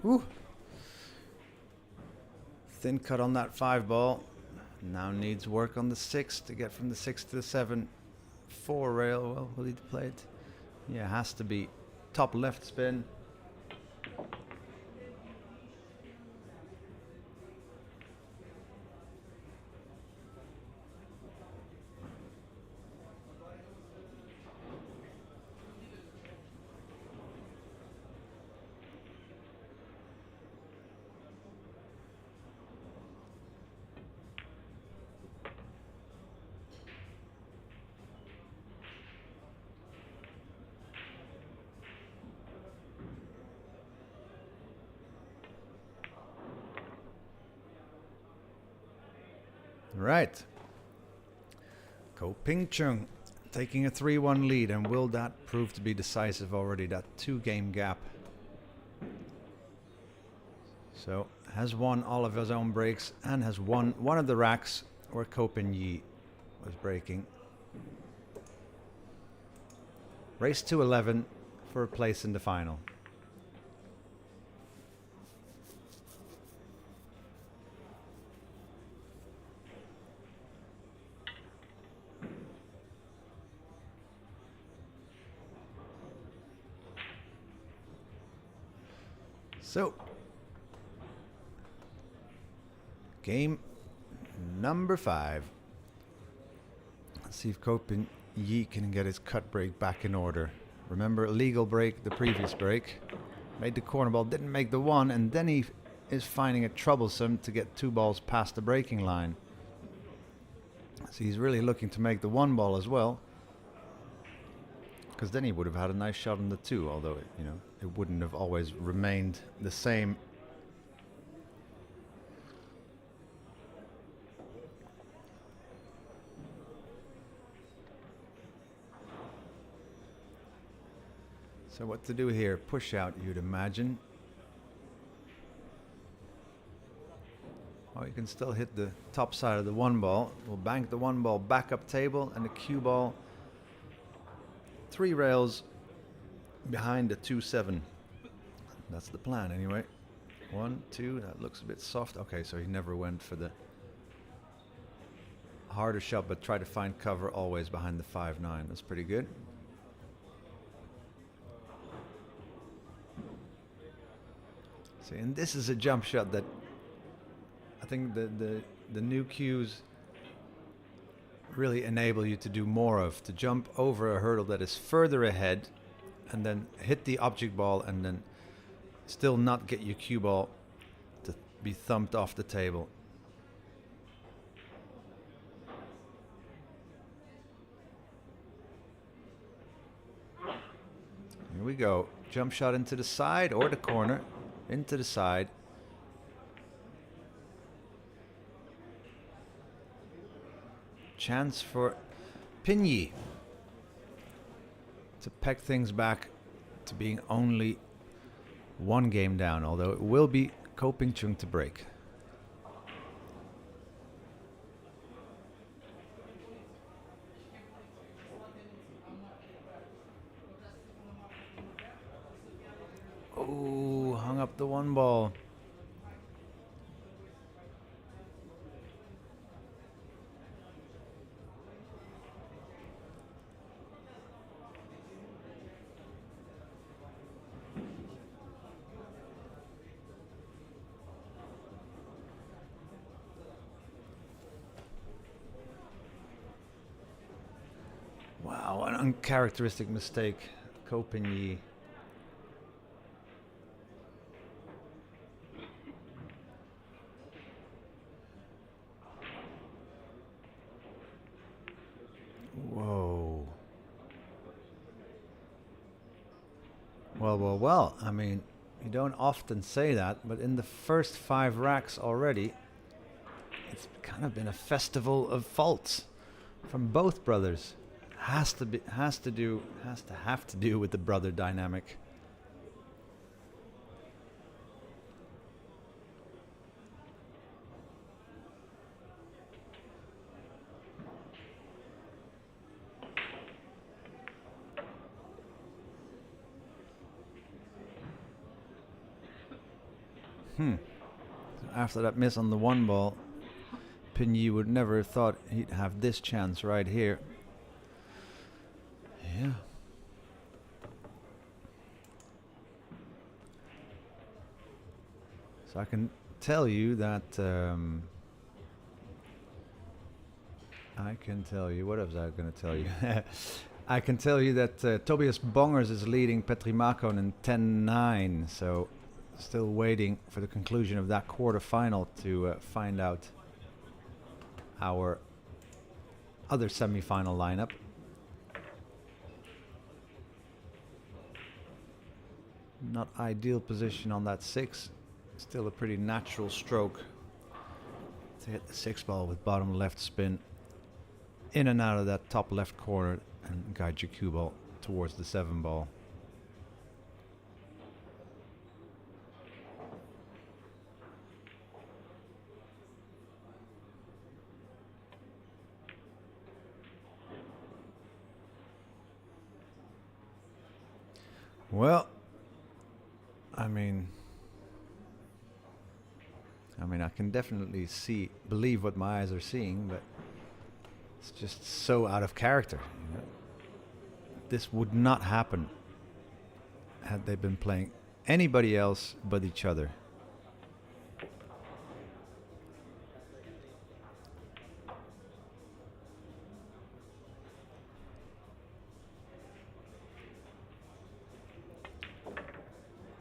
Ooh. Thin cut on that 5 ball. Now needs work on the 6 to get from the 6 to the 7. 4 rail. Well, will he play it? Yeah, has to be top left spin. Right. Ko Ping Chung taking a 3-1 lead, and will that prove to be decisive already, that 2-game gap? So has won all of his own breaks and has won one of the racks where Ko Ping Yi was breaking. Race to 11 for a place in the final. So, game number 5. Let's see if Ko Ping Yi can get his cut break back in order. Remember, illegal break the previous break. Made the corner ball, didn't make the 1, and then he is finding it troublesome to get 2 balls past the breaking line. So he's really looking to make the 1 ball as well, because then he would have had a nice shot on the 2, although it wouldn't have always remained the same. So what to do here? Push out, you'd imagine. Oh, you can still hit the top side of the 1 ball. We'll bank the 1 ball back up table, and the cue ball 3 rails behind the 2-7. That's the plan anyway. 1, 2, that looks a bit soft. Okay, so he never went for the harder shot, but tried to find cover always behind the 5-9. That's pretty good. See, and this is a jump shot that I think the new cues really enable you to do more of, to jump over a hurdle that is further ahead and then hit the object ball and then still not get your cue ball to be thumped off the table. Here we go. Jump shot into the side or the corner. Into the side. Chance for Ping Yi to peg things back to being only 1 game down, although it will be Ko Ping-chung to break. Oh, hung up the one ball. Wow, an uncharacteristic mistake. Ko Ping-yi. Whoa. Well. I mean, you don't often say that, but in the first 5 racks already, it's kind of been a festival of faults from both brothers. Has to have to do with the brother dynamic. After that miss on the one ball, Ping-yi would never have thought he'd have this chance right here. Yeah. So I can tell you that what was I going to tell you? I can tell you that Tobias Bongers is leading Petri Makkonen 10-9, so still waiting for the conclusion of that quarterfinal to find out our other semi-final lineup. Not ideal position on that 6. Still a pretty natural stroke to hit the 6 ball with bottom left spin in and out of that top left corner and guide your cue ball towards the 7 ball. Well, I mean, I can definitely believe what my eyes are seeing, but it's just so out of character. You know? This would not happen had they been playing anybody else but each other.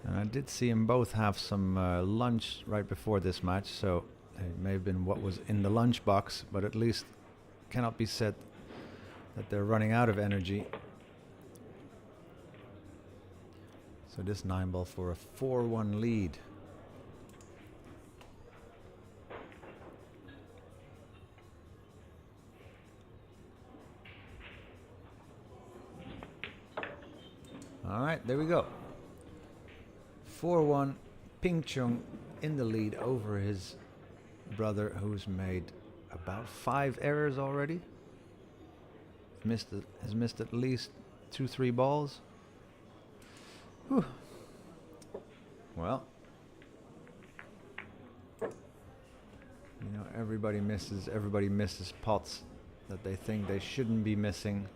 And I did see them both have some lunch right before this match, so it may have been what was in the lunch box, but at least cannot be said that they're running out of energy. So this 9 ball for a 4-1 lead. All right, there we go. 4-1, Ping-chung in the lead over his brother, who's made about 5 errors already. Has missed at least 2-3 balls. Whew. Well, you know, everybody misses pots that they think they shouldn't be missing.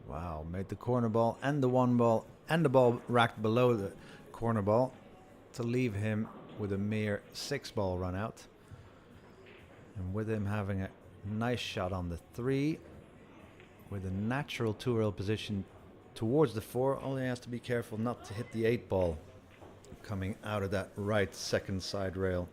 Wow, made the corner ball and the 1 ball and the ball racked below the corner ball to leave him with a mere 6 ball run out. And with him having a nice shot on the 3 with a natural 2-rail position towards the 4, only has to be careful not to hit the 8 ball, coming out of that right second side rail.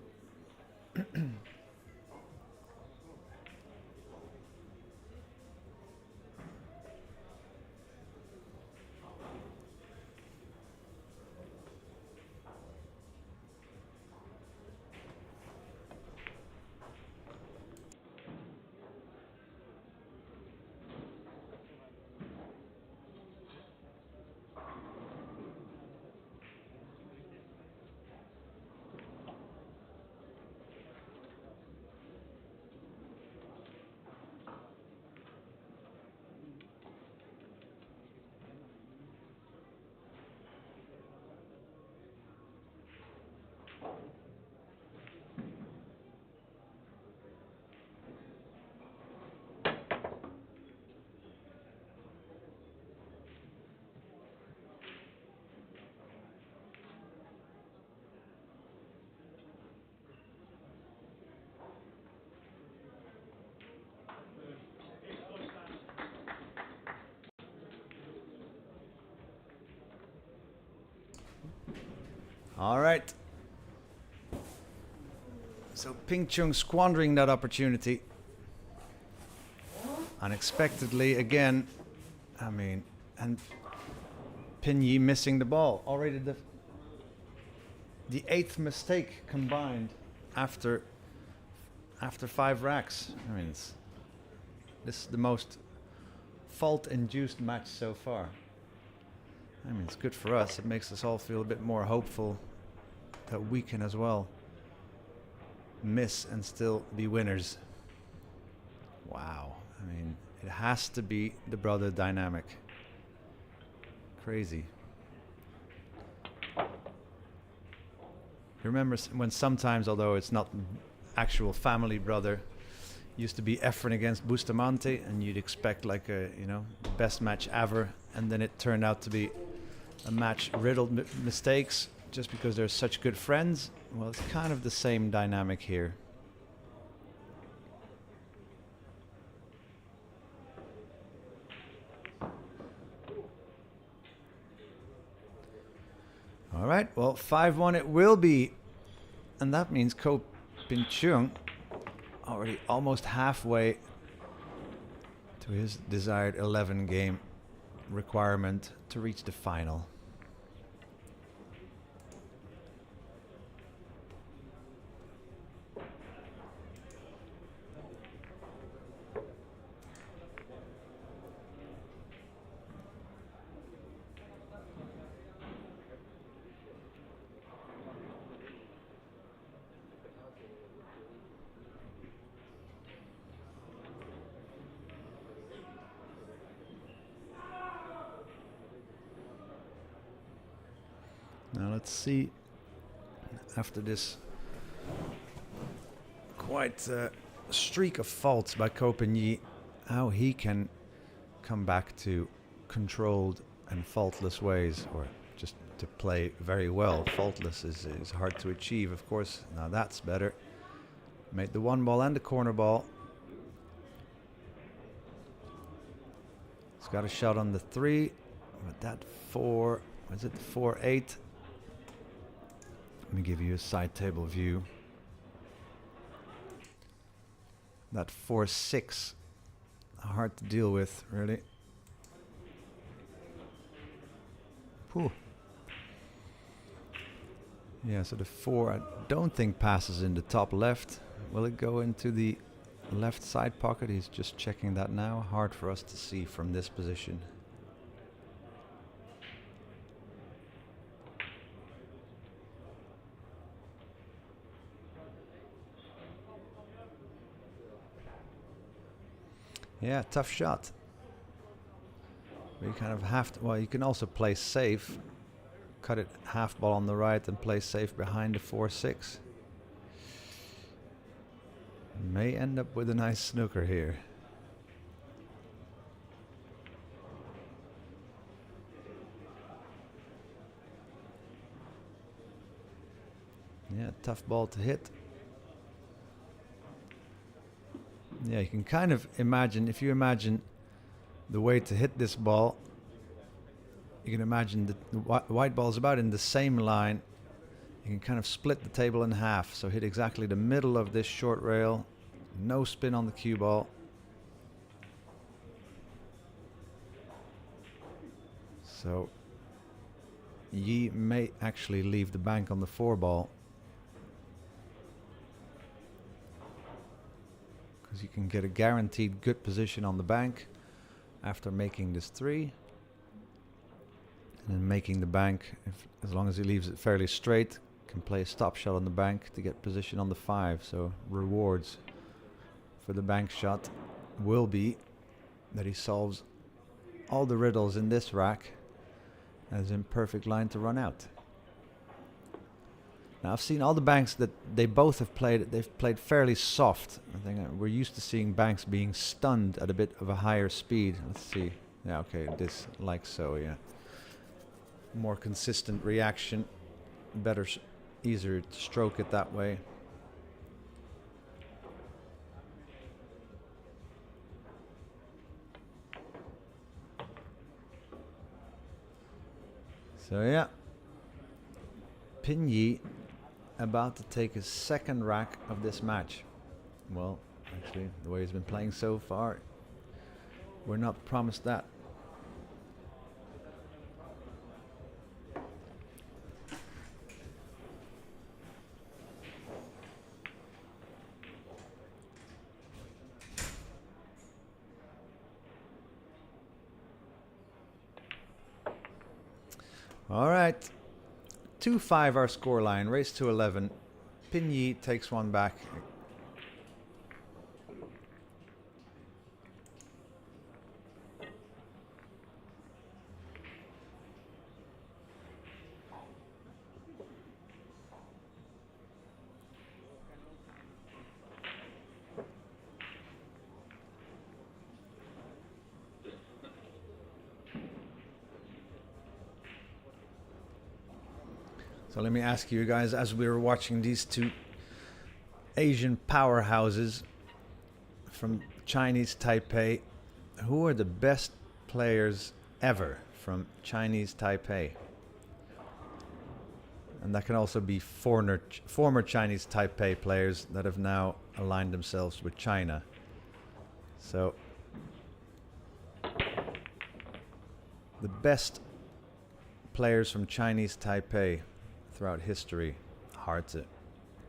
All right. So Ping Chung squandering that opportunity. Unexpectedly again. I mean, and Pin Yi missing the ball. Already the 8th mistake combined after 5 racks. I mean, this is the most fault-induced match so far. I mean, it's good for us. It makes us all feel a bit more hopeful that we can as well miss and still be winners. Wow. I mean, it has to be the brother dynamic. Crazy. You remember when sometimes, although it's not actual family brother, used to be Efren against Bustamante, and you'd expect like a, you know, best match ever, and then it turned out to be a match riddled mistakes just because they're such good friends. Well, it's kind of the same dynamic here. All right, well, 5-1 it will be. And that means Ko Ping Chung already almost halfway to his desired 11 game requirement to reach the final. Now let's see, after this quite streak of faults by Ko Ping Yi, how he can come back to controlled and faultless ways, or just to play very well. Faultless is hard to achieve, of course. Now that's better. Made the 1 ball and the corner ball. He's got a shot on the 3, but that 4, was it 4-8? Let me give you a side table view. That 4-6, hard to deal with, really. Whew. Yeah, so the 4 I don't think passes in the top left. Will it go into the left side pocket? He's just checking that now. Hard for us to see from this position. Yeah, tough shot. But you kind of have to, well, you can also play safe. Cut it half ball on the right and play safe behind the 4-6. May end up with a nice snooker here. Yeah, tough ball to hit. Yeah, you can kind of imagine, if you imagine the way to hit this ball, you can imagine that the white ball is about in the same line You can kind of split the table in half, so hit exactly the middle of this short rail. No spin on the cue ball. So Yi may actually leave the bank on the 4 ball, because you can get a guaranteed good position on the bank after making this 3. And then making the bank, as long as he leaves it fairly straight, can play a stop shot on the bank to get position on the 5. So rewards for the bank shot will be that he solves all the riddles in this rack and is in perfect line to run out. Now I've seen all the banks that they both have played, they've played fairly soft. I think we're used to seeing banks being stunned at a bit of a higher speed. Let's see. Yeah, okay, this like so, yeah. More consistent reaction, better, easier to stroke it that way. So yeah, Pin Yi about to take his 2nd rack of this match. Well, actually, the way he's been playing so far, we're not promised that. All right, 2-5 our scoreline, race to 11. Pin Yi takes one back. So let me ask you guys, as we were watching these two Asian powerhouses from Chinese Taipei, who are the best players ever from Chinese Taipei? And that can also be former Chinese Taipei players that have now aligned themselves with China. So the best players from Chinese Taipei throughout history. Hard to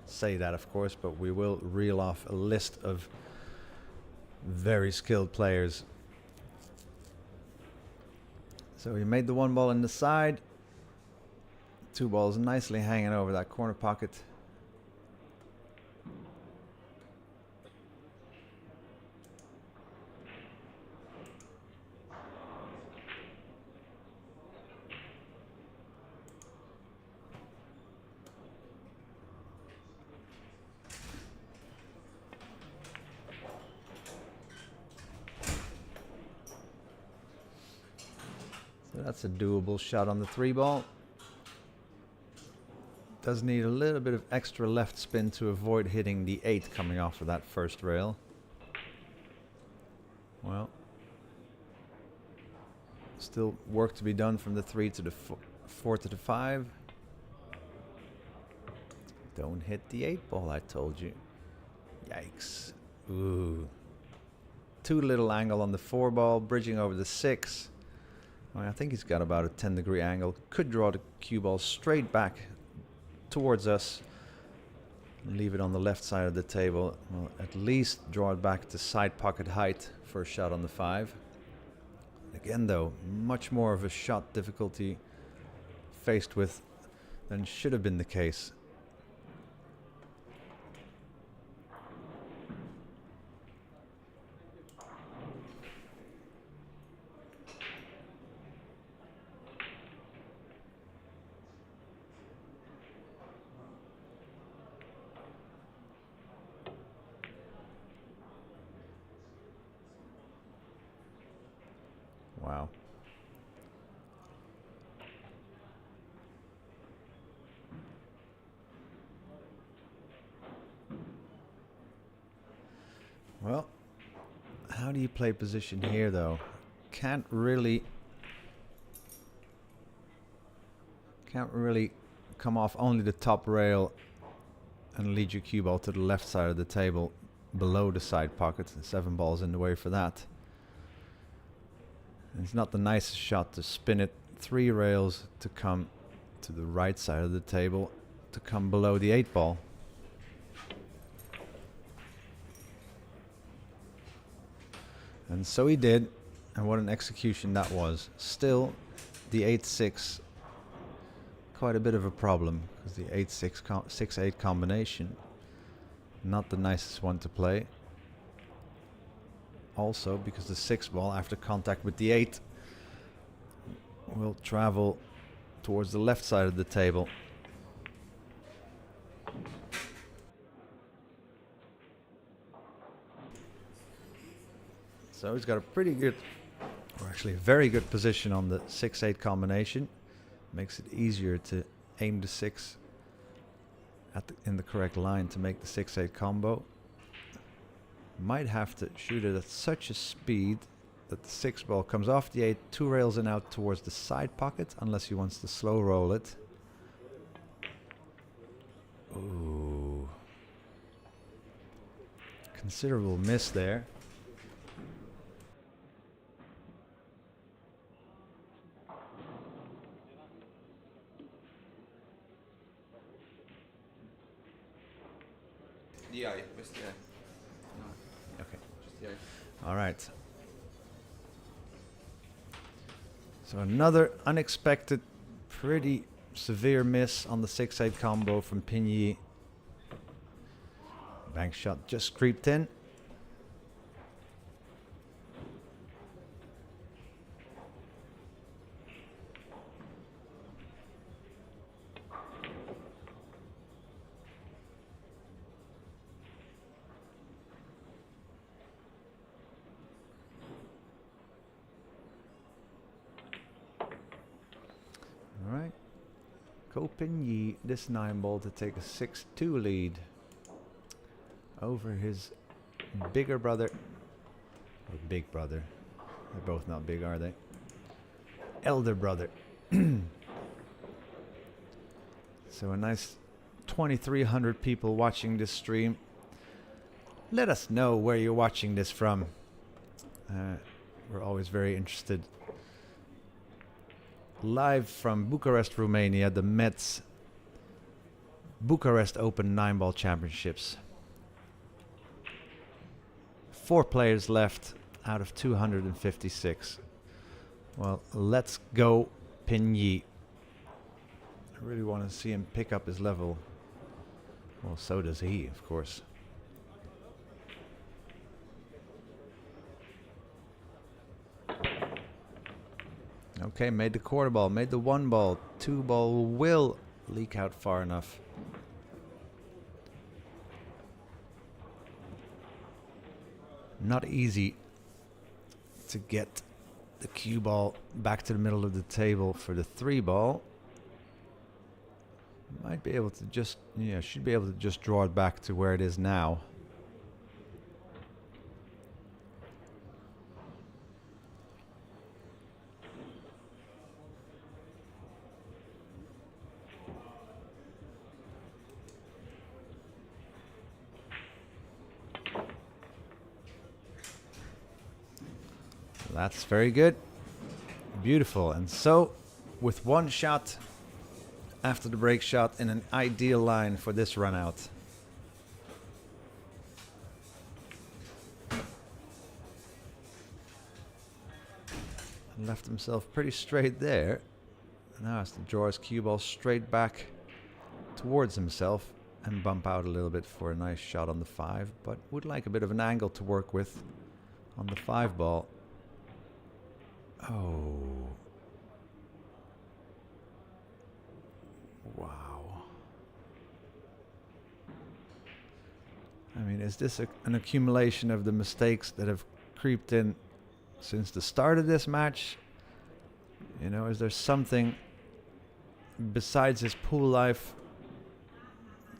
say that, of course, but we will reel off a list of very skilled players. So he made the 1 ball in the side. 2 balls nicely hanging over that corner pocket. So that's a doable shot on the 3 ball. Does need a little bit of extra left spin to avoid hitting the 8 coming off of that first rail. Well, still work to be done from the 3 to the 4 to the 5. Don't hit the 8 ball, I told you. Yikes. Ooh. Too little angle on the 4 ball, bridging over the 6. Well, I think he's got about a 10-degree angle. Could draw the cue ball straight back towards us. Leave it on the left side of the table. Well, at least draw it back to side pocket height for a shot on the 5. Again, though, much more of a shot difficulty faced with than should have been the case. Wow. Well, how do you play position here, though? Can't really come off only the top rail and lead your cue ball to the left side of the table below the side pocket. 7 balls in the way for that. And it's not the nicest shot to spin it 3 rails to come to the right side of the table to come below the 8 ball. And so he did, and what an execution that was. Still, the 8-6, quite a bit of a problem, because the 8-6 6-8 combination, not the nicest one to play. Also, because the 6 ball, after contact with the 8, will travel towards the left side of the table. So he's got a pretty good, or actually a very good position on the 6-8 combination. Makes it easier to aim the 6 at in the correct line to make the 6-8 combo. Might have to shoot it at such a speed that the 6 ball comes off the 8, 2 rails and out towards the side pocket, unless he wants to slow roll it. Ooh. Considerable miss there. The eye, just the eye. No, Okay. just the eye. All right. So another unexpected, pretty severe miss on the 6-8 combo from Pigny. Bank shot just creeped in. Alright. Pigny, this 9 ball to take a 6-2 lead over his bigger brother, or big brother. They're both not big, are they? Elder brother. So a nice 2,300 people watching this stream. Let us know where you're watching this from. We're always very interested. Live from Bucharest, Romania, the Mezz Bucharest Open 9-ball Championships. 4 players left out of 256. Well, let's go, Pigny. I really want to see him pick up his level. Well, so does he, of course. Okay, made the quarter ball, made the 1 ball. 2 ball will leak out far enough. Not easy to get the cue ball back to the middle of the table for the 3 ball. Might be able to just, yeah, should be able to just draw it back to where it is now. That's very good. Beautiful. And so, with 1 shot after the break shot in an ideal line for this run out. Left himself pretty straight there. Now has to draw his cue ball straight back towards himself and bump out a little bit for a nice shot on the 5, but would like a bit of an angle to work with on the 5 ball. Oh. Wow. I mean, is this an accumulation of the mistakes that have creeped in since the start of this match? You know, is there something besides his pool life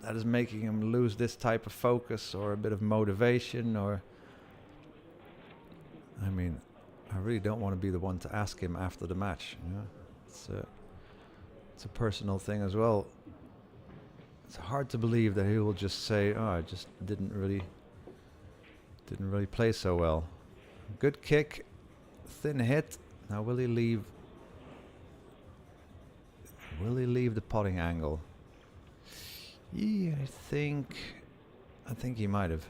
that is making him lose this type of focus or a bit of motivation? Or, I mean, I really don't want to be the one to ask him after the match. You know, it's it's a personal thing as well. It's hard to believe that he will just say, "Oh, I just didn't really play so well." Good kick, thin hit. Now will he leave? Will he leave the potting angle? Yeah, I think he might have.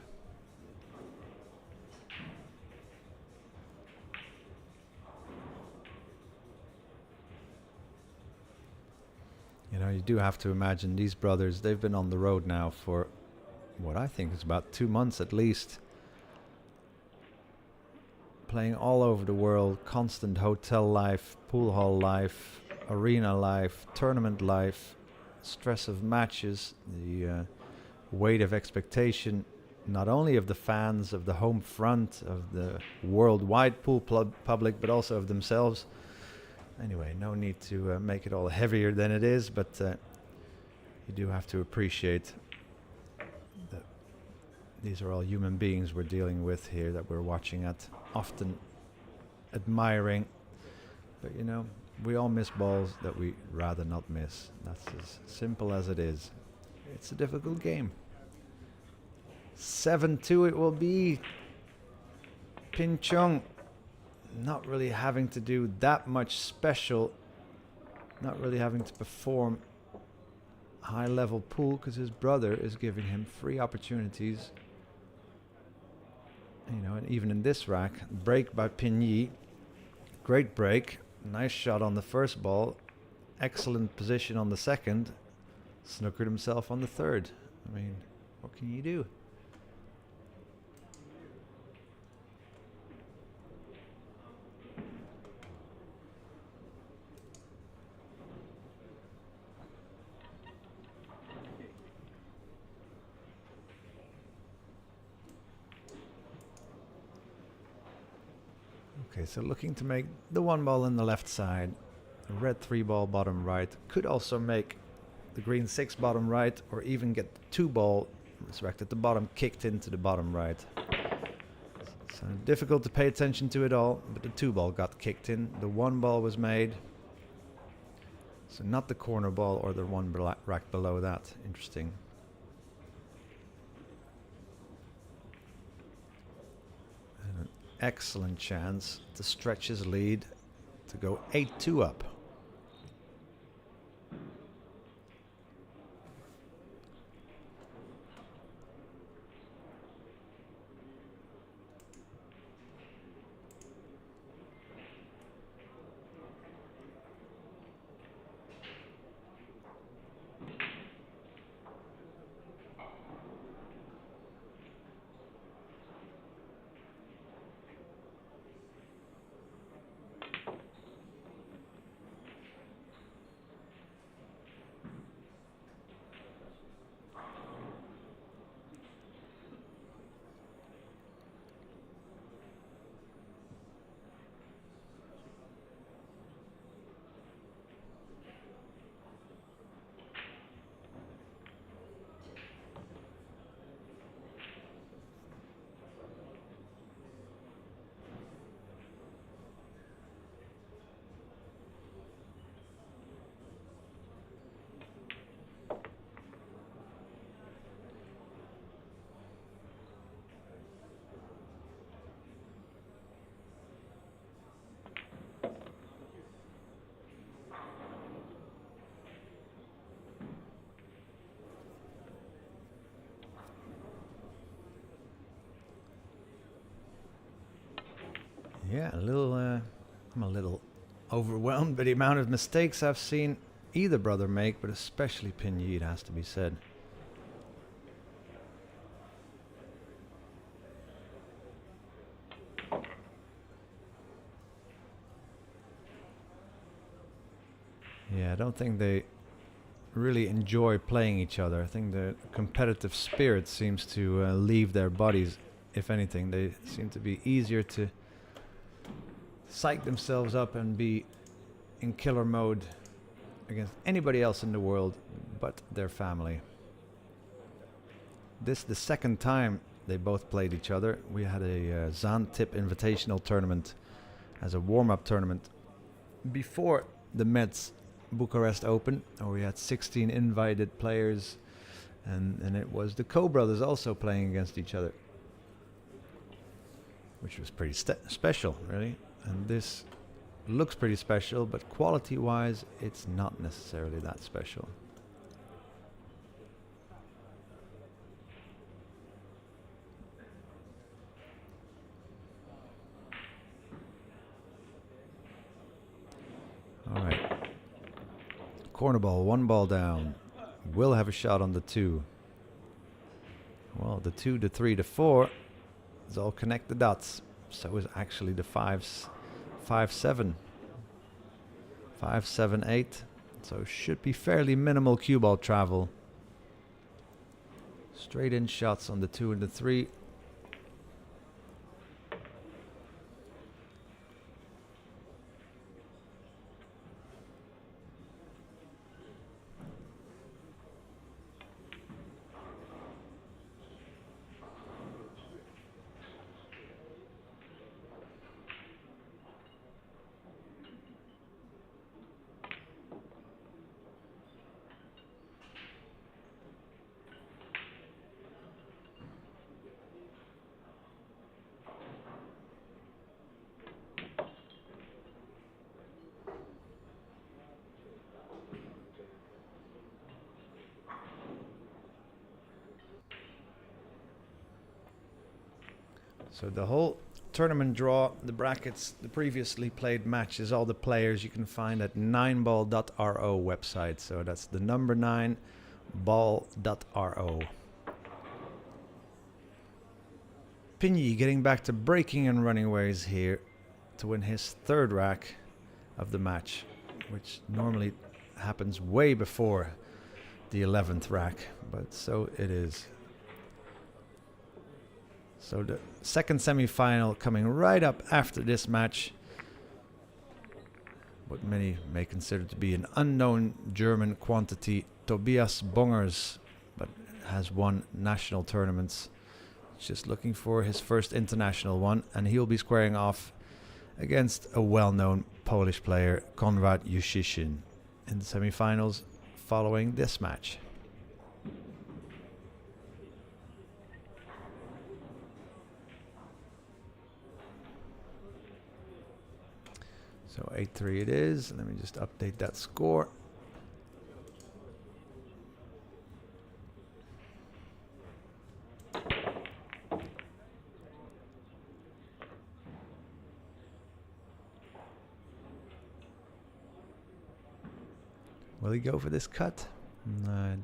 You know, you do have to imagine these brothers, they've been on the road now for what I think is about 2 months at least. Playing all over the world, constant hotel life, pool hall life, arena life, tournament life, stress of matches, the weight of expectation, not only of the fans, of the home front, of the worldwide pool public, but also of themselves. Anyway, no need to make it all heavier than it is, but you do have to appreciate that these are all human beings we're dealing with here, that we're watching at, often admiring. But you know, we all miss balls that we rather not miss. That's as simple as it is. It's a difficult game. 7-2 it will be. Pin Chung not really having to do that much special, not really having to perform high level pool because his brother is giving him free opportunities. You know, and even in this rack, break by Pigny, great break, nice shot on the first ball, excellent position on the second, snookered himself on the third. I mean, what can you do? Okay, so looking to make the 1 ball in the left side, the red 3 ball bottom right, could also make the green 6 bottom right, or even get the 2 ball respect at the bottom kicked into the bottom right. So difficult to pay attention to it all, but the 2 ball got kicked in, the 1 ball was made. So not the corner ball or the one rack below that. Interesting. And an excellent chance to stretch his lead to go 8-2 up. Yeah, I'm a little overwhelmed by the amount of mistakes I've seen either brother make, but especially Pigny, it has to be said. Yeah, I don't think they really enjoy playing each other. I think the competitive spirit seems to leave their bodies. If anything, they seem to be easier to psych themselves up and be in killer mode against anybody else in the world but their family. This is the second time they both played each other. We had a Zaan-Tip Invitational tournament as a warm-up tournament before the Mezz Bucharest Open, where we had 16 invited players, and it was the co-brothers also playing against each other, which was pretty special, really. And this looks pretty special, but quality-wise, it's not necessarily that special. All right. Corner ball, 1 ball down. Will have a shot on the 2. Well, the 2, the 3, the 4 is all connect the dots. So is actually the 5s, 5, 7. 5, 7, 8. So should be fairly minimal cue ball travel. Straight in shots on the 2 and the 3. So the whole tournament draw, the brackets, the previously played matches, all the players you can find at 9ball.ro website. So that's the number 9ball.ro. Pigny getting back to breaking and running ways here to win his 3rd rack of the match, which normally happens way before the 11th rack, but so it is. So the second semi-final coming right up after this match. What many may consider to be an unknown German quantity, Tobias Bongers, but has won national tournaments. Just looking for his first international one, and he'll be squaring off against a well-known Polish player, Konrad Jusichin, in the semi-finals following this match. So 8-3 it is. Let me just update that score. Will he go for this cut? I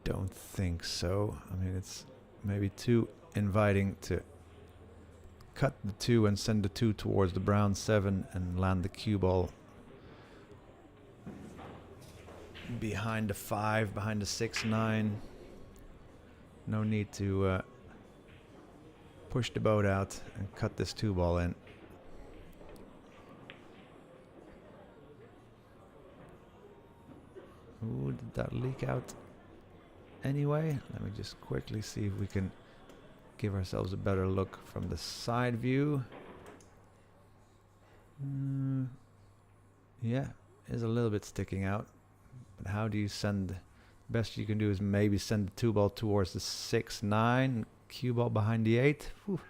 don't think so. I mean, it's maybe too inviting to cut the 2 and send the 2 towards the brown 7 and land the cue ball behind the 5, behind the 6, 9. No need to push the boat out and cut this 2 ball in. Ooh, did that leak out anyway? Let me just quickly see if we can give ourselves a better look from the side view. Yeah, is a little bit sticking out. But how do you send? Best you can do is maybe send the 2 ball towards the 6, 9, cue ball behind the 8. Whew.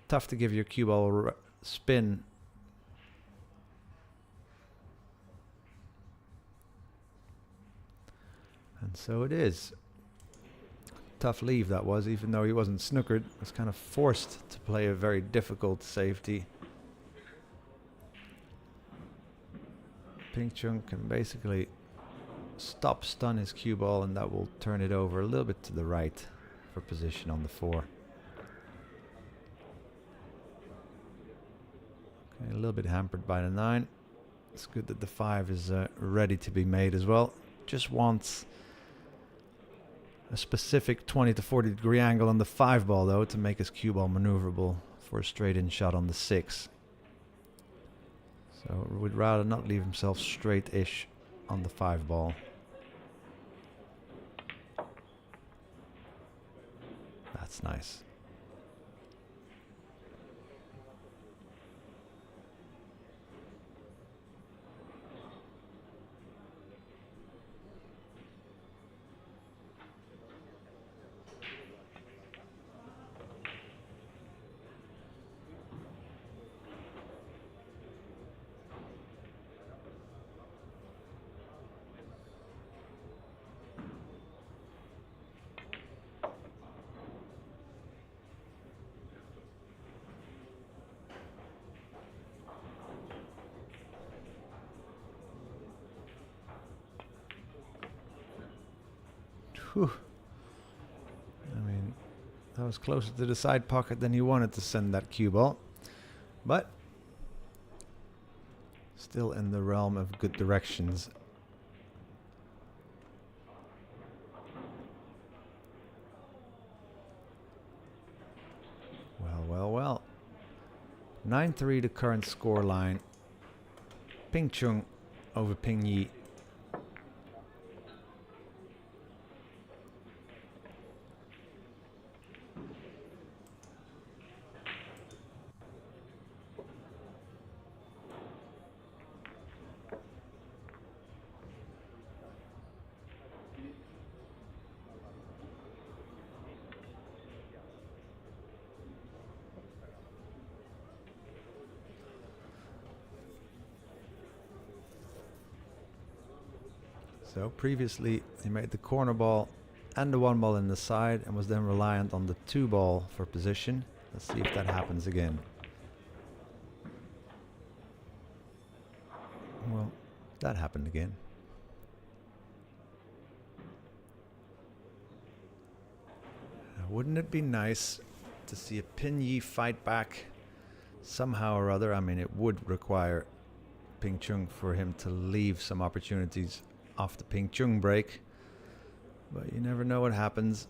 Tough to give your cue ball a spin. And so it is. Tough leave that was, even though he wasn't snookered. Was kind of forced to play a very difficult safety. Ping Chung can basically stun his cue ball, and that will turn it over a little bit to the right for position on the 4. Okay, a little bit hampered by the 9. It's good that the 5 is ready to be made as well. Just wants a specific 20 to 40 degree angle on the 5 ball though to make his cue ball maneuverable for a straight in shot on the 6. So would rather not leave himself straight-ish on the 5 ball. That's nice. Whew. I mean, that was closer to the side pocket than he wanted to send that cue ball. But still in the realm of good directions. Well, well, well. 9-3 the current score line. Ping Chung over Ping Yi. So previously he made the corner ball and the 1 ball in the side and was then reliant on the 2 ball for position. Let's see if that happens again. Well, that happened again. Now, wouldn't it be nice to see a Ping Yi fight back somehow or other? I mean, it would require Ping Chung for him to leave some opportunities off the Ping Chung break, but you never know what happens.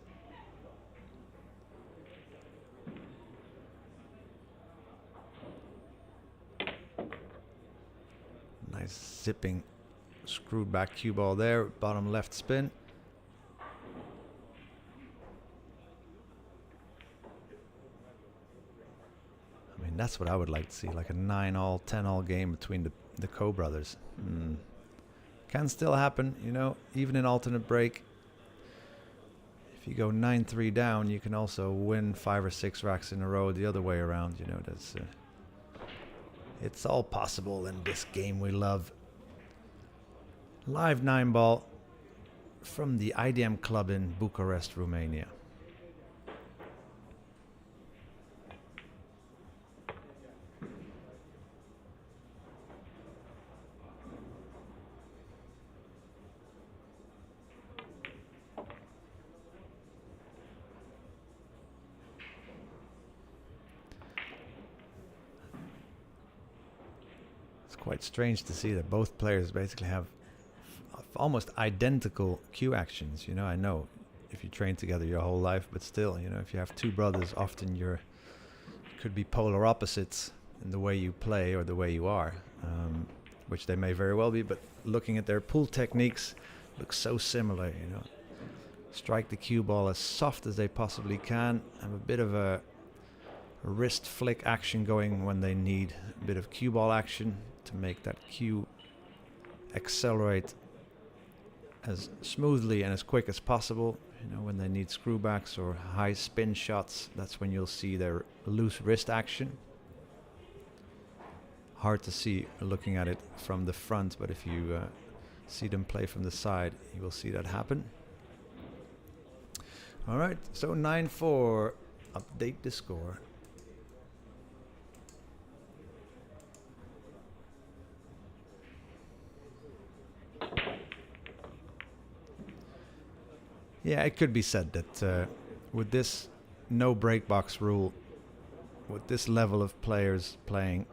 Nice zipping screwed back cue ball there, bottom left spin. I mean, that's what I would like to see, like a 9-all, 10-all game between the Ko brothers. Can still happen, you know, even in alternate break. If you go 9-3 down, you can also win 5 or 6 racks in a row the other way around. You know, that's it's all possible in this game we love. Live 9-ball from the IDM club in Bucharest, Romania. Quite strange to see that both players basically have almost identical cue actions. You know, I know if you train together your whole life, but still, you know, if you have 2 brothers, often you could be polar opposites in the way you play or the way you are, which they may very well be, but looking at their pull techniques, look so similar, you know. Strike the cue ball as soft as they possibly can, have a bit of a wrist flick action going when they need a bit of cue ball action to make that cue accelerate as smoothly and as quick as possible. You know, when they need screwbacks or high spin shots, that's when you'll see their loose wrist action. Hard to see looking at it from the front, but if you see them play from the side, you will see that happen. All right, so 9-4, update the score. Yeah, it could be said that with this no break box rule, with this level of players playing,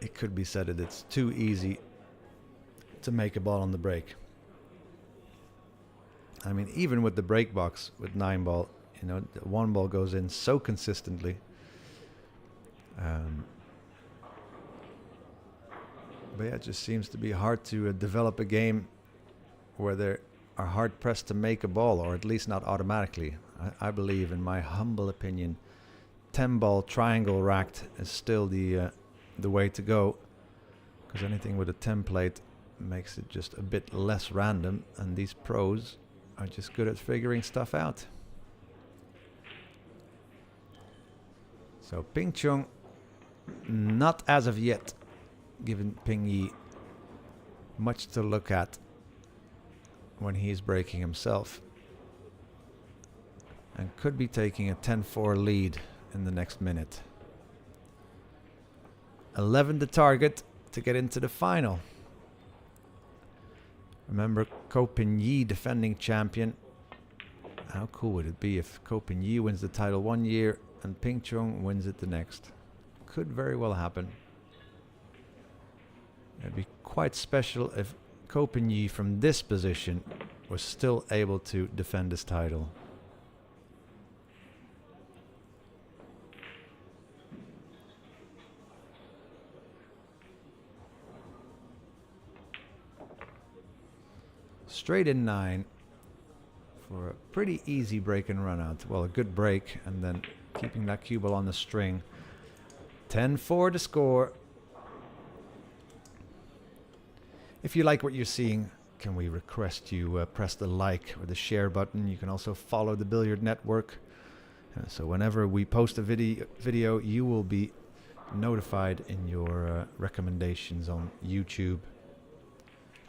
it could be said that it's too easy to make a ball on the break. I mean, even with the break box with 9-ball, you know, the 1 ball goes in so consistently. But yeah, it just seems to be hard to develop a game where they are hard pressed to make a ball, or at least not automatically. I believe, in my humble opinion, 10-ball triangle racked is still the way to go, because anything with a template makes it just a bit less random, and these pros are just good at figuring stuff out. So Ping Chung, not as of yet given Ping Yi much to look at when he's breaking himself, and could be taking a 10-4 lead in the next minute. 11 the target to get into the final. Remember, Ko Pin-yi, defending champion. How cool would it be if Ko Pin-yi wins the title one year and Ping Chung wins it the next? Could very well happen. It'd be quite special if Ko Pin-yi from this position was still able to defend his title. Straight in 9 for a pretty easy break and run out. Well, a good break and then keeping that cue ball on the string. 10-4 to score. If you like what you're seeing, can we request you press the like or the share button? You can also follow the Billiard Network. So whenever we post a video, you will be notified in your recommendations on YouTube.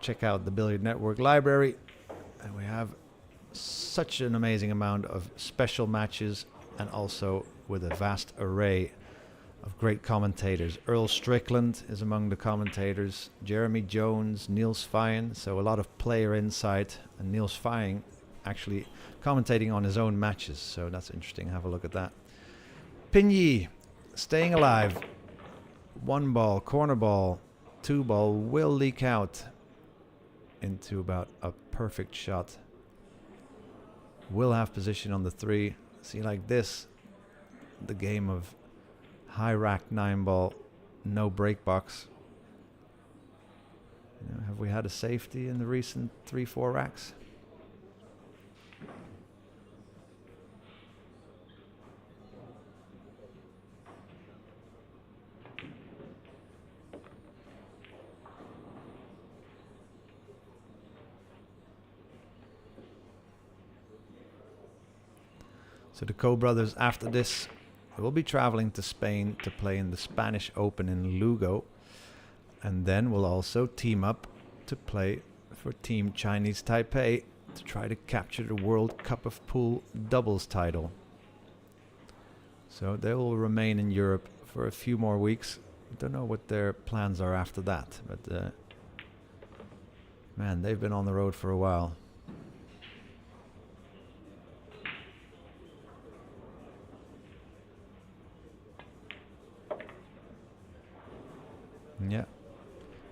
Check out the Billiard Network library, and we have such an amazing amount of special matches, and also with a vast array of great commentators. Earl Strickland is among the commentators, Jeremy Jones, Niels Feyen, so a lot of player insight, and Niels Feyen actually commentating on his own matches, so that's interesting. Have a look at that. Pin-yi staying alive. 1 ball, corner ball, 2 ball will leak out into about a perfect shot. Will have position on the 3. See, like this, the game of high rack 9 ball, no break box. You know, have we had a safety in the recent 3-4 racks? So the Ko brothers, after this, will be traveling to Spain to play in the Spanish Open in Lugo, and then will also team up to play for Team Chinese Taipei to try to capture the World Cup of Pool doubles title. So they will remain in Europe for a few more weeks. Don't know what their plans are after that, but man, they've been on the road for a while. Yeah,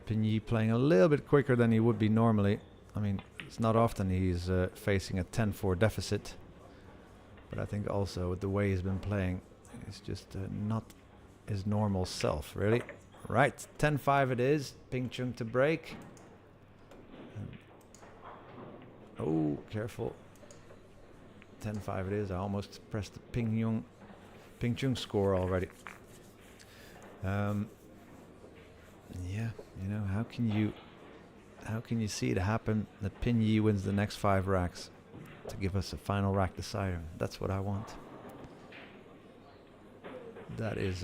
Pin-yi playing a little bit quicker than he would be normally. I mean, it's not often he's facing a 10-4 deficit, but I think also the way he's been playing, it's just not his normal self, really. Right, 10-5 it is. Ping Chung to break. Oh, careful. 10-5 it is. I almost pressed the Ping Chung score already. Yeah, you know, how can you see it happen that Pin-yi wins the next 5 racks to give us a final rack decider? That's what I want. That is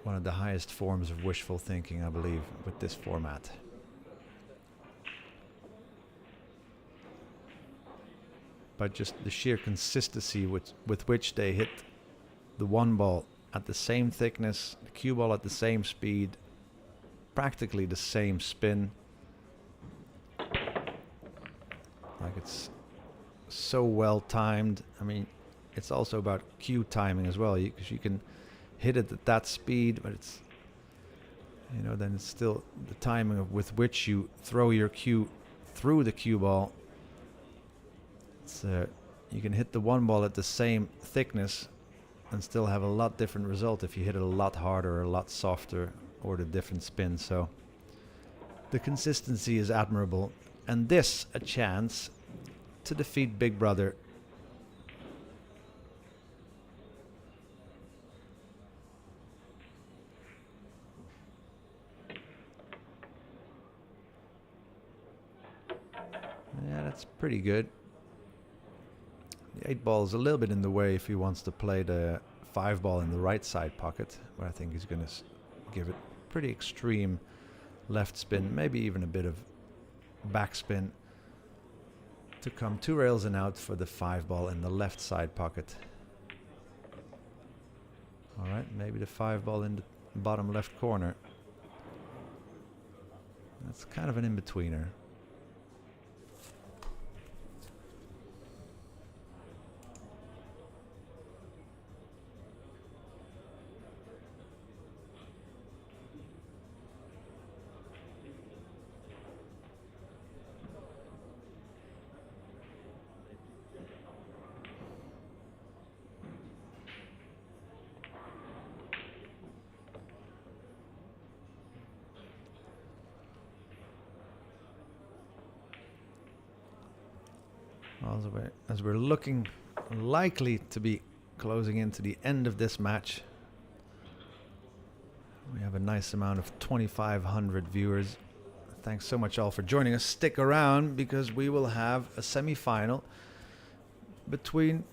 one of the highest forms of wishful thinking, I believe, with this format. But just the sheer consistency with which they hit the 1 ball at the same thickness, the cue ball at the same speed, practically the same spin. Like, it's so well timed. I mean, it's also about cue timing as well, because you can hit it at that speed, but it's, you know, then it's still the timing of with which you throw your cue through the cue ball. It's you can hit the 1 ball at the same thickness and still have a lot different result if you hit it a lot harder or a lot softer, or the different spin. So the consistency is admirable, and this a chance to defeat Big Brother. Yeah, that's pretty good. The 8 ball is a little bit in the way if he wants to play the 5 ball in the right side pocket, where I think he's going to give it pretty extreme left spin, maybe even a bit of backspin to come 2 rails and out for the 5 ball in the left side pocket. All right, maybe the 5 ball in the bottom left corner. That's kind of an in-betweener. As we're looking likely to be closing into the end of this match. We have a nice amount of 2,500 viewers. Thanks so much all for joining us. Stick around because we will have a semi-final between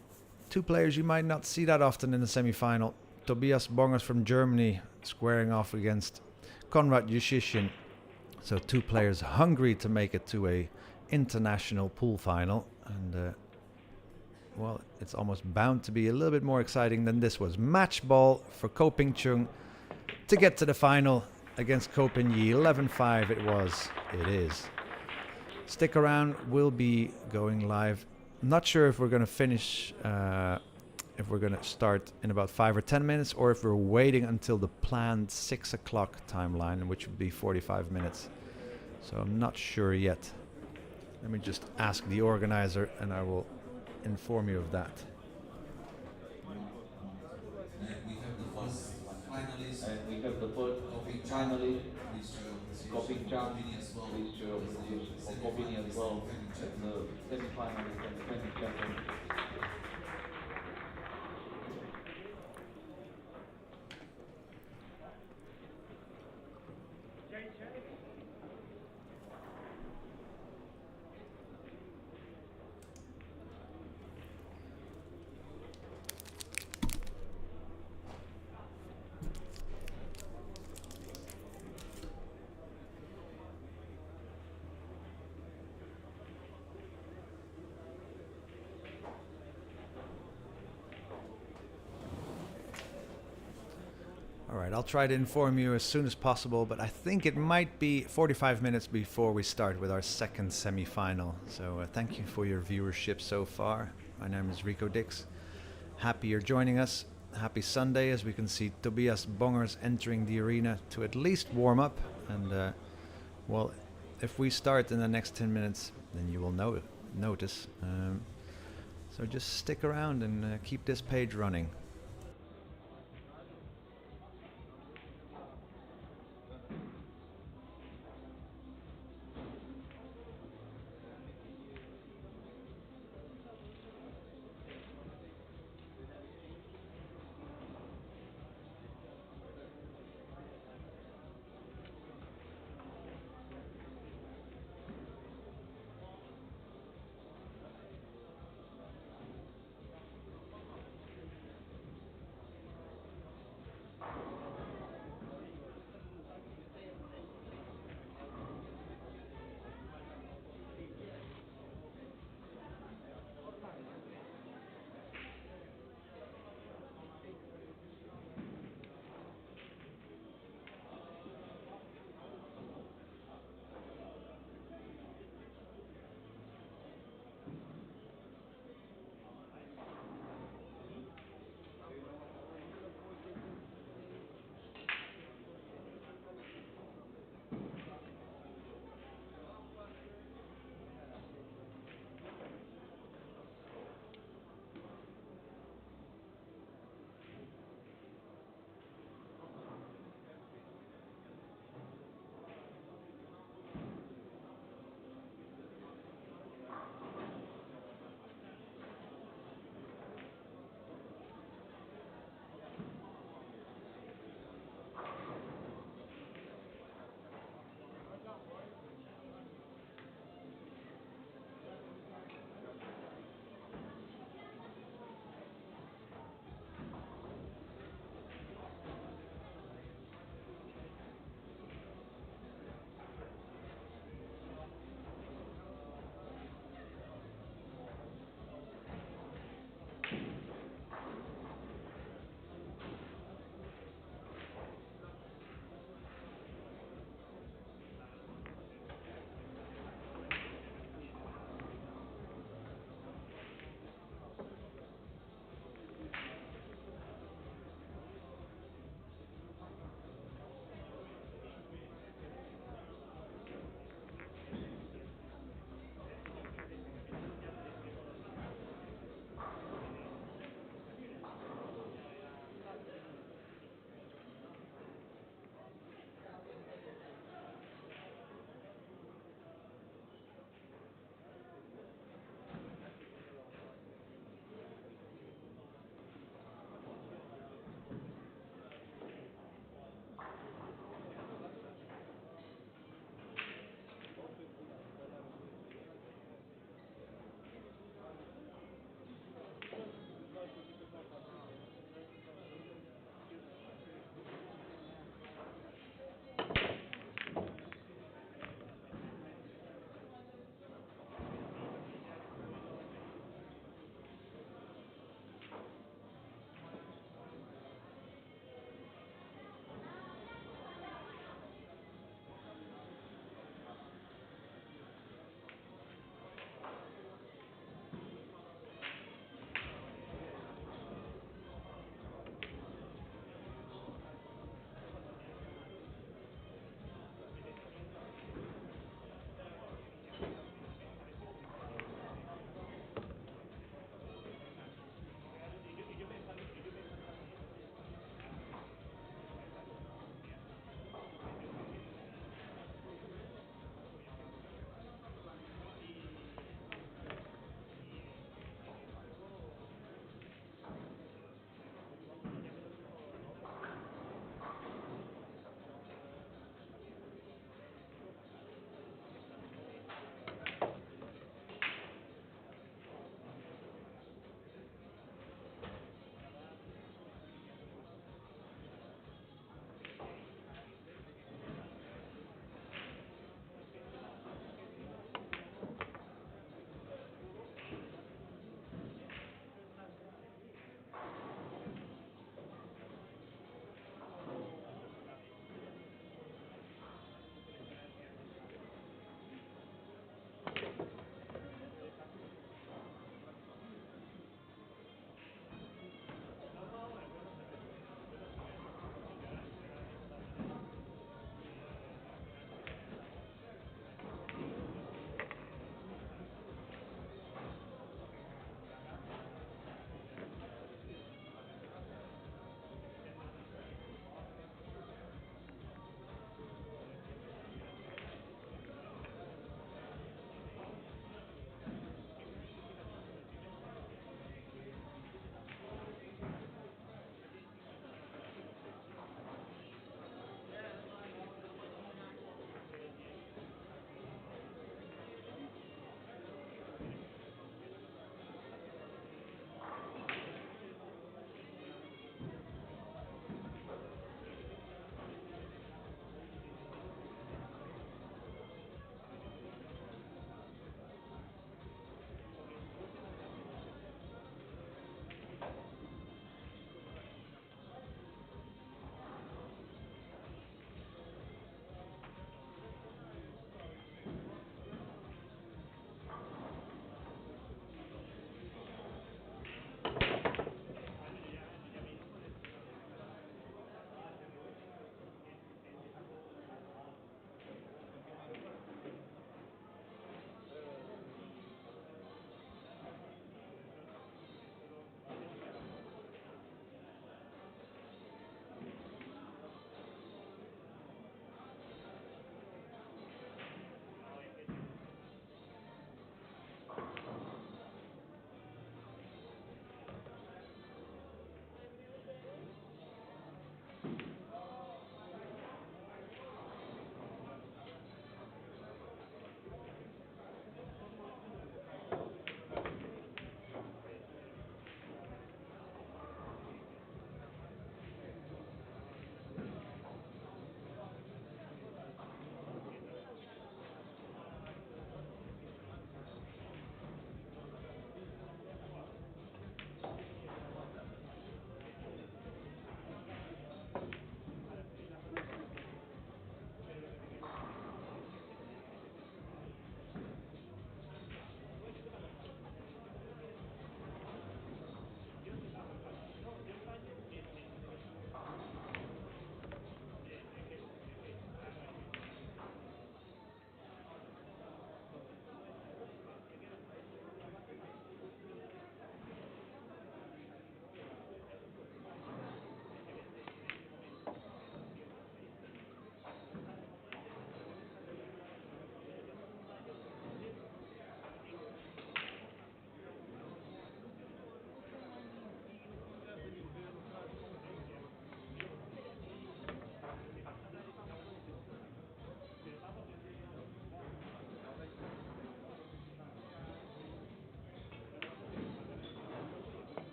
two players you might not see that often in the semi-final. Tobias Bongers from Germany squaring off against Konrad Jushishin. So two players hungry to make it to a international pool final. And well, it's almost bound to be a little bit more exciting than this was. Match ball for Ko Ping Chung to get to the final against Ko Ping Yi. 11-5 it was. It is. Stick around. We'll be going live. Not sure if we're going to finish, if we're going to start in about 5 or 10 minutes, or if we're waiting until the planned 6 o'clock timeline, which would be 45 minutes. So I'm not sure yet. Let me just ask the organizer and I will inform you of that. And we have the first finalist, Ko Ping Chung, please show your appreciation for Ko Ping as well as the semi-finalist and defending champion. Alright, I'll try to inform you as soon as possible, but I think it might be 45 minutes before we start with our second semi-final. So thank you for your viewership so far. My name is Rico Dix. Happy you're joining us. Happy Sunday, as we can see Tobias Bongers entering the arena to at least warm up. And well, if we start in the next 10 minutes, then you will notice. So just stick around and keep this page running.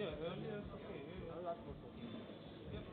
Yeah, earlier it's okay. Yeah. Yep.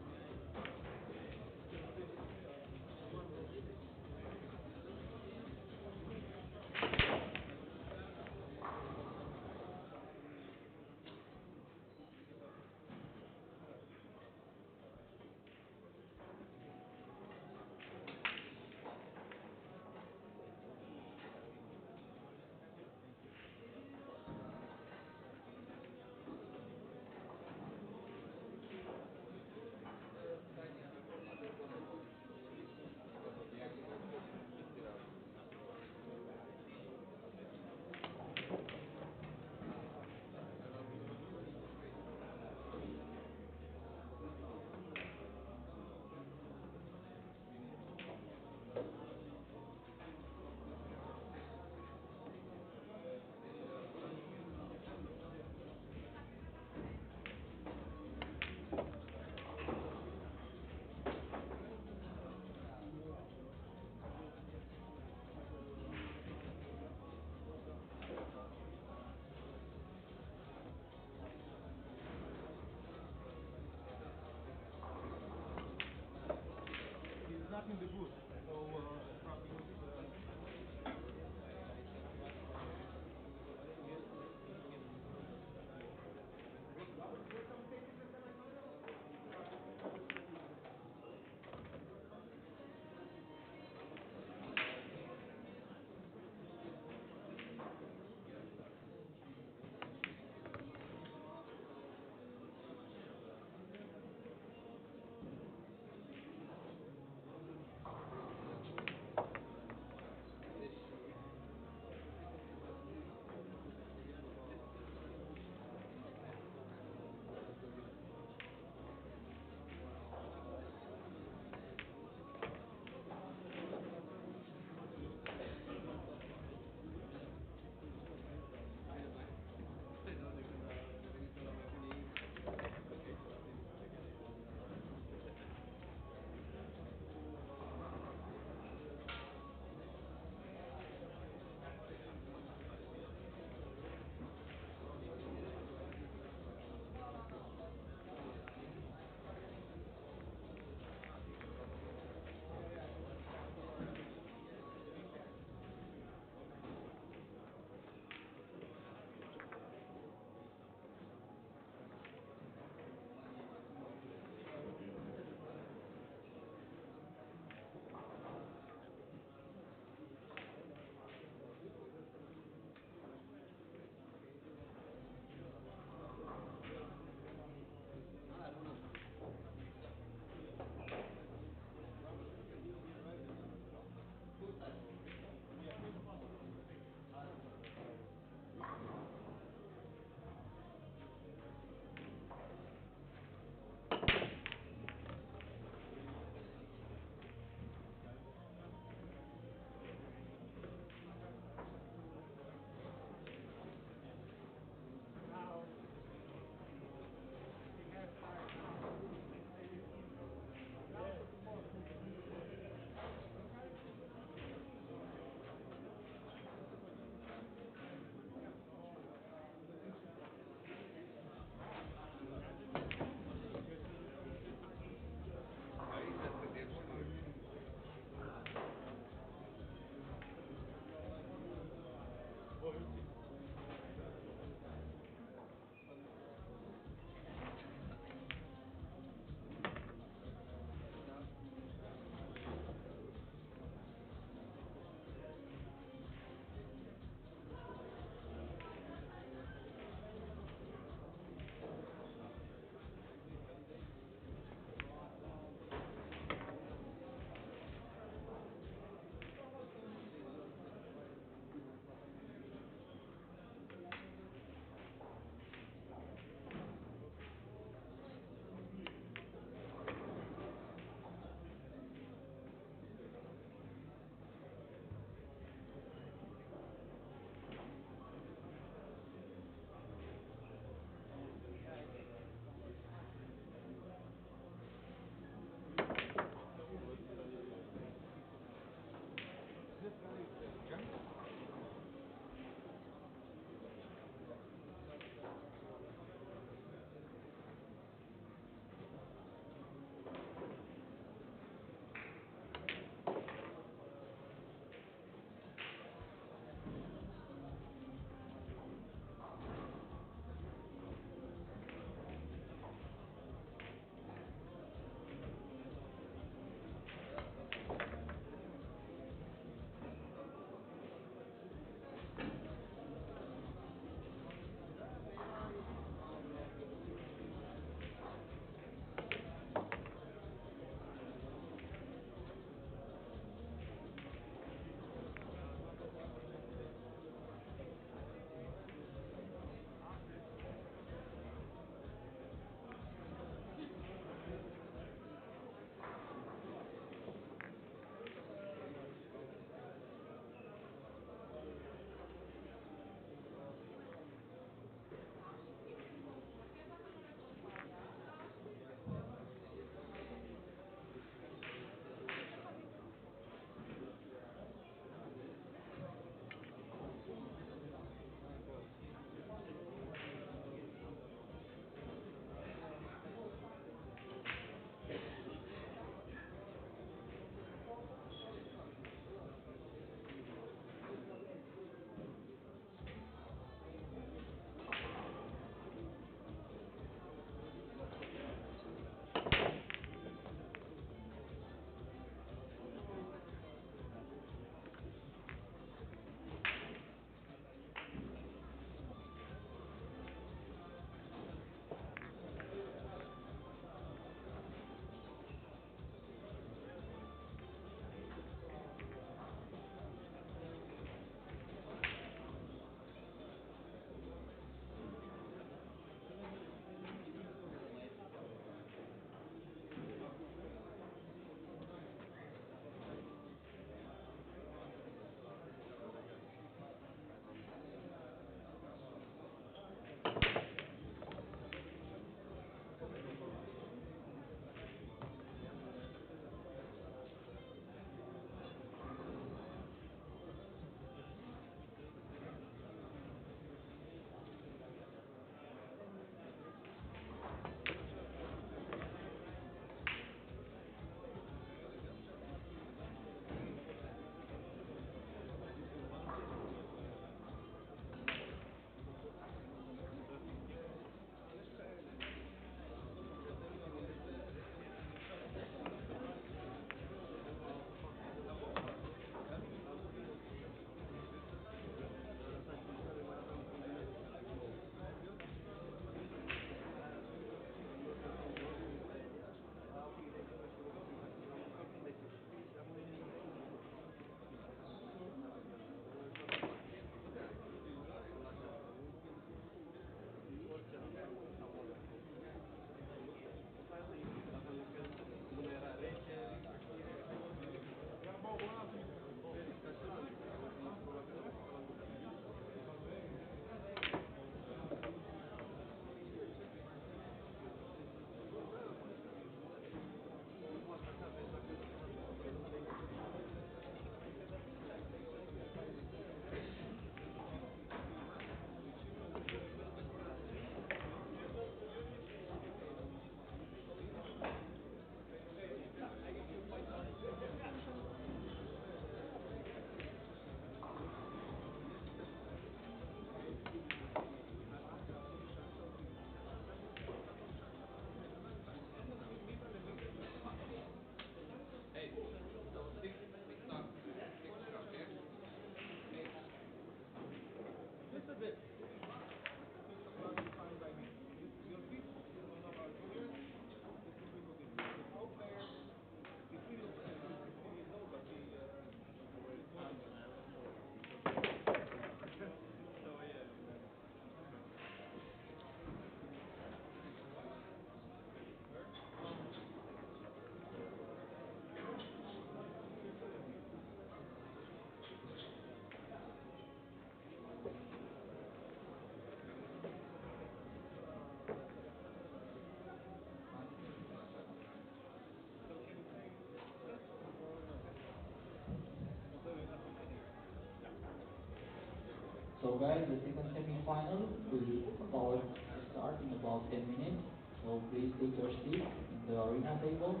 So guys, the second semi-final will about start in about 10 minutes. So please take your seat in the arena table.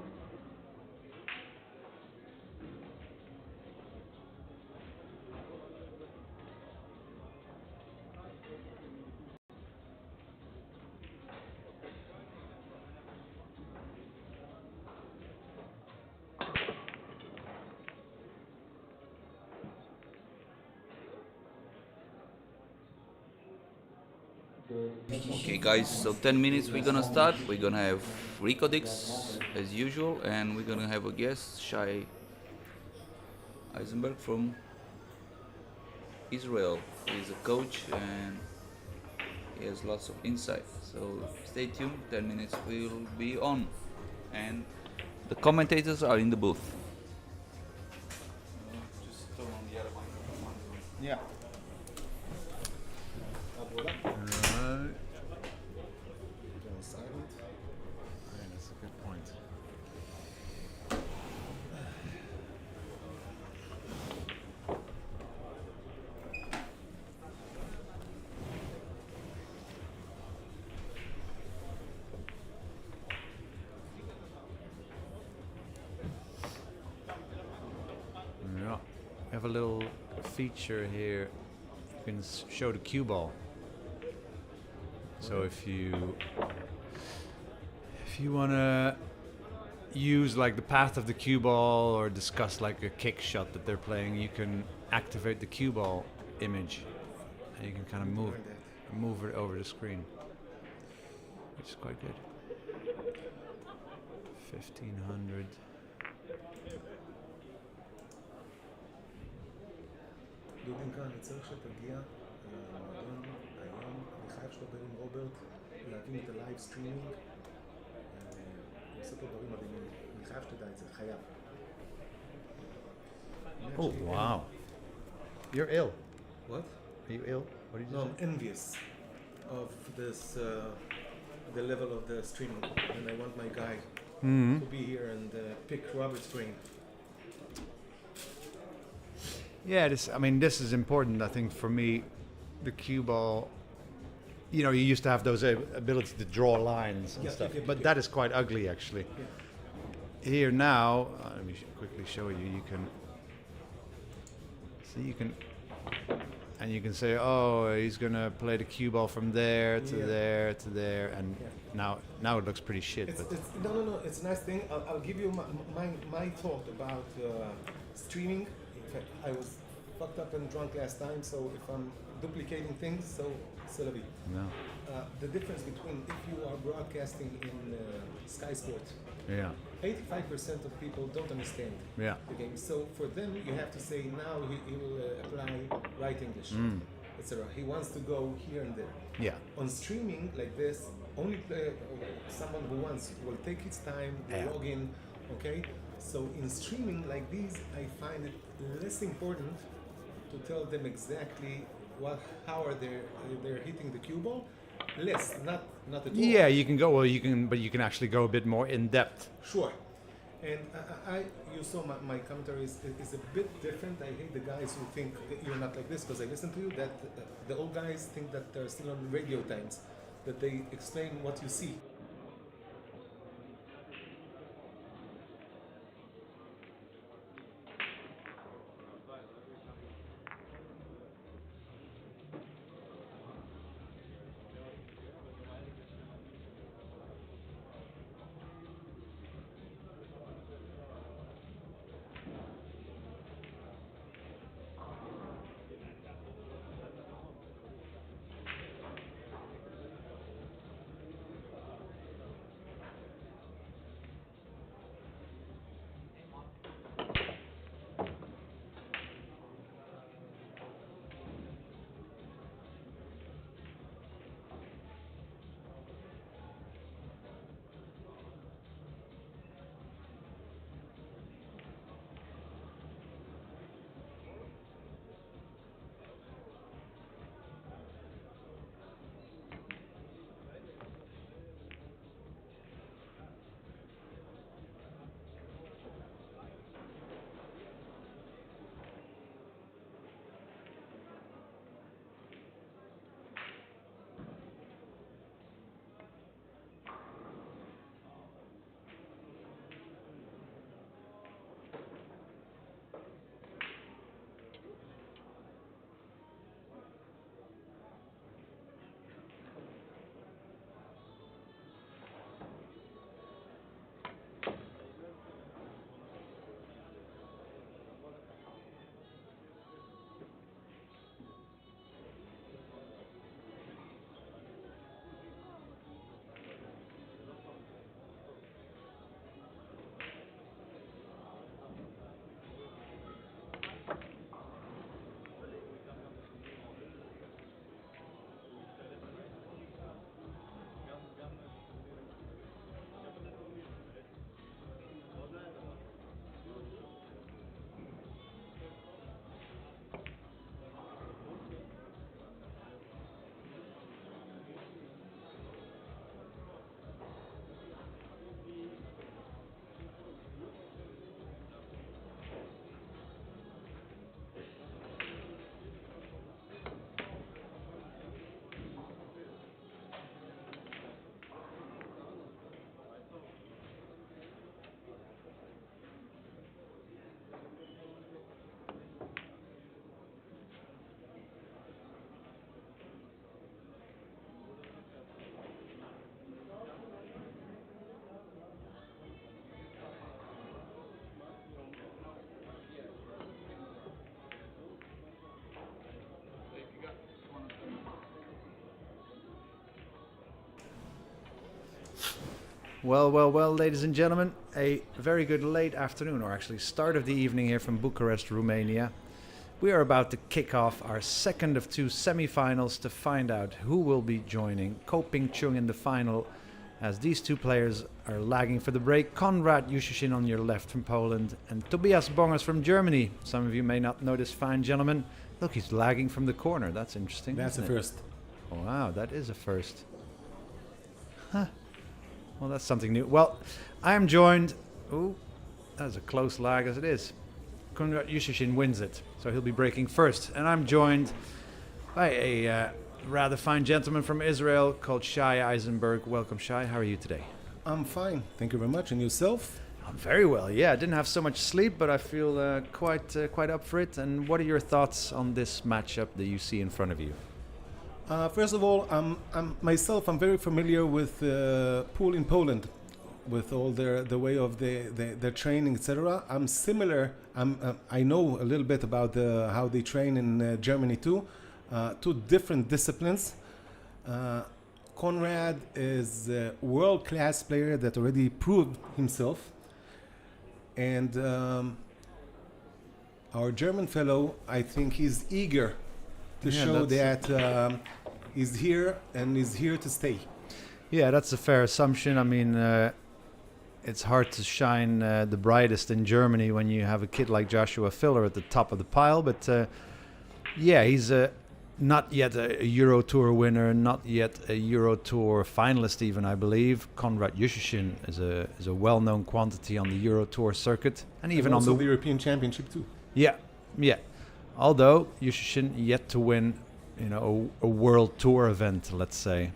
Okay guys, so 10 minutes we're gonna start. We're gonna have Recodix as usual, and we're gonna have a guest, Shai Eisenberg from Israel. He's a coach and he has lots of insight. So stay tuned, 10 minutes will be on. And the commentators are in the booth. Just turn on the other microphone. Yeah. That's a good point. Yeah, we have a little feature here. You can show the cue ball. So if you want to use like the path of the cue ball or discuss like a kick shot that they're playing, you can activate the cue ball image and you can kind of move it over the screen, which is quite good. 1500. דודינקה, אני צריך שתגיע למועדון היום, אני חייב שתדבר עם רוברט, להקים את הלייב סטרימינג, הוא עושה פה דברים מדהימים, אני חייב שתדע את זה, חייב. Oh, wow. You're ill. What? Are you ill? What did you No, say? I'm envious of this, the level of the streaming, and I want my guy to be here and pick Robert's brain. Yeah, this is important, I think, for me. The cue ball, you know, you used to have those ability to draw lines and stuff, but that is quite ugly, actually. Yeah. Here now, let me quickly show you. You can see, and you can say, oh, he's gonna play the cue ball from there to there to there, and now it looks pretty shit. It's, But no, it's a nice thing. I'll give you my thought about streaming. In fact, I was fucked up and drunk last time, so if I'm duplicating things, so c'est la vie. no, The difference between if you are broadcasting in Sky Sport, yeah, 85% of people don't understand yeah, the game. So for them, you have to say now he will apply right English, etc. He wants to go here and there. yeah. On streaming like this, only someone who wants will take his time, Yeah. log in, okay? So in streaming like these, I find it less important to tell them exactly how are they're hitting the cue ball. Less, not at all. Yeah, you can go. Well, but you can actually go a bit more in depth. Sure. And you saw my commentary is a bit different. I hate the guys who think that you're not like this, because I listen to you, that the old guys think that they're still on radio times, that they explain what you see. Well, ladies and gentlemen, a very good late afternoon, or actually start of the evening here from Bucharest, Romania. We are about to kick off our second of two semi-finals to find out who will be joining Ko Ping-chung in the final, as these two players are lagging for the break. Konrad Juszczyszyn on your left from Poland, and Tobias Bongers from Germany. Some of you may not know this fine gentleman. Look, he's lagging from the corner. That's interesting. That's a isn't it? first. Wow, that is a first. Huh. Well, that's something new. Well, I am joined... Ooh, that's a close lag as it is. Konrad Juszczyszyn wins it, so he'll be breaking first. And I'm joined by a rather fine gentleman from Israel called Shai Eisenberg. Welcome, Shai. How are you today? I'm fine. Thank you very much. And yourself? I'm very well, yeah. I didn't have so much sleep, but I feel quite up for it. And what are your thoughts on this matchup that you see in front of you? First of all, I'm very familiar with pool in Poland, with all the way of their training, etc. I'm similar. I know a little bit about how they train in Germany too. Two different disciplines. Konrad is a world-class player that already proved himself, and our German fellow, I think, he's eager to show that he's here and is here to stay. Yeah, that's a fair assumption. I mean, it's hard to shine the brightest in Germany when you have a kid like Joshua Filler at the top of the pile. But yeah, he's not yet a Euro Tour winner, not yet a Euro Tour finalist even, I believe. Konrad Juszczyszyn is a well-known quantity on the Euro Tour circuit. And even also on the European Championship too. Yeah. Although Juszczyszyn yet to win, a World Tour event, let's say.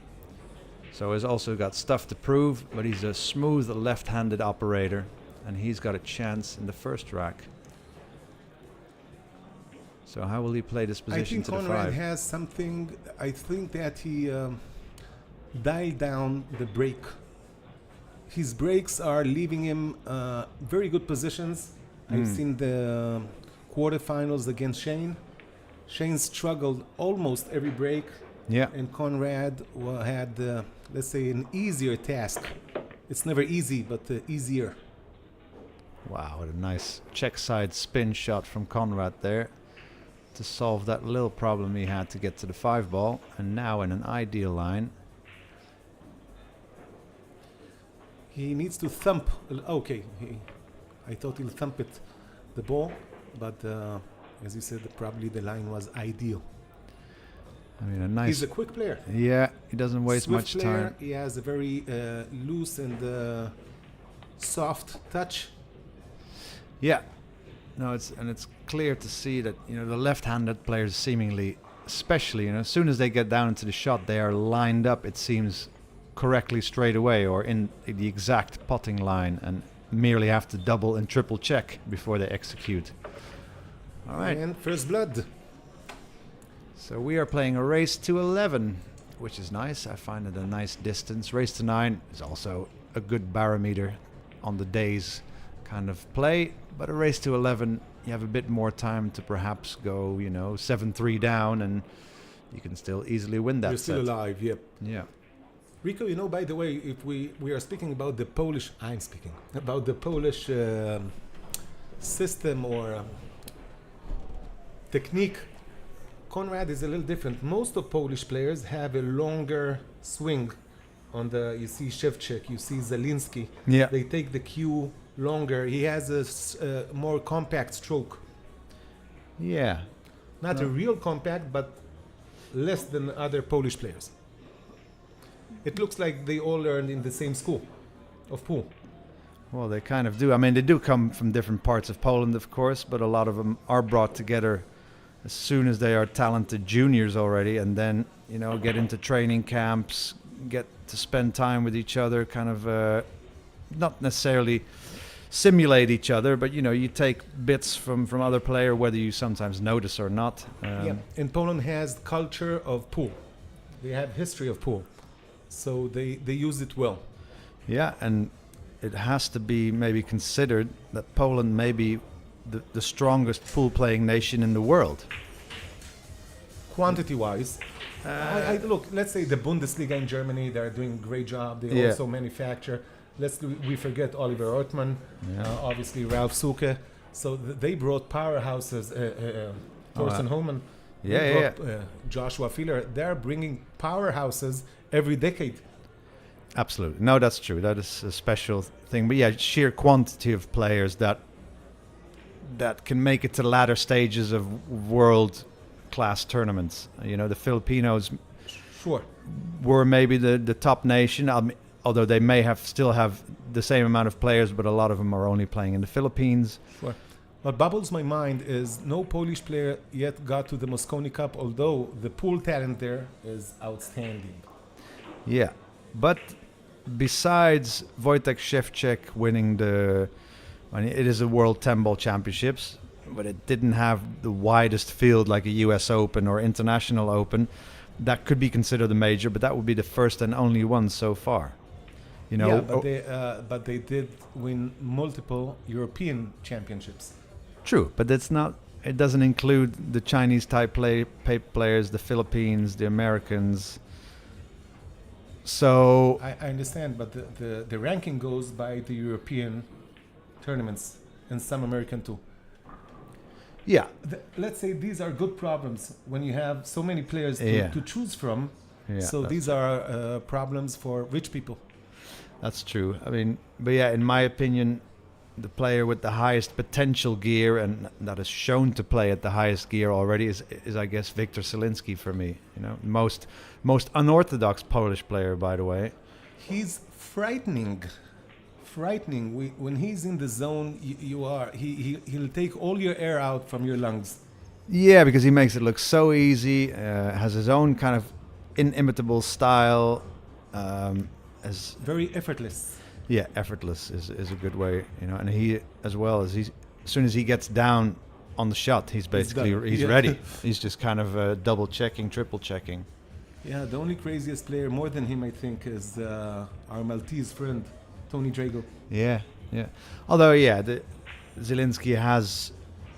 So he's also got stuff to prove, but he's a smooth left-handed operator, and he's got a chance in the first rack. So how will he play this position to the I think Konrad five? has something. I think that he dialed down the break. His breaks are leaving him very good positions. I've seen the quarterfinals against Shane. Shane struggled almost every break. Yeah. And Konrad had, let's say, an easier task. It's never easy, but easier. Wow, what a nice check side spin shot from Konrad there to solve that little problem he had to get to the 5-ball. And now in an ideal line. He needs to thump. Okay, I thought he'll thump it, the ball, but as you said, probably the line was ideal. I mean, a nice... He's a quick player. Yeah, he doesn't waste Swift much player. time. He has a very loose and soft touch. Yeah. No, it's clear to see that, the left-handed players seemingly, especially, as soon as they get down into the shot, they are lined up, it seems, correctly straight away or in the exact potting line, and merely have to double and triple check before they execute. All right. And first blood. So we are playing a race to 11, which is nice. I find it a nice distance. Race to 9 is also a good barometer on the day's kind of play. But a race to 11, you have a bit more time to perhaps go, 7-3 down, and you can still easily win that You're set. still alive, yep. Yeah. Rico, by the way, if we are speaking about the Polish, I'm speaking about the Polish system or technique. Konrad is a little different. Most of Polish players have a longer swing on you see Shevchik, you see Zielinski. Yeah. They take the cue longer. He has a more compact stroke. Yeah. Not a real compact, but less than other Polish players. It looks like they all learned in the same school of pool. Well, they kind of do. I mean, they do come from different parts of Poland, of course, but a lot of them are brought together as soon as they are talented juniors already, and then, get into training camps, get to spend time with each other, kind of not necessarily simulate each other, but, you take bits from other player, whether you sometimes notice or not. Yeah, and Poland has culture of pool. They have history of pool. So they use it well. Yeah, and it has to be maybe considered that Poland may be the strongest pool-playing nation in the world. Quantity-wise, look, let's say the Bundesliga in Germany, they're doing a great job. They also manufacture. we forget Oliver Ortmann, obviously Ralph Suke. So they brought powerhouses. Thorsten Hohmann. They brought, Joshua Filler. They're bringing powerhouses every decade. Absolutely. No, that's true. That is a special thing. But yeah, sheer quantity of players that can make it to latter stages of world-class tournaments. You know, the Filipinos were maybe the top nation, although they may still have the same amount of players, but a lot of them are only playing in the Philippines. Sure. What bubbles my mind is no Polish player yet got to the Mosconi Cup, although the pool talent there is outstanding. Yeah, but besides Wojtek Szewczak winning it is a World 10-Ball Championships, but it didn't have the widest field like a US Open or International Open. That could be considered a major, but that would be the first and only one so far. You know, but they did win multiple European championships. True, but it doesn't include the Chinese type players, the Philippines, the Americans. So I understand, but the ranking goes by the European tournaments and some American too. Yeah. Let's say these are good problems when you have so many players to choose from. Yeah, so these are problems for rich people. That's true. I mean, but yeah, in my opinion, the player with the highest potential gear and that is shown to play at the highest gear already is I guess Wiktor Zielinski for me. You know, most unorthodox Polish player, by the way. He's frightening. When he's in the zone, he'll take all your air out from your lungs. Yeah, because he makes it look so easy. Has his own kind of inimitable style. As very effortless. Yeah, effortless is a good way, you know. And he, as well as as soon as he gets down on the shot, he's ready. He's just kind of double checking, triple checking. Yeah, the only craziest player more than him, I think, is our Maltese friend, Tony Drago. Yeah. Although, Zielinski has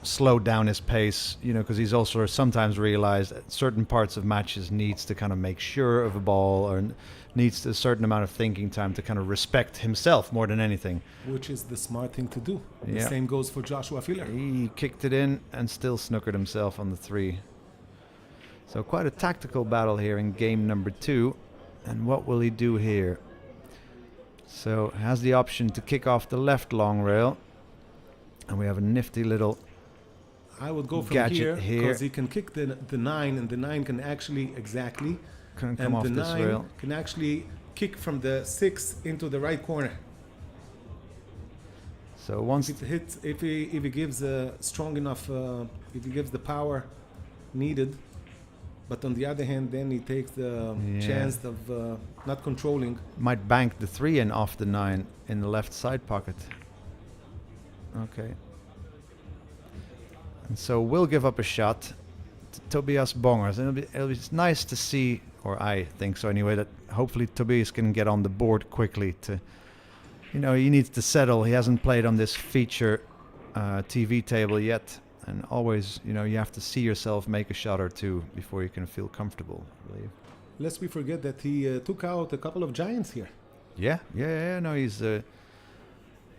slowed down his pace, you know, because he's also sometimes realized that certain parts of matches needs to kind of make sure of a ball or needs a certain amount of thinking time to kind of respect himself more than anything. Which is the smart thing to do. The same goes for Joshua Filler. He kicked it in and still snookered himself on the 3. So quite a tactical battle here in game number 2. And what will he do here? So has the option to kick off the left long rail. And we have a nifty little I would go from here because he can kick the 9 and the 9 can actually come off this rail. Can actually kick from the 6 into the right corner. So once it hits, if he gives strong enough, if he gives the power needed, but on the other hand, then he takes the chance of not controlling. Might bank the 3 in off the 9 in the left side pocket. Okay. And so we'll give up a shot to Tobias Bongers. And it'll be nice to see, or I think so anyway, that hopefully Tobias can get on the board quickly to, you know, he needs to settle. He hasn't played on this feature TV table yet. And always, you know, you have to see yourself make a shot or two before you can feel comfortable, I believe. Lest we forget that he took out a couple of giants here. Yeah. No, he's, you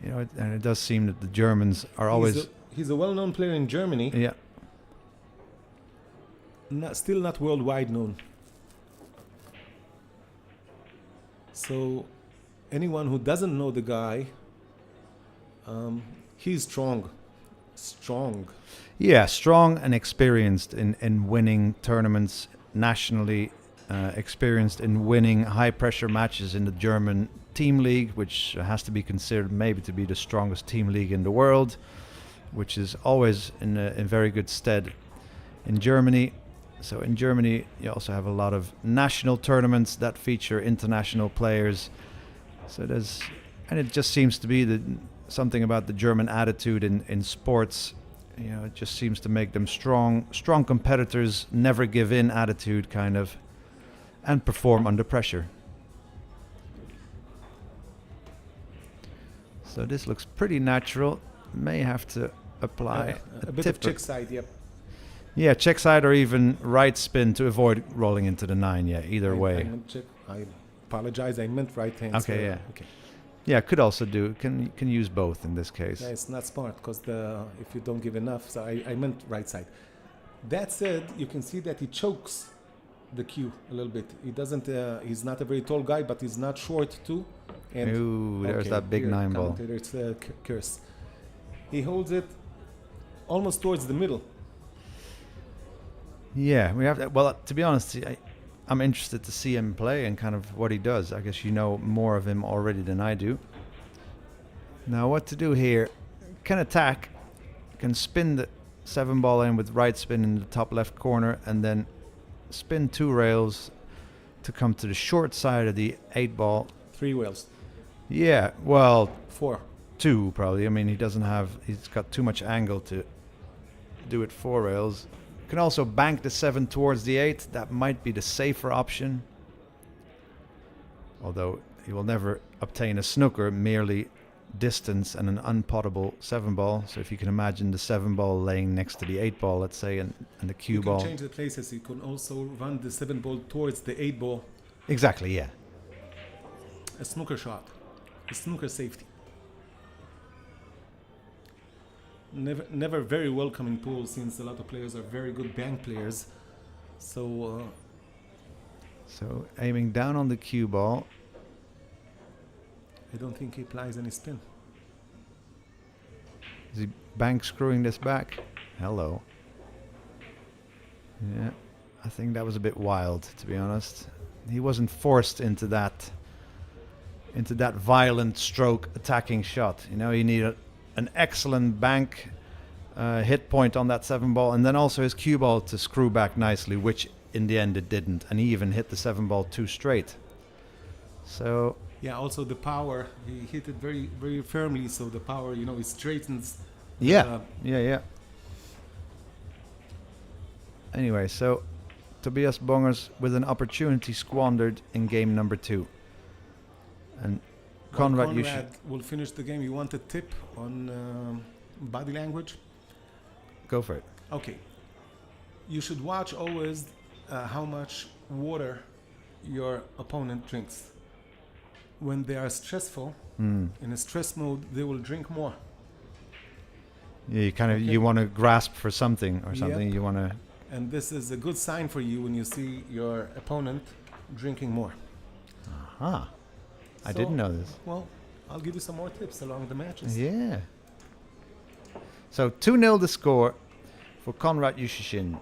know, and it does seem that the Germans are always... He's a well-known player in Germany. Yeah. Still not worldwide known. So, anyone who doesn't know the guy, he's strong. Yeah, strong and experienced in winning tournaments nationally, experienced in winning high-pressure matches in the German team league, which has to be considered maybe to be the strongest team league in the world, which is always in very good stead in Germany. So in Germany, you also have a lot of national tournaments that feature international players. So it just seems to be something about the German attitude in sports. You know, it just seems to make them strong competitors, never give in attitude kind of, and perform under pressure. So this looks pretty natural. May have to apply a bit of check side, yep. Yeah, check side or even right spin to avoid rolling into the 9. Yeah, either way. I apologize. I meant right hand. Okay, yeah. Okay. Yeah, could also do. Can use both in this case. Yeah, it's not smart because if you don't give enough, so I meant right side. That said, you can see that he chokes the cue a little bit. He doesn't. He's not a very tall guy, but he's not short too. And Ooh, there's okay, that big here, 9 ball. commentator, it's a curse. He holds it almost towards the middle. Yeah, we have. Well, to be honest, I'm interested to see him play and kind of what he does. I guess you know more of him already than I do. Now, what to do here? Can attack, can spin the 7 ball in with right spin in the top left corner, and then spin 2 rails to come to the short side of the 8 ball. 3 wheels. Yeah, well, 4. 2 probably. I mean, he's got too much angle to do it 4 rails. Can also bank the 7 towards the 8. That might be the safer option. Although he will never obtain a snooker, merely distance and an unpottable 7 ball. So if you can imagine the 7 ball laying next to the 8 ball, let's say, and the cue ball. You can change the places. You can also run the 7 ball towards the 8 ball. Exactly, yeah. A snooker shot. A snooker safety. Never very welcoming pool since a lot of players are very good bank players. So aiming down on the cue ball. I don't think he applies any spin. Is he bank screwing this back? Hello. Yeah, I think that was a bit wild, to be honest. He wasn't forced into that violent stroke attacking shot. You know, he needed an excellent bank hit point on that 7 ball, and then also his cue ball to screw back nicely, which in the end it didn't, and he even hit the 7 ball too straight. So yeah, also the power, he hit it very, very firmly, so the power, you know, it straightens. yeah. Anyway, so Tobias Bongers with an opportunity squandered in game number 2. And Conrad, you should will finish the game. You want a tip on body language? go for it. Okay. You should watch always how much water your opponent drinks. When they are stressful, in a stress mode, they will drink more. Yeah, you kind of you want to grasp for something or something. Yep. You want to. And this is a good sign for you when you see your opponent drinking more. Aha. I So, didn't know this. Well, I'll give you some more tips along the matches. Yeah. So 2-0 the score for Conrad Yushishin.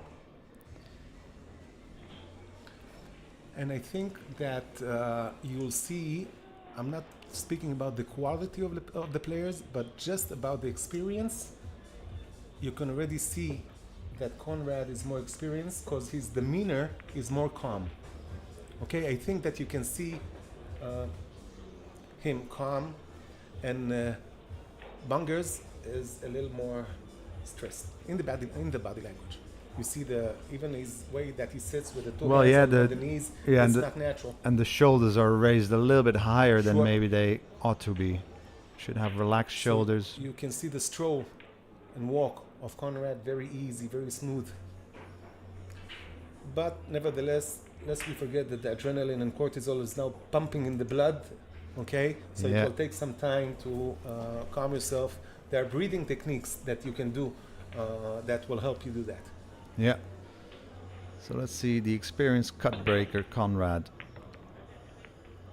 And I think that you'll see, I'm not speaking about the quality of the players, but just about the experience. You can already see that Conrad is more experienced because his demeanor is more calm. Okay, I think that you can see him calm, and Bongers is a little more stressed in the body language. You see even his way that he sits with the two hands on the knees. Yeah, it's not natural. And the shoulders are raised a little bit higher than Sure. maybe they ought to be. Should have relaxed shoulders. So you can see the stroll and walk of Conrad, very easy, very smooth. But nevertheless, lest we forget that the adrenaline and cortisol is now pumping in the blood. Okay, so Yeah. it will take some time to calm yourself. There are breathing techniques that you can do that will help you do that. Yeah. So let's see the experienced cut breaker Conrad.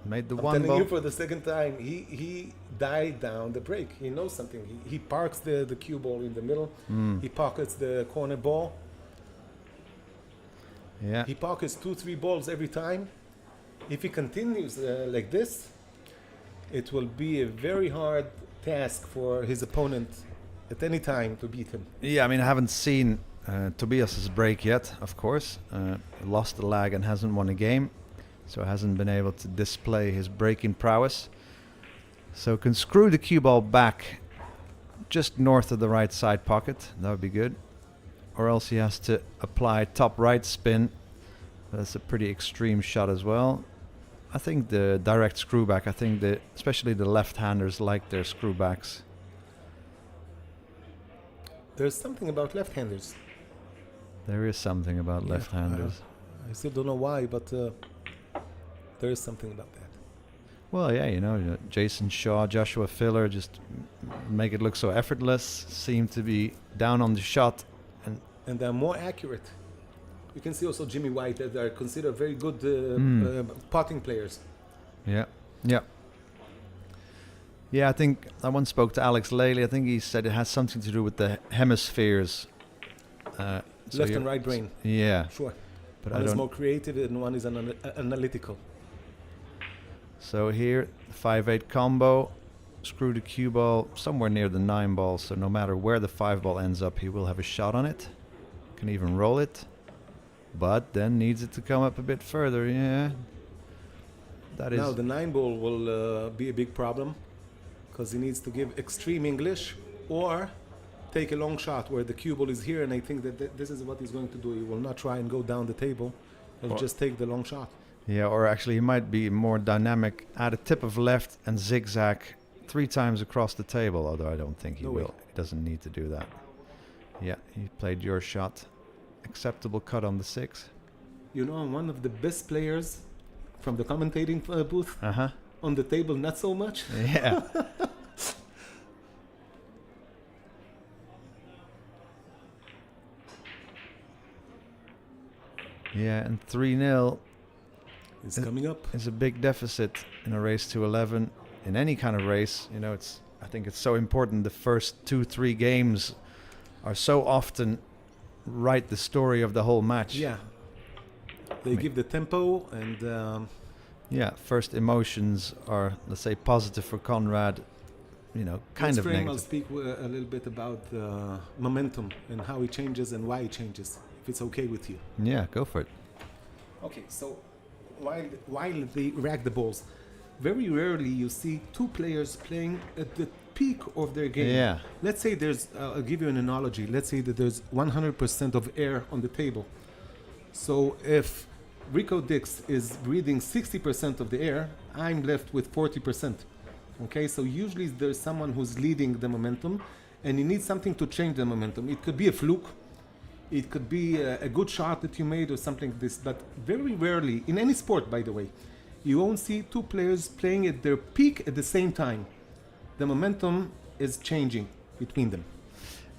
Made the I'm one telling ball. you for the second time, he died down the break. He knows something. He parks the cue ball in the middle. He pockets the corner ball. Yeah. He pockets 2-3 balls every time. If he continues like this, it will be a very hard task for his opponent at any time to beat him. Yeah, I mean, I haven't seen Tobias's break yet, of course. Lost the lag and hasn't won a game, so hasn't been able to display his breaking prowess. So can screw the cue ball back just north of the right side pocket. That would be good. Or else he has to apply top right spin. That's a pretty extreme shot as well. I think the direct screw back, especially the left-handers like their screw backs. There's something about left-handers. There is something about Yeah, left-handers. I still don't know why, but there is something about that. Well, yeah, Jayson Shaw, Joshua Filler just make it look so effortless, seem to be down on the shot. And they're more accurate. You can see also Jimmy White that are considered very good potting players. Yeah. Yeah, I think I once spoke to Alex Laley. I think he said it has something to do with the hemispheres. Left and right brain. Yeah. Sure. But One is more creative and one is analytical. So here, 5-8 combo, screw the cue ball somewhere near the 9 ball, so no matter where the 5 ball ends up, he will have a shot on it. Can even roll it, but then needs it to come up a bit further, yeah. Now the 9 ball will be a big problem, because he needs to give extreme English, or take a long shot where the cue ball is here, and I think that this is what he's going to do. He will not try and go down the table, he'll just take the long shot. Yeah, or actually he might be more dynamic at a tip of left and zigzag 3 times across the table, although I don't think he will. He doesn't need to do that. Yeah, he played your shot. Acceptable cut on the 6. I'm one of the best players from the commentating booth. On the table, not so much. Yeah. Yeah, and 3-0 is coming up. Is a big deficit in a race to 11. In any kind of race, I think it's so important. The first 2-3 games are so often write the story of the whole match. Yeah. They give the tempo and... first emotions are, let's say, positive for Conrad, kind of negative. I'll speak a little bit about momentum and how it changes and why it changes, if it's okay with you. Yeah, go for it. Okay, so while they rack the balls, very rarely you see 2 players playing at the peak of their game. Yeah. Let's say I'll give you an analogy. Let's say that there's 100% of air on the table. So if Rico Dix is breathing 60% of the air, I'm left with 40%. Okay, so usually there's someone who's leading the momentum, and you need something to change the momentum. It could be a fluke, it could be a good shot that you made or something like this, but very rarely, in any sport by the way, you won't see 2 players playing at their peak at the same time. The momentum is changing between them.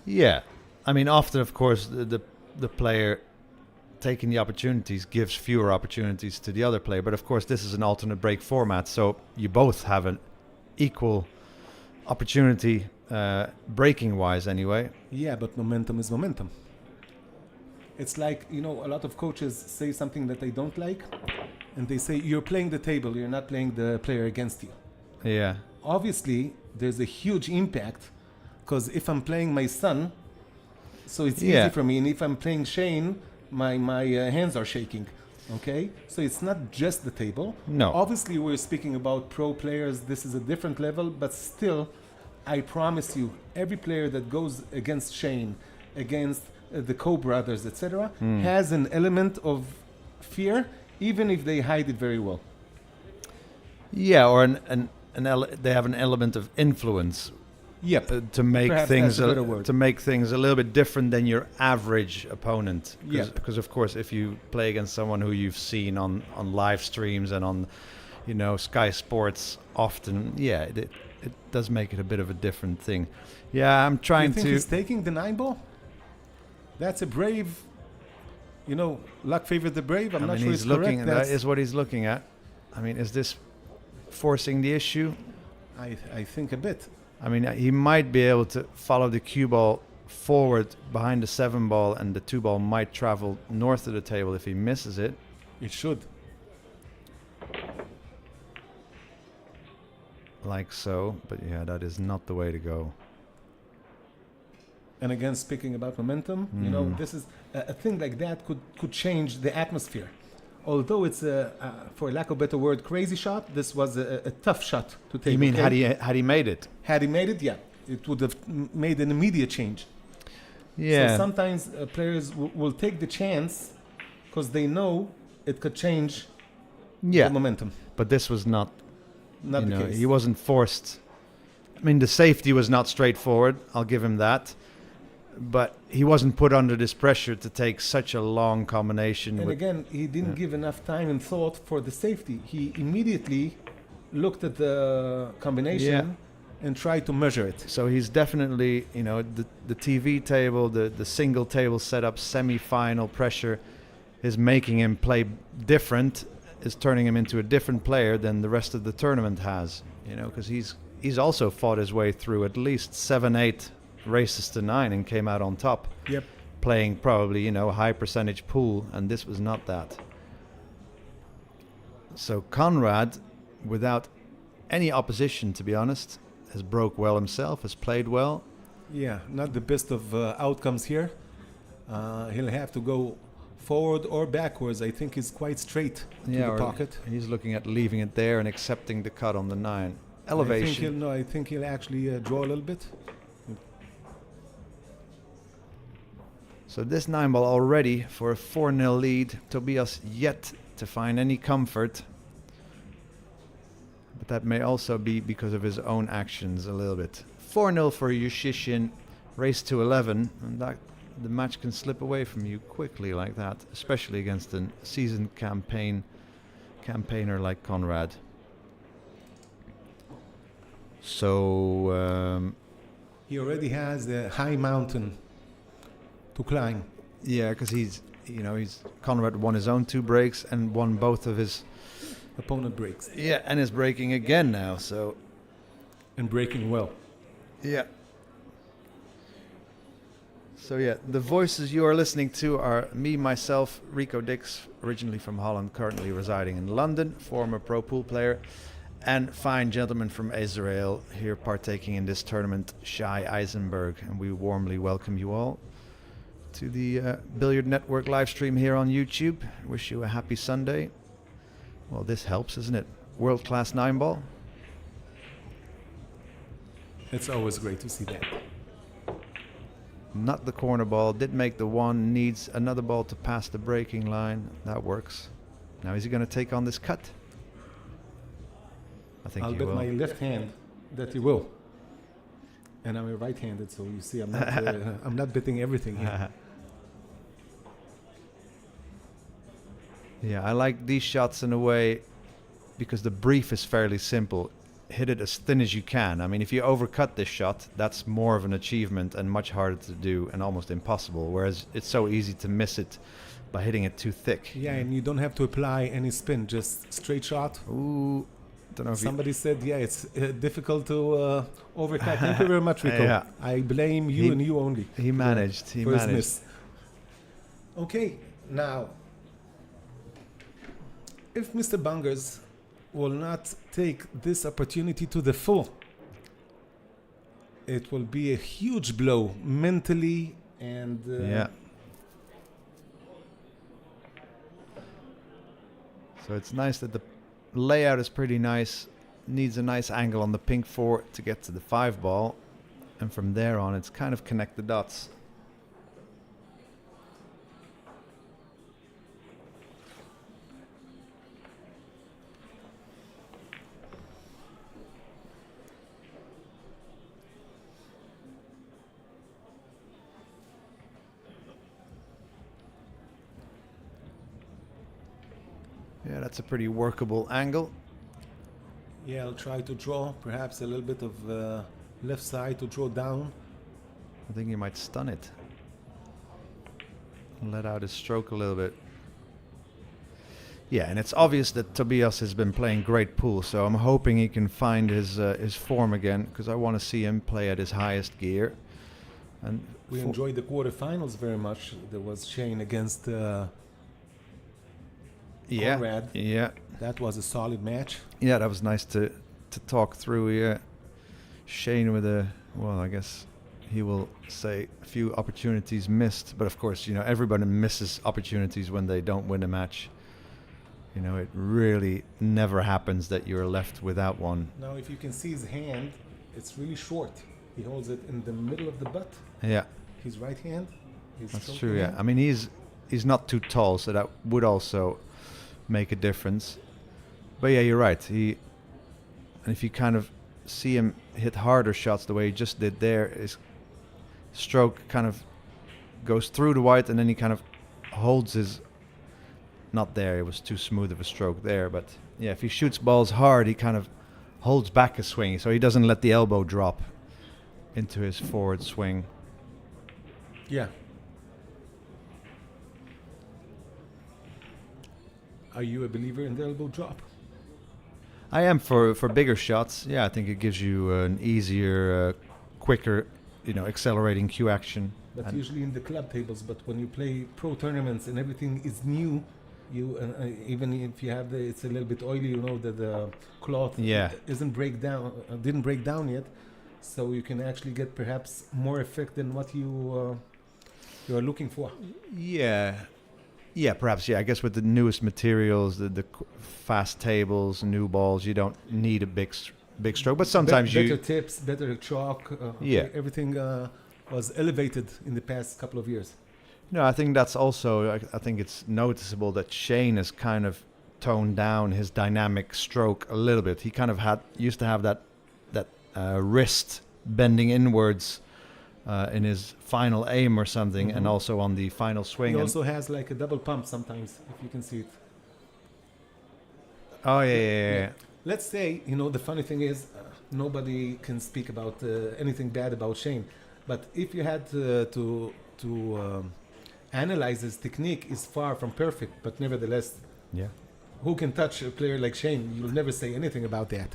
Yeah, I mean, often, of course, the player taking the opportunities gives fewer opportunities to the other player. But of course, this is an alternate break format, so you both have an equal opportunity, breaking-wise anyway. Yeah, but momentum is momentum. It's like, a lot of coaches say something that they don't like, and they say, you're playing the table, you're not playing the player against you. Yeah. Obviously, there's a huge impact, because if I'm playing my son, so it's easy for me, and if I'm playing Shane, my hands are shaking. Okay, so it's not just the table. No. Obviously, we're speaking about pro players. This is a different level, but still, I promise you, every player that goes against Shane, against the co-brothers, etc., has an element of fear, even if they hide it very well. Yeah, or they have an element of influence. Yep. To make Perhaps things that's a better word. to make things a little bit different than your average opponent. Because of course, if you play against someone who you've seen on live streams and on, Sky Sports often, it does make it a bit of a different thing. Yeah, I'm trying to. You think he's taking the 9 ball? That's a brave. Luck favored the brave. I'm not sure he's it's correct. That is what he's looking at. I mean, is this forcing the issue? I think a bit. I mean, he might be able to follow the cue ball forward behind the 7 ball, and the 2 ball might travel north of the table if he misses it. It should. Like so, but yeah, that is not the way to go. And again, speaking about momentum, this is a thing like that could change the atmosphere. Although it's for lack of a better word, crazy shot, this was a tough shot to take. You mean had he made it? Had he made it, yeah, it would have made an immediate change. Yeah. So sometimes players will take the chance because they know it could change the momentum. But this was not the case. He wasn't forced. I mean, the safety was not straightforward. I'll give him that. But he wasn't put under this pressure to take such a long combination. And again, he didn't give enough time and thought for the safety. He immediately looked at the combination and tried to measure it. So he's definitely, the TV table, the single table setup, semi-final pressure is making him play different, is turning him into a different player than the rest of the tournament has. Because he's also fought his way through at least 7-8 races to 9 and came out on top. Yep. Playing probably, a high percentage pool, and this was not that. So Conrad, without any opposition, to be honest, has broke well himself, has played well. Yeah, not the best of outcomes here. He'll have to go forward or backwards. I think he's quite straight to the pocket. He's looking at leaving it there and accepting the cut on the 9. Elevation. I think he'll actually draw a little bit. So this 9 ball already for a 4-0 lead. Tobias yet to find any comfort. But that may also be because of his own actions a little bit. 4-0 for Yushishin. Race to 11. And the match can slip away from you quickly like that. Especially against a seasoned campaigner like Conrad. So... he already has a high mountain to climb. Yeah, because Conrad won his own 2 breaks and won both of his opponent breaks. Yeah, and is breaking again now, so... And breaking well. Yeah. So yeah, the voices you are listening to are me, myself, Rico Dix, originally from Holland, currently residing in London, former pro pool player, and fine gentleman from Israel, here partaking in this tournament, Shai Eisenberg. And we warmly welcome you all to the Billiard Network live stream here on YouTube. Wish you a happy Sunday. Well, this helps, isn't it? World-class 9 ball. It's always great to see that. Not the corner ball. Did make the 1. Needs another ball to pass the breaking line. That works. Now is he going to take on this cut? I think I'll he bet will. my left hand that he will. And I'm a right-handed, so you see, I'm not, I'm not betting everything here. Yeah, I like these shots in a way because the brief is fairly simple. Hit it as thin as you can. I mean, if you overcut this shot, that's more of an achievement and much harder to do and almost impossible. Whereas it's so easy to miss it by hitting it too thick. Yeah, and you don't have to apply any spin, just straight shot. Ooh, don't know if somebody said, yeah, it's difficult to overcut. Thank you very much, Rico. Yeah. I blame you and you only. He managed. He for his managed. miss. Okay, now, if Mr. Bungers will not take this opportunity to the full, it will be a huge blow mentally and yeah. So it's nice that the layout is pretty nice. Needs a nice angle on the pink 4 to get to the 5 ball, and from there on it's kind of connect the dots. Yeah, that's a pretty workable angle. yeah, I'll try to draw perhaps a little bit of left side to draw down. I think he might stun it. Let out his stroke a little bit. Yeah, and it's obvious that Tobias has been playing great pool, so I'm hoping he can find his form again, because I want to see him play at his highest gear. And we enjoyed the quarterfinals very much. There was Shane against Conrad. Yeah. That was a solid match. Yeah, that was nice to talk through. Yeah, Shane with I guess he will say a few opportunities missed, but of course, everybody misses opportunities when they don't win a match. It really never happens that you're left without one. Now, if you can see his hand, it's really short. He holds it in the middle of the butt. Yeah, His right hand. that's true. Yeah, I mean he's not too tall, so that would also make a difference. But yeah, you're right. And if you kind of see him hit harder shots the way he just did there, his stroke kind of goes through the white, and then he kind of holds his. Not there. It was too smooth of a stroke there. But yeah, if he shoots balls hard, he kind of holds back a swing, so he doesn't let the elbow drop into his forward swing. Yeah. Are you a believer in the elbow drop? I am for bigger shots. Yeah, I think it gives you an easier, quicker, accelerating cue action. But And- usually in the club tables. But when you play pro tournaments and everything is new, you even if you have it's a little bit oily, that the cloth Yeah. didn't break down yet, so you can actually get perhaps more effect than what you are looking for. Yeah, perhaps. Yeah, I guess with the newest materials, the fast tables, new balls, you don't need a big stroke. But sometimes better you. tips, better chalk. Yeah. Everything was elevated in the past couple of years. No, I think that's also. I think it's noticeable that Shane has kind of toned down his dynamic stroke a little bit. He kind of used to have that wrist bending inwards in his final aim or something, and also on the final swing. He And- also has like a double pump sometimes, if you can see it. oh yeah. Let's say, the funny thing is, nobody can speak about anything bad about Shane, but if you had to analyze his technique, is far from perfect, but nevertheless, Yeah. who can touch a player like Shane? You'll never say anything about that.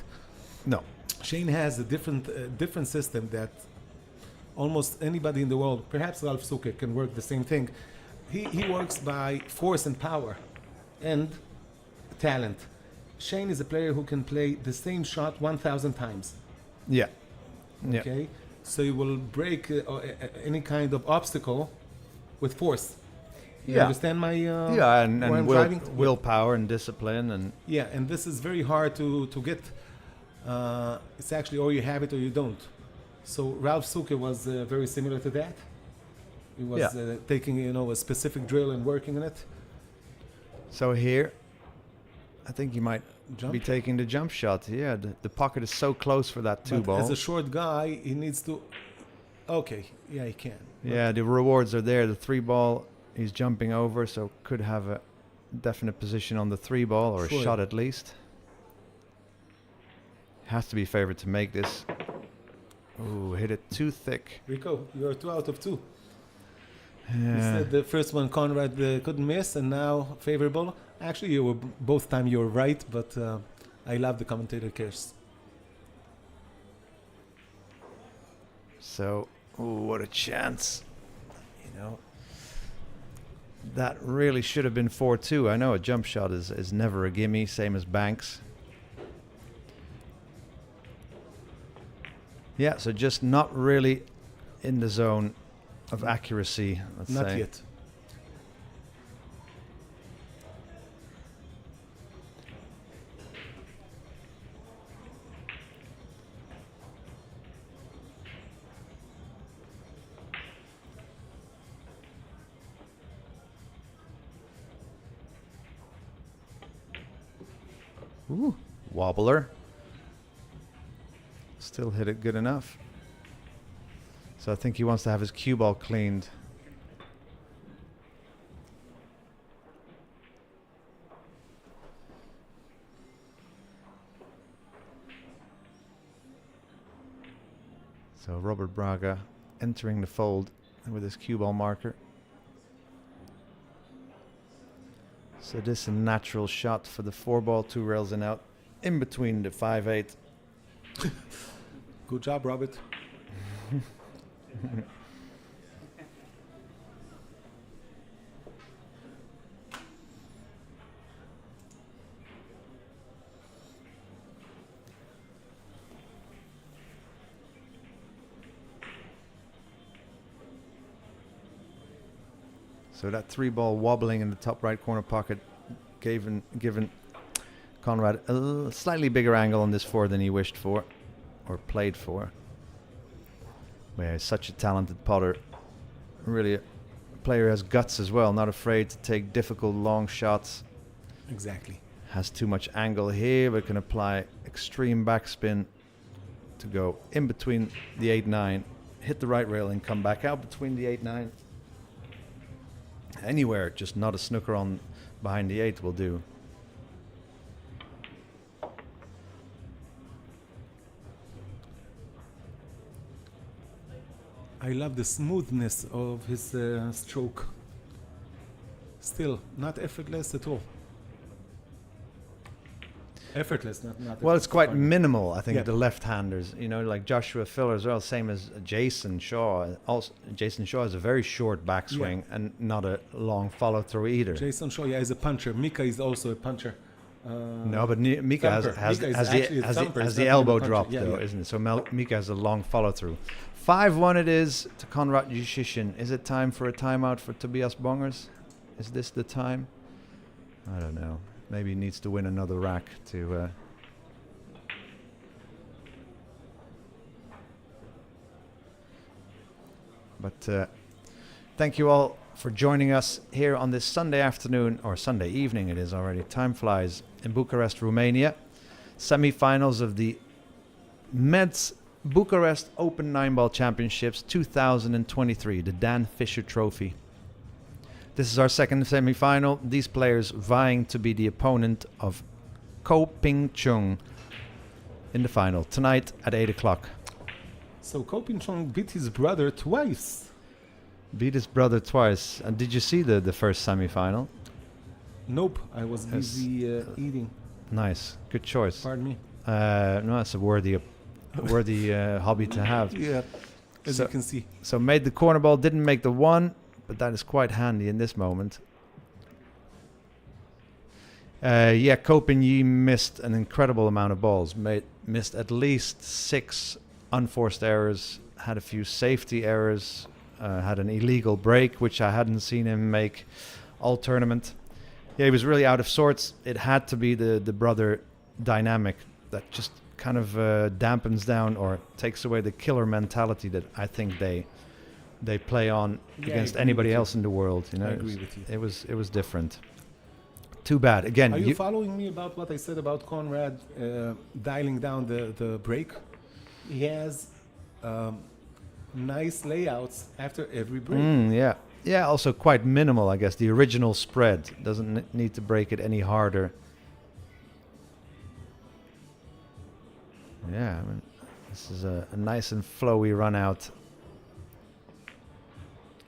No. Shane has a different system that almost anybody in the world, perhaps Ralph Suke, can work the same thing. He works by force and power and talent. Shane is a player who can play the same shot 1,000 times. Yeah. Yeah. Okay, so you will break any kind of obstacle with force. You Yeah. understand my Yeah, and where I'm will, driving? willpower and discipline and Yeah, and this is very hard to get. It's actually or you have it or you don't. So Ralph Suke was very similar to that. He was Yeah. taking a specific drill and working on it. so here I think you might Jump. be taking the jump shot. Yeah, the pocket is so close for that two But ball. as a short guy, he needs to. Okay, yeah, he can. Yeah, the rewards are there. The three ball he's jumping over, so could have a definite position on the three ball or Sure. a shot at least. Has to be favored to make this. Ooh, hit it too thick. Rico, you're 2 out of 2. You Yeah. said the first one Conrad couldn't miss, and now favorable. Actually, you were both time you were right, but I love the commentator cares. So, ooh, what a chance. That really should have been 4-2. I know a jump shot is never a gimme, same as Banks. Yeah, so just not really in the zone of accuracy, let's Not say. yet. Ooh, wobbler. Still hit it good enough. So I think he wants to have his cue ball cleaned. So Robert Braga entering the fold with his cue ball marker. So this is a natural shot for the 4 ball, 2 rails and out, in between the 5-8. Good job, Robert. So that 3 ball wobbling in the top right corner pocket given Conrad a slightly bigger angle on this 4 than he wished for or played for. But he's such a talented potter. Really a player who has guts as well, not afraid to take difficult long shots. Exactly. Has too much angle here, but can apply extreme backspin to go in between the 8-9, hit the right rail and come back out between the 8-9. Anywhere, just not a snooker on behind the 8 will do. I love the smoothness of his stroke. Still, not effortless at all. Effortless, not Well, it's quite pardon. minimal, I think, Yeah. the left-handers. You know, like Joshua Filler as well, same as Jayson Shaw. Also, Jayson Shaw has a very short backswing and not a long follow-through either. Jayson Shaw, yeah, is a puncher. Mika is also a puncher. No, but Mika has, thumper. has, Mika is has, actually the, a has, thumper, the, has it's the not even elbow a puncher. drop, Yeah, though, yeah. isn't it? So Mika has a long follow-through. 5-1 it is to Konrad Jushishin. Is it time for a timeout for Tobias Bongers? Is this the time? I don't know. Maybe he needs to win another rack to... But thank you all for joining us here on this Sunday afternoon, or Sunday evening it is already, time flies, in Bucharest, Romania. Semi-finals of the Mezz Bucharest Open 9-Ball Championships 2023, the Dan Fisher Trophy. This is our second semi-final. These players vying to be the opponent of Ko Ping Chung in the final tonight at 8 o'clock. So Ko Ping Chung beat his brother twice. Beat his brother twice. And did you see the first semi-final? Nope, I was Yes. busy eating. Nice, good choice. Pardon me. No, that's a worthy hobby to have. Yeah, as So- you can see. So made the corner ball, didn't make the one, but that is quite handy in this moment. Yeah, Ko Ping Yi missed an incredible amount of balls. Missed at least 6 unforced errors, had a few safety errors, had an illegal break, which I hadn't seen him make all tournament. Yeah, he was really out of sorts. It had to be the brother dynamic that just kind of dampens down or takes away the killer mentality that I think they play on Yeah, I against agree anybody with you. else in the world. You know, I agree with you. It was different. Too bad. Again, Are you following me about what I said about Conrad dialing down the break? He has nice layouts after every break. Yeah. Yeah, also quite minimal, I guess. The original spread doesn't need to break it any harder. Yeah, I mean, this is a nice and flowy run out.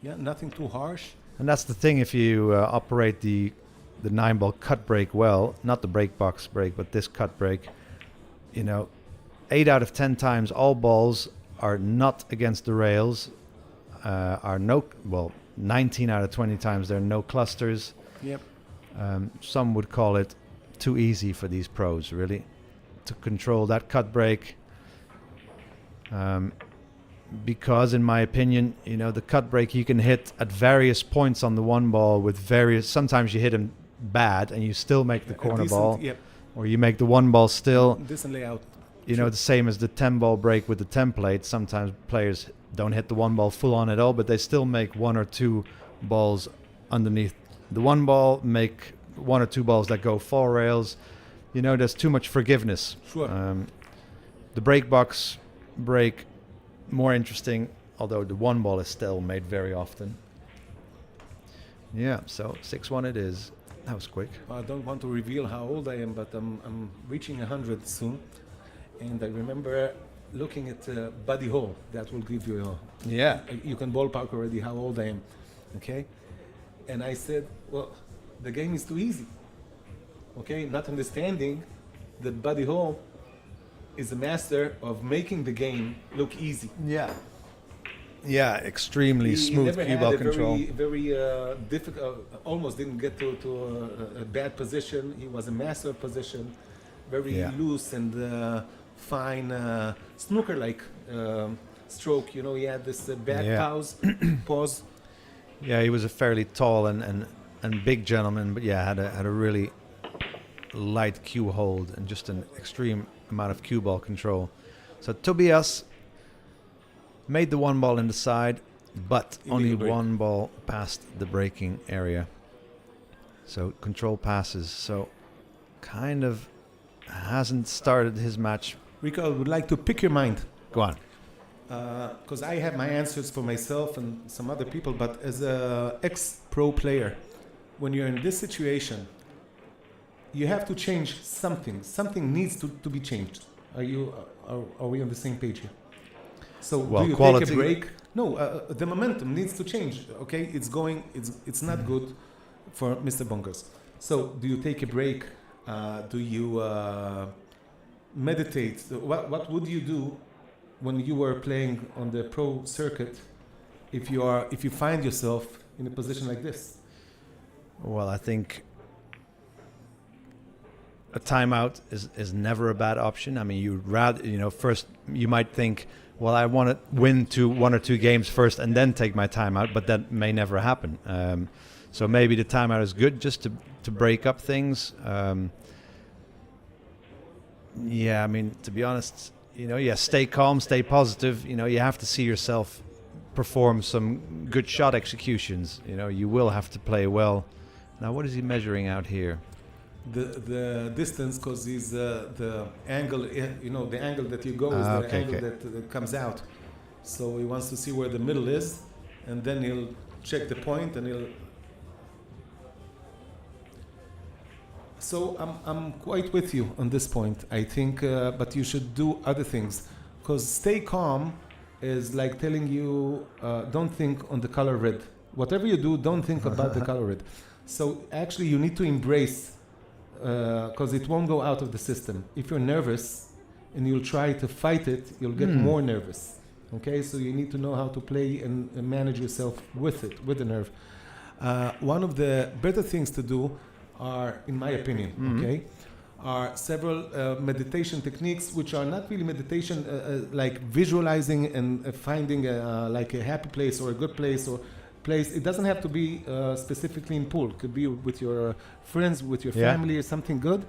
Yeah, nothing too harsh. And that's the thing, if you operate the 9-ball cut break well, not the break box break, but this cut break, you know, 8 out of 10 times all balls are not against the rails, 19 out of 20 times there are no clusters. Yep. Some would call it too easy for these pros, really, to control that cut break. Because in my opinion, you know, the cut break you can hit at various points on the one ball with various, sometimes you hit him bad and you still make the A corner decent- ball, Yep. or you make the one ball still. Decent layout. You know, the same as the 10-ball break with the template. Sometimes players don't hit the one ball full on at all, but they still make 1 or 2 balls underneath the one ball, make 1 or 2 balls that go 4 rails. You know, there's too much forgiveness. Sure. The break box break, more interesting, although the one ball is still made very often. Yeah, so 6-1 it is. That was quick. I don't want to reveal how old I am, but I'm reaching 100 soon. And I remember looking at Buddy Hall. That will give you Yeah. you can ballpark already how old I am. Okay? And I said, well, the game is too easy. Okay? Not understanding that Buddy Hall is a master of making the game look easy. Yeah. Yeah, extremely smooth never cue had ball a control. very difficult, almost didn't get to a bad position. He was a master of position, very Yeah. loose and fine snooker-like stroke. You know, he had this back Yeah. pause. Yeah, he was a fairly tall and big gentleman, but yeah, had a really light cue hold and just an extreme amount of cue ball control. So Tobias made the one ball in the side, but only Illegal break. one ball past the breaking area. So control passes. So kind of hasn't started his match. Rico, I would like to pick your mind. Go on. Because I have my answers for myself and some other people, but as a ex-pro player, when you're in this situation, you have to change something. Something needs to be changed. Are we on the same page here? So Well, do you quality- take a break? No, the momentum needs to change. Okay, it's not good for Mr. Bunkers. So, do you take a break? Do you meditate? What would you do when you were playing on the pro circuit if you find yourself in a position like this? Well, I think a timeout is never a bad option. I mean, you'd rather, first you might think, well, I want to win 1 or 2 games first and then take my timeout, but that may never happen. So maybe the timeout is good just to break up things. Yeah, I mean, to be honest, stay calm, stay positive. You have to see yourself perform some good shot executions. You will have to play well. Now, what is he measuring out here? The distance, because he's the angle, the angle that you go is the angle that comes out. So he wants to see where the middle is, and then he'll check the point, and he'll. So I'm quite with you on this point. I think, but you should do other things, because stay calm is like telling you don't think on the color red. Whatever you do, don't think about the color red. So actually, you need to embrace. Because it won't go out of the system. If you're nervous and you'll try to fight it, you'll get more nervous. Okay, so you need to know how to play and manage yourself with it, with the nerve. One of the better things to do are, in my opinion, okay, are several meditation techniques, which are not really meditation, like visualizing and finding like a happy place or a good place or place. It doesn't have to be specifically in pool. It could be with your friends, with your family, or something good.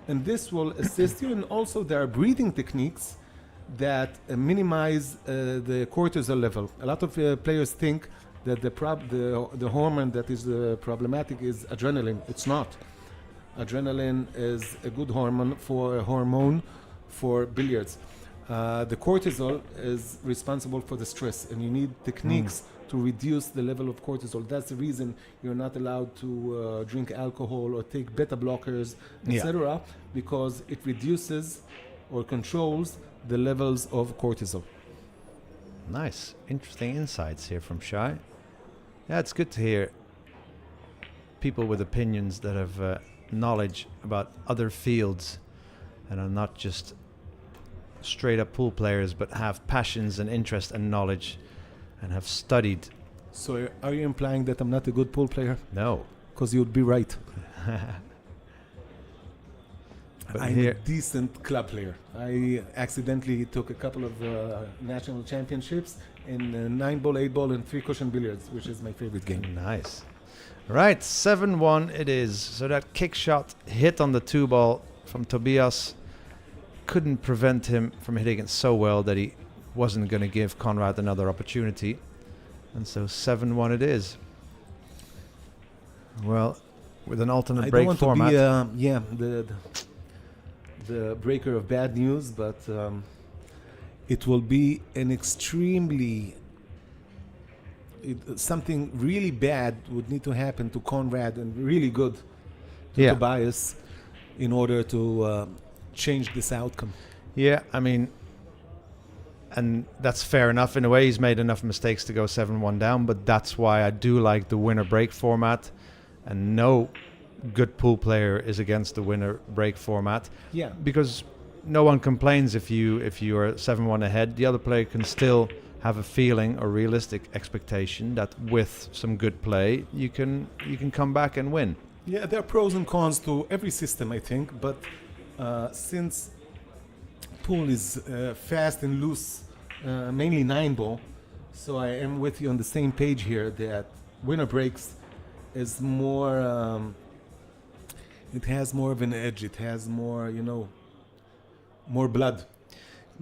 And this will assist you. And also there are breathing techniques that minimize the cortisol level. A lot of players think that the hormone that is problematic is adrenaline. It's not. Adrenaline is a good hormone for billiards. The cortisol is responsible for the stress, and you need techniques to reduce the level of cortisol. That's the reason you're not allowed to drink alcohol or take beta blockers, etc., because it reduces or controls the levels of cortisol. Nice. Interesting insights here from Shai. Yeah, it's good to hear people with opinions that have knowledge about other fields and are not just straight up pool players, but have passions and interest and knowledge and have studied. So are you implying that I'm not a good pool player? No. Because you'd be right. But I'm a decent club player. I accidentally took a couple of national championships in 9-ball, 8-ball, and 3-cushion billiards, which is my favorite game. Nice. Right, 7-1 it is. So that kick shot hit on the 2-ball from Tobias couldn't prevent him from hitting it so well that he wasn't going to give Conrad another opportunity. And so 7-1 it is. Well, with an alternate break format. I don't want to be the breaker of bad news, but it will be an extremely... something really bad would need to happen to Conrad and really good to Tobias in order to change this outcome. Yeah, I mean, and that's fair enough. In a way, he's made enough mistakes to go 7-1 down, but that's why I do like the winner break format, and no good pool player is against the winner break format. Yeah, because no one complains if you are 7-1 ahead. The other player can still have a feeling or realistic expectation that with some good play you can come back and win. Yeah, there are pros and cons to every system, I think, but since pool is fast and loose, mainly 9-ball, so I am with you on the same page here that winner breaks is more it has more of an edge, it has more, more blood.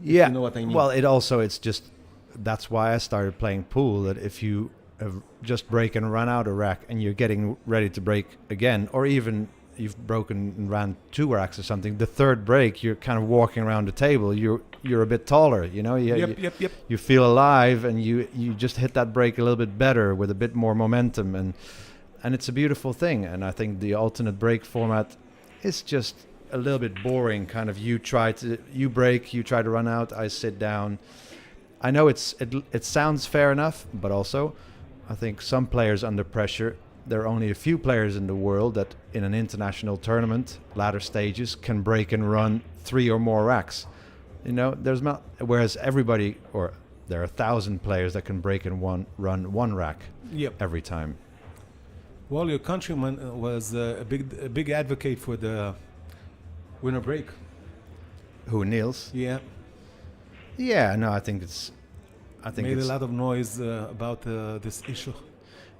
Yeah, you know what I mean. Well, it's just, that's why I started playing pool, that if you have just break and run out a rack and you're getting ready to break again, or even you've broken and ran 2 racks or something, the third break you're kind of walking around the table, you're a bit taller, Yep. You feel alive, and you just hit that break a little bit better with a bit more momentum, and it's a beautiful thing. And I think the alternate break format is just a little bit boring. Kind of you break, you try to run out, I sit down. I know it sounds fair enough, but also I think some players under pressure. There are only a few players in the world that, in an international tournament, latter stages, can break and run 3 or more racks. You know, there's not. Whereas everybody, or there are 1,000 players that can break and run 1 rack Yep. every time. Well, your countryman was a big advocate for the winner break. Who, Niels? Yeah. Yeah, no, I think it's Made a lot of noise about this issue.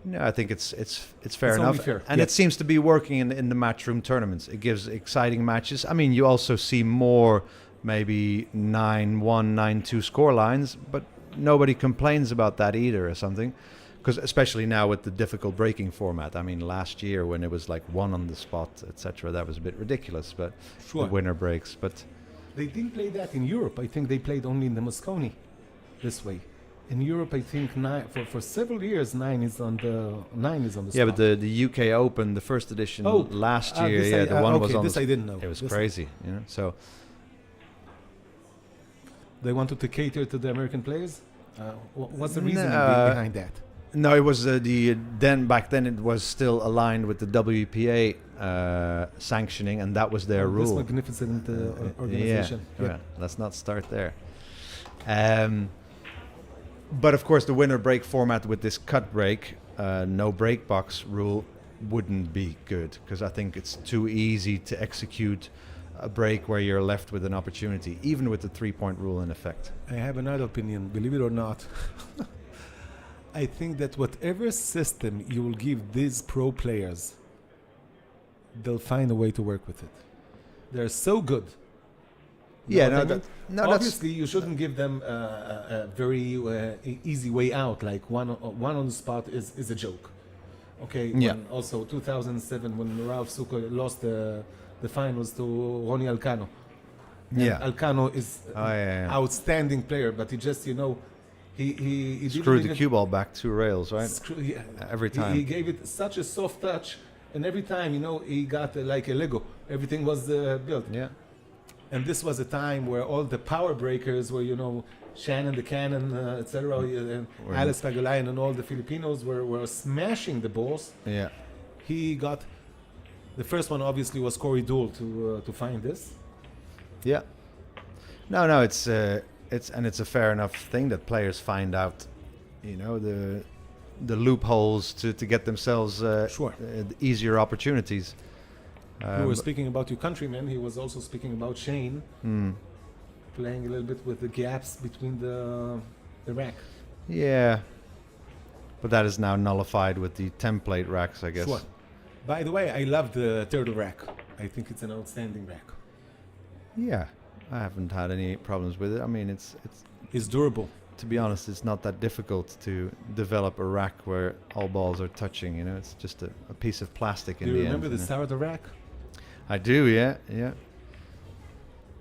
No, I think it's fair It's only enough, fair, and yeah. it seems to be working in the matchroom tournaments. It gives exciting matches. I mean, you also see more maybe 9-1, 9-2 score lines, but nobody complains about that either, or something. Because especially now with the difficult breaking format. I mean, last year when it was like 1 on the spot, etc., that was a bit ridiculous. But Sure. the winner breaks. But They didn't play that in Europe. I think they played only in the Moscone this way. In Europe, I think for several years, 9 is on the yeah, spot. but the UK Open, the first edition last year, this yeah, the one was okay, on. this I didn't know. It was This- crazy, you know. So They wanted to cater to the American players. What's the reason behind that? no, it was back then it was still aligned with the WPA sanctioning, and that was their This rule. magnificent organization. Yeah. Let's not start there. But of course, the winner break format with this cut break, no break box rule wouldn't be good, because I think it's too easy to execute a break where you're left with an opportunity, even with the 3-point rule in effect. I have another opinion, believe it or not. I think that whatever system you will give these pro players, they'll find a way to work with it. They're so good. Yeah, Know what I no, mean? that's Obviously, you shouldn't give them a very easy way out. Like one on the spot is a joke. Okay. Yeah. When also 2007 when Ralph Suko lost the finals to Ronnie Alcano. And Yeah. Alcano is Yeah. outstanding player, but he just he didn't Screwed the even cue ball back 2 rails, right? Every time. He gave it such a soft touch, and every time he got like a Lego. Everything was built. Yeah. And this was a time where all the power breakers were, Shannon the Cannon, etc., and Were- Alice Pagulayan and all the Filipinos were smashing the balls. Yeah. He got the first one. Obviously, was Corey Deuel to find this. Yeah. No, it's a fair enough thing that players find out, the loopholes to get themselves Sure. easier opportunities. We were speaking about your countrymen. He was also speaking about Shane playing a little bit with the gaps between the rack. Yeah. But that is now nullified with the template racks, I guess. Sure. By the way, I love the turtle rack. I think it's an outstanding rack. Yeah. I haven't had any problems with it. I mean, It's durable. to be honest, it's not that difficult to develop a rack where all balls are touching. It's just a piece of plastic Do in you the remember end. the start of the rack? I do, yeah.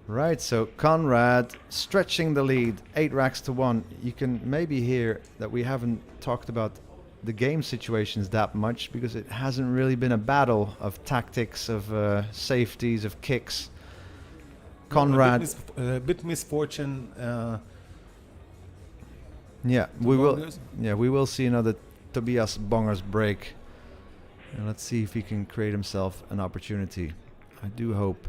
Right, so Conrad stretching the lead, 8 racks to 1. You can maybe hear that we haven't talked about the game situations that much, because it hasn't really been a battle of tactics, of safeties, of kicks. Conrad, A bit misfortune. we will see another Tobias Bongers break, and let's see if he can create himself an opportunity. I do hope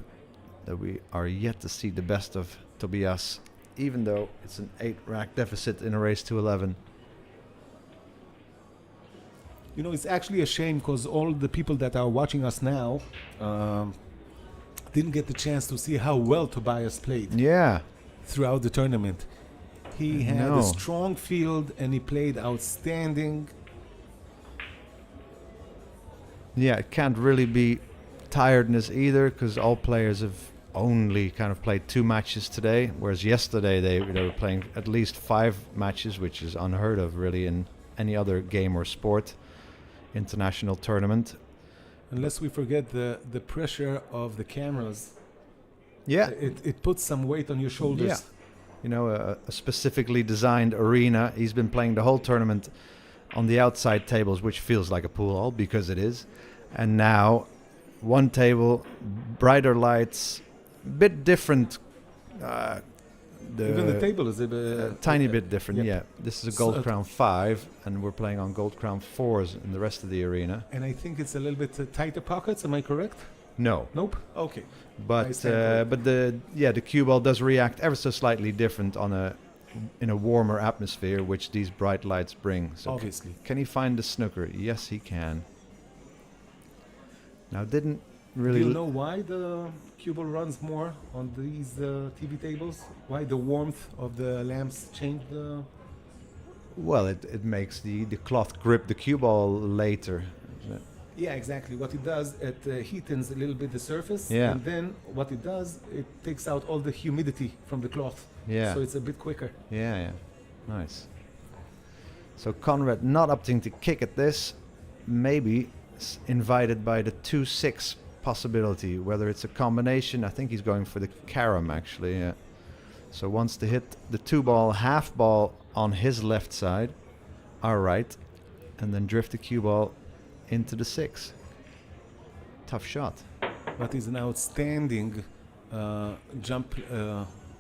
that we are yet to see the best of Tobias, even though it's an 8 rack deficit in a race to 11. It's actually a shame because all the people that are watching us now didn't get the chance to see how well Tobias played Yeah, throughout the tournament. He had No. a strong field and he played outstanding. yeah, it can't really be tiredness either, because all players have only kind of played 2 matches today, whereas yesterday they were playing at least 5 matches, which is unheard of really in any other game or sport, international tournament. Unless we forget the pressure of the cameras. Yeah, It puts some weight on your shoulders. a specifically designed arena. He's been playing the whole tournament on the outside tables, which feels like a pool hall because it is. And now, one table, brighter lights, bit different Even the table is a tiny bit different. Yep. Yeah, this is a So gold it- crown 5, and we're playing on gold crown 4s in the rest of the arena. And I think it's a little bit tighter pockets. Am I correct? No, Nope. Okay. I but stand but the cue ball does react ever so slightly different in a warmer atmosphere, which these bright lights bring. So Obviously. can he find the snooker? Yes, he can. Now, didn't really. Do you know why the cue ball runs more on these TV tables? Why the warmth of the lamps change the? Well, it makes the cloth grip the cue ball later. Yeah, exactly. What it does, it heatens a little bit the surface, Yeah. and then what it does, it takes out all the humidity from the cloth. Yeah. So it's a bit quicker. Yeah. Nice. So Conrad not opting to kick at this, maybe invited by the 2-6 possibility. Whether it's a combination, I think he's going for the carom actually. Yeah. So wants to hit the 2-ball half ball on his left side, our right, and then drift the cue ball into the 6. Tough shot. But he's an outstanding jump.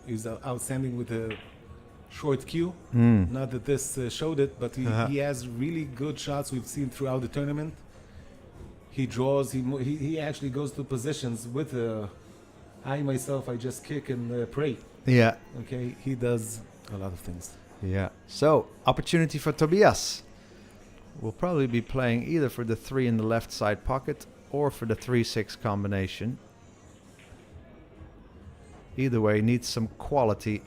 He's outstanding with a short cue. Not that this showed it, but he has really good shots we've seen throughout the tournament. He draws. He actually goes to positions with I myself, I just kick and pray. Yeah. Okay, he does a lot of things. Yeah. So, opportunity for Tobias. We'll probably be playing either for the 3 in the left side pocket or for the 3-6 combination. Either way, needs some quality.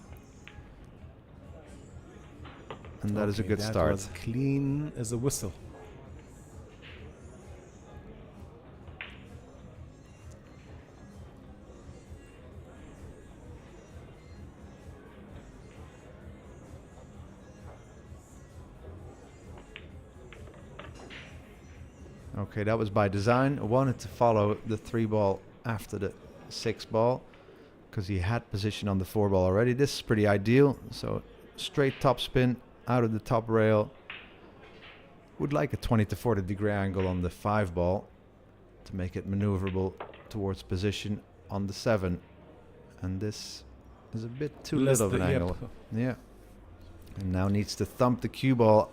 And that is a Okay, good that start. was clean as a whistle. Okay, that was by design. I wanted to follow the 3-ball after the 6-ball because he had position on the 4-ball already. This is pretty ideal. So straight top spin out of the top rail. Would like a 20 to 40 degree angle on the 5-ball to make it maneuverable towards position on the 7. And this is a bit too Less little of an the- yep. angle. Yeah. And now needs to thump the cue ball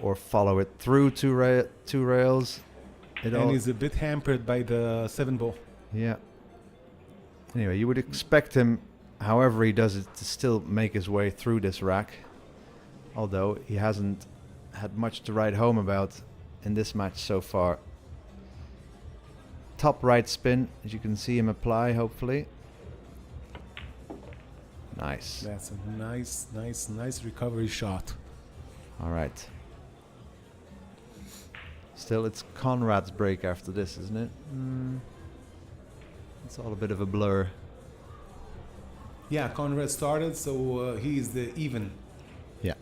or follow it through two rails. And he's a bit hampered by the 7-ball. Yeah. Anyway, you would expect him, however he does it, to still make his way through this rack. Although he hasn't had much to write home about in this match so far. Top right spin, as you can see him apply, hopefully. Nice. That's a nice recovery shot. All right. Still, it's Conrad's break after this, isn't it? It's all a bit of a blur. Yeah, Conrad started, so he's the even. Yeah.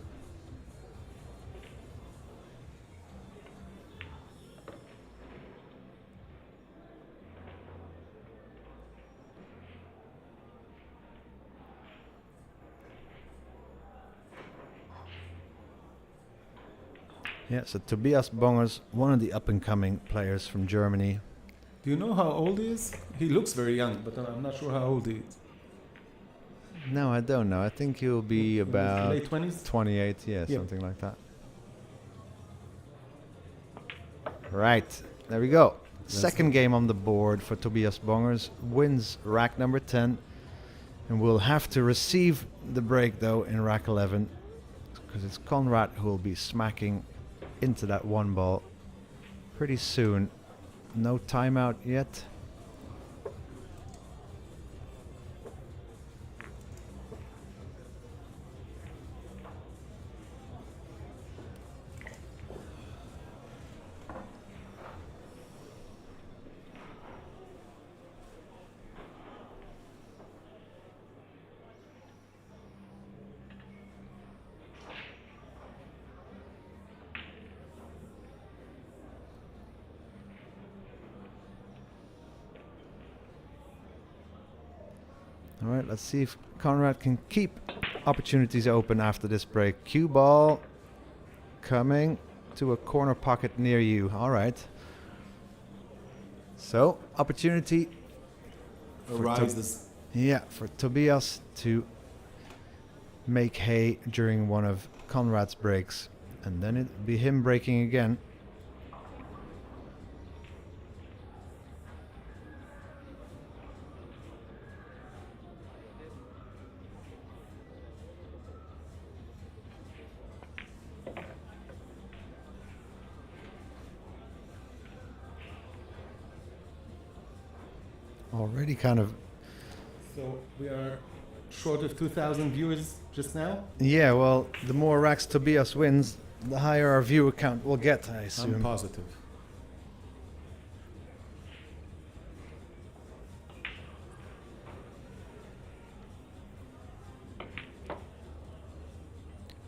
Yeah, so Tobias Bongers, one of the up-and-coming players from Germany. Do you know how old he is? He looks very young, but I'm not sure how old he is. No, I don't know. I think he'll be In his about late 20s? 28, yeah, Yep. something like that. Right, there we go. Second game on the board for Tobias Bongers. Wins rack number 10. And will have to receive the break, though, in rack 11. Because it's Conrad who will be smacking into that 1-ball pretty soon. No timeout yet. All right, let's see if Conrad can keep opportunities open after this break. Cue ball coming to a corner pocket near you. All right. So, opportunity Arises. for Tobias to make hay during one of Conrad's breaks, and then it'll be him breaking again. Already kind of, So we are short of 2,000 viewers just now. yeah, well, the more racks Tobias wins, the higher our viewer count will get, I I'm assume. positive.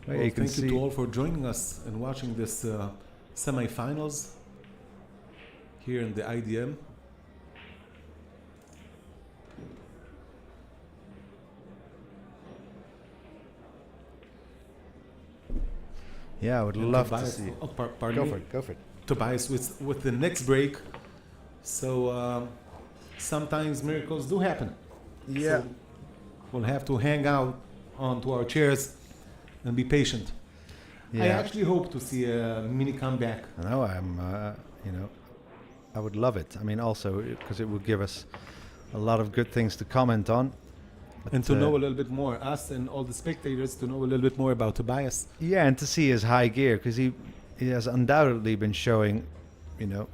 Well, Well, you can thank you see, to all for joining us and watching this semi-finals here in the IDM. yeah, I would And love to Tobias- see it. Oh, pardon Go me. for it, go for it. Tobias with the next break. So sometimes miracles do happen. Yeah. So we'll have to hang out onto our chairs and be patient. I Yeah, actually hope to see a mini comeback. I know, I would love it. I mean, also, because it would give us a lot of good things to comment on. And to But, know a little bit more, us and all the spectators, to know a little bit more about Tobias. Yeah, and to see his high gear, because he has undoubtedly been showing,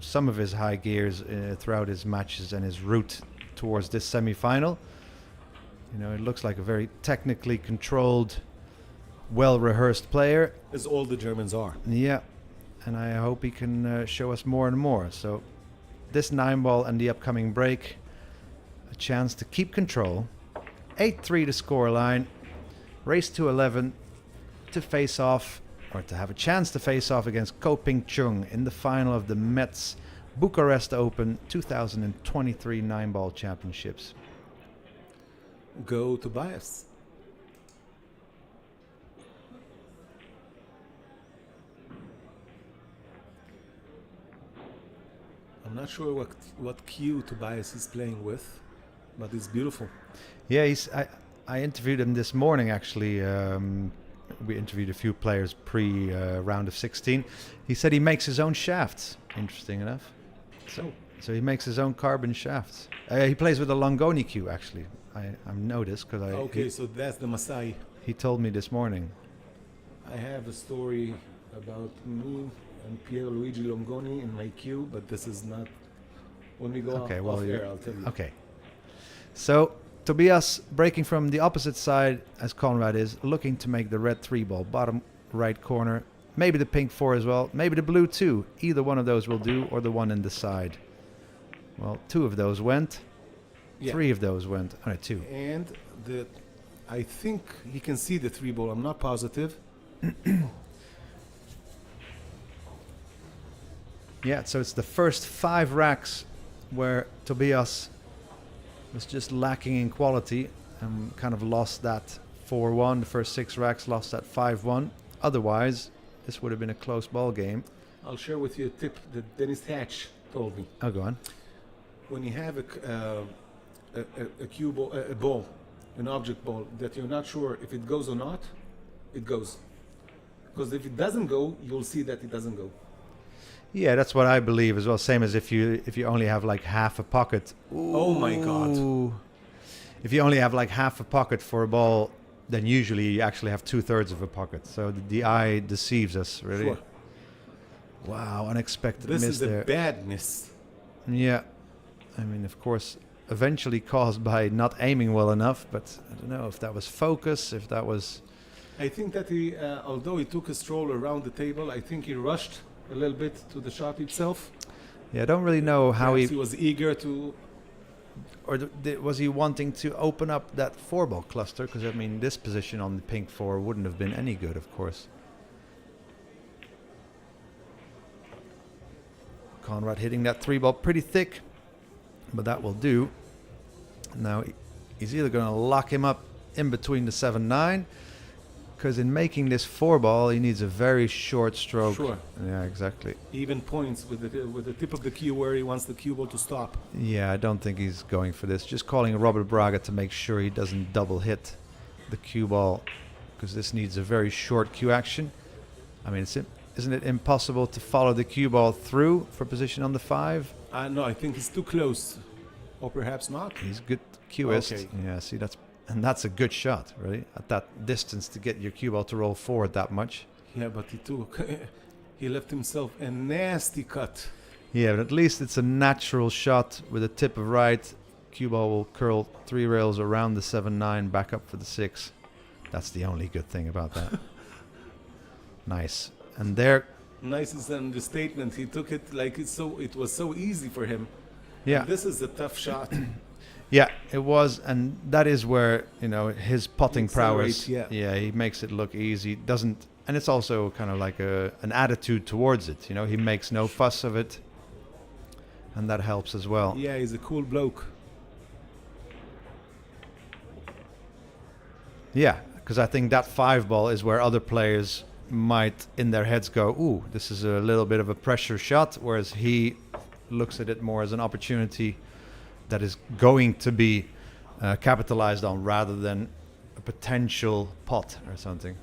some of his high gears throughout his matches and his route towards this semi-final. It looks like a very technically controlled, well-rehearsed player. As all the Germans are. Yeah, and I hope he can show us more and more. So this 9-ball and the upcoming break, a chance to keep control. 8-3 the scoreline. Race to 11 to face off, or to have a chance to face off against Ko Ping Chung in the final of the Mezz Bucharest Open 2023 9-ball championships. Go Tobias. I'm not sure what cue Tobias is playing with, but it's beautiful. Yeah, I interviewed him this morning, actually. We interviewed a few players pre-round of 16. He said he makes his own shafts, interesting enough. So he makes his own carbon shafts. He plays with a Longoni cue, actually. I've noticed, because So that's the Masai. he told me this morning. I have a story about me and Pierluigi Longoni in my queue, but this is not. When we go Okay, off well, air, I'll tell you. Okay. So Tobias breaking from the opposite side as Conrad is, looking to make the red 3-ball bottom right corner. Maybe the pink 4 as well. Maybe the blue 2. Either one of those will do, or the one in the side. Well, 2 of those went. Yeah. 3 of those went. Oh, no, 2. And I think he can see the 3-ball. I'm not positive. Yeah, so it's the first 5 racks where Tobias was just lacking in quality and kind of lost that 4-1. The first 6 racks lost that 5-1. Otherwise, this would have been a close ball game. I'll share with you a tip that Dennis Hatch told me. Oh, go on. When you have a cue ball, a ball, an object ball that you're not sure if it goes or not, it goes. Because if it doesn't go, you'll see that it doesn't go. Yeah, that's what I believe as well. Same as if you only have like half a pocket. Oh my God. Ooh. If you only have like half a pocket for a ball, then usually you actually have 2/3 of a pocket. So the eye deceives us, really. Sure. Wow, unexpected This miss is the there. badness. Yeah. I mean, of course, eventually caused by not aiming well enough, but I don't know if that was focus, if that was... I think that he, although he took a stroll around the table, I think he rushed a little bit to the shot itself. Yeah, I don't really know how Perhaps he... was eager to. Or was he wanting to open up that 4-ball cluster? Because, I mean, this position on the pink 4 wouldn't have been any good, of course. Conrad hitting that 3-ball pretty thick, but that will do. Now, he's either going to lock him up in between the 7-9, because in making this 4-ball, he needs a very short stroke. Sure. Yeah, exactly. Even points with the tip of the cue where he wants the cue ball to stop. Yeah, I don't think he's going for this. Just calling Robert Braga to make sure he doesn't double hit the cue ball because this needs a very short cue action. I mean, isn't it impossible to follow the cue ball through for position on the 5? No, I think he's too close. Or perhaps not. He's a good cueist. Okay. Yeah, see, that's a good shot, right? At that distance to get your cue ball to roll forward that much. Yeah, but he left himself a nasty cut. Yeah, but at least it's a natural shot with a tip of right. Cue ball will curl 3 rails around the 7-9, back up for the 6. That's the only good thing about that. Nice. And there. Nice is an understatement. He took it like it was so easy for him. Yeah. And this is a tough shot. Yeah, it was, and that is where, you know, his putting prowess. Accelerate, yeah. He makes it look easy. Doesn't, and it's also kind of like an attitude towards it. You know, he makes no fuss of it, and that helps as well. Yeah, he's a cool bloke. Yeah, because I think that 5 ball is where other players might, in their heads, go, "Ooh, this is a little bit of a pressure shot," whereas he looks at it more as an opportunity that is going to be capitalized on rather than a potential pot or something.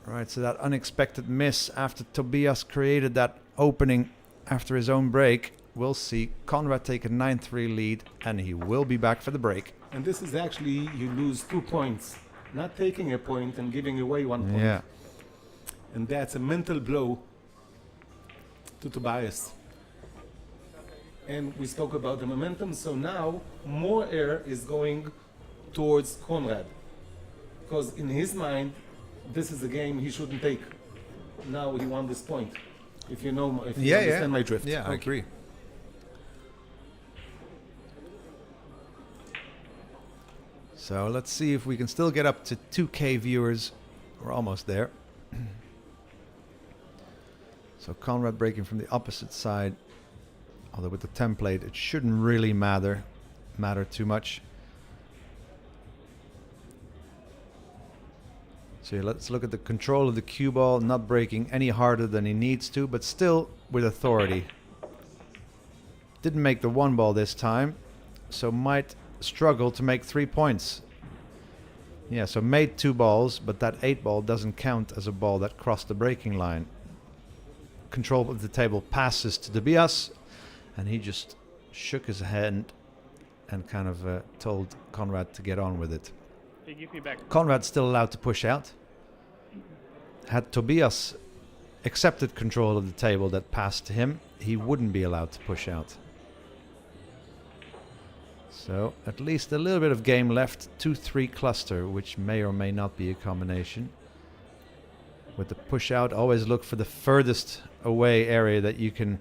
Right, so that unexpected miss after Tobias created that opening after his own break. We'll see Conrad take a 9-3 lead, and he will be back for the break. And this is actually, you lose 2 points. Not taking a point and giving away 1 point. Yeah. And that's a mental blow to Tobias. And we spoke about the momentum, so now more air is going towards Conrad. Because in his mind, this is a game he shouldn't take. Now he won this point. If you know, if you understand my drift. Yeah, I agree. So let's see if we can still get up to 2K viewers. We're almost there. So Conrad breaking from the opposite side. Although with the template, it shouldn't really matter too much. So yeah, let's look at the control of the cue ball, not breaking any harder than he needs to, but still with authority. Didn't make the 1 ball this time, so might struggle to make 3 points. Yeah, so made 2 balls, but that 8 ball doesn't count as a ball that crossed the breaking line. Control of the table passes to Tobias, and he just shook his hand and kind of told Conrad to get on with it. Hey, give me back. Conrad's still allowed to push out. Had Tobias accepted control of the table that passed to him, he wouldn't be allowed to push out. So at least a little bit of game left. 2-3 cluster, which may or may not be a combination. With the push out, always look for the furthest away area that you can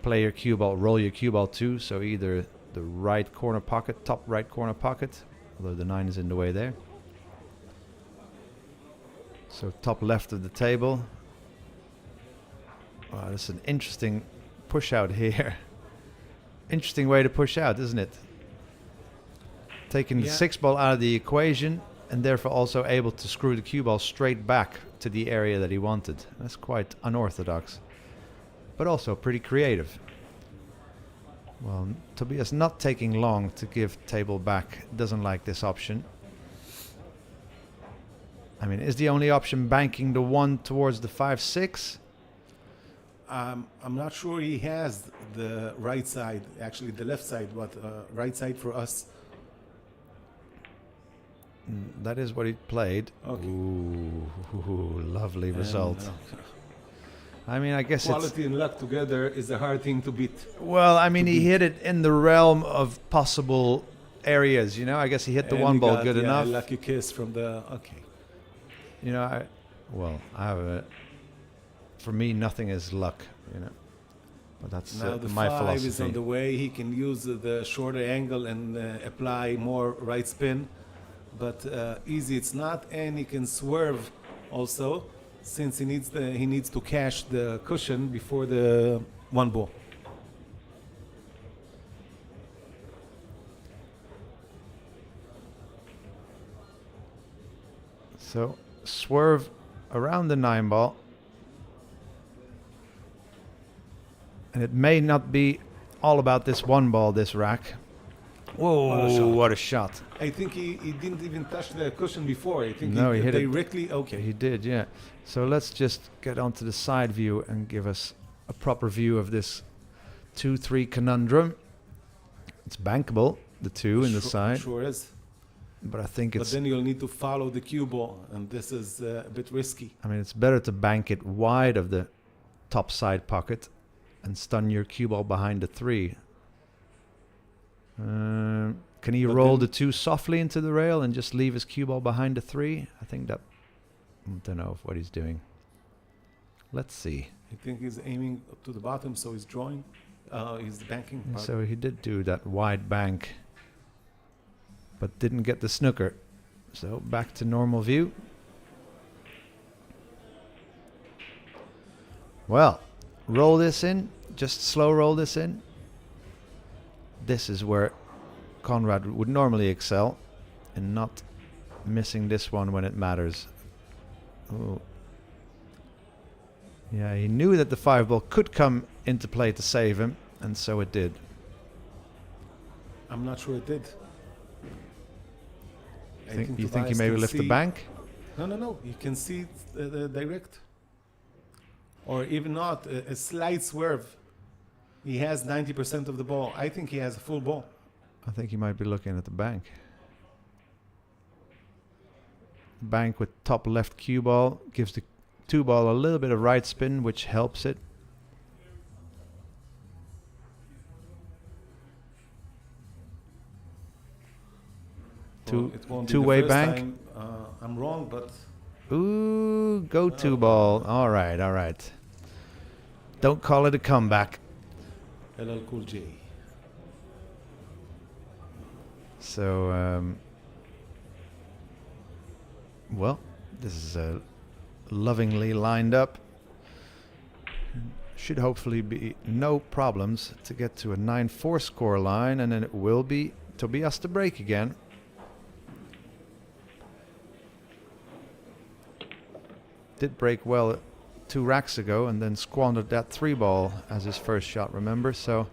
play your cue ball, roll your cue ball to. So either the right corner pocket, top right corner pocket, although the 9 is in the way there. So top left of the table. Wow, this is an interesting push out here. Interesting way to push out, isn't it? Taking the 6 ball out of the equation, and therefore also able to screw the cue ball straight back to the area that he wanted. That's quite unorthodox, but also pretty creative. Well, Tobias not taking long to give table back. Doesn't like this option. I mean, is the only option banking the 1 towards the 5-6? I'm not sure he has the right side, actually the left side, but right side for us. That is what he played. Okay. Ooh, lovely result. I mean, I guess quality and luck together is a hard thing to beat. Well, I mean, he hit it in the realm of possible areas, you know. I guess he hit the And 1 he ball got, good enough. A lucky kiss from the... Okay. You know, I have a... For me, nothing is luck, you know. But that's Now the my 5 philosophy. is on the way. He can use the shorter angle and apply more right spin. But easy it's not, and he can swerve also, since he needs to cash the cushion before the 1 ball. So swerve around the 9 ball, and it may not be all about this 1 ball, this rack. Whoa, what a shot. I think he didn't even touch the cushion before. I think No, he hit it directly. Okay. He did, yeah. So let's just get onto the side view and give us a proper view of this 2-3 conundrum. It's bankable, the 2 in the side, Sure is. but I think But it's. then you'll need to follow the cue ball, and this is a bit risky. I mean, it's better to bank it wide of the top side pocket and stun your cue ball behind the 3. Can he But roll then- the 2 softly into the rail and just leave his cue ball behind the 3? I think that. I don't know what he's doing. Let's see. I think he's aiming up to the bottom, so he's drawing. He's banking. And pardon. so he did do that wide bank, but didn't get the snooker. So back to normal view. Well, roll this in. Just slow roll this in. This is where Conrad would normally excel in not missing this one when it matters. Ooh. Yeah, he knew that the 5 ball could come into play to save him, and so it did. I'm not sure it did. I You think he Tobias maybe can lift the see- bank? No. You can see the direct. Or even not, a slight swerve. He has 90% of the ball. I think he has a full ball. I think he might be looking at the bank. Bank with top left cue ball gives the 2 ball a little bit of right spin, which helps it. Well, it won't be the two-way first bank. time, I'm wrong, but Ooh, go 2 ball. All right. Don't call it a comeback. LL Cool J. So, well, this is lovingly lined up. Should hopefully be no problems to get to a 9-4 score line, and then it will be Tobias to break again. Did break well 2 racks ago and then squandered that 3 ball as his first shot, remember? So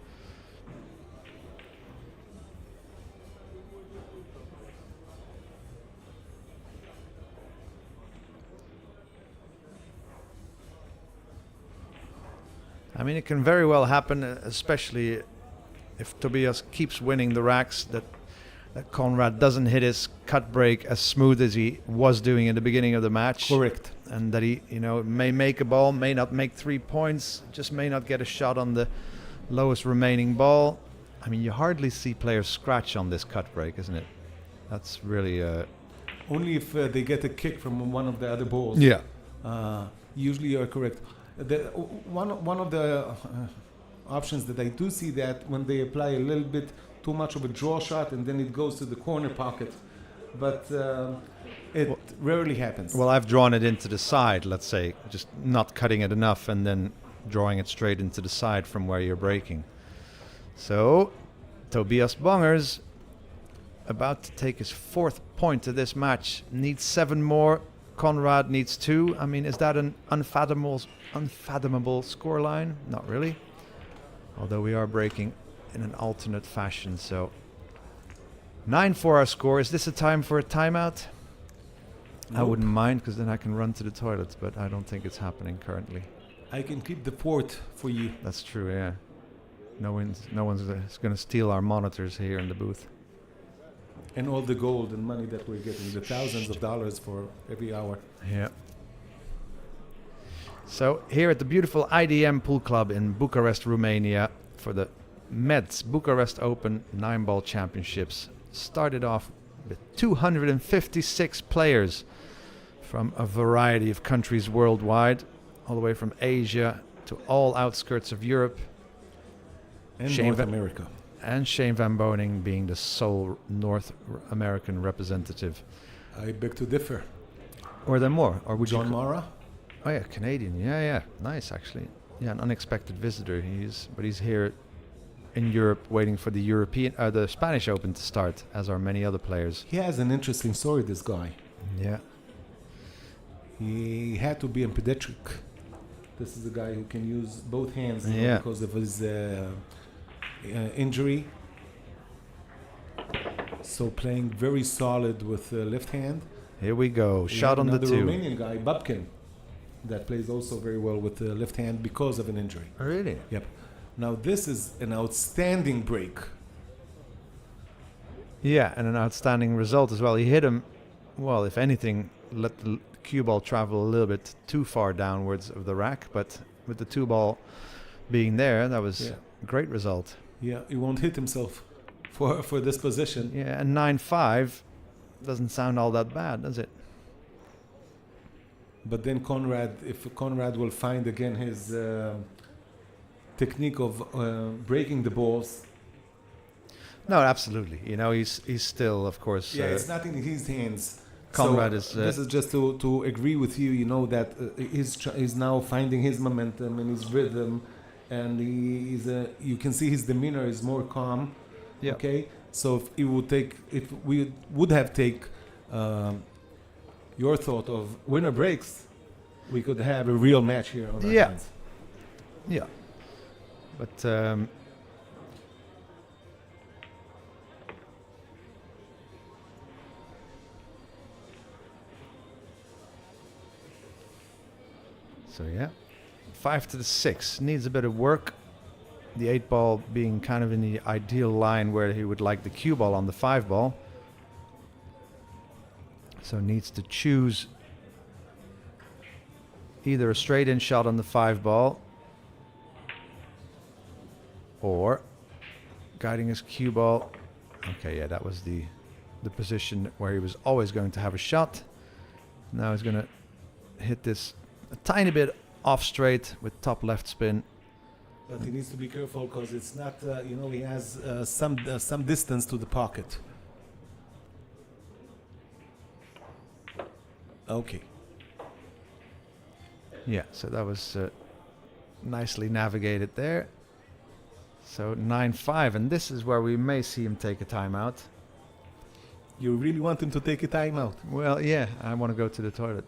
I mean, it can very well happen, especially if Tobias keeps winning the racks, that Conrad doesn't hit his cut break as smooth as he was doing in the beginning of the match. Correct. And that he, may make a ball, may not make 3 points, just may not get a shot on the lowest remaining ball. I mean, you hardly see players scratch on this cut break, isn't it? That's really Only if they get a kick from one of the other balls. yeah. Usually you are correct. One of the options that I do see that when they apply a little bit too much of a draw shot and then it goes to the corner pocket, but it rarely happens. Well, I've drawn it into the side, let's say, just not cutting it enough and then drawing it straight into the side from where you're breaking. So, Tobias Bongers, about to take his 4th point of this match, needs 7 more. Conrad needs 2. I mean, is that an unfathomable scoreline? Not really. Although we are breaking in an alternate fashion, so 9-4 our score. Is this a time for a timeout? I Nope. wouldn't mind, because then I can run to the toilets, but I don't think it's happening currently. I can keep the port for you. That's true, yeah. No one's going to steal our monitors here in the booth. And all the gold and money that we're getting, the thousands of dollars for every hour. Yeah. So here at the beautiful IDM Pool Club in Bucharest, Romania, for the Mezz Bucharest Open 9-ball championships, started off with 256 players from a variety of countries worldwide, all the way from Asia to all outskirts of Europe, And Shane North Van- America. and Shane Van Boening being the sole North American representative. I beg to differ. Were there more? Or would John you Mara? Oh yeah, Canadian. Yeah. Nice, actually. Yeah, an unexpected visitor. But he's here in Europe waiting for the Spanish Open to start, as are many other players. He has an interesting story, this guy. Yeah. He had to be ambidextric. This is a guy who can use both hands Yeah. because of his injury. So playing very solid with the left hand. Here we go. We Shot have on the another 2. Romanian guy, Babkin, that plays also very well with the left hand because of an injury. Really? Yep. Now this is an outstanding break. Yeah, and an outstanding result as well. He hit him, well, if anything, let the cue ball travel a little bit too far downwards of the rack, but with the 2 ball being there, that was a great result. Yeah, he won't hit himself for this position. Yeah, and 9-5 doesn't sound all that bad, does it? But then if Conrad will find again his technique of breaking the balls. No, absolutely. You know, he's still, of course. Yeah, it's not in his hands. Conrad so is. This is just to agree with you. You know that he's now finding his momentum and his rhythm, and you can see his demeanor is more calm. Yeah. Okay. So if we would have take your thought of winner breaks, we could have a real match here on our hands. Yeah. But so yeah, 5-6 needs a bit of work. The 8 ball being kind of in the ideal line where he would like the cue ball on the 5 ball. So needs to choose either a straight in shot on the 5 ball or guiding his cue ball. Okay, yeah, that was the position where he was always going to have a shot. Now he's going to hit this a tiny bit off straight with top left spin. But he needs to be careful because it's not, he has some distance to the pocket. Okay. Yeah, so that was nicely navigated there. So 9-5, and this is where we may see him take a timeout. You really want him to take a timeout? Well, yeah, I want to go to the toilet.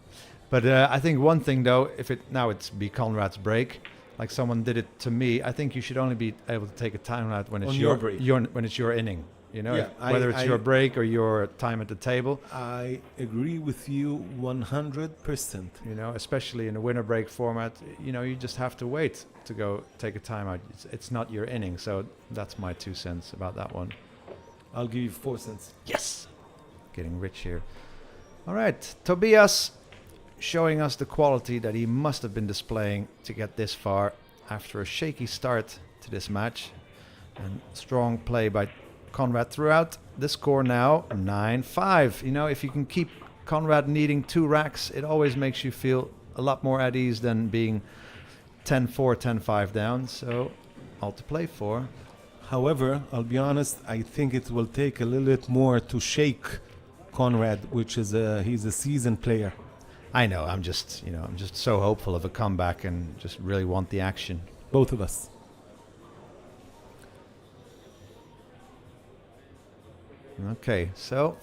But I think one thing, though, now it's be Conrad's break, like someone did it to me, I think you should only be able to take a timeout when it's when it's your inning. You know, Yeah, whether it's your break or your time at the table. I agree with you 100%. You know, especially in a winner break format, you know, you just have to wait to go take a timeout. It's not your inning, so that's my 2 cents about that one. I'll give you 4 cents. Yes, getting rich here. All right, Tobias showing us the quality that he must have been displaying to get this far after a shaky start to this match, and strong play by Conrad throughout. The score now 9-5. You know, if you can keep Conrad needing 2 racks, it always makes you feel a lot more at ease than being 10-4, 10-5 down. So all to play for. However, I'll be honest, I think it will take a little bit more to shake Conrad, which is he's a seasoned player. I know, I'm just so hopeful of a comeback and just really want the action. Both of us. Okay, so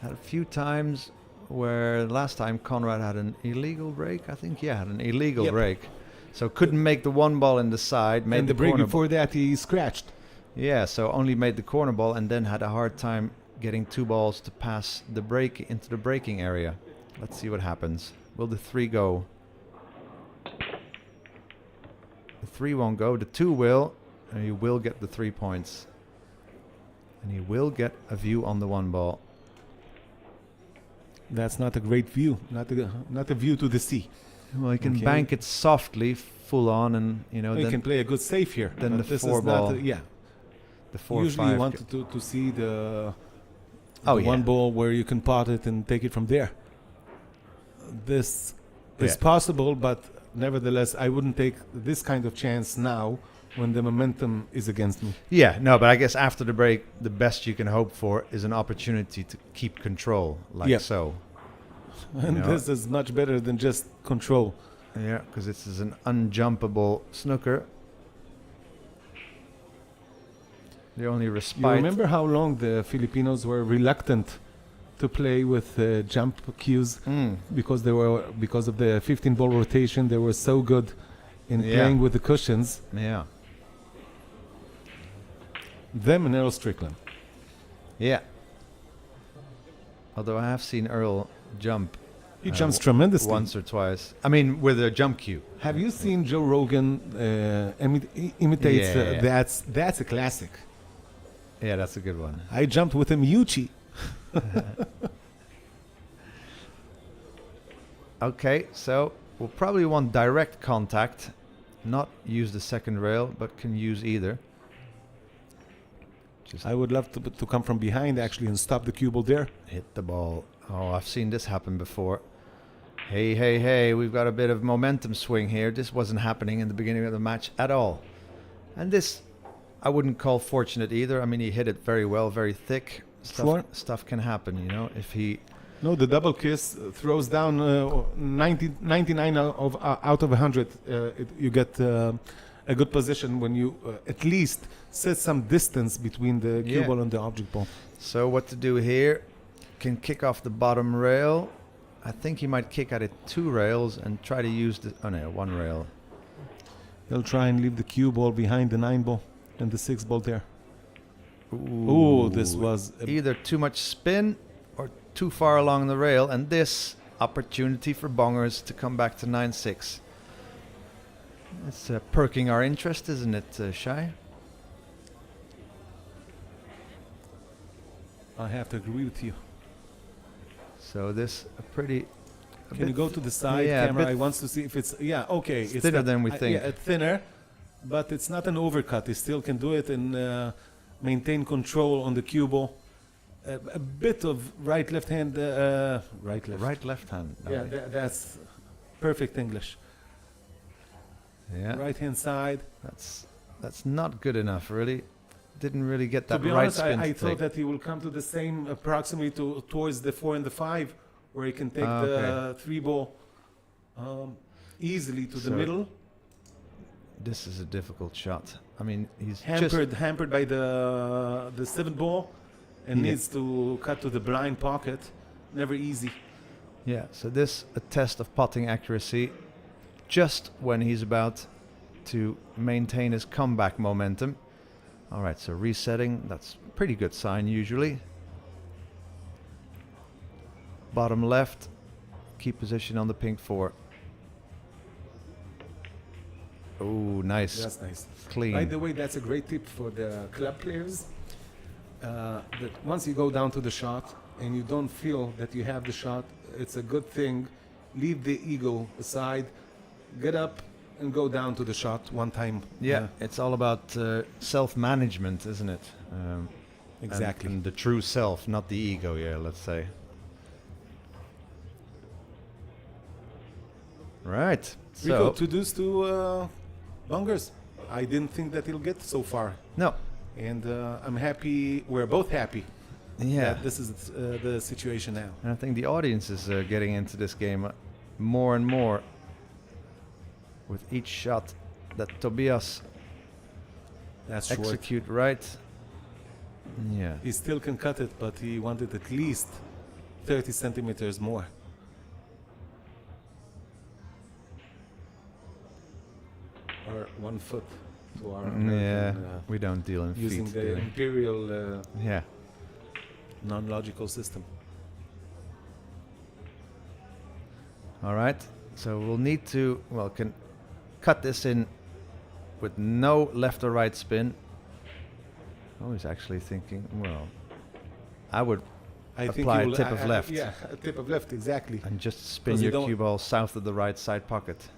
had a few times where last time Conrad had an illegal break, I think. Yeah, had an illegal break. So couldn't make the 1 ball in the side. Made and the break corner before that he scratched. Yeah, so only made the corner ball and then had a hard time getting 2 balls to pass the break into the breaking area. Let's see what happens. Will the 3 go? The 3 won't go. The 2 will, and he will get the 3 points. And he will get a view on the 1 ball. That's not a great view. Not a view to the sea. Well, he can bank it softly, full on, and you know. He can play a good save here. Then the 4 ball. The 4 Usually 5 you want to see the 1 ball where you can pot it and take it from there. This is possible, but nevertheless, I wouldn't take this kind of chance now when the momentum is against me. Yeah, no, but I guess after the break, the best you can hope for is an opportunity to keep control, so. And this is much better than just control. Yeah, because this is an unjumpable snooker. The only respite. You remember how long the Filipinos were reluctant to play with jump cues because of the 15 ball rotation. They were so good in playing with the cushions. Yeah. Them and Earl Strickland. Yeah. Although I have seen Earl jump. He jumps tremendously. Once or twice. I mean, with a jump cue. Have you seen Joe Rogan imitates? Yeah. That's a classic. Yeah, that's a good one. I jumped with him, Yuchi. Okay, so we'll probably want direct contact. Not use the second rail, but can use either. Just I would love to come from behind actually and stop the cue ball there. hit the ball. Oh, I've seen this happen before. Hey, hey, hey, we've got a bit of momentum swing here. This wasn't happening in the beginning of the match at all. And this, I wouldn't call fortunate either. I mean, he hit it very well, very thick. Sure. Stuff can happen, you know, if he... No, the double kiss throws down 99 out of 100. You get a good position when you at least set some distance between the cue Yeah. ball and the object ball. So what to do here? Can kick off the bottom rail. I think he might kick at it 2 rails and try to use the... Oh no, 1 rail. He'll try and leave the cue ball behind the 9 ball and the 6 ball there. Ooh, this was... Either too much spin or too far along the rail, and this opportunity for bongers to come back to 9-6. It's perking our interest, isn't it, Shai? I have to agree with you. So this a pretty... a Can you bit go to the side yeah, a camera? bit I want to see if it's... Yeah, okay. It's thinner than we think. Yeah, thinner, but it's not an overcut. He still can do it and maintain control on the cue ball. A bit of right-left hand... right-left. right left hand. Yeah, that's perfect English. Yeah. Right-hand side. That's not good enough, really. Didn't really get that To be right honest, spin I to thought take. that he will come to the same approximately towards the 4 and the 5, where he can take the 3 ball easily to the So middle. This is a difficult shot. I mean, he's Hampered by the 7 ball, and Yeah. needs to cut to the blind pocket. Never easy. Yeah, so this a test of potting accuracy just when he's about to maintain his comeback momentum. All right, so resetting, that's a pretty good sign usually. Bottom left, keep position on the pink 4. Oh, nice. That's nice. Clean. By the way, that's a great tip for the club players. That once you go down to the shot and you don't feel that you have the shot, it's a good thing. Leave the ego aside, get up and go down to the shot one time. Yeah, it's all about self-management, isn't it? Exactly. And the true self, not the ego, yeah, let's say. Right. Rico, So, to those two bungers, I didn't think that he'll get so far. no. And I'm happy, we're both happy Yeah. that this is the situation now. And I think the audience is getting into this game more and more with each shot that Tobias That's short. execute right. Yeah. He still can cut it, but he wanted at least 30 centimeters more. Or 1 foot to our Yeah, American, we don't deal in using feet. the do we? imperial Yeah. non-logical system. All right. So we'll need to, well, can cut this in with no left or right spin. I was actually thinking, well, I would I think apply he a will- tip of left Yeah, a tip of left, exactly. and just spin 'Cause you your don't- cue ball south of the right side pocket.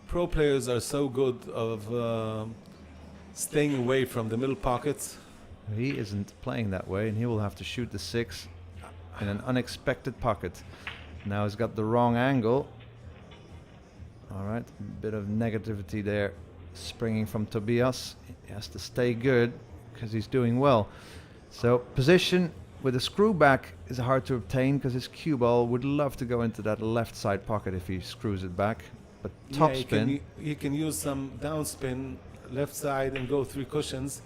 Pro players are so good of staying away from the middle pockets. He isn't playing that way, and he will have to shoot the 6 in an unexpected pocket. Now he's got the wrong angle. All right, bit of negativity there, springing from Tobias. He has to stay good because he's doing well. So position with a screw back is hard to obtain because his cue ball would love to go into that left side pocket if he screws it back. But top Yeah, spin, he can use some downspin left side and go 3 cushions.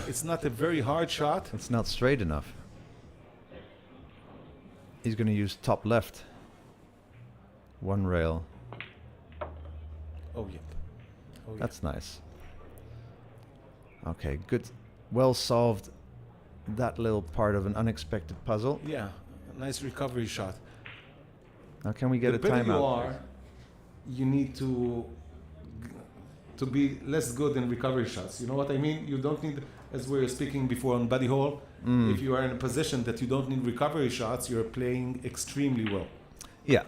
It's not a very hard shot. it's not straight enough. He's going to use top left. 1 rail. Oh, yep. Oh, That's nice. Okay, good. Well solved that little part of an unexpected puzzle. Yeah, a nice recovery shot. Now can we get The a better timeout? you are, you need to be less good in recovery shots. You know what I mean? You don't need, as we were speaking before on Buddy Hall, if you are in a position that you don't need recovery shots, you're playing extremely well. Yeah.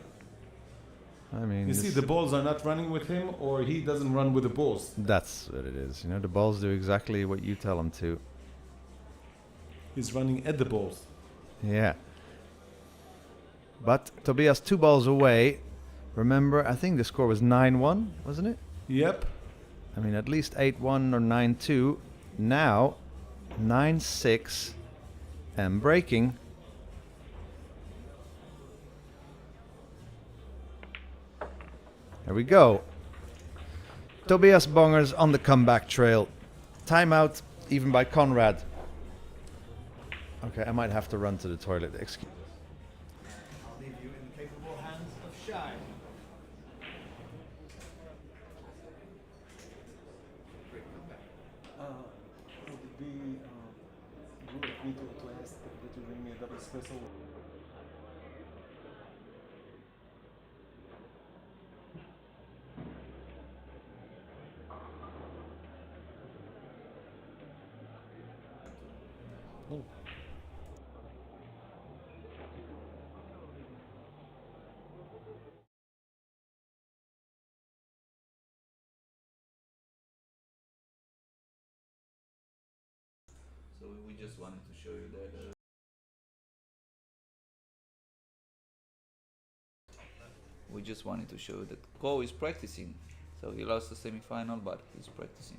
I mean, You see, the balls are not running with him, or he doesn't run with the balls. that's what it is. You know, the balls do exactly what you tell them to. He's running at the balls. Yeah. But Tobias 2 balls away. Remember, I think the score was 9-1, wasn't it? Yep. I mean, at least 8-1 or 9-2. Now, 9-6 and breaking. There we go. Tobias Bongers on the comeback trail. Timeout, even by Conrad. Okay, I might have to run to the toilet. Excuse. I'll leave you in the capable hands of Shai. Would it be good of me to ask that you bring me a double espresso? Oh. So we just wanted to show you that. We just wanted to show you that Ko is practicing. So he lost the semi-final, but he's practicing.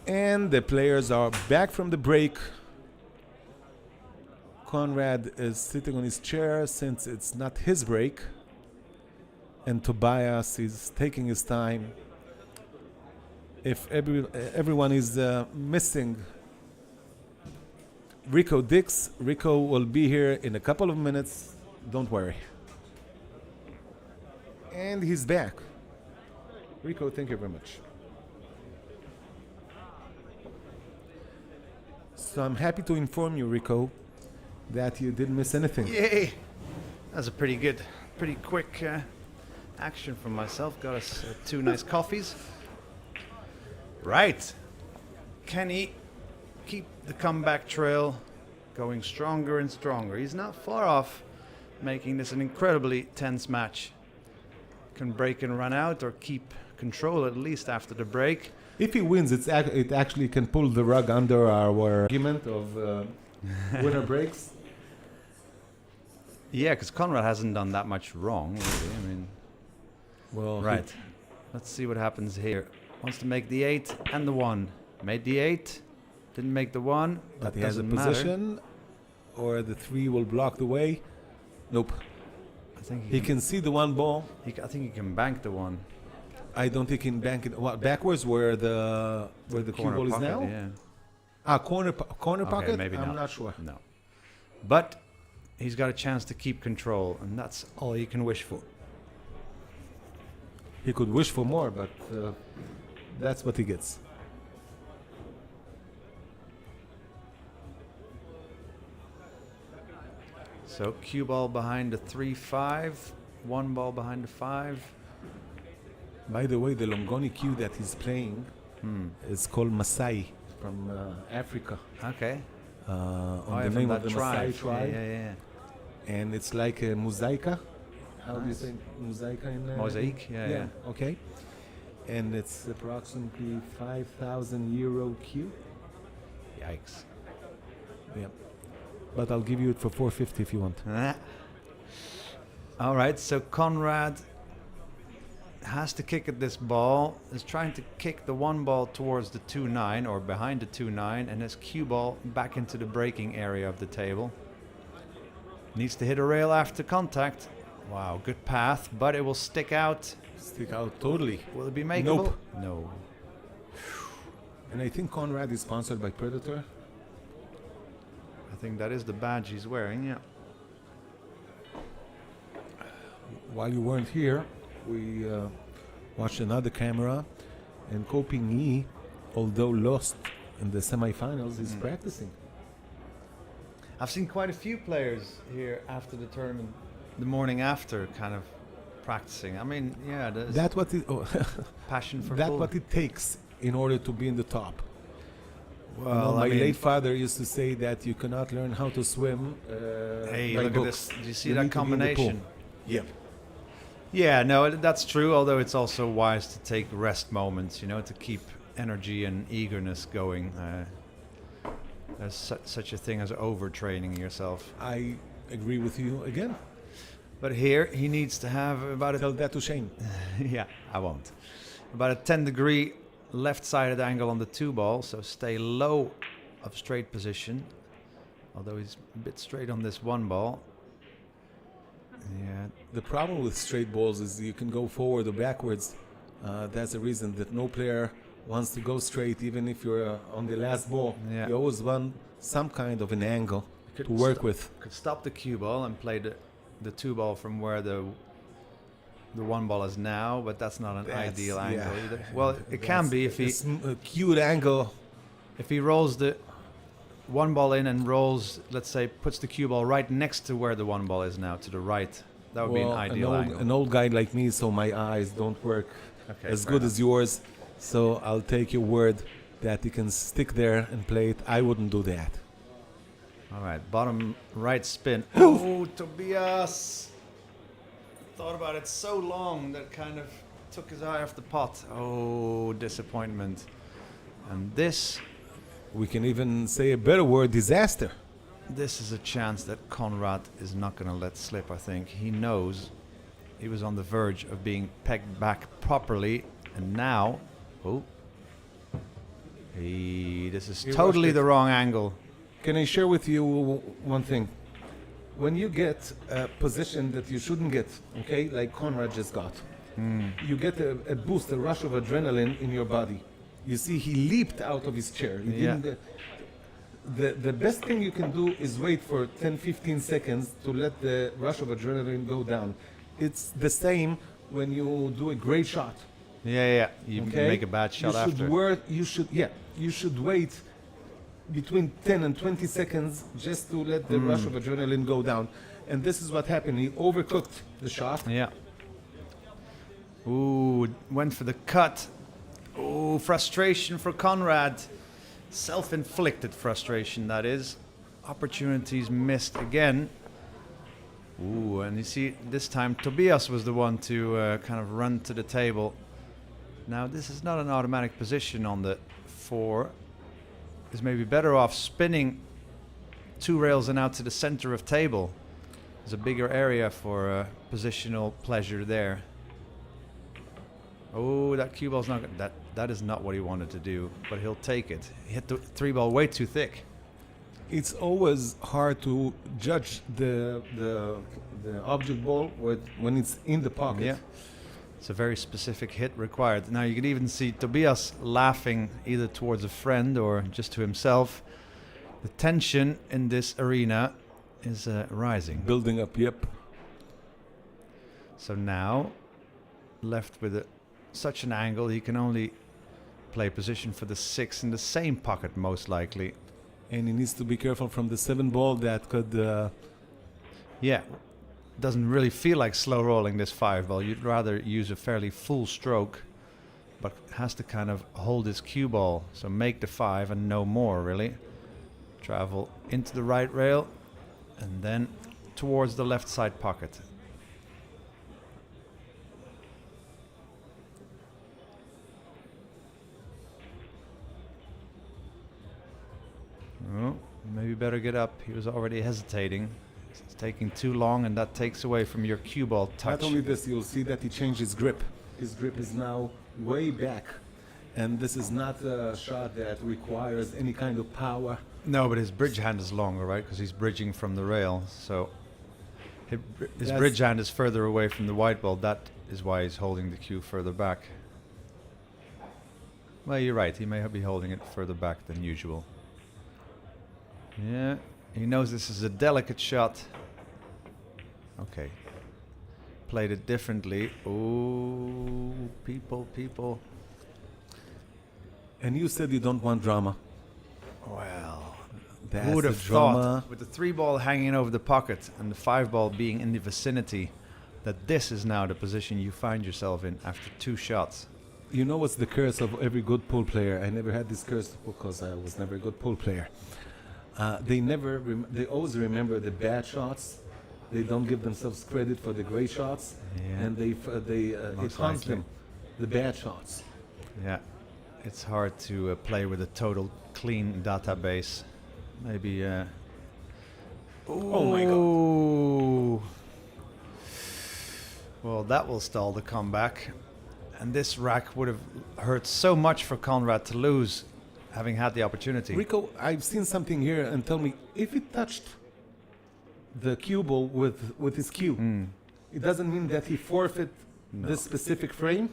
And the players are back from the break. Conrad is sitting on his chair since it's not his break. And Tobias is taking his time. If everyone is missing Rico Dix, Rico will be here in a couple of minutes. Don't worry. And he's back. Rico, thank you very much. So I'm happy to inform you, Rico, that you didn't miss anything. Yay! That's a pretty quick action from myself. Got us 2 nice coffees. Right. Can he keep the comeback trail going stronger and stronger? He's not far off making this an incredibly tense match. Can break and run out or keep control at least after the break. If he wins, it actually can pull the rug under our argument of winner breaks. Yeah, because Conrad hasn't done that much wrong, really. I mean, Well, right. Let's see what happens here. Wants to make the 8 and the 1. Made the 8. Didn't make the 1. But That he has a doesn't matter. position, or the 3 will block the way. Nope. I think He can see the 1 ball. I think he can bank the 1. I don't think he can bank it. What, backwards where the cue Corner ball is pocket, now? Yeah. Corner Okay, pocket? maybe I'm not. not sure. No. But he's got a chance to keep control, and that's all you can wish for. He could wish for more, but that's what he gets. So cue ball behind the 3-5, 1 ball behind the 5. By the way, the Longoni cue that he's playing is called Masai from Africa. Okay. On the from name that of the Masai tribe. Yeah. And it's like a mosaica. How do you say mosaica in Mosaic, yeah. Okay. And it's approximately 5,000 euro cue. Yikes. Yeah. But I'll give you it for 450 if you want. All right, so Conrad has to kick at this ball, is trying to kick the 1 ball towards the 2-9 or behind the 2-9, and his cue ball back into the breaking area of the table. Needs to hit a rail after contact. Wow, good path, but it will stick out. Stick out totally. Will it be makeable? Nope. No. And I think Conrad is sponsored by Predator. I think that is the badge he's wearing, yeah. While you weren't here, we watched another camera, and Ko Ping-yi, although lost in the semifinals, is practicing. I've seen quite a few players here after the tournament, the morning after, kind of practicing. I mean, yeah, there's That's what it, passion for that's pool. what it takes in order to be in the top. Well, my I mean, late father used to say that you cannot learn how to swim hey, by look books. at this. Do you see You that need to be in the pool. combination? Yeah. Yeah, no, that's true. Although it's also wise to take rest moments, you know, to keep energy and eagerness going. There's such a thing as overtraining yourself. I agree with you again. But here he needs to have about Tell that to Shane. yeah, I won't. About a 10-degree left-sided angle on the 2 ball, so stay low of straight position. Although he's a bit straight on this 1 ball. Yeah, The problem with straight balls is you can go forward or backwards. That's the reason that no player wants to go straight, even if you're on the last ball. Yeah. You always want some kind of an angle Could to work st- with. could stop the cue ball and play the 2 ball from where the 1 ball is now, but that's not an That's- ideal yeah. angle either. Well, it can be if he A cute angle. if he rolls the 1 ball in and rolls, let's say, puts the cue ball right next to where the 1 ball is now, to the right. That would be an ideal angle. An old guy like me, so my eyes don't work Okay, as fair good enough. as yours. So I'll take your word that you can stick there and play it. I wouldn't do that. All right, bottom right spin. Oh, Tobias! Thought about it so long that kind of took his eye off the pot. Oh, disappointment. And this We can even say a better word, disaster. is a chance that Conrad is not going to let slip, I think. He knows he was on the verge of being pegged back properly, and now, this is He totally rushed it. the wrong angle. Can I share with you one thing? When you get a position that you shouldn't get, okay, like Conrad just got, you get a boost, a rush of adrenaline in your body. You see, he leaped out of his chair. He Yeah. didn't. The best thing you can do is wait for 10-15 seconds to let the rush of adrenaline go down. It's the same when you do a great shot. Yeah. You Okay? make a bad shot you should after. you should wait between 10 and 20 seconds just to let the rush of adrenaline go down. And this is what happened. He overcooked the shot. Yeah. Ooh, went for the cut. Ooh, frustration for Conrad. Self-inflicted frustration, that is. Opportunities missed again. Ooh, and you see, this time Tobias was the one to kind of run to the table. Now, this is not an automatic position on the 4. Is maybe better off spinning 2 rails and out to the center of table. There's a bigger area for positional pleasure there. Oh, that cue ball's not that is not what he wanted to do, but he'll take it. He hit the 3 ball way too thick. It's always hard to judge the object ball when it's in the pocket. Yeah. It's a very specific hit required. Now you can even see Tobias laughing either towards a friend or just to himself. The tension in this arena is rising. Building up, yep. So now, left with such an angle, he can only play position for the 6 in the same pocket, most likely. And he needs to be careful from the 7 ball that could... Yeah, doesn't really feel like slow rolling this 5 ball. You'd rather use a fairly full stroke, but has to kind of hold his cue ball. So make the 5 and no more, really. Travel into the right rail and then towards the left side pocket. Oh, maybe better get up. He was already hesitating. It's taking too long, and that takes away from your cue ball touch. Not only this, you'll see that he changed his grip. His grip is now way back. And this is not a shot that requires any kind of power. No, but his bridge hand is longer, right? Because he's bridging from the rail. So his bridge hand is further away from the white ball. That is why he's holding the cue further back. Well, you're right. He may be holding it further back than usual. Yeah, he knows this is a delicate shot. Okay. Played it differently. Ooh, people. And you said you don't want drama. Well, That's who would the have drama. thought, with the 3 ball hanging over the pocket and the 5 ball being in the vicinity, that this is now the position you find yourself in after 2 shots. You know what's the curse of every good pool player? I never had this curse because I was never a good pool player. They always remember the bad shots. They don't give themselves credit for the great shots, Yeah. and it haunts them, the bad shots. Yeah, it's hard to play with a total clean database. Maybe. Oh my God! Well, that will stall the comeback, and this rack would have hurt so much for Conrad to lose, having had the opportunity. Rico, I've seen something here, and tell me if it touched the cue ball with his cue, it doesn't mean that he forfeit this specific frame.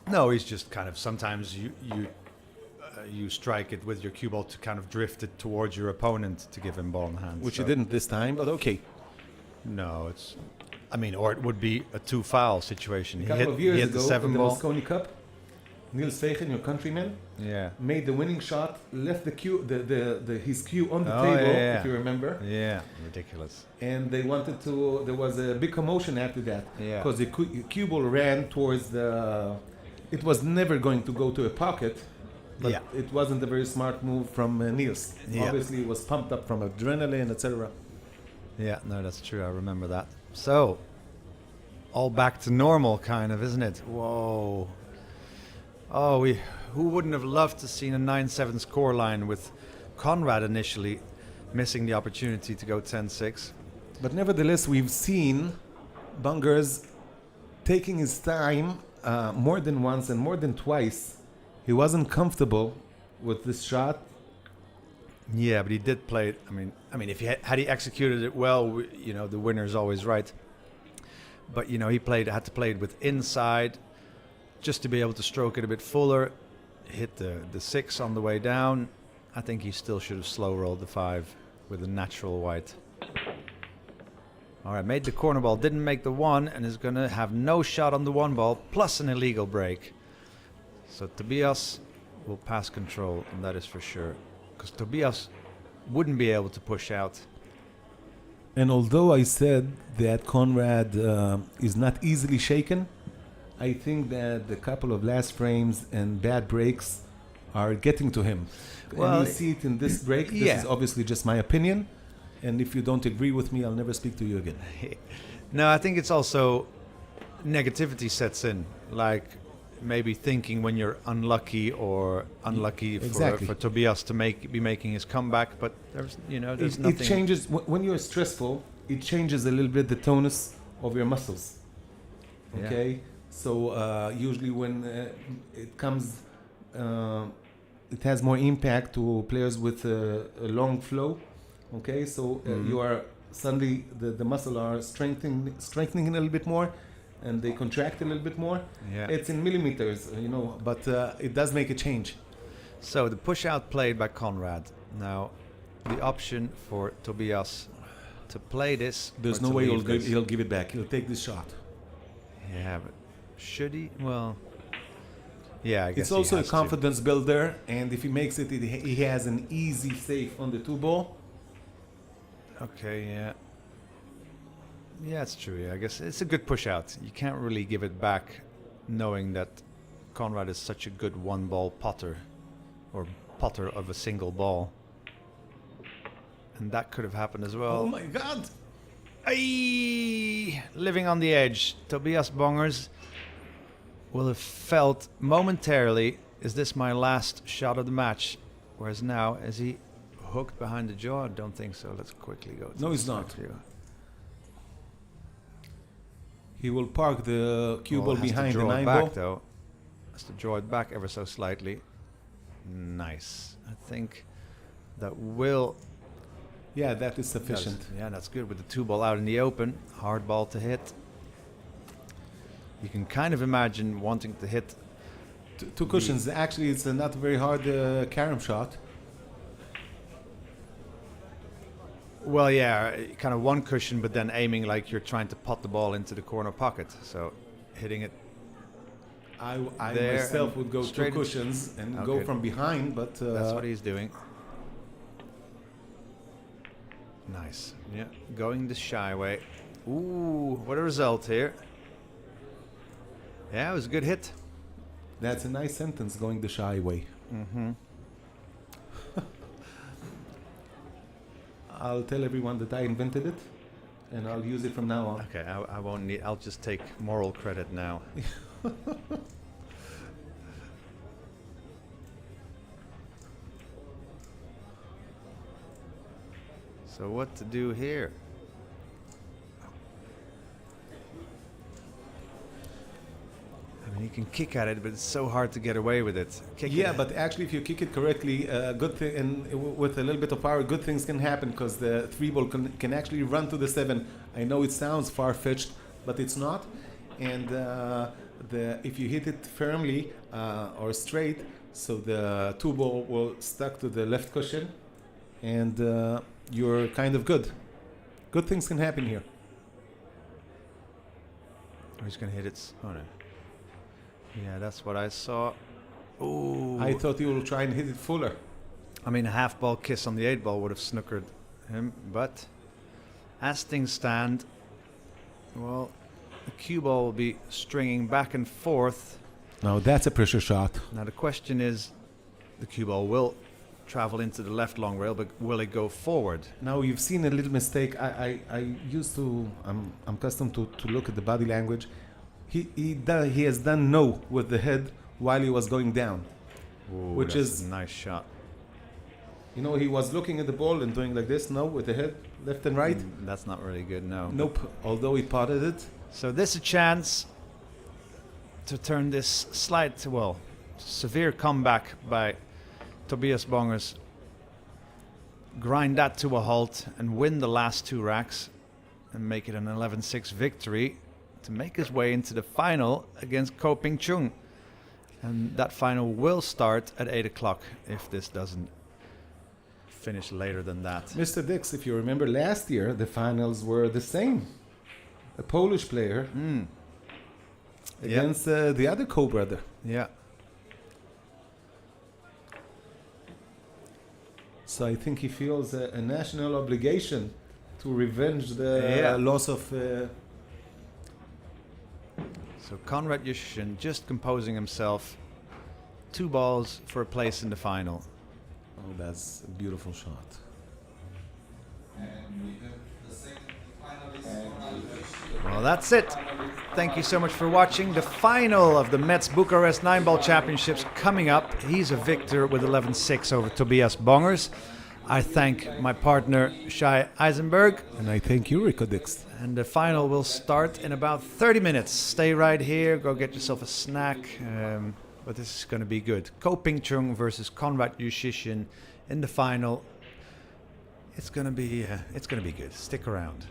No, he's just kind of sometimes you strike it with your cue ball to kind of drift it towards your opponent to give him ball in hand. Which he didn't this time, but okay. No, or it would be a 2-foul situation. A couple of years he hit ago, the 7 in the ball. Moscone Cup, Niels Vegen, your countryman, Yeah. made the winning shot, left the cue, his cue on the Oh, table, yeah. if you remember. Yeah, ridiculous. And they wanted to. There was a big commotion after that Yeah. because the cue ball ran towards the. It was never going to go to a pocket, but Yeah. it wasn't a very smart move from Niels. Yeah. Obviously, it was pumped up from adrenaline, etc. Yeah, no, that's true. I remember that. So, all back to normal, kind of, isn't it? Whoa. Oh, who wouldn't have loved to seen a 9-7 score line with Conrad initially missing the opportunity to go 10-6? But nevertheless, we've seen Bungers taking his time more than once and more than twice. He wasn't comfortable with this shot. Yeah, but he did play it. I mean, if had he executed it well, the winner's always right. But he had to play it with inside, just to be able to stroke it a bit fuller. Hit the 6 on the way down. I think he still should have slow rolled the 5 with a natural white. All right, made the corner ball, didn't make the 1, and is going to have no shot on the 1 ball plus an illegal break. So Tobias will pass control, and that is for sure. because Tobias wouldn't be able to push out. And although I said that Conrad is not easily shaken, I think that the couple of last frames and bad breaks are getting to him. Well, and you see it in this break. This yeah. is obviously just my opinion. And if you don't agree with me, I'll never speak to you again. No, I think it's also negativity sets in, like maybe thinking when you're unlucky or unlucky Exactly. for Tobias to be making his comeback, but there's It nothing. changes when you're stressful. It changes a little bit the tonus of your muscles. Yeah. Okay, so usually when it comes, it has more impact to players with a long flow. Okay, so you are suddenly the muscle are strengthening a little bit more, and they contract a little bit more. Yeah. It's in millimeters, but it does make a change. So the push out played by Conrad. Now, the option for Tobias to play this. There's or no to way leave this. he'll give it back. He'll take this shot. Yeah, but should he? Well, yeah, I guess It's also he a has to. confidence builder, and if he makes it, he has an easy save on the 2-ball. Okay, yeah. Yeah, it's true. Yeah, I guess it's a good push out. You can't really give it back knowing that Conrad is such a good one-ball potter or potter of a single ball. And that could have happened as well. Oh my God! Aye! Living on the edge. Tobias Bongers will have felt momentarily, is this my last shot of the match? Whereas now, is he hooked behind the jaw? I don't think so. Let's quickly go. to No, the he's not. next view. He will park the cue ball Has to behind the draw it 9-ball. back, though. Has to draw it back ever so slightly. Nice. I think that will. Yeah, that is sufficient. Yeah, that's good with the 2-ball out in the open. Hard ball to hit. You can kind of imagine wanting to hit. Two cushions. Actually, it's not a very hard carom shot. Well, yeah, kind of one cushion, but then aiming like you're trying to pot the ball into the corner pocket. So hitting it. I There myself and would go straight two in- cushions and Okay. go from behind, but That's what he's doing. Nice. Yeah, going the shy way. Ooh, what a result here. Yeah, it was a good hit. that's a nice sentence, going the shy way. Mm-hmm. I'll tell everyone that I invented it, and I'll use it from now on. Okay, I won't need. I'll just take moral credit now. So what to do here? I mean, you can kick at it, but it's so hard to get away with it. Yeah, but actually, if you kick it correctly, good thing, and with a little bit of power, good things can happen because the 3-ball can actually run to the 7. I know it sounds far-fetched, but it's not. And if you hit it firmly or straight, so the 2-ball will stuck to the left cushion, and you're kind of good. Good things can happen here. He's gonna hit it. Oh no. Yeah, that's what I saw. Ooh. I thought you will try and hit it fuller. I mean, a half ball kiss on the 8-ball would have snookered him, but as things stand, well, the cue ball will be stringing back and forth. No, that's a pressure shot. Now the question is, the cue ball will travel into the left long rail, but will it go forward? Now you've seen a little mistake. I used to. I'm accustomed to look at the body language. He has done no with the head while he was going down. Ooh, Which that's is- a nice shot. He was looking at the ball and doing like this, no, with the head, left and right. That's not really good, no. Nope. Although he potted it. So this is a chance to turn this slight, well, severe comeback by Tobias Bongers, grind that to a halt and win the last 2 racks and make it an 11-6 victory to make his way into the final against Ko Ping Chung. And that final will start at 8 o'clock if this doesn't finish later than that. Mr. Dix, if you remember last year, the finals were the same. A Polish player against the other co-brother. Yeah. So I think he feels a national obligation to revenge the loss of. So Konrad Yushin just composing himself. 2 balls for a place in the final. Oh, that's a beautiful shot. Well, that's it. Thank you so much for watching. The final of the Mezz Bucharest 9-ball championships coming up. He's a victor with 11-6 over Tobias Bongers. I thank my partner Shai Eisenberg. And I thank you, Rico Dix. And the final will start in about 30 minutes. Stay right here. Go get yourself a snack. But this is going to be good. Ko Ping Chung versus Konrad Yushin in the final. It's going to be good. Stick around.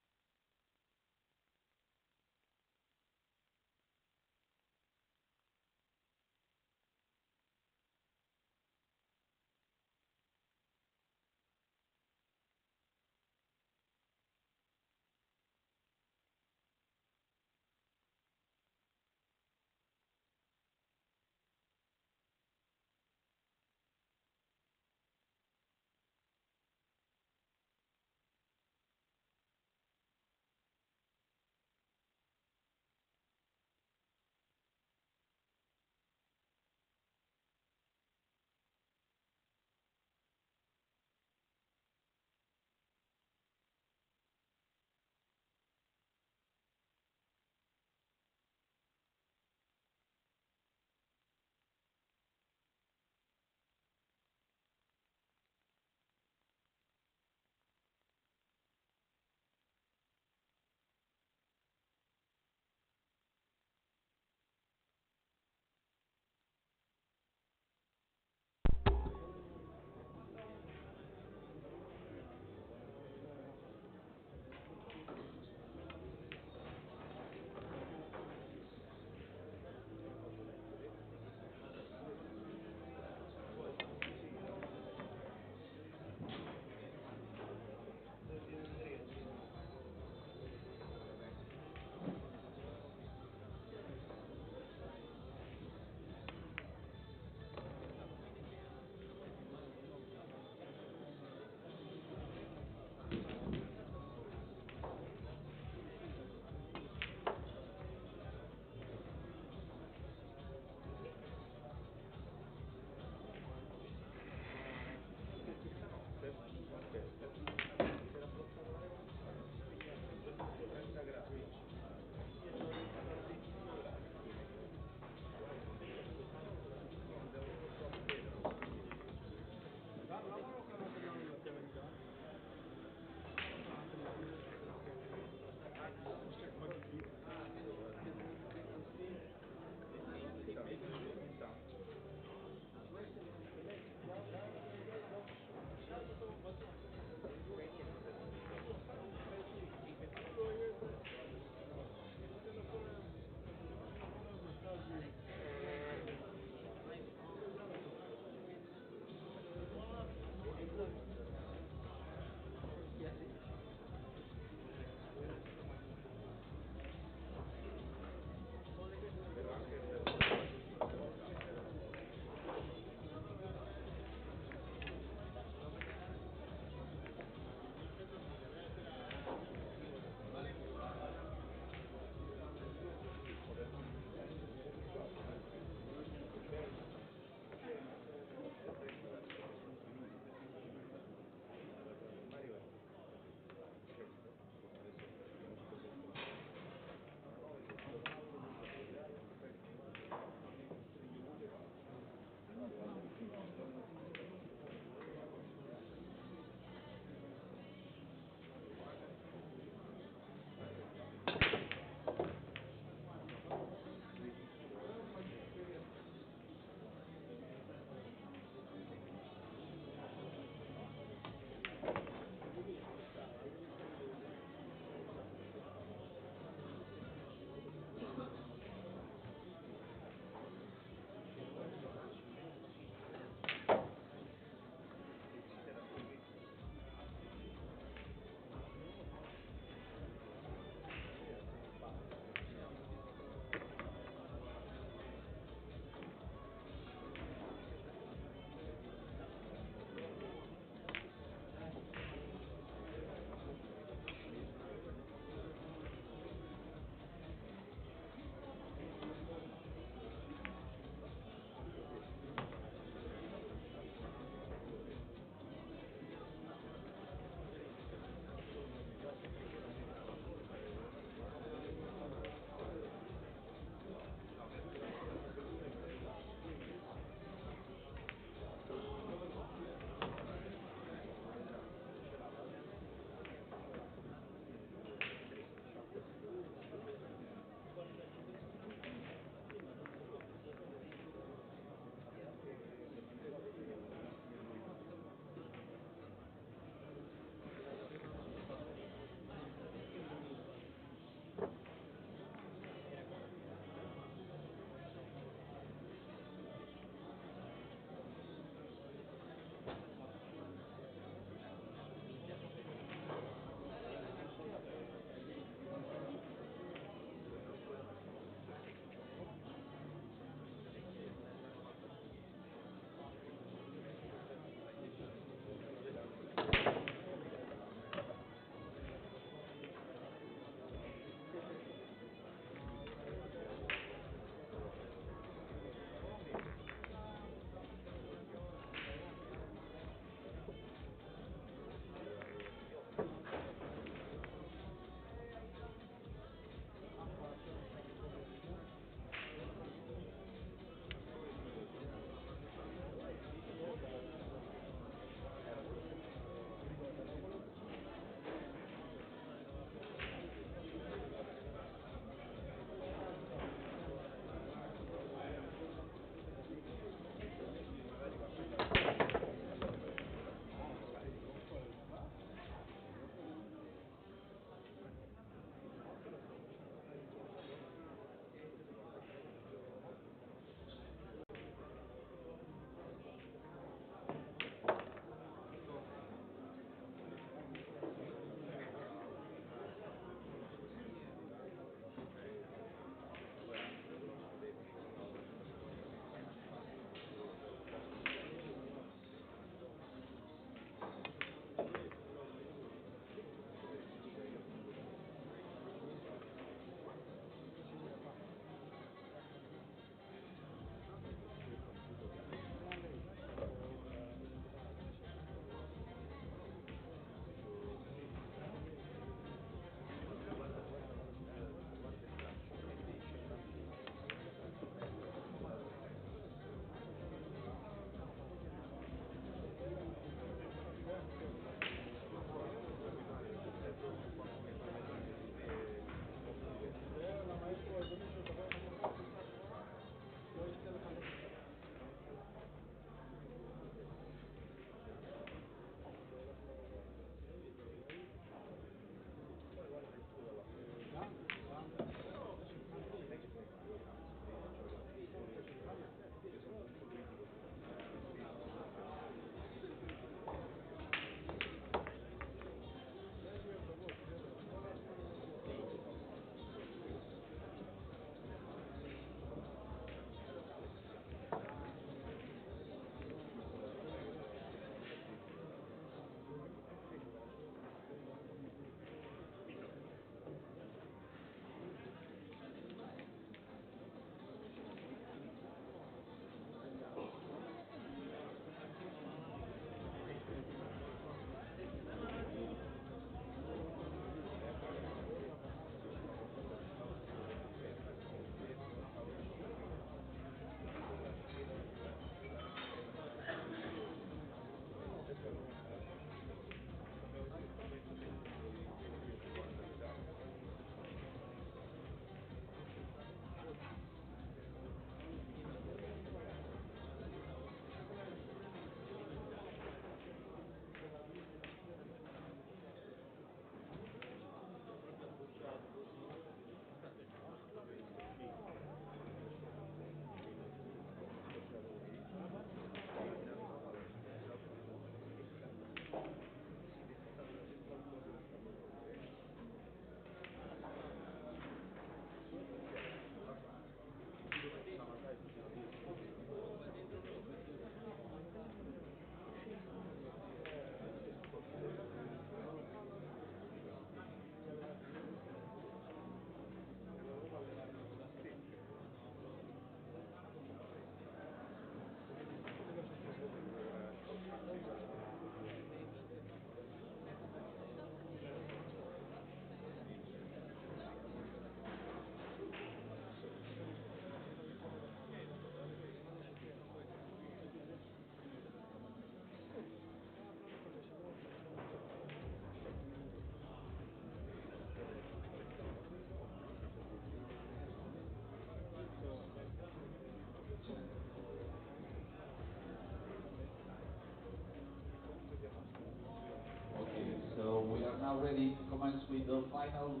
Okay, so we are now ready to commence with the final.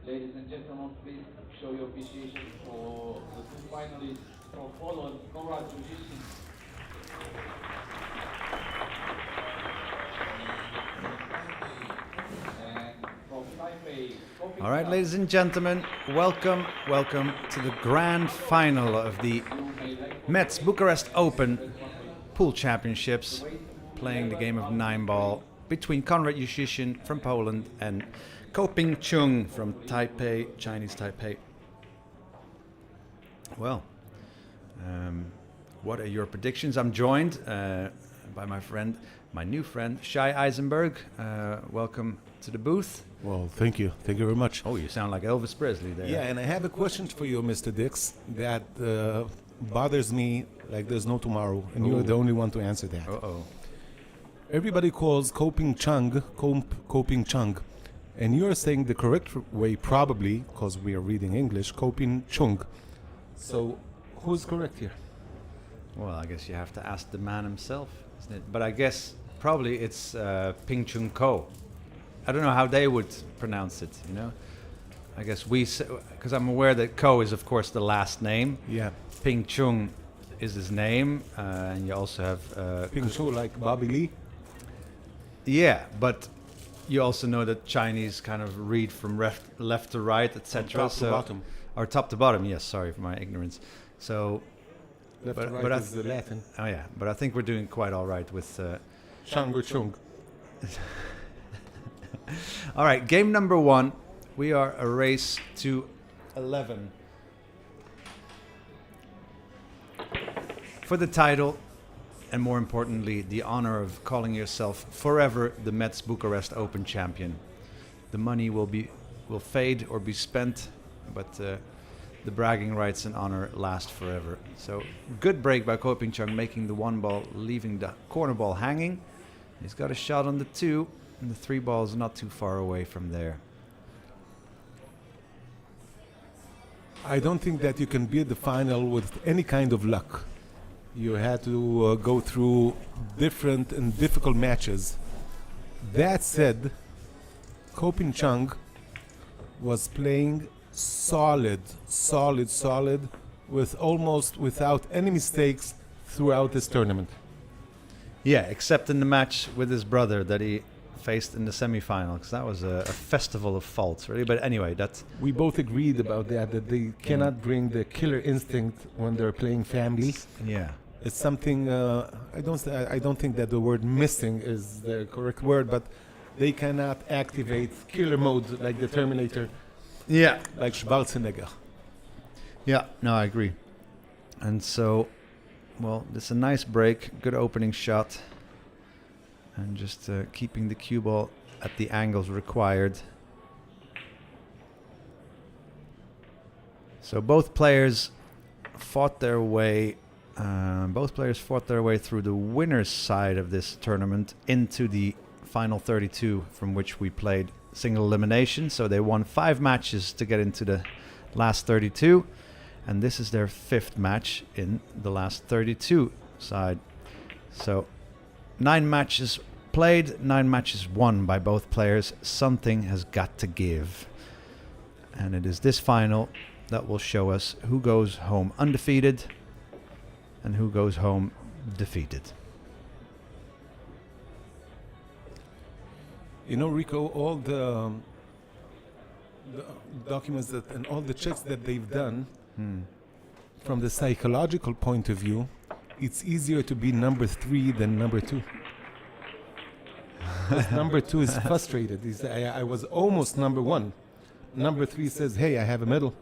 Ladies and gentlemen, please show your appreciation for the two finalists from Poland. Congratulations. And from Taipei, All right, ladies and gentlemen, welcome to the grand final of the Mezz Bucharest Open Pool Championships, playing the game of 9-ball between Konrad Jushishin from Poland and Koping Chung from Taipei, Chinese Taipei. Well, what are your predictions? I'm joined by my new friend, Shai Eisenberg. Welcome to the booth. Well, thank you. Thank you very much. Oh, you sound like Elvis Presley there. Yeah, and I have a question for you, Mr. Dix, that bothers me like there's no tomorrow, and you're the only one to answer that. Uh-oh. Everybody calls Koping Chung, and you're saying the correct way, probably, because we are reading English, Koping Chung. So, who's correct here? Well, I guess you have to ask the man himself, isn't it? But I guess probably it's Ping Chung Ko. I don't know how they would pronounce it, you know? I guess because I'm aware that Ko is, of course, the last name. Yeah. Ping Chung is his name, and you also have... Ping Chung, like Bobby Lee? Yeah, but you also know that Chinese kind of read from left to right, etc. Top to bottom. Or top to bottom, yes, sorry for my ignorance. So... Left to right is the Latin. Oh yeah, but I think we're doing quite all right with... Chung or Chung. All right, game number 1. We are a race to 11. For the title, and more importantly, the honor of calling yourself forever the Mezz Bucharest Open champion. The money will fade or be spent, but the bragging rights and honor last forever. So, good break by Koping Chung, making the 1 ball, leaving the corner ball hanging. He's got a shot on the 2, and the 3 ball is not too far away from there. I don't think that you can be at the final with any kind of luck. You had to go through different and difficult matches. That said, Koping Chung was playing solid, with almost without any mistakes throughout this tournament. Yeah, except in the match with his brother that he faced in the semi-final, because that was a festival of faults, really. But anyway, we both agreed about that they cannot bring the killer instinct when they're playing family. Yeah, it's something I don't think that the word missing is the correct word, but they cannot activate killer mode like the Terminator. Yeah, like Schwarzenegger. Yeah, no, I agree. And so, well, this is a nice break, good opening shot, and just keeping the cue ball at the angles required. So both players fought their way. Through the winner's side of this tournament into the final 32, from which we played single elimination. So they won 5 matches to get into the last 32, and this is their 5th match in the last 32 side. So 9 matches played, 9 matches won by both players. Something has got to give, and it is this final that will show us who goes home undefeated and who goes home defeated. You know, Rico, all the documents that and all the checks that they've done, from the psychological point of view, it's easier to be number 3 than number 2. Because number 2 is frustrated. I was almost number 1. Number 3 says, "Hey, I have a medal."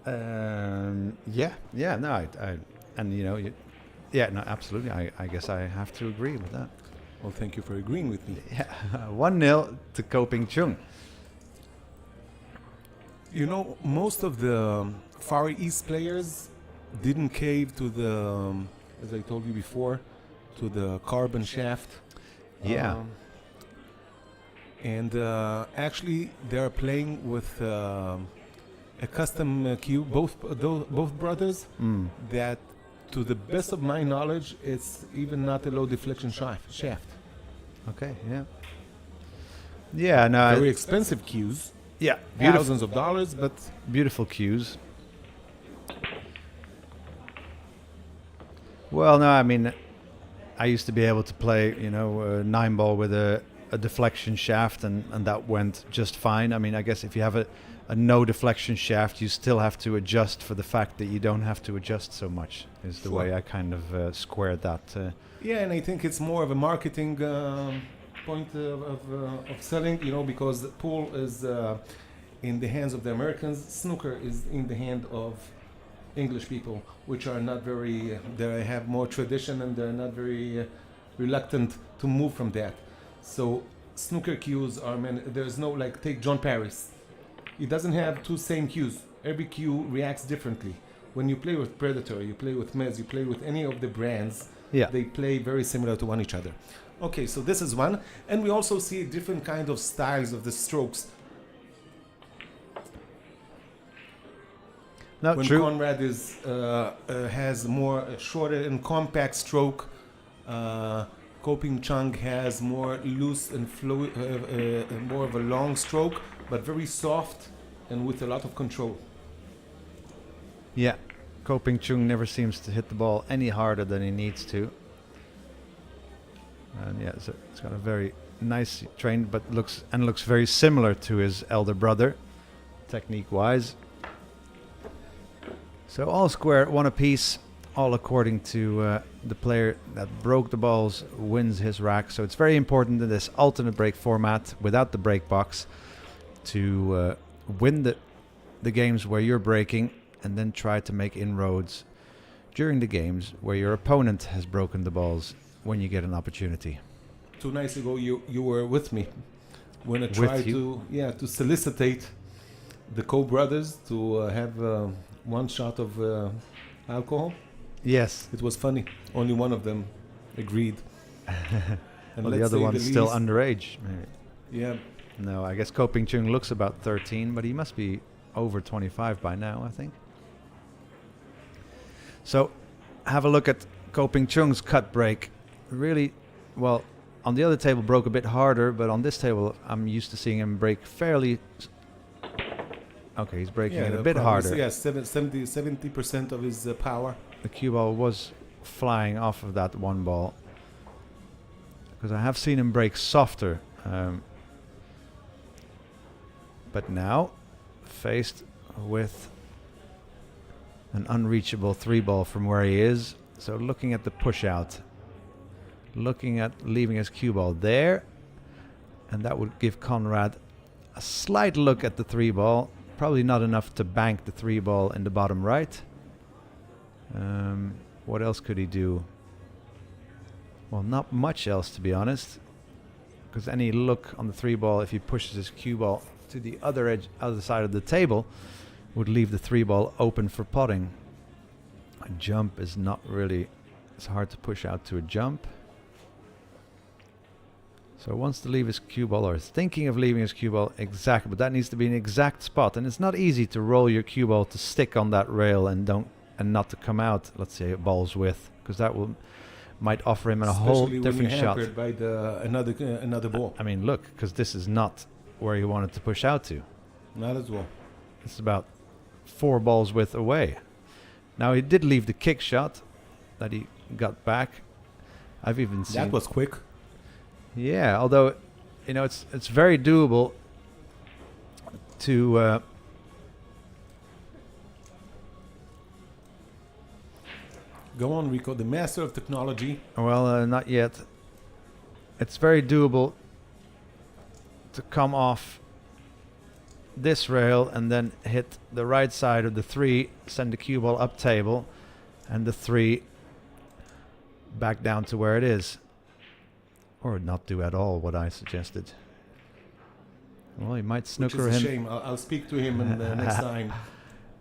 Yeah, no, and you know, yeah, no, absolutely. I guess I have to agree with that. Well, thank you for agreeing with me. Yeah, 1-0 to Koping Chung. You know, most of the Far East players didn't cave to the, as I told you before, to the carbon shaft. Yeah. And actually, they're playing with a custom cue. Both brothers. That, to the best of my knowledge, it's even not a low deflection shaft. Okay, yeah. Yeah, no. Very expensive cues. Yeah, Thousands of dollars, but beautiful cues. Well, no, I mean, I used to be able to play, you know, a 9-ball with a deflection shaft, and that went just fine. I mean, I guess if you have a no deflection shaft, you still have to adjust for the fact that you don't have to adjust so much, is the way I kind of squared that. Yeah, and I think it's more of a marketing point of selling, you know, because the pool is in the hands of the Americans, snooker is in the hand of English people, which are not very, they have more tradition and they're not very reluctant to move from that. So snooker cues are, there's no, like, take John Paris. He doesn't have 2 same cues. Every cue reacts differently. When you play with Predator, you play with Mezz, you play with any of the brands, they play very similar to one each other. Okay, so this is one. And we also see different kind of styles of the strokes. No, when true. Conrad is has more shorter and compact stroke, Koping Chung has more loose and more of a long stroke, but very soft and with a lot of control. Yeah, Koping Chung never seems to hit the ball any harder than he needs to. And yeah, so it's got a very nice trained, but looks very similar to his elder brother, technique-wise. So all square, 1 apiece, all according to the player that broke the balls wins his rack. So it's very important in this alternate break format, without the break box, to win the games where you're breaking, and then try to make inroads during the games where your opponent has broken the balls when you get an opportunity. 2 nights ago, you were with me when I tried to solicitate the co-brothers to have 1 shot of alcohol. Yes. It was funny. Only one of them agreed. And well, the other one's still underage. Maybe. Yeah. No, I guess Koping Chung looks about 13, but he must be over 25 by now, I think. So, have a look at Koping Chung's cut break. Really, well, on the other table broke a bit harder, but on this table I'm used to seeing him break fairly... Okay, he's breaking it a bit harder. Yeah, 70% of his power. The cue ball was flying off of that 1 ball. Because I have seen him break softer. But now, faced with an unreachable 3 ball from where he is. So looking at the push out. Looking at leaving his cue ball there. And that would give Conrad a slight look at the 3 ball. Probably not enough to bank the 3 ball in the bottom right. What else could he do? Well, not much else, to be honest. Because any look on the 3 ball, if he pushes his cue ball to the other side of the table, would leave the 3 ball open for potting. A jump is not really... It's hard to push out to a jump. So wants to leave his cue ball, or is thinking of leaving his cue ball exactly, but that needs to be an exact spot, and it's not easy to roll your cue ball to stick on that rail and not to come out, let's say, balls width, because that might offer him a whole different shot. Especially when you're hampered by another ball. I mean, look, because this is not where he wanted to push out to. Not as well. It's about 4 balls width away. Now he did leave the kick shot that he got back. I've even seen that was quick. Yeah, although, it's very doable to Go on, Rico, the master of technology. well, not yet. It's very doable to come off this rail and then hit the right side of the 3, send the cue ball up table, and the 3 back down to where it is. Or not do at all what I suggested. Well, you might Which snooker is a him. shame. I'll speak to him in the next time.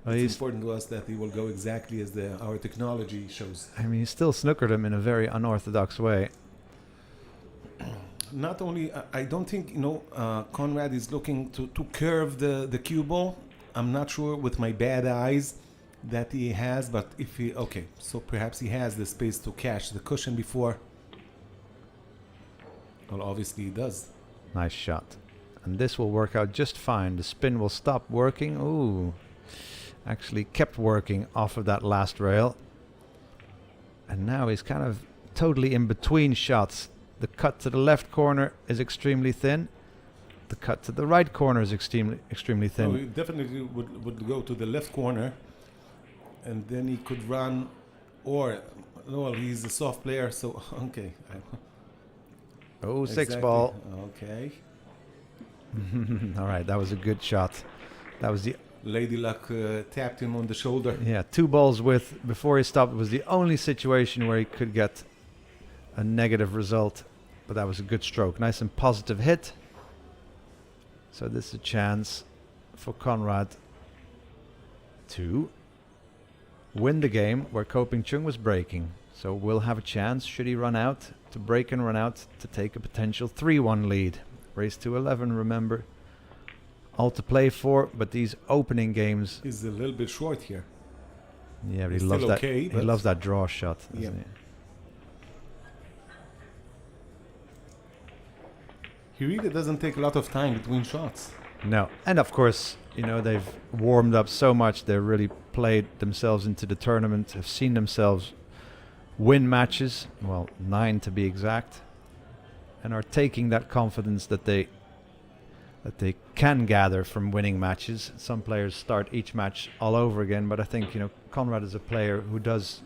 Well, It's he's, important to us that he will go exactly as our technology shows. I mean, he still snookered him in a very unorthodox way. Not only, I don't think, Conrad is looking to curve the cue ball. I'm not sure with my bad eyes that he has, but if he, okay, so perhaps he has the space to catch the cushion before. Well, obviously he does. Nice shot. And this will work out just fine. The spin will stop working. Ooh. Actually kept working off of that last rail. And now he's kind of totally in between shots. The cut to the left corner is extremely thin. The cut to the right corner is extremely thin. Oh, he definitely would go to the left corner, and then he could run, or, well, he's a soft player, so, okay. Oh, Exactly. 6 ball. Okay. All right, that was a good shot. That was the Lady Luck tapped him on the shoulder. 2 balls width before he stopped was the only situation where he could get a negative result, but that was a good stroke. Nice and positive hit. So this is a chance for Conrad to win the game where Ko Ping Chung was breaking. So we'll have a chance, should he run out, to break and run out to take a potential 3-1 lead. Race to 11, remember. All to play for, but these opening games... He's a little bit short here. Yeah, but He's he loves still that. okay, He but- loves that draw shot, doesn't Yeah. he? He really doesn't take a lot of time between shots. No, and of course, they've warmed up so much. They've really played themselves into the tournament. Have seen themselves win matches. Well, 9 to be exact, and are taking that confidence that they can gather from winning matches. Some players start each match all over again, but I think Conrad is a player who does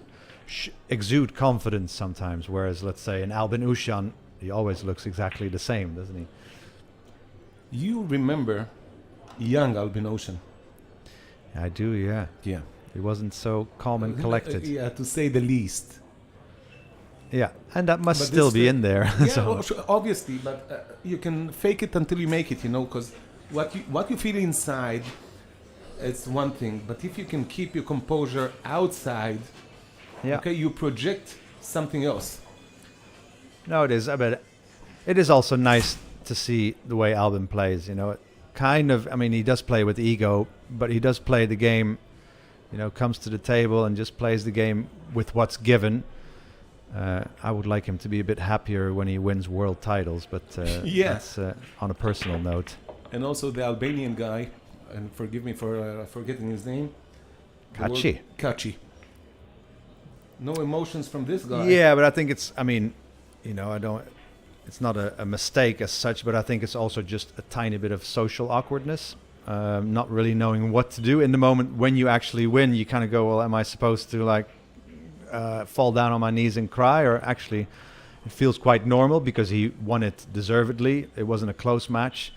exude confidence sometimes. Whereas, let's say, in Albin Ushan, he always looks exactly the same, doesn't he? You remember young Albin Ocean? I do, yeah. Yeah. He wasn't so calm and collected. Yeah, to say the least. Yeah, and that must But still this be in there. Yeah, So- well, sure, obviously, but you can fake it until you make it, because what you feel inside, it's one thing. But if you can keep your composure outside, yeah. okay, you project something else. No, it is. I bet it is also nice to see the way Albin plays. Kind of. I mean, he does play with ego, but he does play the game. Comes to the table and just plays the game with what's given. I would like him to be a bit happier when he wins world titles, but Yeah. that's on a personal note. And also the Albanian guy, and forgive me for forgetting his name. Kachi. Kachi. No emotions from this guy. Yeah, but I think it's. I mean, I don't. It's not a mistake as such, but I think it's also just a tiny bit of social awkwardness. Not really knowing what to do in the moment when you actually win. You kind of go, well, am I supposed to fall down on my knees and cry, or actually, it feels quite normal because he won it deservedly. It wasn't a close match.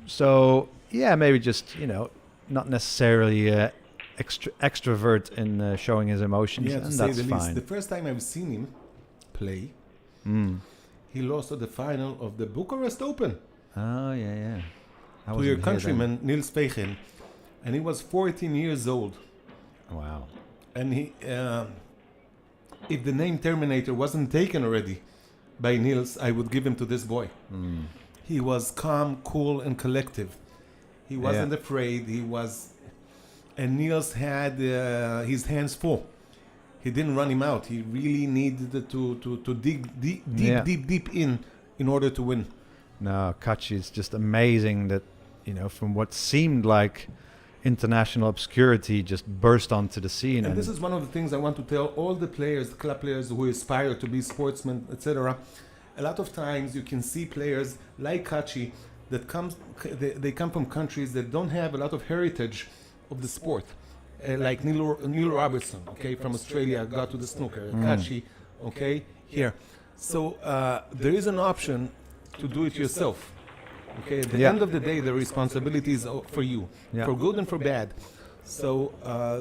So yeah, maybe just not necessarily extrovert in showing his emotions, Yeah, to and say that's the least. fine. The first time I've seen him play, he lost at the final of the Bucharest Open Oh yeah. I to wasn't your here then. countryman Niels Vegen, and he was 14 years old. Wow. And he, if the name Terminator wasn't taken already by Niels, I would give him to this boy. He was calm, cool, and collective. He wasn't afraid. And Niels had his hands full. He didn't run him out. He really needed to dig deep in order to win. No, Kachi is just amazing that, from what seemed like international obscurity, just burst onto the scene. And this is one of the things I want to tell all the players, the club players who aspire to be sportsmen, etc. a lot of times you can see players like Kachi that they come from countries that don't have a lot of heritage of the sport. Like Neil Robertson, okay, from Australia, got to the snooker. Kachi, okay, here. So there is an option to do it yourself. Okay, at the end of the day, the responsibility is for you, for good and for bad. So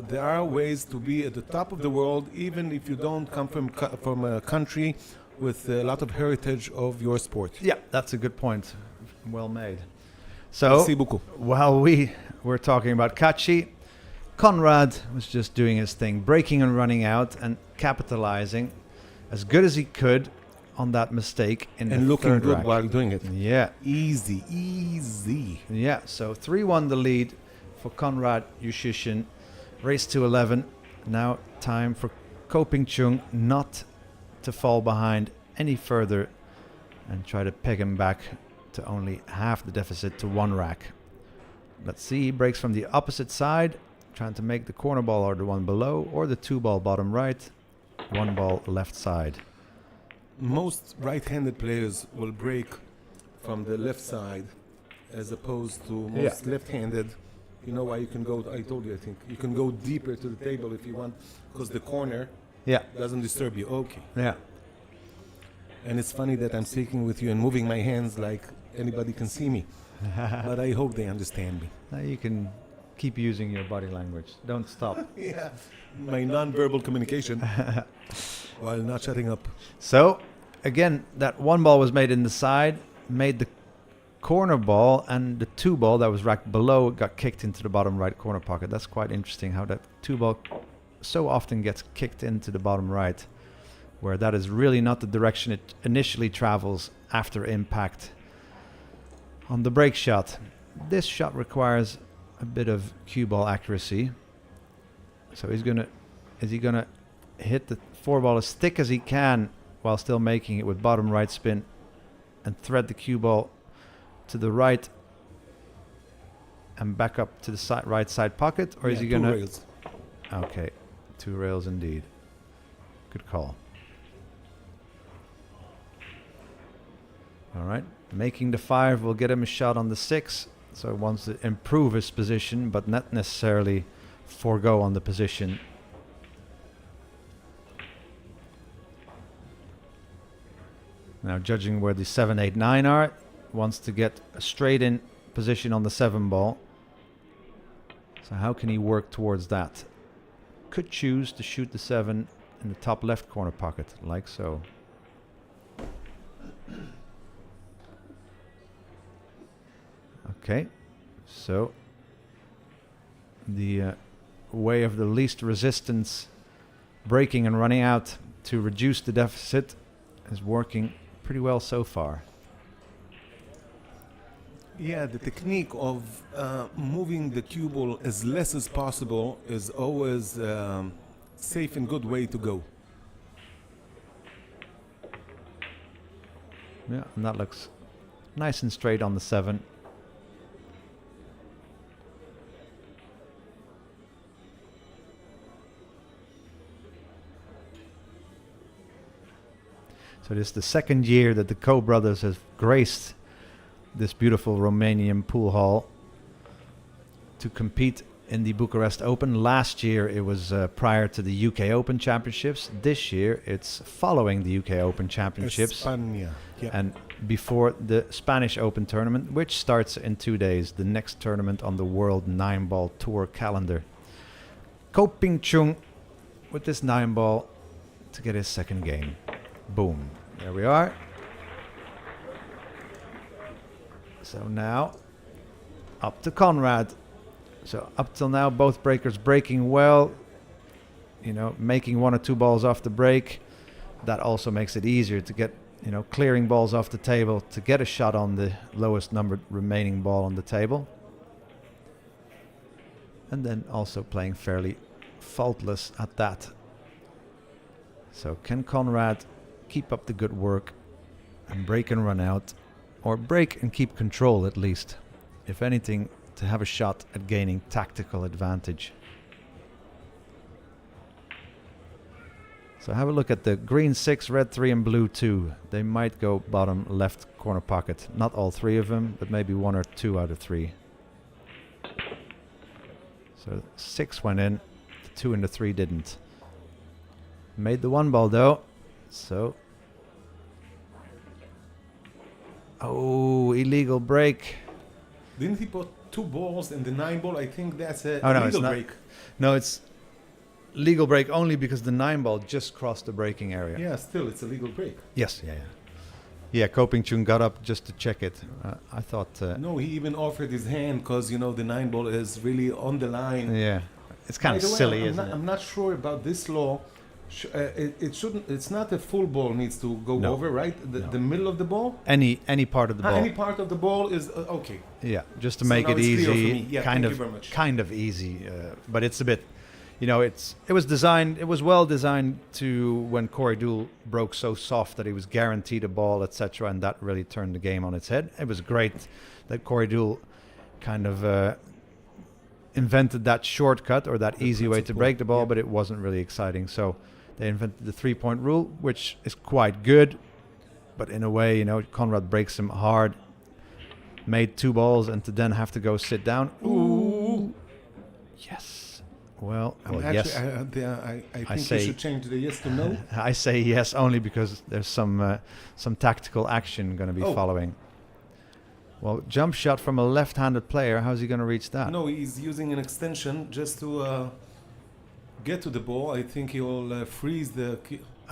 there are ways to be at the top of the world, even if you don't come from a country with a lot of heritage of your sport. Yeah, that's a good point. Well made. So, Merci beaucoup. while we were talking about Kachi, Conrad was just doing his thing, breaking and running out and capitalizing as good as he could on that mistake in And the looking third good rack. while doing it. Yeah, Easy. yeah. So 3-1 the lead for Conrad Yushishin. Race to 11. Now time for Ko Ping Chung not to fall behind any further and try to peg him back to only half the deficit to 1 rack. Let's see, he breaks from the opposite side, trying to make the corner ball or the one below, or the 2-ball bottom right, 1 ball left side. Most right-handed players will break from the left side as opposed to most left-handed. You know why you can go, I told you, I think, you can go deeper to the table if you want, because the corner doesn't disturb you. Okay. Yeah. And it's funny that I'm speaking with you and moving my hands like anybody can see me. But I hope they understand me. Now you can keep using your body language. Don't stop. Yeah. My non-verbal communication while not shutting up. So, again, that 1 ball was made in the side, made the corner ball, and the 2 ball that was racked below got kicked into the bottom right corner pocket. That's quite interesting how that 2 ball so often gets kicked into the bottom right, where that is really not the direction it initially travels after impact. On the break shot, this shot requires a bit of cue ball accuracy. So is he gonna hit the 4 ball as thick as he can while still making it with bottom right spin and thread the cue ball to the right and back up to the right side pocket, or is he gonna? 2 rails. Okay, 2 rails indeed. Good call. All right, making the 5 will get him a shot on the 6. So he wants to improve his position, but not necessarily forego on the position. Now, judging where the 7, 8, 9 are, wants to get a straight in position on the 7 ball. So how can he work towards that? Could choose to shoot the 7 in the top left corner pocket, like so. Okay, so the way of the least resistance, breaking and running out to reduce the deficit, is working pretty well so far. Yeah, the technique of moving the cue ball as less as possible is always safe and good way to go. Yeah, and that looks nice and straight on the 7. So this is the 2nd year that the Ko brothers have graced this beautiful Romanian pool hall to compete in the Bucharest Open. Last year it was prior to the UK Open Championships. This year it's following the UK Open Championships España. Yeah. and before the Spanish Open tournament, which starts in 2 days, the next tournament on the World 9-Ball Tour calendar. Ko Ping Chung with this 9-ball to get his 2nd game. Boom. There we are. So now up to Conrad. So up till now both breakers breaking well, you know, making 1 or 2 balls off the break. That also makes it easier to get, you know, clearing balls off the table to get a shot on the lowest numbered remaining ball on the table. And then also playing fairly faultless at that. So can Conrad keep up the good work and break and run out, or break and keep control at least, if anything, to have a shot at gaining tactical advantage? So have a look at the green 6, red 3, and blue 2. They might go bottom left corner pocket. Not all 3 of them, but maybe 1 or 2 out of 3. So 6 went in, the 2 and the 3 didn't. Made the 1 ball though, so... Oh, illegal break. Didn't he put 2 balls in the 9 ball? I think that's a Oh, no, it's legal not. break. No, it's legal break only because the 9 ball just crossed the breaking area. Yeah, still, it's a legal break. Yes, yeah. Yeah, Kopingchun got up just to check it. I thought... No, he even offered his hand because, you know, the 9 ball is really on the line. yeah, it's kind By of the way, silly, I'm isn't not, it? I'm not sure about this law. It shouldn't. It's not a full ball needs to go No. over, right? The middle of the ball. Any part of the ball. Any part of the ball is okay. Yeah, just to So make now it it's clear for easy. me. Yeah, kind thank of you very much. kind of easy, but it's a bit. You know, it was designed. It was well designed to when Corey Deuel broke so soft that he was guaranteed a ball, etc., and that really turned the game on its head. It was great that Corey Deuel kind of invented that shortcut or that easy way to principle, break the ball, yeah. but it wasn't really exciting. So they invented the 3-point rule, which is quite good, but in a way, you know, Conrad breaks him hard. Made 2 balls, and to then have to go sit down. Ooh, yes. Well, yes. I think say- you should change the yes to no. I say yes only because there's some tactical action going to be Oh. following. Well, jump shot from a left-handed player. How's he going to reach that? No, he's using an extension just to get to the ball. I think he will freeze the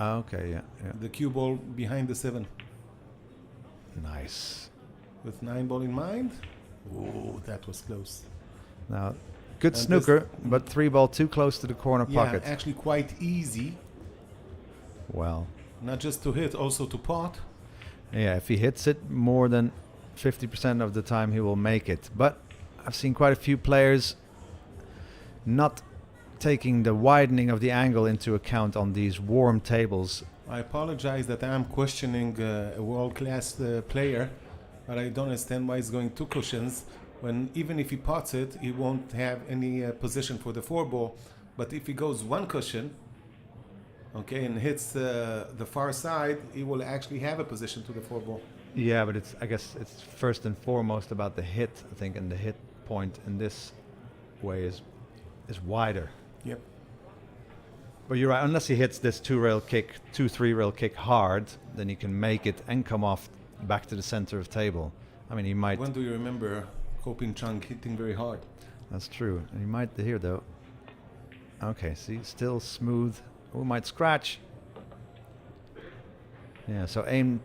Okay, yeah. the cue ball behind the 7 Nice. with 9 ball in mind. Oh, that was close. Now, good And snooker, but 3 ball too close to the corner Yeah, pocket. actually quite easy. Well, Not just to hit, also to pot. yeah, if he hits it more than 50% of the time, he will make it. But I've seen quite a few players not taking the widening of the angle into account on these warm tables. I apologize that I'm questioning a world-class player, but I don't understand why he's going 2 cushions when even if he pots it, he won't have any position for the 4 ball. But if he goes 1 cushion, okay, and hits the far side, he will actually have a position to the 4 ball. Yeah, but I guess it's first and foremost about the hit, I think, and the hit point in this way is wider. Yep. But you're right, unless he hits this 2-rail kick, 3-rail kick hard, then he can make it and come off back to the center of table. I mean, he might... When do you remember Kopingchun hitting very hard? That's true. And he might here, though. Okay, see, still smooth. Oh, might scratch. Yeah, so aim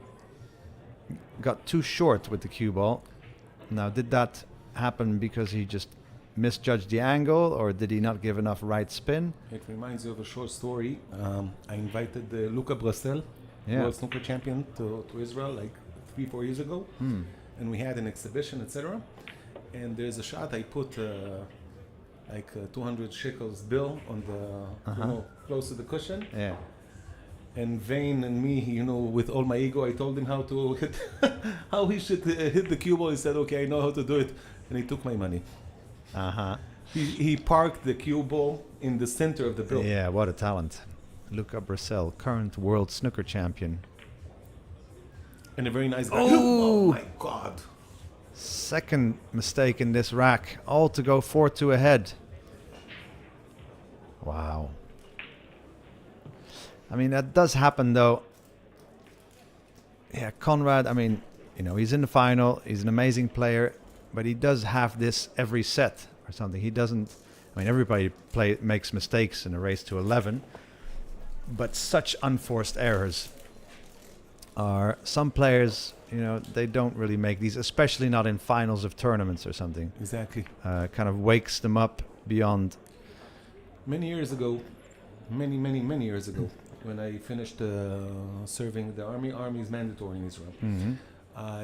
got too short with the cue ball. Now, did that happen because he just misjudged the angle, or did he not give enough right spin? It reminds you of a short story. I invited Luca Brastel, Yeah. world snooker champion, to Israel like 3-4 years ago, and we had an exhibition, etc. And there's a shot I put like 200 shekels bill on the close to the cushion. Yeah. And Vane and me, you know, with all my ego, I told him how to hit, how he should hit the cue ball. He said, "Okay, I know how to do it," and he took my money. Uh-huh. He parked the cue ball in the center of the bill. Yeah, what a talent. Luca Brasel, current world snooker champion. And a very nice guy. Oh! My God. Second mistake in this rack, all to go 4-2 ahead. Wow. I mean, that does happen, though. Yeah, Conrad, I mean, you know, he's in the final. He's an amazing player, but he does have this every set or something. He doesn't... I mean, everybody makes mistakes in a race to 11, but such unforced errors are... Some players, you know, they don't really make these, especially not in finals of tournaments or something. Exactly. Kind of wakes them up beyond... Many years ago, many years ago, when I finished serving the army is mandatory in Israel. Mhm. I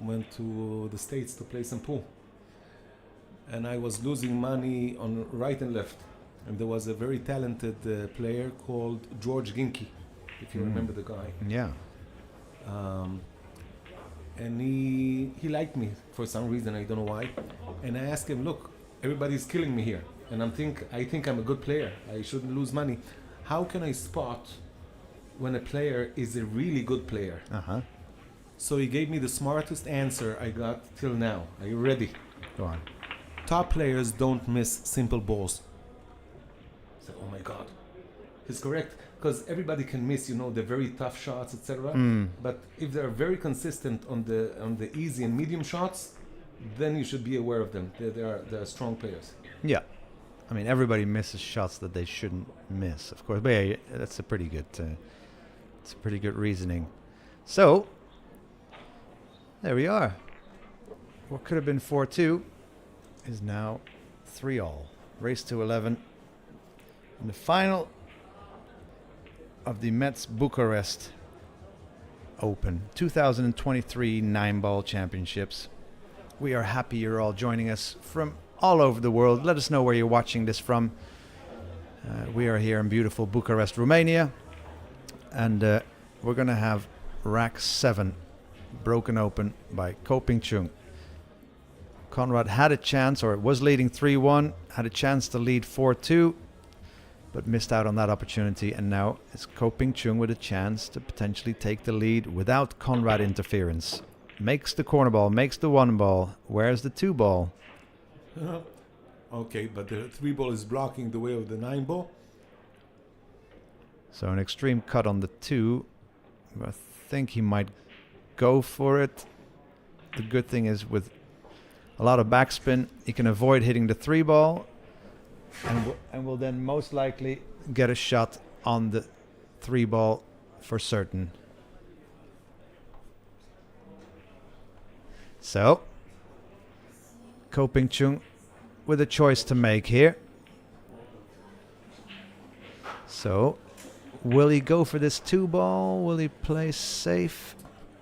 went to the States to play some pool. And I was losing money on right and left. And there was a very talented player called George Ginky, if you remember the guy. Yeah. And he liked me for some reason, I don't know why. And I asked him, look, everybody's killing me here. And I think I'm a good player. I shouldn't lose money. how can I spot when a player is a really good player? Uh-huh. So he gave me the smartest answer I got till now. Are you ready? Go on. Top players don't miss simple balls. So, oh my God, he's correct, because everybody can miss, the very tough shots, etc. But if they're very consistent on the easy and medium shots, then you should be aware of them. They're strong players. Yeah. I mean, everybody misses shots that they shouldn't miss, of course. But yeah, that's a pretty good reasoning. So, there we are. What could have been 4-2 is now 3-all. Race to 11. In the final of the Mezz Bucharest Open 2023 9-ball championships. We are happy you're all joining us from all over the world. Let us know where you're watching this from. We are here in beautiful Bucharest, Romania. And we're going to have rack 7 broken open by Ko Ping-chung. Conrad had a chance, or was leading 3-1, had a chance to lead 4-2, but missed out on that opportunity. And now it's Ko Ping-chung with a chance to potentially take the lead without Conrad interference. Makes the corner ball, makes the 1 ball. Where's the 2 ball? Okay, but the 3 ball is blocking the way of the 9 ball. So an extreme cut on the 2. I think he might go for it. The good thing is with a lot of backspin, he can avoid hitting the 3 ball and will then most likely get a shot on the 3 ball for certain. So, Ko Ping-chung with a choice to make here. So, will he go for this 2 ball? Will he play safe?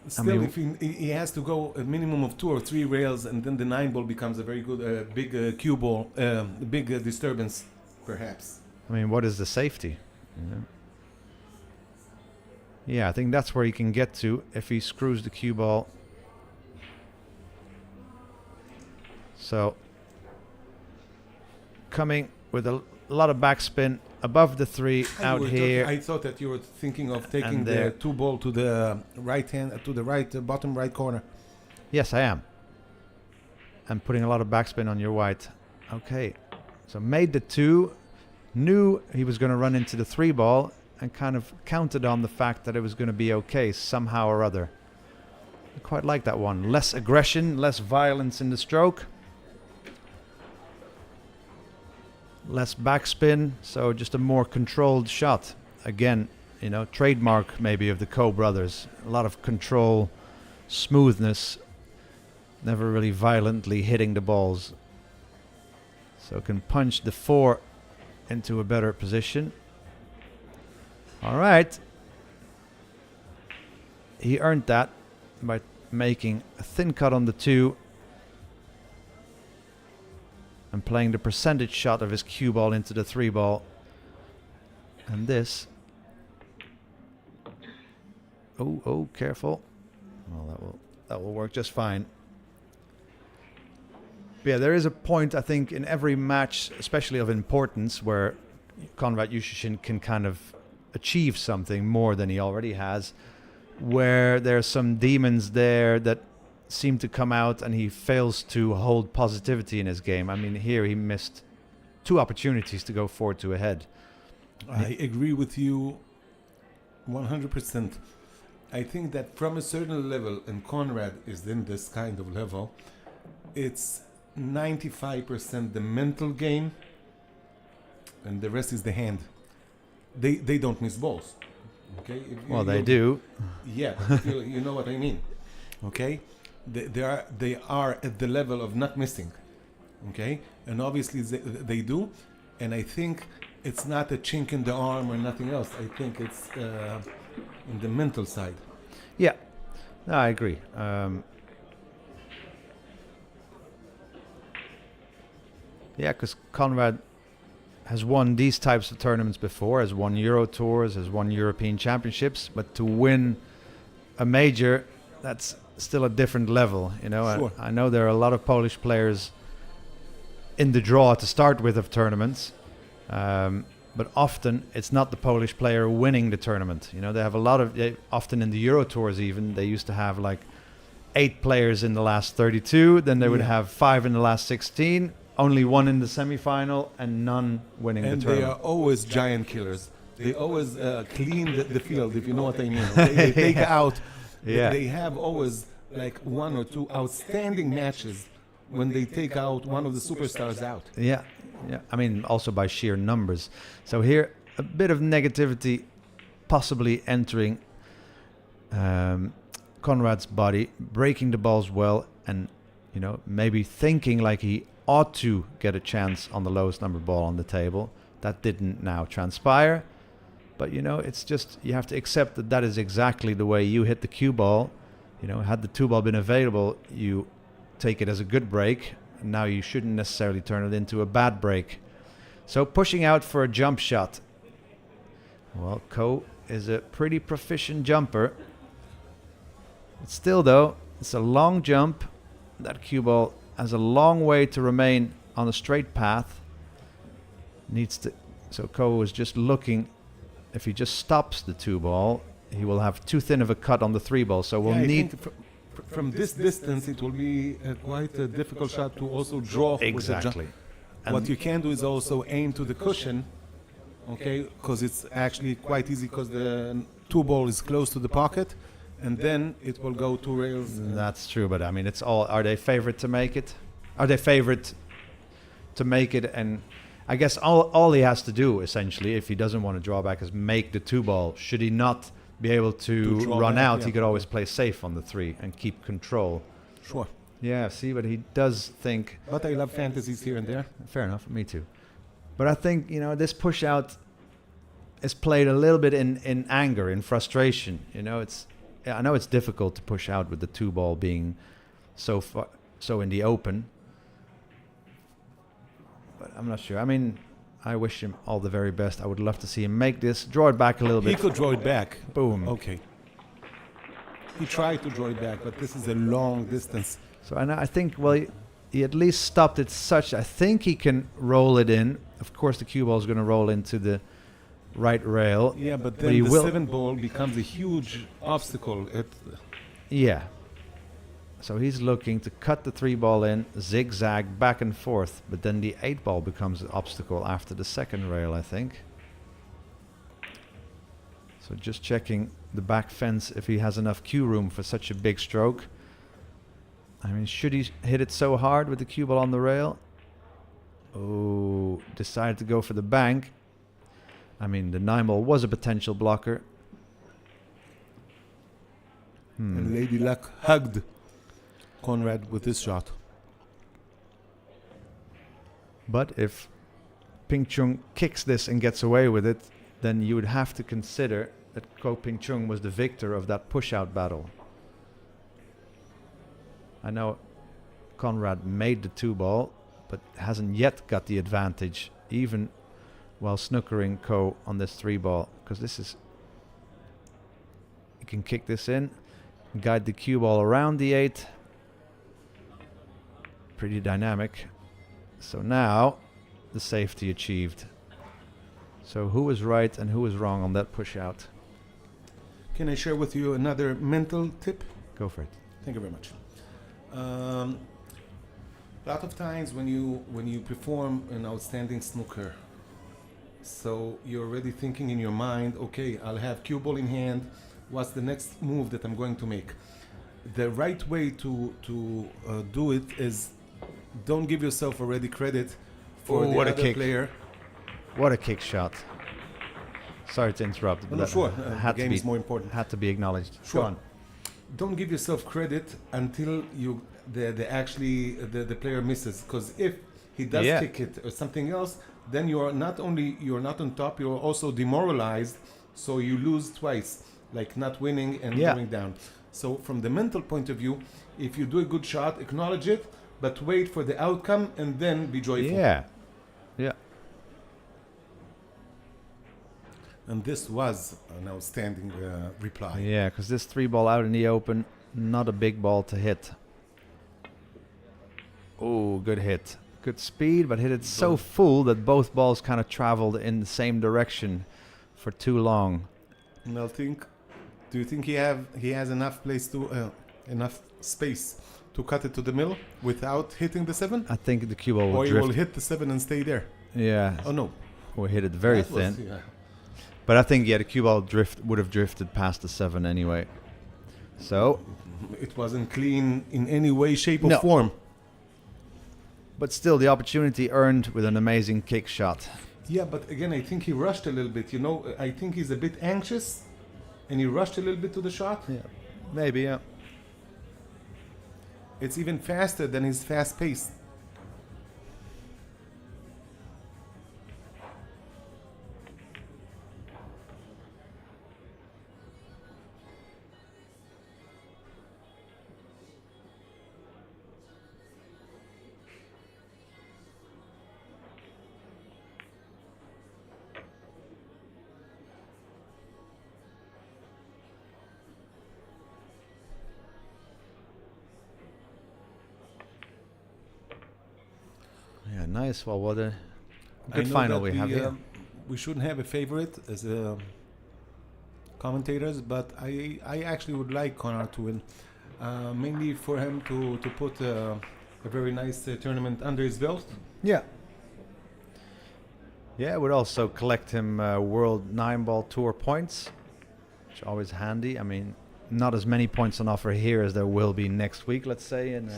Still, if he has to go a minimum of 2 or 3 rails, and then the 9 ball becomes a very good, big cue ball, big disturbance, perhaps. I mean, what is the safety? Yeah, I think that's where he can get to if he screws the cue ball. So, coming with a lot of backspin above the 3 out here. I thought that you were thinking of taking the 2 ball to the right hand, to the right bottom right corner. Yes, I am. And putting a lot of backspin on your white. Okay, so made the 2, knew he was going to run into the 3 ball, and kind of counted on the fact that it was going to be okay somehow or other. I quite like that one. Less aggression, less violence in the stroke. Less backspin, so just a more controlled shot. Again, trademark maybe of the Ko brothers. A lot of control, smoothness, never really violently hitting the balls. So can punch the 4 into a better position. All right. He earned that by making a thin cut on the 2 and playing the percentage shot of his cue ball into the 3 ball. And this. Oh, careful. Well, that will work just fine. But yeah, there is a point, I think, in every match, especially of importance, where Konrad Jusicin can kind of achieve something more than he already has, where there's some demons there that seem to come out and he fails to hold positivity in his game. I mean, here he missed 2 opportunities to go 4-2 ahead. I agree with you 100%. I think that from a certain level, and Conrad is in this kind of level, it's 95% the mental game and the rest is the hand. They don't miss balls. Okay? Well, they do. Yeah, you know what I mean. Okay? They are at the level of not missing, okay, and obviously they do, and I think it's not a chink in the arm or nothing else. I think it's in the mental side. Yeah, no, I agree. Yeah, because Conrad has won these types of tournaments before, has won Euro Tours, has won European Championships, but to win a major, that's still a different level, Sure. I know there are a lot of Polish players in the draw to start with of tournaments, but often it's not the Polish player winning the tournament. You know, they have a lot of, often in the Euro tours even, they used to have like 8 players in the last 32, then they would Yeah. have 5 in the last 16, only 1 in the semi-final, and none winning And the they tournament. are always giant killers. They always clean the field, if you know what I mean. They take out. Yeah. They have always like 1 or 2 outstanding matches when they take out one of the superstars out. Yeah, yeah. I mean, also by sheer numbers. So here, a bit of negativity possibly entering Conrad's body, breaking the balls well, and, you know, maybe thinking like he ought to get a chance on the lowest number ball on the table. That didn't now transpire. But, you know, it's just, you have to accept that that is exactly the way you hit the cue ball. You know, had the 2 ball been available, you take it as a good break. And now you shouldn't necessarily turn it into a bad break. So pushing out for a jump shot. Well, Ko is a pretty proficient jumper. But still, though, it's a long jump. That cue ball has a long way to remain on a straight path. Needs to. So Ko is just looking. If he just stops the 2 ball, he will have too thin of a cut on the 3 ball. So we'll Yeah, I need. think from this distance, it will be quite a difficult shot to also draw. Exactly. What And- you can do is also aim to the cushion, okay? Because it's actually quite easy because the 2 ball is close to the pocket, and then it will go 2 rails. That's true, but I mean, it's all. Are they favorite to make it? Are they favorite to make it? And I guess all he has to do, essentially, if he doesn't want to draw back, is make the 2 ball. Should he not be able to draw run back, out, yeah. he could always play safe on the 3 and keep control. Sure. Yeah, see, but he does think. But I love fantasies here and there. Fair enough, me too. But I think, you know, this push out is played a little bit in anger, in frustration. You know, I know it's difficult to push out with the 2 ball being so in the open. But I'm not sure. I mean, I wish him all the very best. I would love to see him make this, draw it back a little He bit. could draw it back. Boom. Okay. He tried to draw it back, but this is a long distance. So and I think, well, he at least stopped it such. I think he can roll it in. Of course, the cue ball is going to roll into the right rail. Yeah, but But then he the will- 7 ball becomes a huge obstacle. Yeah. So he's looking to cut the 3 ball in, zigzag back and forth, but then the 8 ball becomes an obstacle after the second rail, I think. So just checking the back fence if he has enough cue room for such a big stroke. I mean, should he hit it so hard with the cue ball on the rail? Oh, decided to go for the bank. I mean, the 9 ball was a potential blocker. And Lady Luck hugged Conrad with this shot. But if Ping Chung kicks this and gets away with it, then you would have to consider that Ko Ping Chung was the victor of that push-out battle. I know Conrad made the 2 ball, but hasn't yet got the advantage, even while snookering Ko on this 3 ball, because this is... You can kick this in, guide the cue ball around the 8. Pretty dynamic. So now, the safety achieved. So who was right and who was wrong on that push out? Can I share with you another mental tip? Go for it. Thank you very much. A lot of times when you perform an outstanding snooker, so you're already thinking in your mind, okay, I'll have cue ball in hand. What's the next move that I'm going to make? The right way to do it is don't give yourself already credit for Oh, the what a other kick. player. What a kick shot. Sorry to interrupt. No, but sure. that The game is more important. Had to be acknowledged. Sure. Go on. Don't give yourself credit until the player misses, because if he does Yeah. kick it or something else, then you're not on top, you're also demoralized, so you lose twice, like not winning and Yeah. going down. So from the mental point of view, if you do a good shot, acknowledge it, but wait for the outcome and then be joyful. Yeah. Yeah. And this was an outstanding reply. Yeah, because this 3 ball out in the open, not a big ball to hit. Oh, good hit. good speed, but hit it so full that both balls kind of traveled in the same direction for too long. Well, do you think he has enough enough space to cut it to the middle without hitting the 7? I think the cue ball will Or he drift. will hit the 7 and stay there? Yeah. Oh no. Or hit it very That was- thin. yeah. But I think, the cue ball would have drifted past the 7 anyway. So, It wasn't clean in any way, shape, or No. form. but still the opportunity earned with an amazing kick shot. Yeah, but again, I think he rushed a little bit. I think he's a bit anxious, and he rushed a little bit to the shot. Yeah. Maybe, yeah. It's even faster than his fast pace. Yeah, nice. Well, what a I good know final that we have here. We shouldn't have a favorite as commentators, but I actually would like Conor to win, mainly for him to put a very nice tournament under his belt. Yeah. Yeah, it would also collect him World 9-Ball Tour points, which is always handy. I mean, not as many points on offer here as there will be next week, let's say, in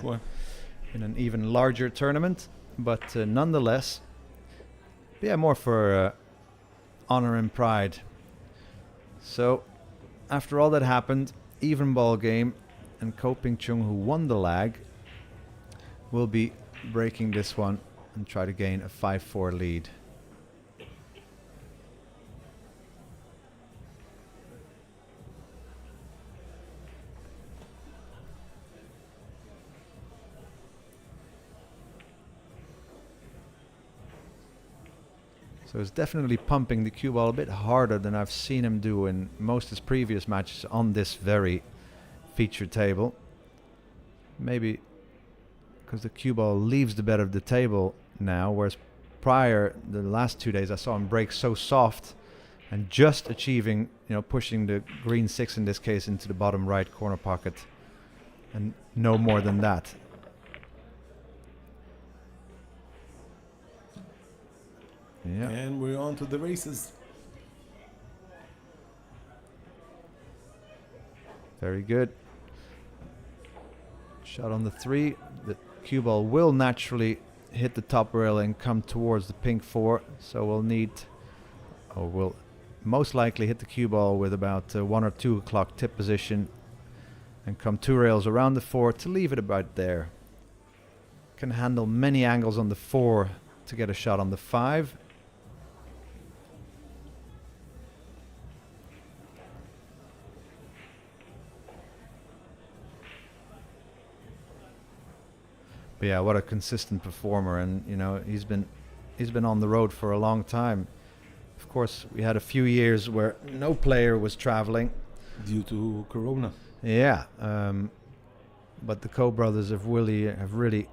an even larger tournament. But nonetheless, yeah, more for honor and pride. So, after all that happened, even ball game, and Ko Ping Chung, who won the lag, will be breaking this one and try to gain a 5-4 lead. So he's definitely pumping the cue ball a bit harder than I've seen him do in most of his previous matches on this very featured table. Maybe because the cue ball leaves the bed of the table now, whereas prior, the last 2 days, I saw him break so soft and just achieving, pushing the green 6 in this case into the bottom right corner pocket, and no more than that. Yeah. And we're on to the races. Very good. Shot on the 3. The cue ball will naturally hit the top rail and come towards the pink 4. So we'll most likely hit the cue ball with about 1 or 2 o'clock tip position and come 2 rails around the 4 to leave it about there. Can handle many angles on the 4 to get a shot on the 5. But yeah, what a consistent performer, and he's been on the road for a long time. Of course, we had a few years where no player was traveling Due to Corona. Yeah, but the Ko brothers have really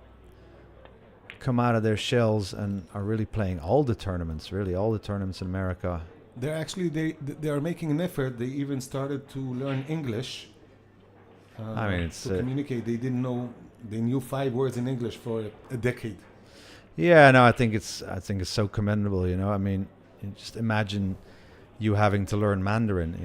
come out of their shells and are really playing all the tournaments in America. They're actually they are making an effort. They even started to learn English. I mean, it's to communicate. They didn't know. They knew 5 words in English for a decade. Yeah, no, I think it's so commendable. I mean, you just imagine you having to learn Mandarin.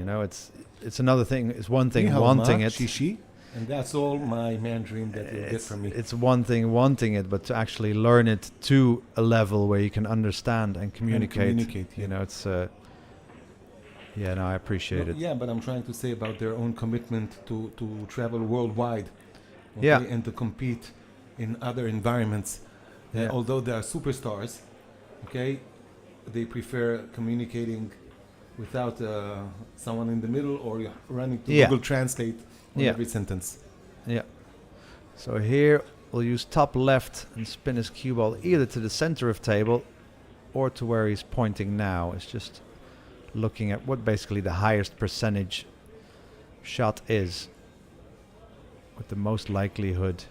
It's another thing. It's one thing wanting it. Shishi, and that's all my Mandarin that you'll get from me. It's one thing wanting it, but to actually learn it to a level where you can understand and communicate. Yeah. It's. Yeah, no, I appreciate it. Yeah, but I'm trying to say about their own commitment to travel worldwide. Okay, Yeah. and to compete in other environments. Yeah. Although they are superstars, okay, they prefer communicating without someone in the middle or running to Yeah. Google Translate on Yeah. every sentence. Yeah. So here we'll use top left and spin his cue ball either to the center of table or to where he's pointing now. It's just looking at what basically the highest percentage shot is with the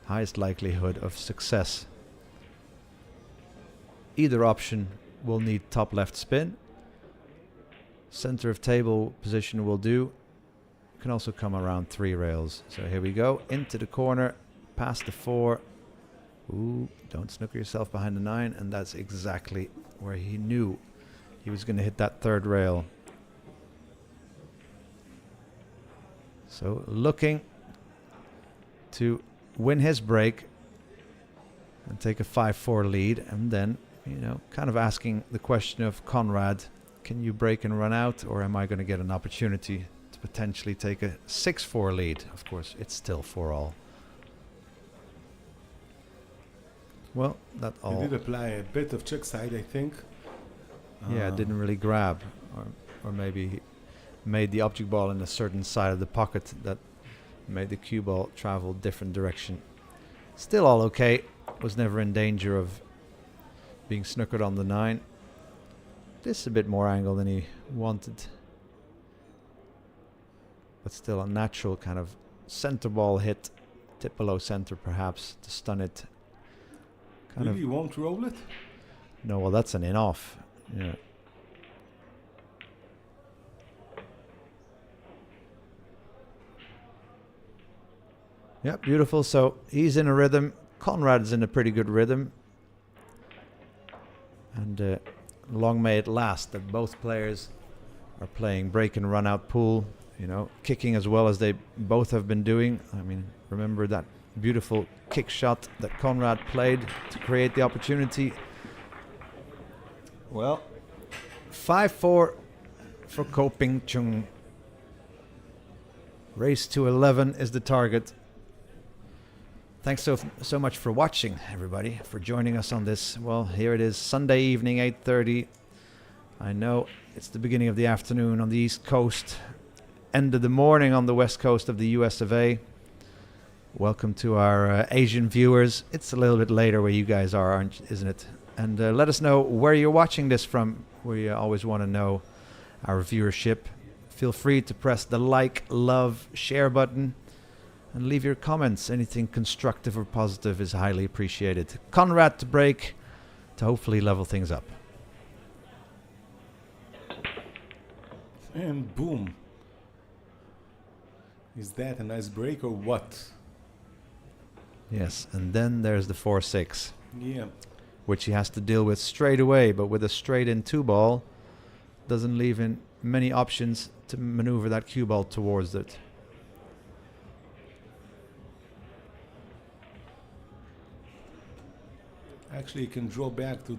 highest likelihood of success. either option will need top left spin. Center of table position will do. Can also come around 3 rails. So here we go, into the corner, past the 4. Ooh, don't snooker yourself behind the 9, and that's exactly where he knew he was going to hit that 3rd rail. So looking to win his break and take a 5-4 lead, and then, you know, kind of asking the question of Conrad, can you break and run out, or am I going to get an opportunity to potentially take a 6-4 lead? Of course, it's still 4-all. Well, that all. He did apply a bit of check side, I think. Yeah, didn't really grab, or maybe he made the object ball in a certain side of the pocket that made the cue ball travel different direction. Still all okay. Was never in danger of being snookered on the 9. This is a bit more angle than he wanted, but still a natural kind of center ball hit, tip below center perhaps to stun it. Kind Really, you won't roll it? No, well, that's an in-off. Yeah. Yeah, beautiful. So he's in a rhythm. Conrad's in a pretty good rhythm. And long may it last that both players are playing break and run out pool, you know, kicking as well as they both have been doing. I mean, remember that beautiful kick shot that Conrad played to create the opportunity. Well, 5-4 for Ko Ping Chung. Race to 11 is the target. Thanks so much for watching, everybody, for joining us on this. Well, here it is, Sunday evening, 8:30. I know it's the beginning of the afternoon on the East Coast, end of the morning on the West Coast of the US of A. Welcome to our Asian viewers. It's a little bit later where you guys are, isn't it? And let us know where you're watching this from. We always want to know our viewership. Feel free to press the like, love, share button. And leave your comments. Anything constructive or positive is highly appreciated. Conrad to break to hopefully level things up. And boom. Is that a nice break or what? Yes, and then there's the 4-6. Yeah. Which he has to deal with straight away, but with a straight in 2-ball, doesn't leave him many options to maneuver that cue ball towards it. Actually, you can draw back to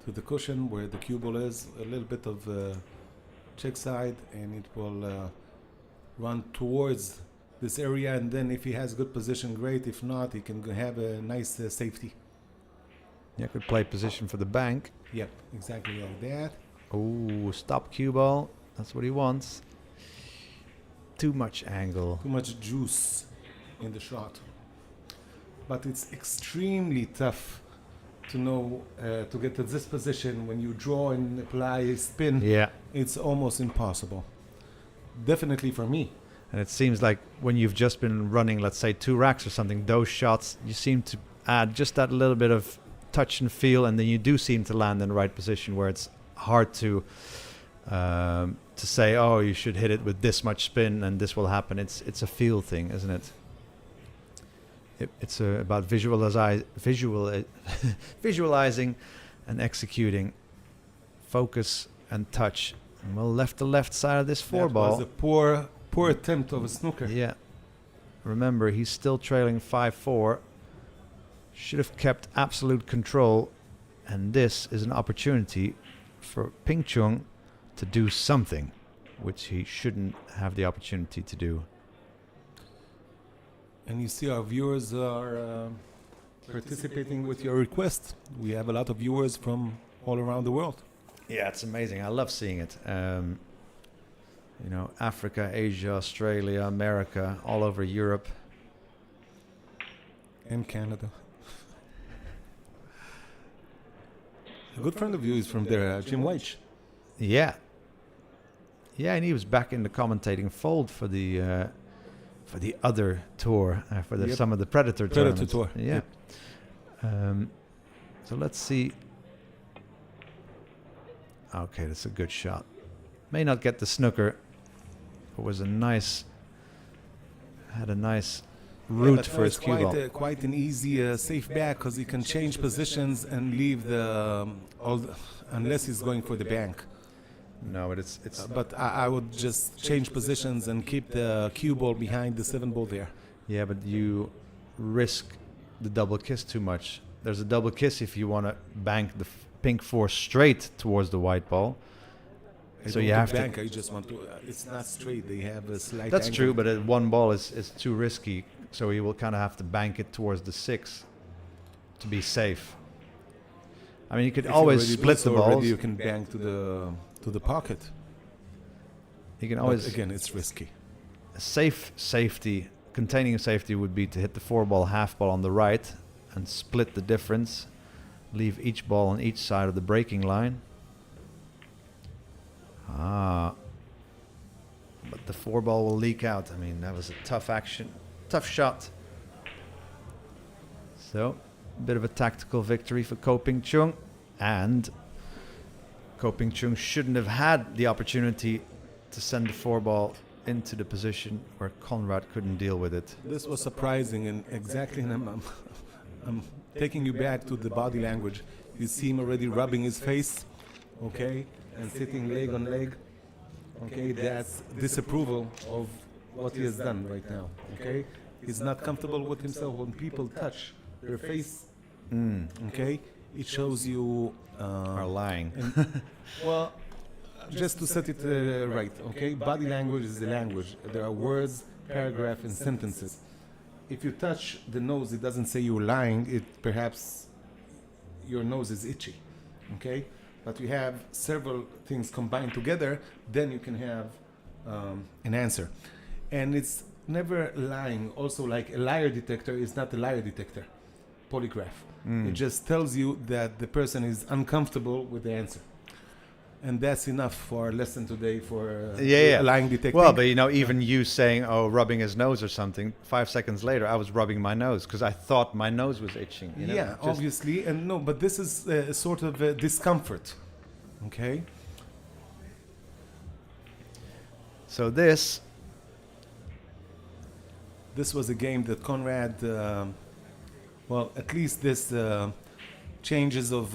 the cushion where the cue ball is, a little bit of check side, and it will run towards this area. And then if he has good position, great. If not, he can have a nice safety. Yeah, could play position for the bank. Yep, exactly like that. Oh, stop cue ball. That's what he wants. Too much angle. Too much juice in the shot. But it's extremely tough to know to get to this position when you draw and apply spin. Yeah. It's almost impossible. Definitely for me. And it seems like when you've just been running, let's say 2 racks or something, those shots, you seem to add just that little bit of touch and feel, and then you do seem to land in the right position where it's hard to say, oh, you should hit it with this much spin and this will happen. It's a feel thing, isn't it? It's about visualizing and executing, focus and touch. And we'll left the left side of this 4-ball. That was a poor attempt of a snooker. Yeah. Remember, he's still trailing 5-4. Should have kept absolute control. And this is an opportunity for Ping Chung to do something, which he shouldn't have the opportunity to do. And you see our viewers are participating with your request. We have a lot of viewers from all around the world. Yeah, it's amazing. I love seeing it. You know, Africa, Asia, Australia, America, all over Europe. And Canada. A good friend of you is from there, Jim White. Yeah. Yeah, and he was back in the commentating fold for the other tour, for the, Yep. some of the Predator tournaments. Tour. Yeah. Yep. So let's see. Okay, that's a good shot. May not get the snooker. It was a nice, had a nice route but for his it's cue ball. quite an easy safe back because he can change positions and leave the unless he's going for the bank. No, but it's But I would just change positions and keep the cue ball behind the 7 ball there. yeah, but you risk the double kiss too much. There's a double kiss if you want to bank the pink 4 straight towards the white ball. So you have bank. to. I just want to. It's not straight. They have a slight. That's angle. true, but one ball is too risky. So he will kind of have to bank it towards the 6 to be safe. I mean, you could If you always already do split the so balls. already, you can bank to the pocket. You can But always again, it's risky. safety. Containing safety would be to hit the 4 ball half ball on the right and split the difference. Leave each ball on each side of the breaking line. But the 4 ball will leak out. I mean, that was a tough shot. So, a bit of a tactical victory for Ko Ping Chung. And Ko Ping Chung shouldn't have had the opportunity to send the 4 ball into the position where Conrad couldn't deal with it. This was surprising, and exactly. And I'm taking you back to the body language. You see him already rubbing his face, okay, and sitting leg on leg. Okay, that's disapproval of what he has done right now. Okay, he's not comfortable with himself when people touch their face. Okay, it shows you Are lying. well, just to set it right. Okay, body language is the language. There are words, paragraph, and sentences. If you touch the nose, it doesn't say you're lying. It perhaps your nose is itchy. Okay. But you have several things combined together, then you can have an answer. And it's never lying. Also, like a liar detector is not a liar detector, polygraph. It just tells you that the person is uncomfortable with the answer. And that's enough for our lesson today for lying detecting. Well, but you know, even you saying, "Oh, rubbing his nose" or something. 5 seconds later, I was rubbing my nose because I thought my nose was itching. You know? Yeah, obviously, and no, but this is a sort of a discomfort. Okay. So this was a game that Conrad, well, at least this changes of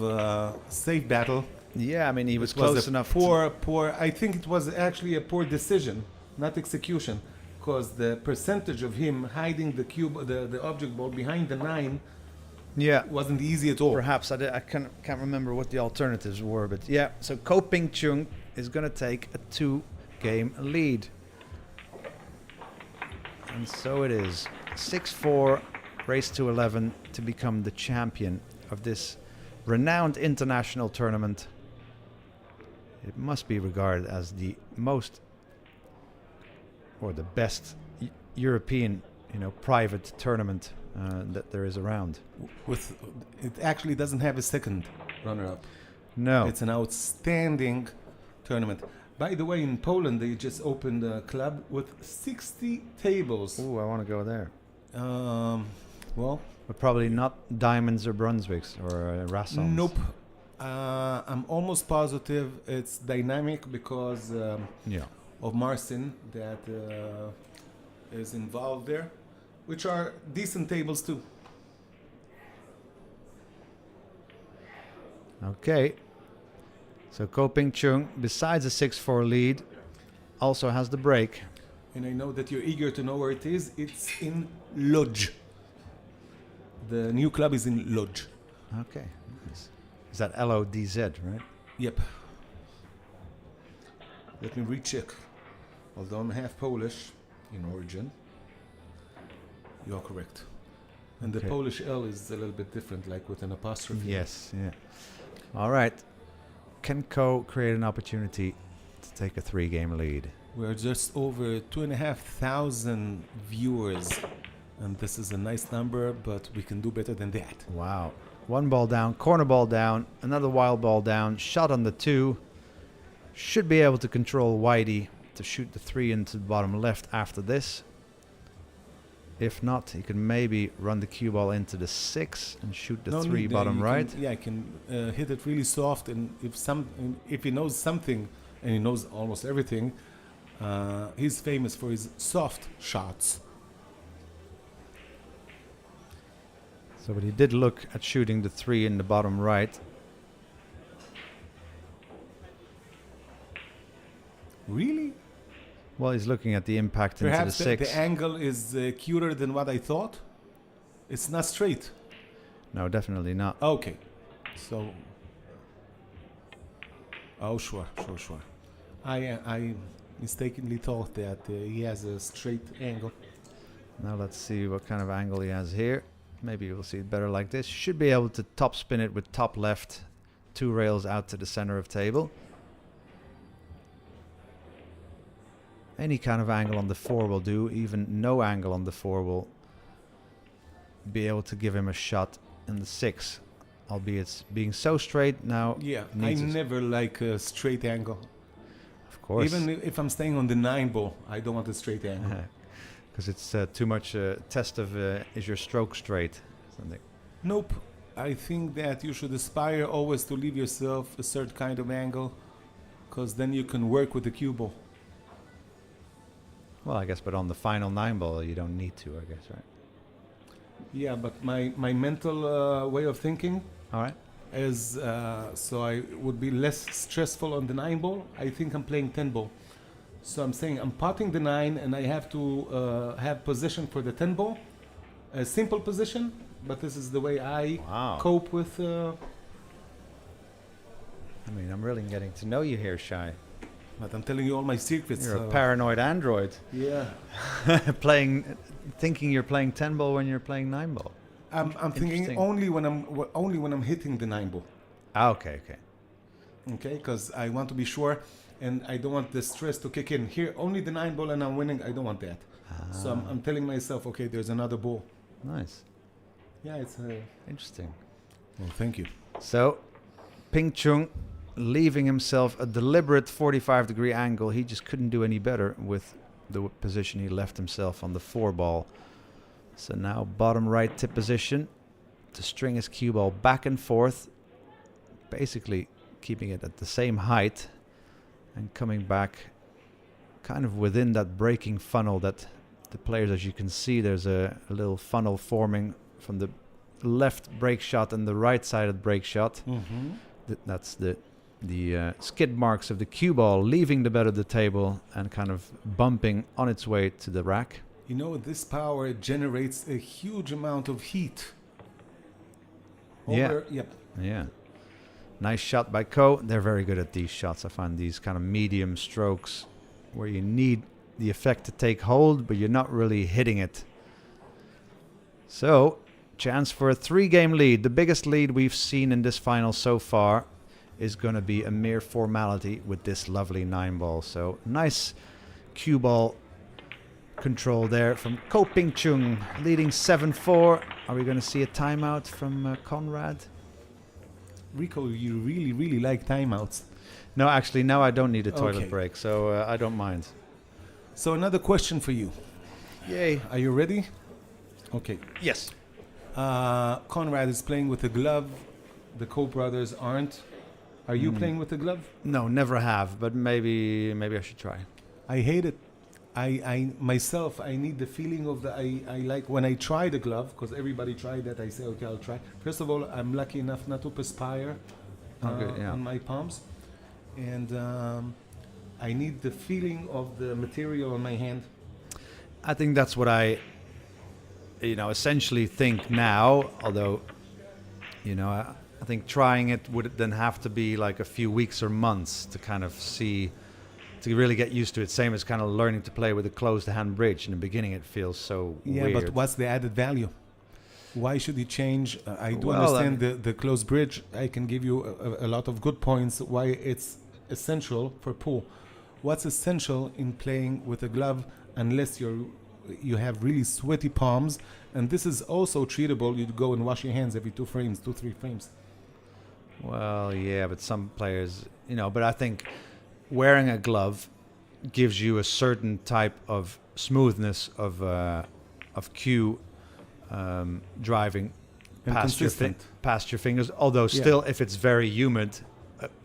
safe battle. Yeah, I mean, he was It close a enough. Poor. I think it was actually a poor decision, not execution, because the percentage of him hiding the cube, the object ball behind the 9, wasn't easy at all. Perhaps I can't remember what the alternatives were, but yeah. So Ko Ping Chung is going to take a 2-game lead, and so it is. 6-4, race to 11 to become the champion of this renowned international tournament. It must be regarded as the most or the best European, private tournament that there is around. It actually doesn't have a second runner-up. No. It's an outstanding tournament. By the way, in Poland, they just opened a club with 60 tables. Ooh, I want to go there. Well, but probably not Diamonds or Brunswicks or Rassons. Nope. I'm almost positive it's dynamic because of Marcin that is involved there, which are decent tables too. Okay. So Ko Ping Chung, besides a 6-4 lead, also has the break. And I know that you're eager to know where it is. It's in Lodz. The new club is in Lodz. Okay. Nice. Is that Lodz, right? Yep. Let me recheck. Although I'm half Polish in origin, you're correct. And the Polish L is a little bit different, like with an apostrophe. Yes, yeah. All right. Can Ko create an opportunity to take a 3-game lead? We're just over 2,500 viewers. And this is a nice number, but we can do better than that. Wow. 1 ball down, corner ball down, another wild ball down, shot on the 2. Should be able to control Whitey to shoot the 3 into the bottom left after this. If not, he can maybe run the cue ball into the 6 and shoot the No 3 need, bottom you right. Can, yeah, I can hit it really soft, and if he knows something, and he knows almost everything, he's famous for his soft shots. So, but he did look at shooting the 3 in the bottom right. Really? Well, he's looking at the impact into the Perhaps 6. the angle is cuter than what I thought. It's not straight. No, definitely not. Okay, so. Oh, sure. I mistakenly thought that he has a straight angle. Now let's see what kind of angle he has here. Maybe we'll see it better like this. Should be able to top spin it with top left, 2 rails out to the center of table. Any kind of angle on the 4 will do. Even no angle on the 4 will be able to give him a shot in the 6. Albeit being so straight now. Yeah, I needs never like a straight angle. Of course. Even if I'm staying on the 9 ball, I don't want a straight angle. Because it's too much test of is your stroke straight. Something. Nope. I think that you should aspire always to leave yourself a certain kind of angle, because then you can work with the cue ball. Well, I guess, but on the final 9 ball, you don't need to, I guess, right? Yeah, but my mental way of thinking All right. is so I would be less stressful on the 9 ball. I think I'm playing 10 ball. So I'm saying I'm potting the 9 and I have to have position for the 10 ball. A simple position, but this is the way I cope with... I mean, I'm really getting to know you here, Shai. But I'm telling you all my secrets. You're a paranoid android. Yeah. Thinking you're playing 10 ball when you're playing 9 ball. I'm thinking only when I'm hitting the 9 ball. Okay. Okay, because I want to be sure, and I don't want the stress to kick in. Here, only the 9 ball and I'm winning. I don't want that. So I'm telling myself, okay, there's another ball. Nice. Yeah, it's interesting. Well, thank you. So, Ping Chung leaving himself a deliberate 45-degree angle. He just couldn't do any better with the position he left himself on the 4 ball. So now bottom right tip position to string his cue ball back and forth, basically keeping it at the same height and coming back kind of within that breaking funnel that the players, as you can see, there's a little funnel forming from the left break shot and the right sided break shot. Mm-hmm. That's the skid marks of the cue ball leaving the bed of the table and kind of bumping on its way to the rack. You know, this power generates a huge amount of heat. Yep. Yeah. Nice shot by Ko. They're very good at these shots. I find these kind of medium strokes where you need the effect to take hold, but you're not really hitting it. So, chance for a 3-game lead. The biggest lead we've seen in this final so far is going to be a mere formality with this lovely 9 ball. So, nice cue ball control there from Ko Ping Chung, leading 7-4. Are we going to see a timeout from Conrad? Rico, you really, really like timeouts. No, actually, now I don't need a toilet break, so I don't mind. So another question for you. Yay. Are you ready? Okay. Yes. Conrad is playing with a glove. The Ko brothers aren't. Are you playing with a glove? No, never have, but maybe I should try. I hate it. I myself, I need the feeling of I like when I try the glove, because everybody tried that. I say, okay, I'll try. First of all, I'm lucky enough not to perspire on my palms. And I need the feeling of the material on my hand. I think that's what I, essentially think now, although, I think trying it would then have to be like a few weeks or months to kind of see, to really get used to it. Same as kind of learning to play with a closed hand bridge. In the beginning, it feels so weird. Yeah, but what's the added value? Why should you change? I do understand the closed bridge. I can give you a lot of good points why it's essential for pool. What's essential in playing with a glove, unless you have really sweaty palms, and this is also treatable. You go and wash your hands every 2 frames, 2-3 frames. Well, yeah, but some players, but I think wearing a glove gives you a certain type of smoothness of of cue driving And consistent. past your fingers. Although still, if it's very humid,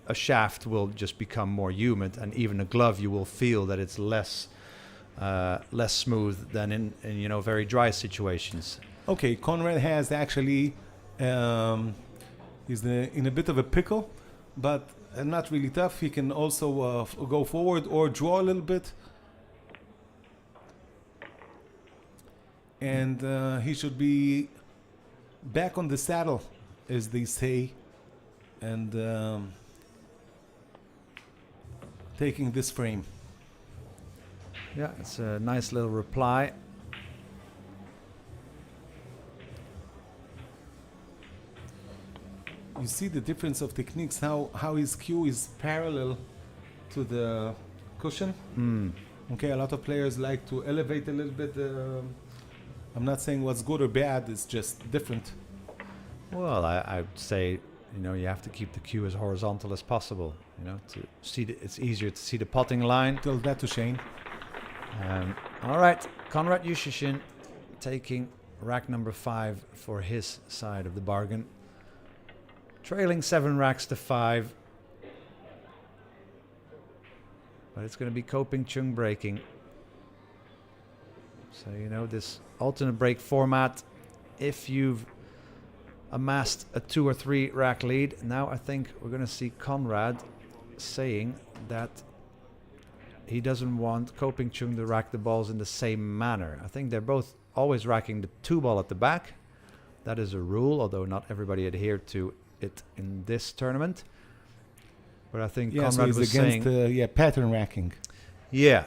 a shaft will just become more humid, and even a glove you will feel that it's less smooth than in very dry situations. Okay, Conrad has actually he's in a bit of a pickle, but not really tough. He can also go forward or draw a little bit, and he should be back on the saddle, as they say, and taking this frame. Yeah, it's a nice little reply. You see the difference of techniques, how his cue is parallel to the cushion. Okay, a lot of players like to elevate a little bit. I'm not saying what's good or bad, it's just different. Well, I'd say, you have to keep the cue as horizontal as possible. To see it's easier to see the potting line. Tell that to Shane. All right, Konrad Yushishin taking rack number 5 for his side of the bargain. Trailing 7 racks to 5. But it's going to be Ko Ping Chung breaking. So, this alternate break format, if you've amassed a 2 or 3 rack lead, now I think we're going to see Konrad saying that he doesn't want Ko Ping Chung to rack the balls in the same manner. I think they're both always racking the 2 ball at the back. That is a rule, although not everybody adhered to it in this tournament. But I think Konrad so he's was against saying... pattern racking. Yeah,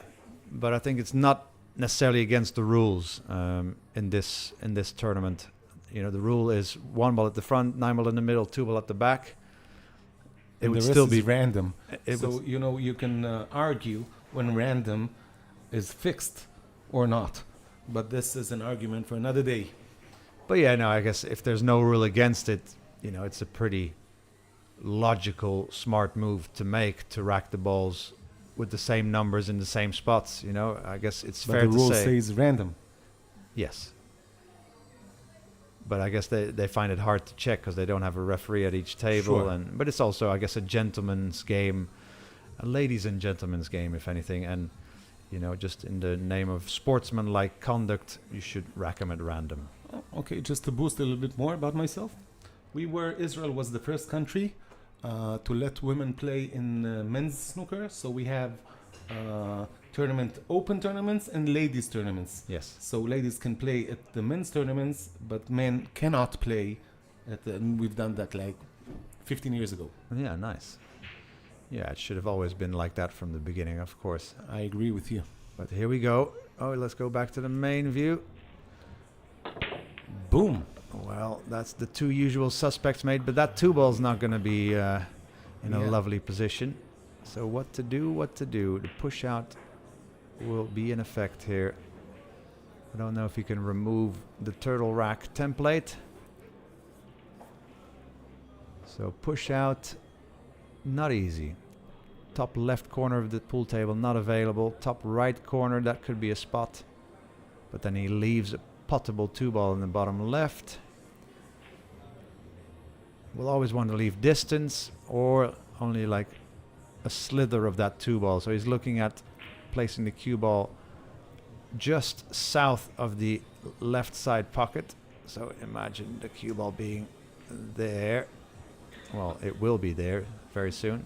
but I think it's not necessarily against the rules in this tournament. The rule is 1 ball at the front, 9 ball in the middle, 2 ball at the back. It would still be random. It So you can argue when random is fixed or not. But this is an argument for another day. But yeah, no, I guess if there's no rule against it, it's a pretty logical, smart move to make, to rack the balls with the same numbers in the same spots. I guess it's But fair the to rule say. says random. Yes. But I guess they find it hard to check because they don't have a referee at each table. Sure. But it's also, I guess, a gentleman's game, a ladies and gentlemen's game, if anything. And, just in the name of sportsmanlike conduct, you should rack them at random. Okay, just to boost a little bit more about myself. Israel was the first country to let women play in men's snooker. So we have open tournaments and ladies tournaments. Yes. So ladies can play at the men's tournaments, but men cannot play and we've done that like 15 years ago. Yeah, nice. Yeah, it should have always been like that from the beginning, of course. I agree with you. But here we go. Oh, let's go back to the main view. Boom. Well, that's the 2 usual suspects made, but that 2 ball's not going to be in a lovely position. So what to do? The push out will be in effect here. I don't know if you can remove the turtle rack template. So push out, not easy. Top left corner of the pool table, not available. Top right corner, that could be a spot. But then he leaves a potable 2 ball in the bottom left. We'll always want to leave distance or only like a slither of that 2 ball. So he's looking at placing the cue ball just south of the left side pocket. So imagine the cue ball being there. Well, it will be there very soon.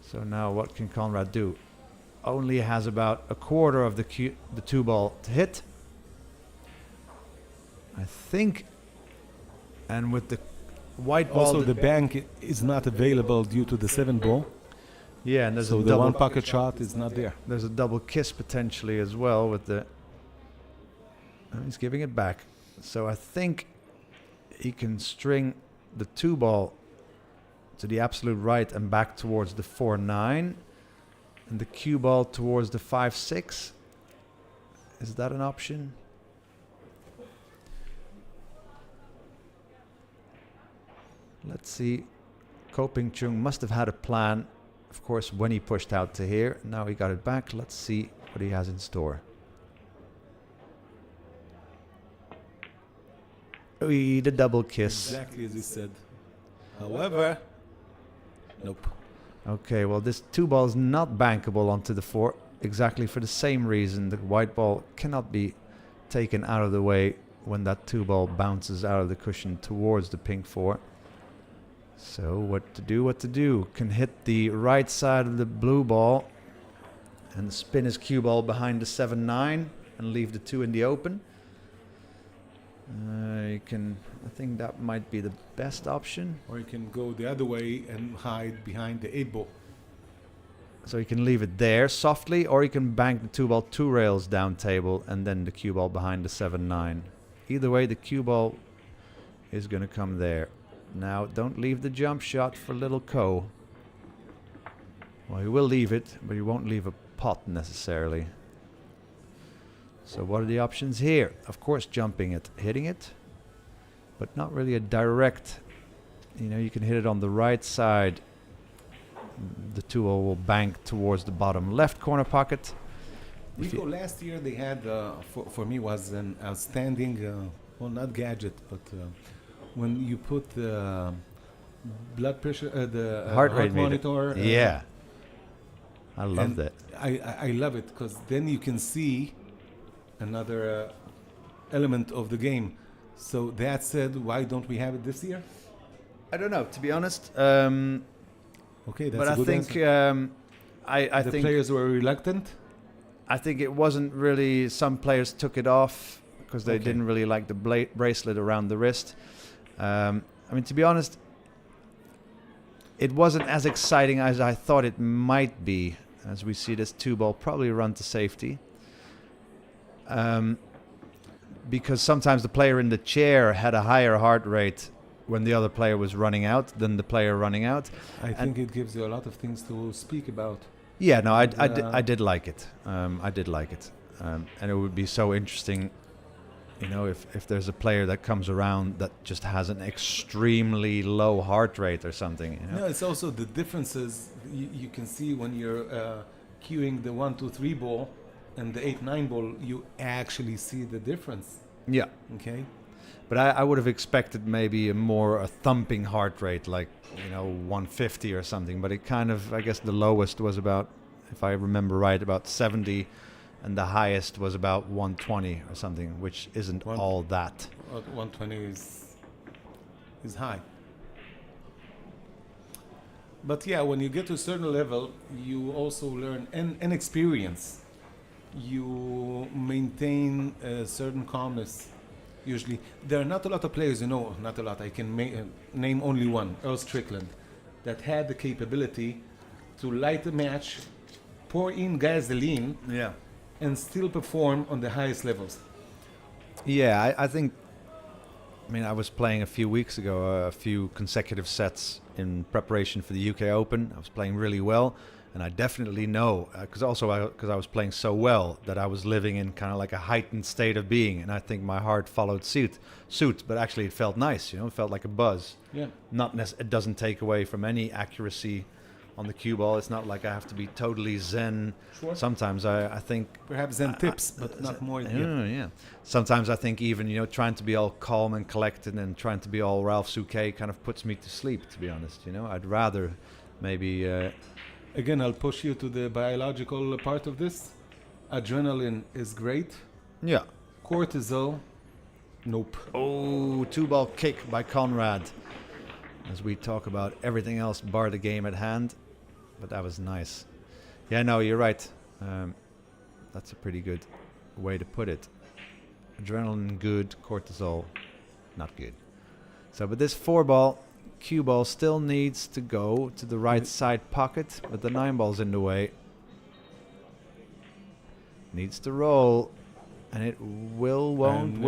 So now what can Konrad do? Only has about a quarter of the 2 ball to hit. I think, and with the white ball... Also, the bank is not available due to the 7 ball. Yeah, and there's so a the double 1 pocket shot is not there. There's a double kiss potentially as well with the... And he's giving it back. So I think he can string the 2 ball to the absolute right and back towards the 4-9. And the cue ball towards the 5-6. Is that an option? Let's see. Ko Ping Chung must have had a plan, of course, when he pushed out to here. Now he got it back. Let's see what he has in store. The double kiss. Exactly as you said. However, nope. Okay, well, this 2 ball is not bankable onto the 4, exactly for the same reason. The white ball cannot be taken out of the way when that 2 ball bounces out of the cushion towards the pink 4. So what to do? Can hit the right side of the blue ball and spin his cue ball behind the 7-9 and leave the 2 in the open. I think that might be the best option. Or you can go the other way and hide behind the 8 ball. So you can leave it there softly, or you can bank the 2 ball 2 rails down table and then the cue ball behind the 7-9. Either way, the cue ball is going to come there. Now, don't leave the jump shot for little Ko. Well, he will leave it, but he won't leave a pot necessarily. So what are the options here? Of course, jumping it, hitting it, but not really a direct. You can hit it on the right side. The 2 will bank towards the bottom left corner pocket. Rico, last year they had, for me, was an outstanding, well, not gadget, but when you put the blood pressure, the heart rate monitor. Yeah, I love that. I love it because then you can see another element of the game. So that said, why don't we have it this year? I don't know, to be honest. Okay, that's but a I good think answer. I The think players were reluctant. I think it wasn't really. Some players took it off because they Okay. didn't really like the bracelet around the wrist. I mean, to be honest, it wasn't as exciting as I thought it might be. As we see this 2 ball probably run to safety. Because sometimes the player in the chair had a higher heart rate when the other player was running out than the player running out. I think it gives you a lot of things to speak about. Yeah, no, I did like it. I did like it. And it would be so interesting, if there's a player that comes around that just has an extremely low heart rate or something. No, it's also the differences you can see when you're cueing the 1, 2, 3 ball and the 8, 9 ball. You actually see the difference. Yeah. Okay. But I would have expected maybe a thumping heart rate, like 150 or something. But it kind of, I guess, the lowest was about, if I remember right, about 70, and the highest was about 120 or something, which isn't all that. 120 is high. But yeah, when you get to a certain level, you also learn and experience. You maintain a certain calmness. Usually, there are not a lot of players, not a lot. I can name only one, Earl Strickland, that had the capability to light a match, pour in gasoline, Yeah. and still perform on the highest levels. Yeah, I think. I mean, I was playing a few weeks ago, a few consecutive sets in preparation for the UK Open. I was playing really well, and I definitely know, because I was playing so well, that I was living in kind of like a heightened state of being, and I think my heart followed suit. But actually it felt nice, it felt like a buzz. Yeah. It doesn't take away from any accuracy on the cue ball. It's not like I have to be totally zen. Sure. Sometimes I think Perhaps Zen tips, but not more. yeah. Sometimes I think even trying to be all calm and collected and trying to be all Ralph Souquet kind of puts me to sleep. To be honest, I'd rather maybe. Again, I'll push you to the biological part of this. Adrenaline is great. Yeah. Cortisol, nope. Oh, 2-ball kick by Conrad. As we talk about everything else bar the game at hand, but that was nice. Yeah, no, you're right. That's a pretty good way to put it. Adrenaline good, cortisol not good. So, but this 4-ball, cue ball still needs to go to the right side pocket, but the 9-ball's in the way. Needs to roll, and it won't.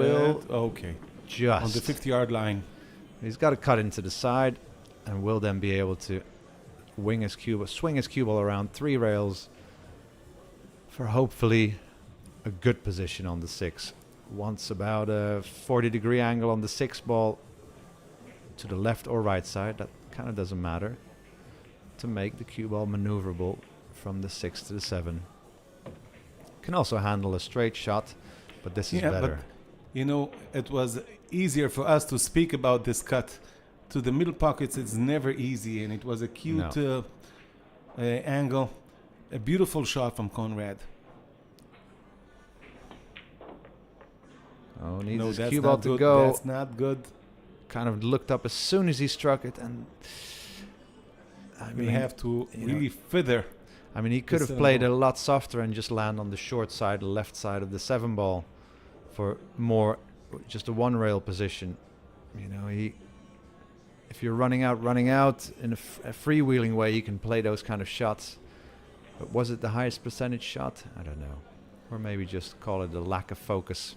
Okay. Just On the 50-yard line. He's got to cut into the side, and will then be able to swing his cue ball around 3 rails for hopefully a good position on the 6. Wants about a 40-degree angle on the 6 ball to the left or right side. That kind of doesn't matter, to make the cue ball maneuverable from the 6 to the 7. Can also handle a straight shot, but this is better. You know, it was easier for us to speak about this cut. To the middle pockets, it's never easy, and it was a cute angle. A beautiful shot from Conrad. Oh, needs No, his that's cue ball not to good. go. That's not good. Kind of looked up as soon as he struck it, and I We mean, have to you really feather. I mean, he could have seven played ball. a lot softer and just land on the short side, the left side of the 7 ball, for more just a 1 rail position. You know, if you're running out in a freewheeling way, you can play those kind of shots. But was it the highest percentage shot? I don't know. Or maybe just call it a lack of focus.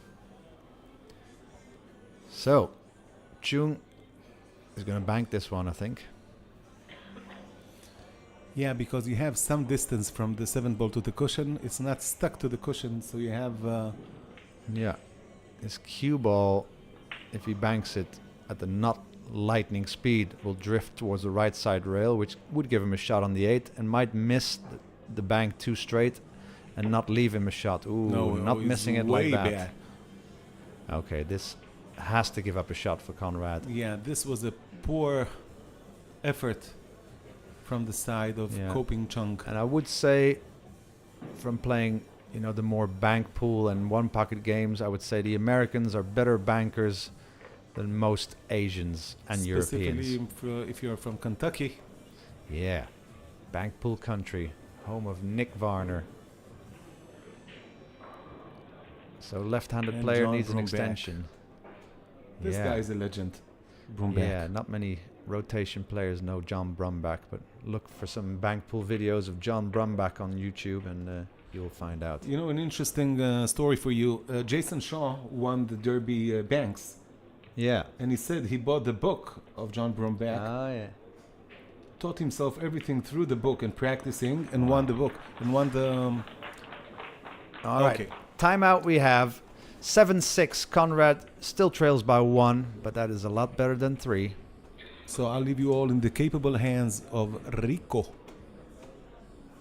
So, Chung is going to bank this one, I think. Yeah, because you have some distance from the 7 ball to the cushion. It's not stuck to the cushion, so you have... Yeah. His cue ball, if he banks it at the not lightning speed, will drift towards the right side rail, which would give him a shot on the 8 and might miss the bank too straight and not leave him a shot. Ooh, not he's missing it way like that. bad. Okay, this has to give up a shot for Conrad. Yeah, this was a poor effort from the side of Yeah. Koping Chung. And I would say, from playing, you know, the more bank pool and 1 pocket games, I would say the Americans are better bankers than most Asians and Europeans. Specifically if you're from Kentucky. Yeah, bank pool country, home of Nick Varner. So left-handed And player John needs an Brumback. extension. This Yeah. guy is a legend. Brumback. Yeah, not many rotation players know John Brumback, but look for some bank pool videos of John Brumback on YouTube and you'll find out. You know, an interesting story for you. Jayson Shaw won the Derby Banks, Yeah. and he said he bought the book of John Brumback, Oh, yeah. taught himself everything through the book and practicing, and won the book, and won the... All right. Okay. Timeout we have. 7-6. Conrad still trails by 1, but that is a lot better than 3. So I'll leave you all in the capable hands of Rico.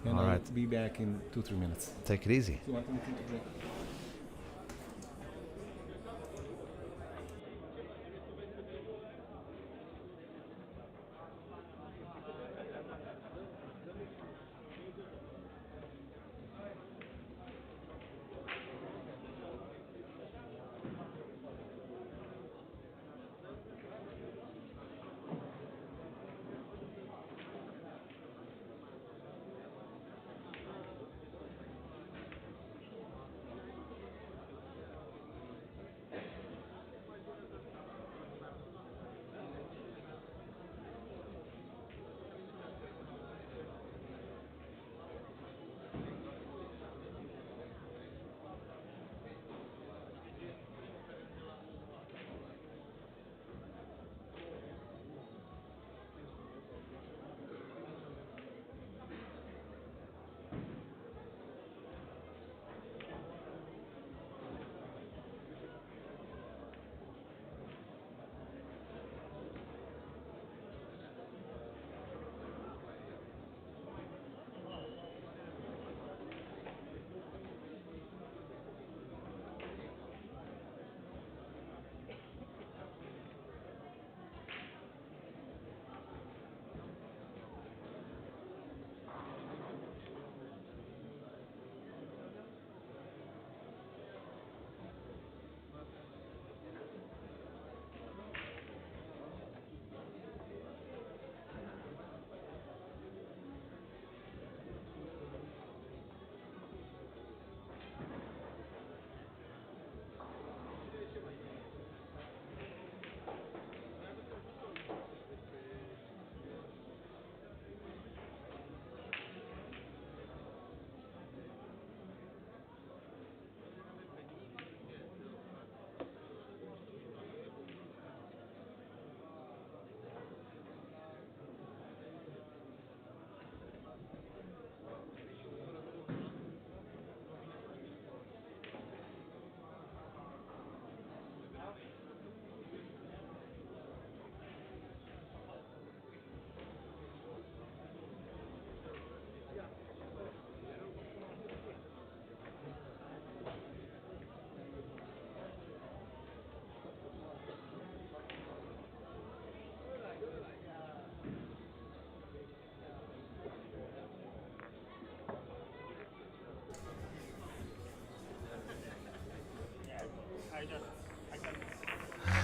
And All I'll right. be back in 2-3 minutes. Take it easy. Do you want anything to drink?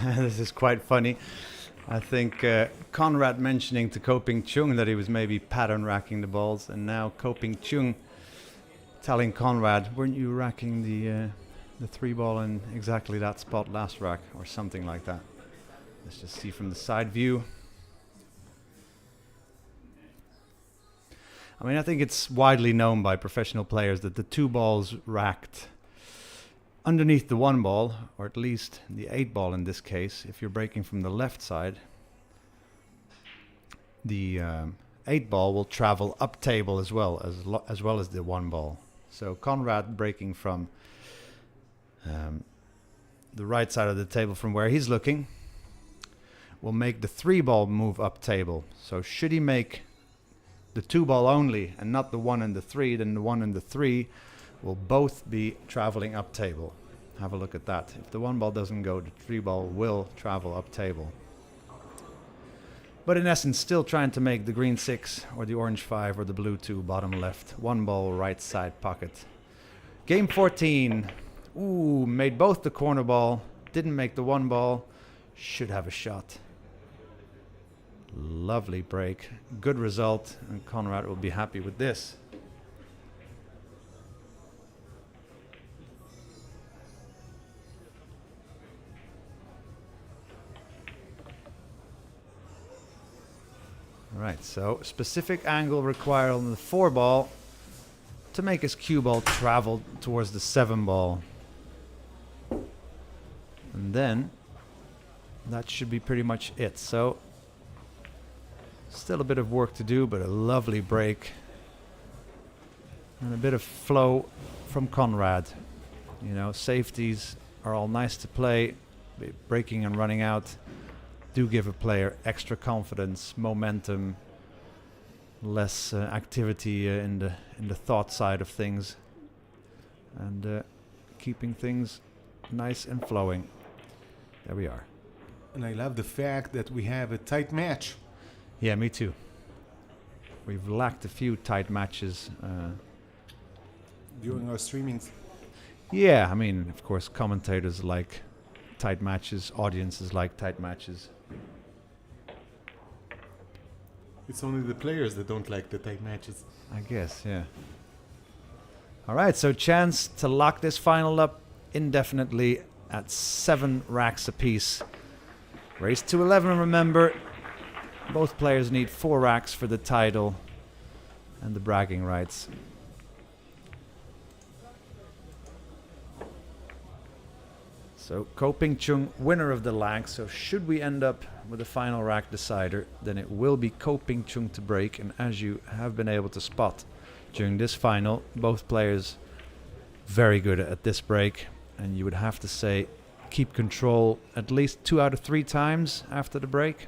This is quite funny. I think Conrad mentioning to Koping Chung that he was maybe pattern racking the balls, and now Koping Chung telling Conrad, weren't you racking the 3-ball in exactly that spot last rack, or something like that. Let's just see from the side view. I mean, I think it's widely known by professional players that the 2 balls racked underneath the 1 ball, or at least the 8 ball in this case, if you're breaking from the left side, the 8 ball will travel up table as well as the 1 ball. So Conrad breaking from the right side of the table from where he's looking will make the 3 ball move up table. So should he make the 2 ball only and not the 1 and the 3, then the 1 and the 3 will both be traveling up table. Have a look at that. If the 1 ball doesn't go, the 3 ball will travel up table. But in essence, still trying to make the green 6 or the orange 5 or the blue 2 bottom left. 1 ball right side pocket. Game 14. Ooh, made both the corner ball. Didn't make the 1 ball. Should have a shot. Lovely break. Good result. And Conrad will be happy with this. Right, so specific angle required on the 4 ball to make his cue ball travel towards the 7 ball. And then that should be pretty much it. So still a bit of work to do, but a lovely break. And a bit of flow from Conrad. You know, safeties are all nice to play. Breaking and running out do give a player extra confidence, momentum, less activity in the thought side of things, and keeping things nice and flowing. There we are. And I love the fact that we have a tight match. Yeah, me too. We've lacked a few tight matches during our streamings. Yeah, I mean, of course, commentators like tight matches, audiences like tight matches. It's only the players that don't like the tight matches. I guess, yeah. All right, so chance to lock this final up indefinitely at 7 racks apiece. Race to 11, remember. Both players need 4 racks for the title and the bragging rights. So Koping Chung, winner of the lag. So should we end up with a final rack decider, then it will be Koping Chung to break. And as you have been able to spot during this final, both players very good at this break. And you would have to say keep control at least 2 out of 3 times after the break.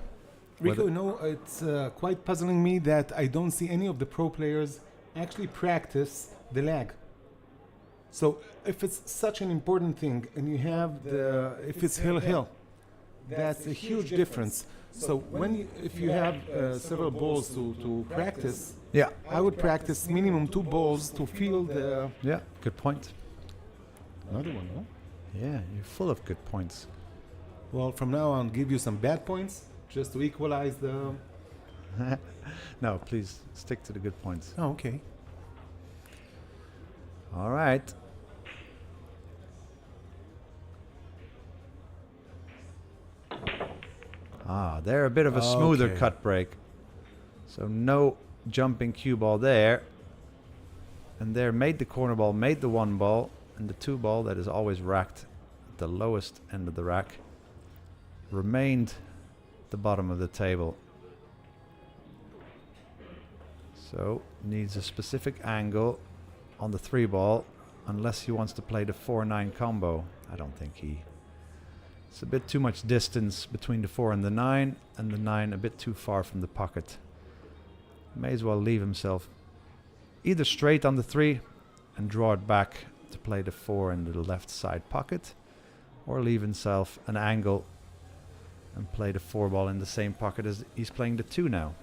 Rico, no, it's quite puzzling me that I don't see any of the pro players actually practice the lag. So if it's such an important thing and you have if it's hill, that's a huge difference. So if you have several balls to practice, yeah, I would practice minimum 2 balls to feel the... Yeah, good point. Another one, huh? Yeah, you're full of good points. Well, from now on, give you some bad points just to equalize the... No, please stick to the good points. Oh, okay. All right. They're a bit of a smoother cut break. So no jumping cue ball there. And there made the corner ball, made the 1 ball, and the 2 ball that is always racked at the lowest end of the rack remained the bottom of the table. So needs a specific angle on the 3 ball, unless he wants to play the 4-9 combo. I don't think he... It's a bit too much distance between the 4 and the 9 a bit too far from the pocket. May as well leave himself either straight on the 3 and draw it back to play the 4 in the left side pocket, or leave himself an angle and play the 4 ball in the same pocket as he's playing the 2 now.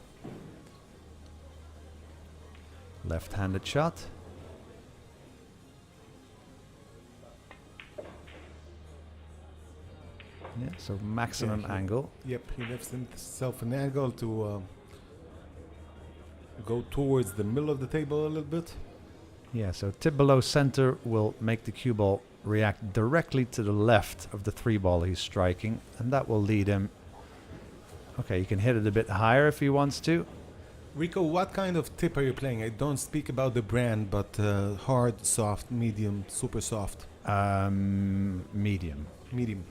Left-handed shot. Yeah, so maximum Yeah, angle. Yep, he left himself an angle to go towards the middle of the table a little bit. Yeah, so tip below center will make the cue ball react directly to the left of the 3 ball he's striking, and that will lead him. Okay, you can hit it a bit higher if he wants to. Rico, what kind of tip are you playing? I don't speak about the brand, but hard, soft, medium, super soft. Medium. Medium.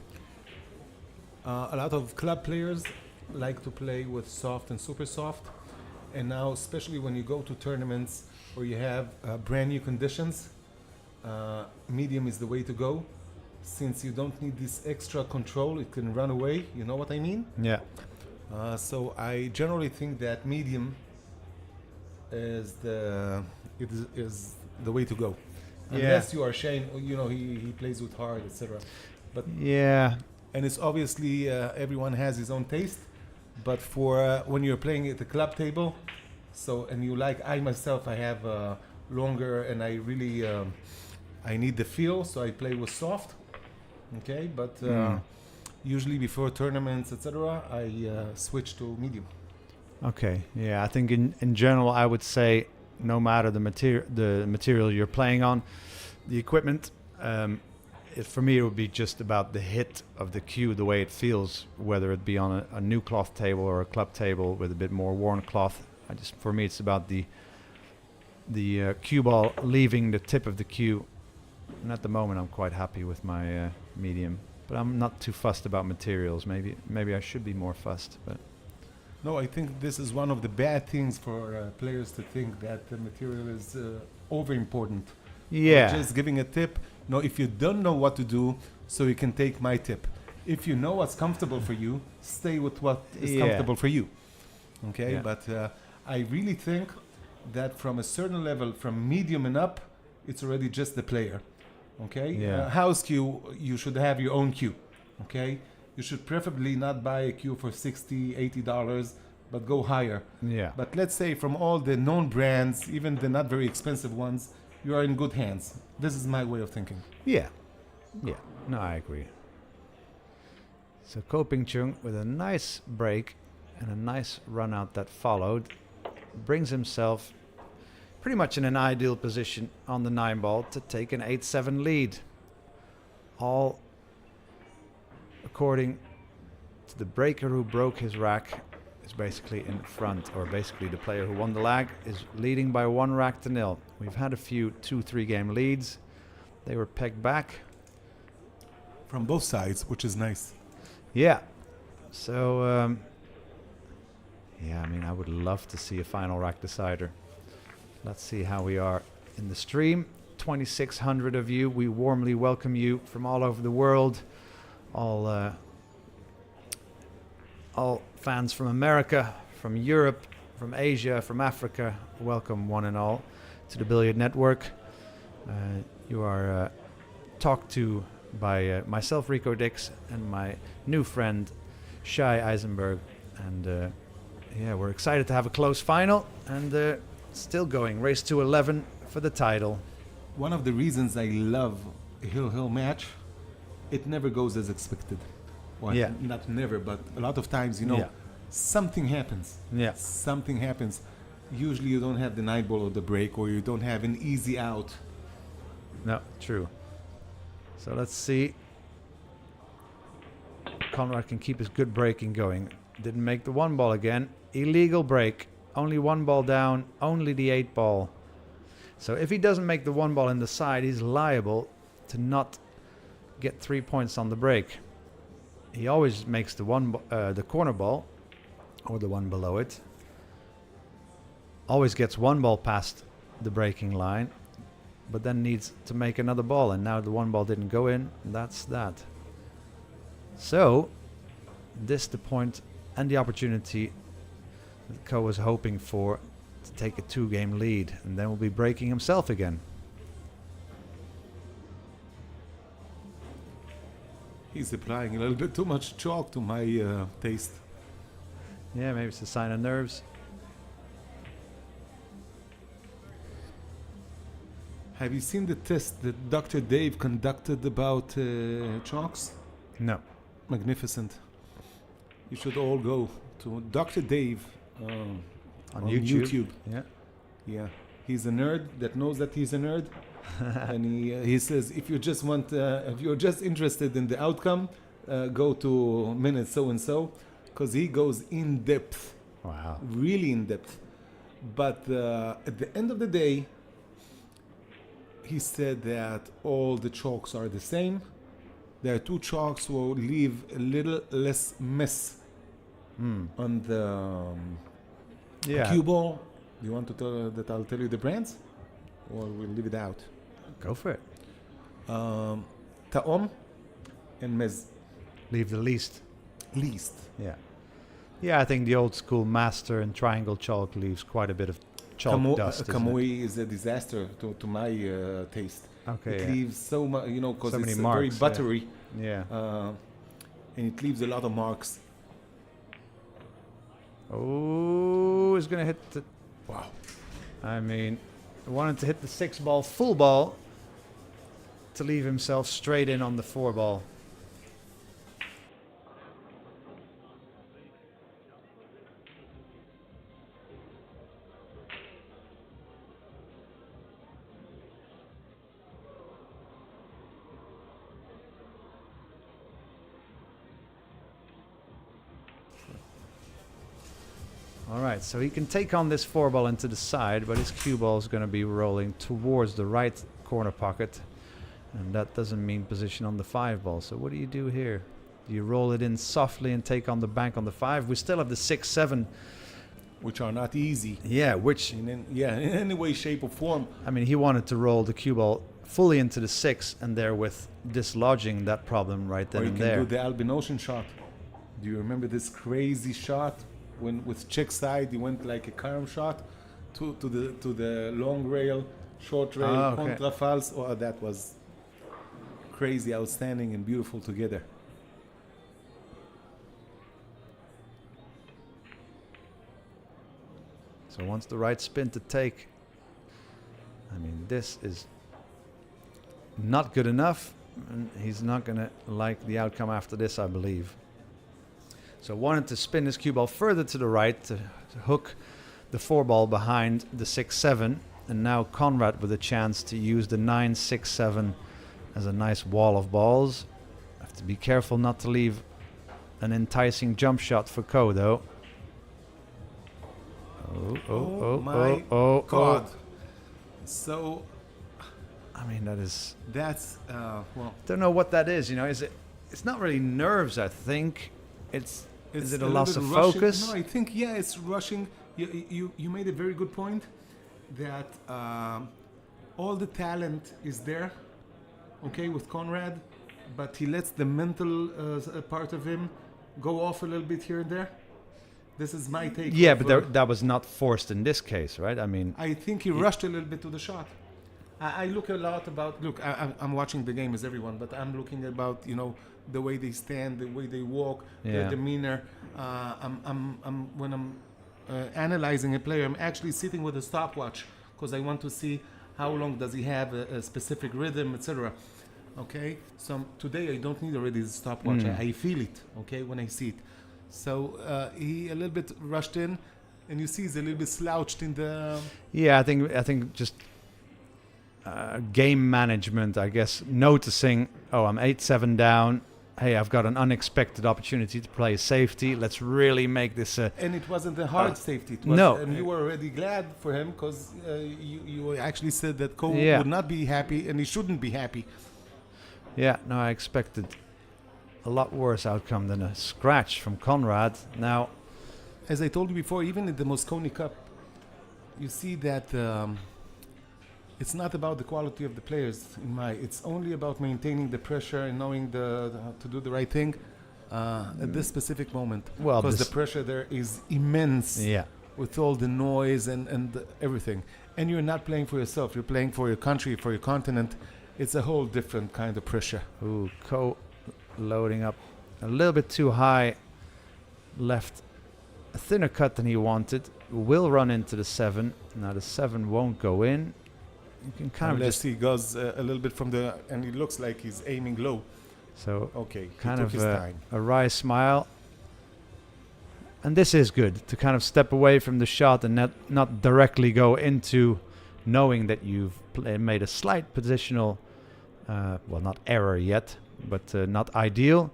A lot of club players like to play with soft and super soft, and now especially when you go to tournaments where you have brand new conditions, medium is the way to go, since you don't need this extra control. It can run away, you know what I mean? Yeah. So I generally think that medium is the way to go, unless you are Shane. You know, he plays with hard, etc. But Yeah. and it's obviously everyone has his own taste. But for when you're playing at the club table, so and you like, I myself, I have longer, and I really I need the feel, so I play with soft. Okay, but usually before tournaments, etc., I switch to medium. Okay. Yeah, I think in general I would say no matter the material you're playing on, the equipment, for me it would be just about the hit of the cue, the way it feels, whether it be on a new cloth table or a club table with a bit more worn cloth. For me it's about the cue ball leaving the tip of the cue, and at the moment I'm quite happy with my medium, but I'm not too fussed about materials. Maybe I should be more fussed, but No, I think this is one of the bad things for players to think that the material is over important. yeah. Just giving a tip. No, if you don't know what to do, so you can take my tip. If you know what's comfortable for you, stay with what is comfortable for you. Okay, Yeah. but I really think that from a certain level, from medium and up, it's already just the player. Okay, Yeah. house cue, you should have your own cue. Okay, you should preferably not buy a cue for $60, $80, but go higher. Yeah. But let's say from all the known brands, even the not very expensive ones, you are in good hands. This is my way of thinking. Yeah. Yeah. No, I agree. So Ko Ping Chung with a nice break and a nice run out that followed brings himself pretty much in an ideal position on the 9 ball to take an 8-7 lead. All according to the breaker who broke his rack is basically in front, or basically the player who won the lag is leading by 1 rack to 0. We've had a few 2-3 game leads. They were pegged back. From both sides, which is nice. Yeah. So, yeah, I mean, I would love to see a final rack decider. Let's see how we are in the stream. 2,600 of you. We warmly welcome you from all over the world. All fans from America, from Europe, from Asia, from Africa. Welcome one and all to the Billiard Network. You are talked to by myself, Rico Dix, and my new friend, Shai Eisenberg. And yeah, we're excited to have a close final, and still going. Race to 11 for the title. One of the reasons I love a hill-hill match, it never goes as expected. Well, Yeah. not never, but a lot of times, you know, Yeah. something happens. Yeah. Something happens. Usually you don't have the 9 ball of the break, or you don't have an easy out. No, true. So let's see. Conrad can keep his good breaking going. Didn't make the 1 ball again. Illegal break. Only 1 ball down. Only the 8 ball. So if he doesn't make the 1 ball in the side, he's liable to not get 3 points on the break. He always makes the the corner ball, or the one below it. Always gets 1 ball past the breaking line, but then needs to make another ball, and now the 1 ball didn't go in. And that's that. So this the point and the opportunity that Ko was hoping for to take a 2-game lead, and then will be breaking himself again. He's applying a little bit too much chalk to my taste. Yeah, maybe it's a sign of nerves. Have you seen the test that Dr. Dave conducted about chalks? No. magnificent. You should all go to Dr. Dave On YouTube. Yeah. Yeah, he's a nerd that knows that he's a nerd, and he says if you just want, if you're just interested in the outcome, go to minute so and so, because he goes in depth, Wow. really in depth. But at the end of the day, he said that all the chalks are the same. There are two chalks will leave a little less mess on the cue ball. Do you want to tell that I'll tell you the brands, or we'll leave it out? Go for it. Taom and Mezz. Leave the least. Least. Yeah. Yeah, I think the old school master and triangle chalk leaves quite a bit of chalk dust. isn't it? Kamui is a disaster to my taste. Okay. It Yeah. leaves so much, because So it's many very marks, yeah. buttery, Yeah. and it leaves a lot of marks. Oh, he's gonna hit the. Wow. I mean, wanted to hit the 6 ball full ball to leave himself straight in on the 4 ball. All right, so he can take on this 4 ball into the side, but his cue ball is going to be rolling towards the right corner pocket, and that doesn't mean position on the 5 ball. So what do you do here? Do you roll it in softly and take on the bank on the 5? We still have the 6-7, Which are not easy. yeah, which In any way, shape, or form. I mean, he wanted to roll the cue ball fully into the 6 and therewith dislodging that problem right then Or you and can there. do the Albinosian shot. Do you remember this crazy shot when with check side he went like a carom shot to the long rail, short rail, Ah, okay. contra false? Oh, that was crazy, outstanding, and beautiful together. So wants the right spin to take. I mean, this is not good enough, and he's not going to like the outcome after this, I believe. So wanted to spin his cue ball further to the right to hook the 4 ball behind the 6-7, and now Conrad with a chance to use the 9-6-7 as a nice wall of balls. Have to be careful not to leave an enticing jump shot for Ko, though. My oh. God. So I mean, that's well. don't know what that is, is it? It's not really nerves, I think. Is it a little loss bit of rushing. focus? No, I think it's rushing. You made a very good point that all the talent is there, okay, with Conrad, but he lets the mental part of him go off a little bit here and there. This is my take. Yeah, of, but that was not forced in this case, right? I mean, I think he rushed a little bit to the shot. I look a lot about. Look, I'm watching the game as everyone, but I'm looking about the way they stand, the way they walk, their Yeah. demeanor. When I'm analyzing a player, I'm actually sitting with a stopwatch because I want to see how long does he have a specific rhythm, etc. Okay, so today I don't need already the stopwatch. I feel it. Okay, when I see it. So he a little bit rushed in, and you see he's a little bit slouched in the. yeah, I think just game management, I guess, noticing, oh, I'm 8-7 down. Hey, I've got an unexpected opportunity to play safety. Let's really make this a... And it wasn't a hard safety. It was, no. And you were already glad for him because you actually said that Cole Yeah. would not be happy and he shouldn't be happy. Yeah, no, I expected a lot worse outcome than a scratch from Conrad. Now, As I told you before, even in the Mosconi Cup, you see that it's not about the quality of the players. It's only about maintaining the pressure and knowing to do the right thing at this specific moment. Well, because this- the pressure there is immense. yeah. With all the noise and everything. And you're not playing for yourself, you're playing for your country, for your continent. It's a whole different kind of pressure. Ooh, Ko loading up a little bit too high. Left a thinner cut than he wanted. Will run into the 7. Now the 7 won't go in. You can kind of Unless just... he goes a little bit from and it looks like he's aiming low. So Okay, he kind took of his time. a wry smile. And this is good, to kind of step away from the shot and not directly go into knowing that you've made a slight positional, well, not error yet, but not ideal.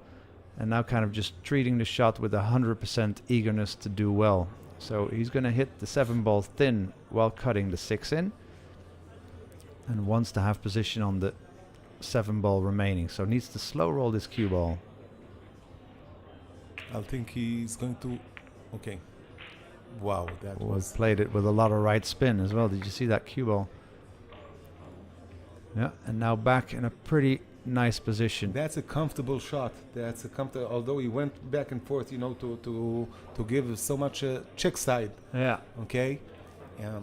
And now kind of just treating the shot with 100% eagerness to do well. So he's going to hit the 7 ball thin while cutting the 6 in. And wants to have position on the 7 ball remaining. So needs to slow roll this cue ball. I think he's going to. Okay. Wow, that was. Played it with a lot of right spin as well. Did you see that cue ball? Yeah, and now back in a pretty nice position. That's a comfortable shot. That's a comfortable. Although he went back and forth, you know, to give so much check side. Yeah. Okay. Yeah.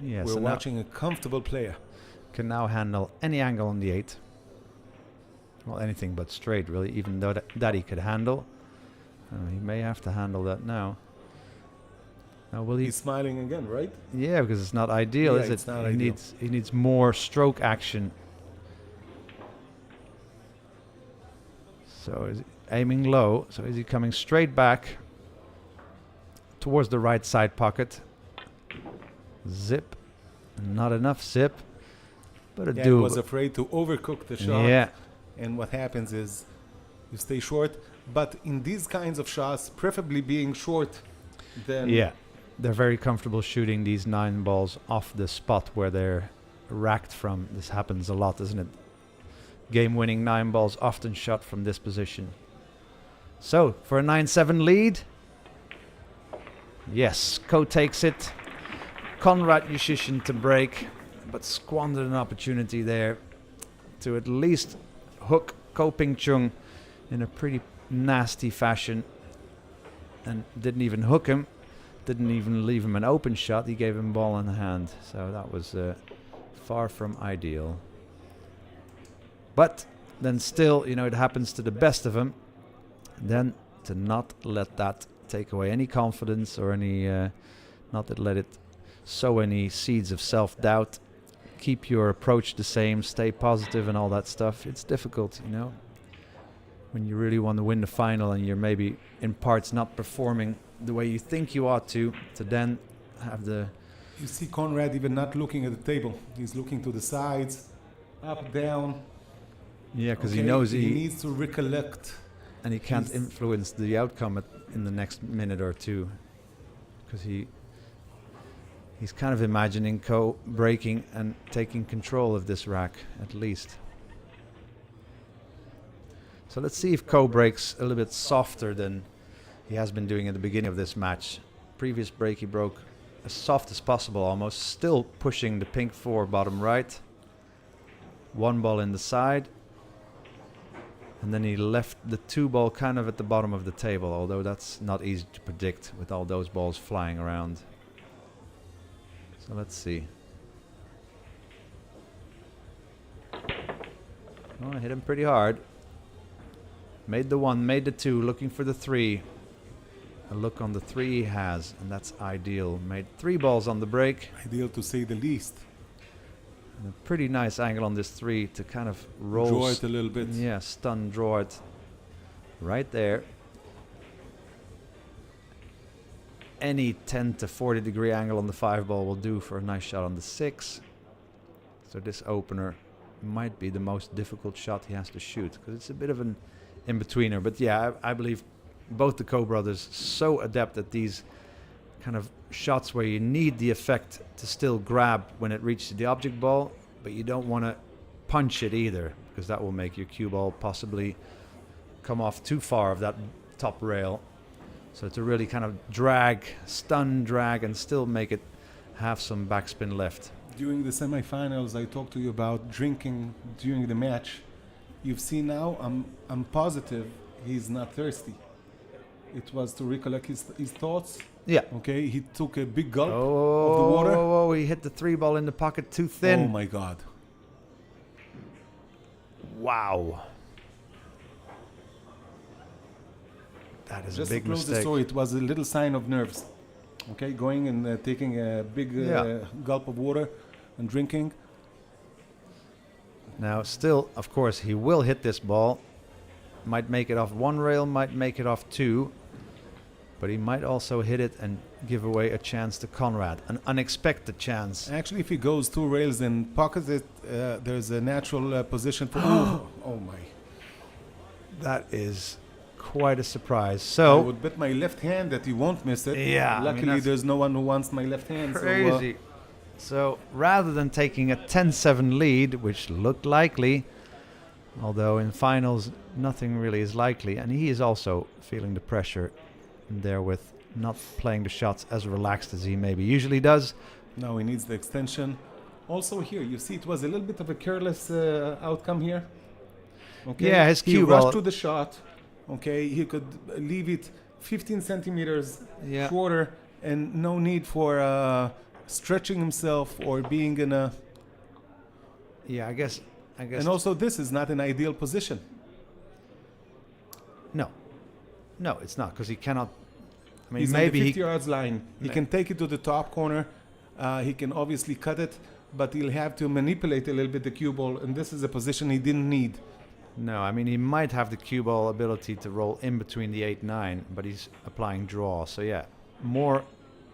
We're So watching a comfortable player. can now handle any angle on the 8. Well, anything but straight, really. Even though that he could handle. He may have to handle that now. Now, will he? He's smiling again, right? Yeah, because it's not ideal, Yeah, is it? it's not he ideal. needs more stroke action. So is he aiming low? So is he coming straight back towards the right side pocket? Zip, not enough zip, but a Yeah, do. he was afraid to overcook the shot. Yeah, And what happens is you stay short. But in these kinds of shots, preferably being short, then yeah. They're very comfortable shooting these 9 balls off the spot where they're racked from. This happens a lot, isn't it? Game-winning 9 balls often shot from this position. So, for a 9-7 lead. Yes, Ko takes it. Konrad Yushishin to break, but squandered an opportunity there to at least hook Ko Ping Chung in a pretty nasty fashion. And didn't even hook him. Didn't even leave him an open shot. He gave him ball in the hand. So that was far from ideal. But then still, you know, it happens to the best of them. Then to not let that take away any confidence or any, not to let it sow any seeds of self-doubt. Keep your approach the same, stay positive and all that stuff. It's difficult, you know. When you really want to win the final and you're maybe in parts not performing the way you think you ought to then have the... you see Conrad even not looking at the table. He's looking to the sides, up, down. Yeah, because he Okay, knows he needs to recollect. and he can't he's- influence the outcome in the next minute or two. Because he's kind of imagining Ko breaking and taking control of this rack, at least. So let's see if Ko breaks a little bit softer than he has been doing at the beginning of this match. Previous break he broke as soft as possible almost, still pushing the pink 4 bottom right. 1 ball in the side. And then he left the 2 ball kind of at the bottom of the table, although that's not easy to predict with all those balls flying around. So let's see. Oh, I hit him pretty hard. Made the 1, made the 2, looking for the 3. A look on the 3 he has, and that's ideal. Made 3 balls on the break. Ideal to say the least. And a pretty nice angle on this 3 to kind of roll. Draw it a little bit. Yeah, stun, draw it. Right there. Any 10 to 40 degree angle on the 5 ball will do for a nice shot on the 6. So this opener might be the most difficult shot he has to shoot, because it's a bit of an in-betweener. But yeah, I believe both the Ko brothers so adept at these kind of shots where you need the effect to still grab when it reaches the object ball, but you don't want to punch it either, because that will make your cue ball possibly come off too far of that top rail. So to really kind of drag, stun, drag, and still make it have some backspin left. During the semifinals, I talked to you about drinking during the match. You've seen now, I'm positive he's not thirsty. It was to recollect his thoughts. Yeah. Okay, he took a big gulp Oh, of the water. oh, he hit the 3 ball in the pocket too thin. Oh my God. Wow. That is Just a to big close the mistake. story, it was a little sign of nerves. Okay, going and taking a big Yeah. gulp of water and drinking. Now, still, of course, he will hit this ball. Might make it off one rail, might make it off two. But he might also hit it and give away a chance to Conrad. An unexpected chance. Actually, if he goes 2 rails and pockets it, there's a natural position for... oh my. That is quite a surprise. I So, would bet my left hand that he won't miss it. Yeah, I mean, Luckily, that's there's no one who wants my left hand. crazy. So, rather than taking a 10-7 lead, which looked likely, although in finals nothing really is likely, and he is also feeling the pressure there with not playing the shots as relaxed as he maybe usually does. Now he needs the extension. Also here, you see it was a little bit of a careless outcome here. Okay. Yeah, his he cue rushed ball. to the shot. Okay, he could leave it 15 centimeters Yeah. shorter, and no need for stretching himself or being in a. Yeah, I guess. And also, this is not an ideal position. No, it's not, because he cannot. I mean, He's maybe on the he 50 yards line. He can take it to the top corner. He can obviously cut it, but he'll have to manipulate a little bit the cue ball, and this is a position he didn't need. No, I mean, he might have the cue ball ability to roll in between the 8-9, but he's applying draw. So, yeah, more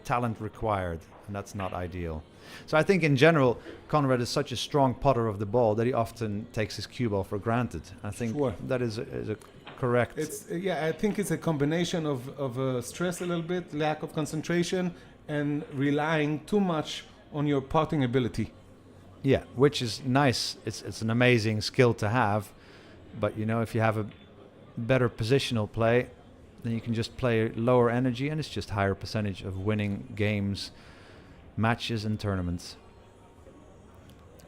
talent required, and that's not ideal. So I think in general, Conrad is such a strong putter of the ball that he often takes his cue ball for granted. I think Sure. that is a correct. It's I think it's a combination of stress a little bit, lack of concentration, and relying too much on your putting ability. Yeah, which is nice. It's an amazing skill to have. But, you know, if you have a better positional play, then you can just play lower energy, and it's just higher percentage of winning games, matches, and tournaments.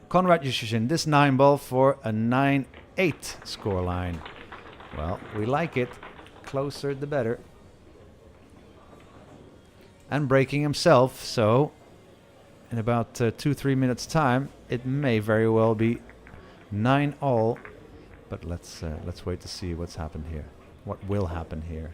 Conrad Yushin, this 9-ball for a 9-8 scoreline. Well, we like it. Closer the better. And breaking himself, so in about 2-3 minutes time, it may very well be 9-all. But let's wait to see what's happened here. What will happen here?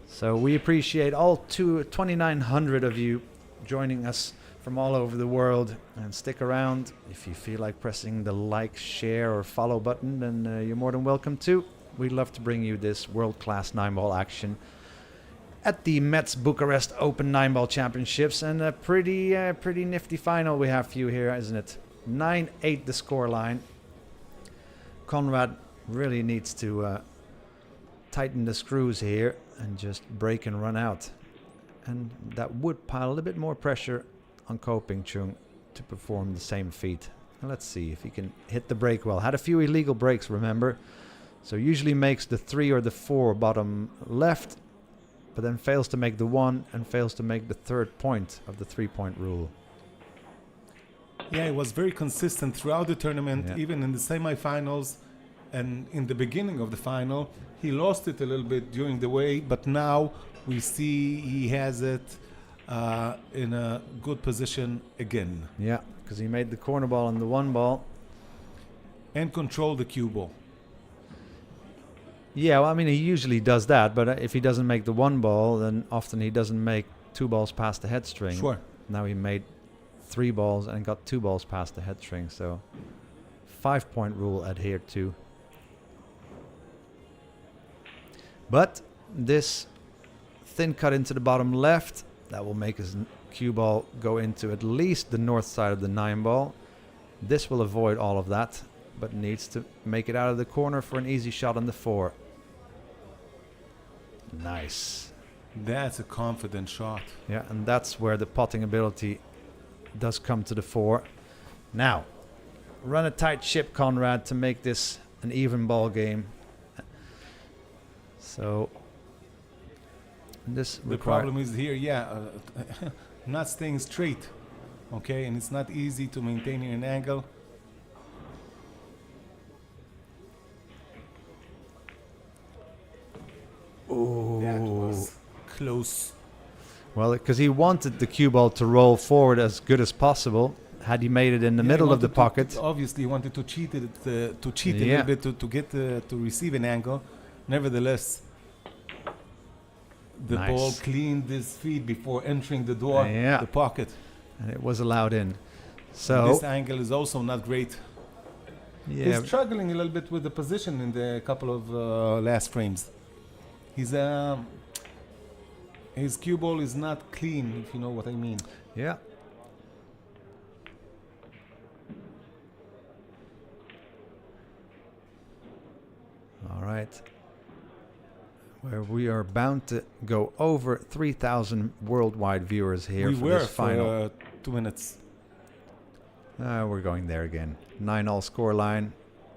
So we appreciate all 2,900 of you joining us from all over the world, and stick around. If you feel like pressing the like, share, or follow button, then you're more than welcome to. We'd love to bring you this world-class 9-ball action at the Mezz Bucharest Open 9-ball Championships, and a pretty nifty final we have for you here, isn't it? 9-8 the scoreline. Conrad really needs to tighten the screws here and just break and run out, and that would pile a bit more pressure on Ko Ping Chung to perform the same feat. Now let's see if he can hit the break well. Had a few illegal breaks, remember, so usually makes the 3 or the 4 bottom left, but then fails to make the 1 and fails to make the 3rd point of the 3-point rule. Yeah, he was very consistent throughout the tournament, Yeah. even in the semifinals and in the beginning of the final. He lost it a little bit during the way, but now we see he has it in a good position again. Yeah, because he made the corner ball and the 1 ball. And control the cue ball. Yeah, well, I mean, he usually does that, but if he doesn't make the 1 ball, then often he doesn't make 2 balls past the head string. Sure. Now he made 3 balls and got 2 balls past the head string, so 5-point rule adhered to. But this thin cut into the bottom left, that will make his cue ball go into at least the north side of the 9-ball. This will avoid all of that, but needs to make it out of the corner for an easy shot on the 4. Nice. That's a confident shot. Yeah, and that's where the potting ability does come to the 4. Now, run a tight ship, Conrad, to make this an even ball game. So this The problem is here, not staying straight. Okay, and it's not easy to maintain an angle. Oh, that was close. Well, because he wanted the cue ball to roll forward as good as possible. Had he made it in the middle of the pocket, Obviously, he wanted to cheat it, a Yeah. little bit to get to receive an angle. Nevertheless, the Nice. ball cleaned his feet before entering the door, Yeah. the pocket. And it was allowed in. So, This angle is also not great. yeah, He's struggling a little bit with the position in the couple of last frames. His cue ball is not clean, if you know what I mean. yeah. All right. Where we are bound to go over 3,000 worldwide viewers here We for were this final. for 2 minutes. We're going there again. 9-all scoreline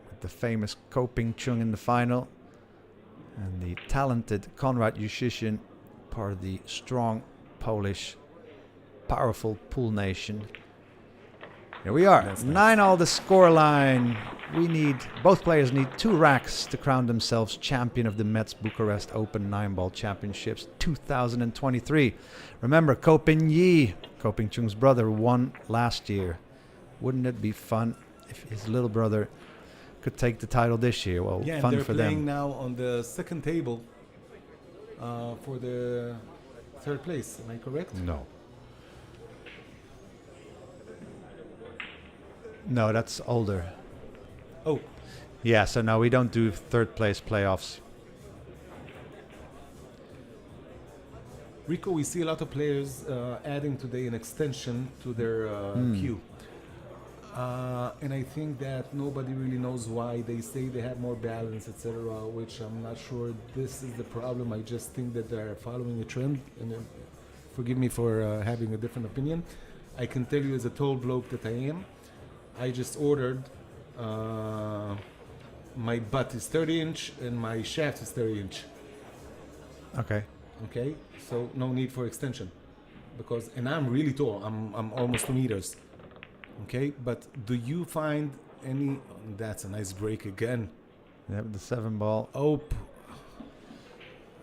with the famous Ko Ping-chung in the final. And the talented Konrad Jushishin, part of the strong Polish, powerful pool nation. Here we are. That's nice. 9-all the scoreline. Both players need 2 racks to crown themselves champion of the Mezz Bucharest Open 9-ball Championships 2023. Remember, Ko Ping-yi, Ko Ping-chung's brother, won last year. Wouldn't it be fun if his little brother could take the title this year? Well, Yeah, and fun they're for playing them. now on the second table for the third place. Am I correct? No. No, that's older. Oh, Yeah, so no, we don't do third place playoffs. Rico, we see a lot of players adding today an extension to their queue. And I think that nobody really knows why. They say they have more balance, etc., which I'm not sure this is the problem. I just think that they're following a trend. And forgive me for having a different opinion. I can tell you as a tall bloke that I am, I just ordered my butt is 30-inch and my shaft is 30-inch. Okay. Okay, so no need for extension, and I'm really tall. I'm almost 2 meters. Okay, but do you find any? That's a nice break again. Yeah, the 7-ball. Oh,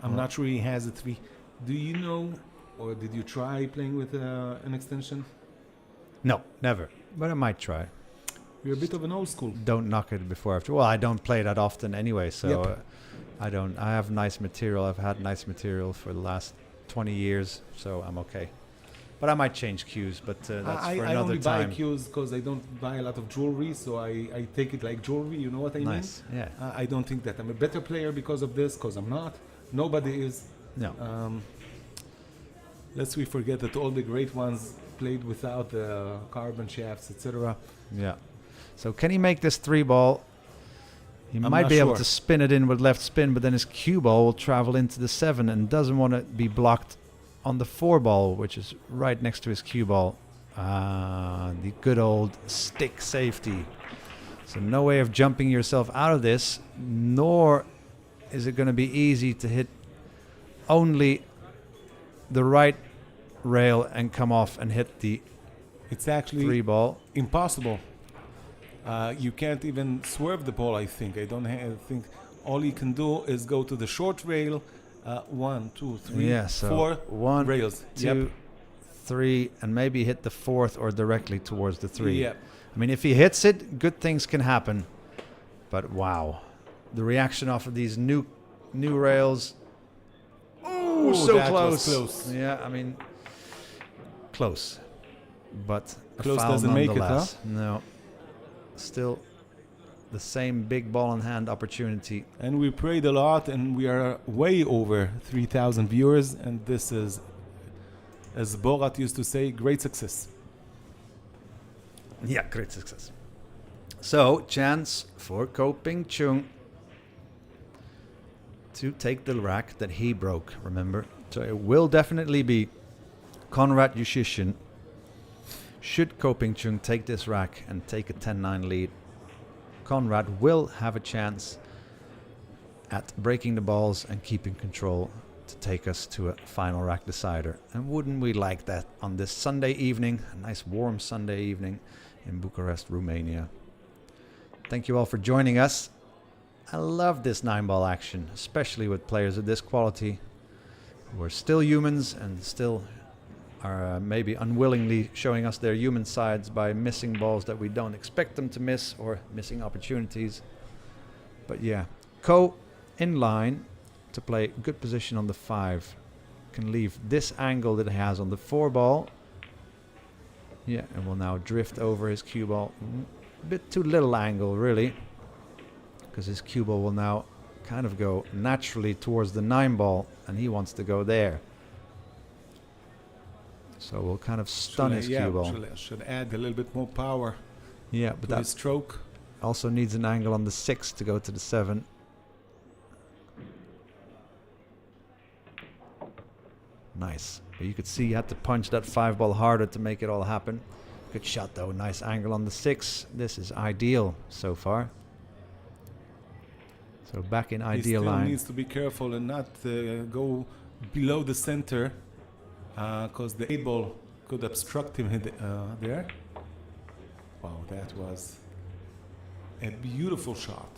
I'm not sure he has a 3. Do you know, or did you try playing with an extension? No, never. But I might try. You're a bit of an old school. Don't knock it before after. Well, I don't play that often anyway, so Yep. I don't. I have nice material. I've had nice material for the last 20 years, so I'm okay. But I might change cues, but that's I for another only time. buy cues because I don't buy a lot of jewelry, so I take it like jewelry. You know what I Nice. mean? Yeah. I don't think that I'm a better player because of this, because I'm not. Nobody is. No. Lest we forget that all the great ones played without the carbon shafts, etc. Yeah. So can he make this 3-ball? He I'm might not be able sure. to spin it in with left spin, but then his cue ball will travel into the 7 and doesn't want to be blocked on the 4-ball, which is right next to his cue ball. The good old stick safety. So no way of jumping yourself out of this, nor is it going to be easy to hit only the right rail and come off and hit the It's actually 3-ball. impossible. You can't even swerve the ball, I think. I think all you can do is go to the short rail. 1, 2, 3, Yeah, so 4 1, rails. 2, 3, and maybe hit the 4th or directly towards the 3. Yep. I mean, if he hits it, good things can happen. But wow, the reaction off of these new rails. Oh, so that was close. close. Yeah, I mean, close. But a Close foul doesn't make it, nonetheless. No. Still the same big ball in hand opportunity. And we prayed a lot, and we are way over 3,000 viewers, and this is, as Borat used to say, great success. Yeah, great success. So, chance for Ko Ping-chung to take the rack that he broke, remember? So it will definitely be Konrad Jushishin. Should Ko Ping-chung take this rack and take a 10-9 lead, Konrad will have a chance at breaking the balls and keeping control to take us to a final rack decider. And wouldn't we like that on this Sunday evening, a nice warm Sunday evening in Bucharest, Romania. Thank you all for joining us. I love this 9-ball action, especially with players of this quality who are still humans and still are maybe unwillingly showing us their human sides by missing balls that we don't expect them to miss or missing opportunities. But yeah, Ko in line to play good position on the 5. can leave this angle that he has on the 4 ball. Yeah, and will now drift over his cue ball. A bit too little angle, really, because his cue ball will now kind of go naturally towards the 9 ball, and he wants to go there. So we'll kind of stun his cue ball. Should add a little bit more power Yeah, but to his that stroke. also needs an angle on the 6 to go to the 7. Nice. But you could see he had to punch that 5 ball harder to make it all happen. Good shot though. Nice angle on the 6. This is ideal so far. So back in ideal He still line. needs to be careful and not go below the center, because the 8 ball could obstruct him there. Wow, that was a beautiful shot.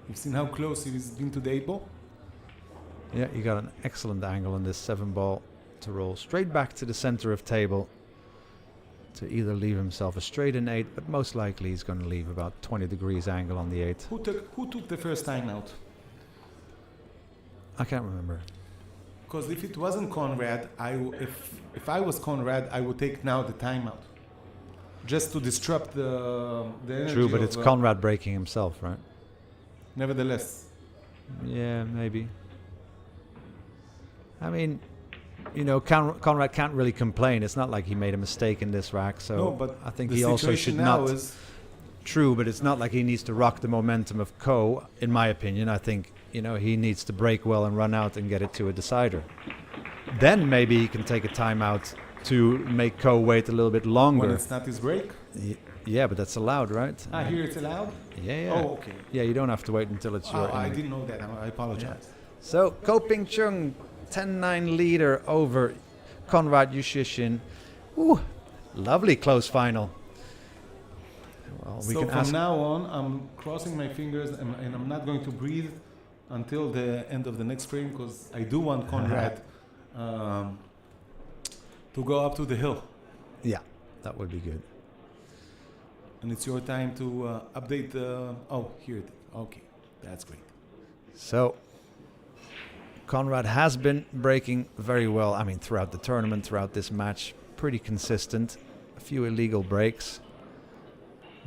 You've seen how close he's been to the 8 ball? Yeah, you got an excellent angle on this 7 ball to roll straight back to the center of table to either leave himself a straight in 8, but most likely he's going to leave about 20 degrees angle on the 8. Who took the first time out? I can't remember. Because if it wasn't Conrad, if I was Conrad, I would take now the timeout, just to disrupt the energy. True, but it's Conrad breaking himself, right? Nevertheless, Yeah, maybe. I mean, you know, Conrad can't really complain. It's not like he made a mistake in this rack, so no, but I think the he also situation should now not. is True, but it's not like he needs to rock the momentum of Ko, in my opinion. I think, you know, he needs to break well and run out and get it to a decider. Then maybe he can take a timeout to make Ko wait a little bit longer. when it's not his break. Yeah, but that's allowed, right? Here it's allowed. Yeah. Oh, okay. Yeah, you don't have to wait until it's your I inning. didn't know that. I apologize. So, Ko Ping Chung, 10-9 leader over Konrad Yushishin. Ooh, lovely close final. Well, we So can from ask. now on, I'm crossing my fingers and I'm not going to breathe until the end of the next frame, because I do want Conrad to go up to the hill. Yeah, that would be good. And it's your time to update the... Oh, here it is. Okay, that's great. So, Conrad has been breaking very well. I mean, throughout the tournament, throughout this match, pretty consistent. A few illegal breaks.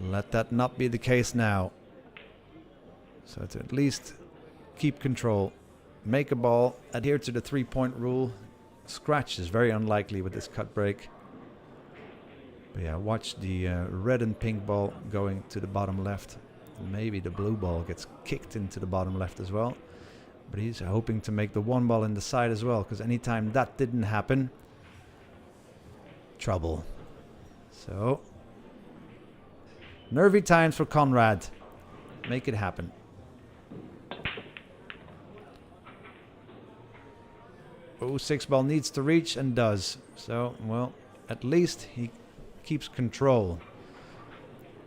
Let that not be the case now. So to at least keep control, make a ball, adhere to the 3-point rule. Scratch is very unlikely with this cut break. But yeah, watch the red and pink ball going to the bottom left. Maybe the blue ball gets kicked into the bottom left as well. But he's hoping to make the 1 ball in the side as well, because anytime that didn't happen, trouble. So, nervy times for Conrad. Make it happen. Oh, 6 ball needs to reach and does. So, well, at least he keeps control.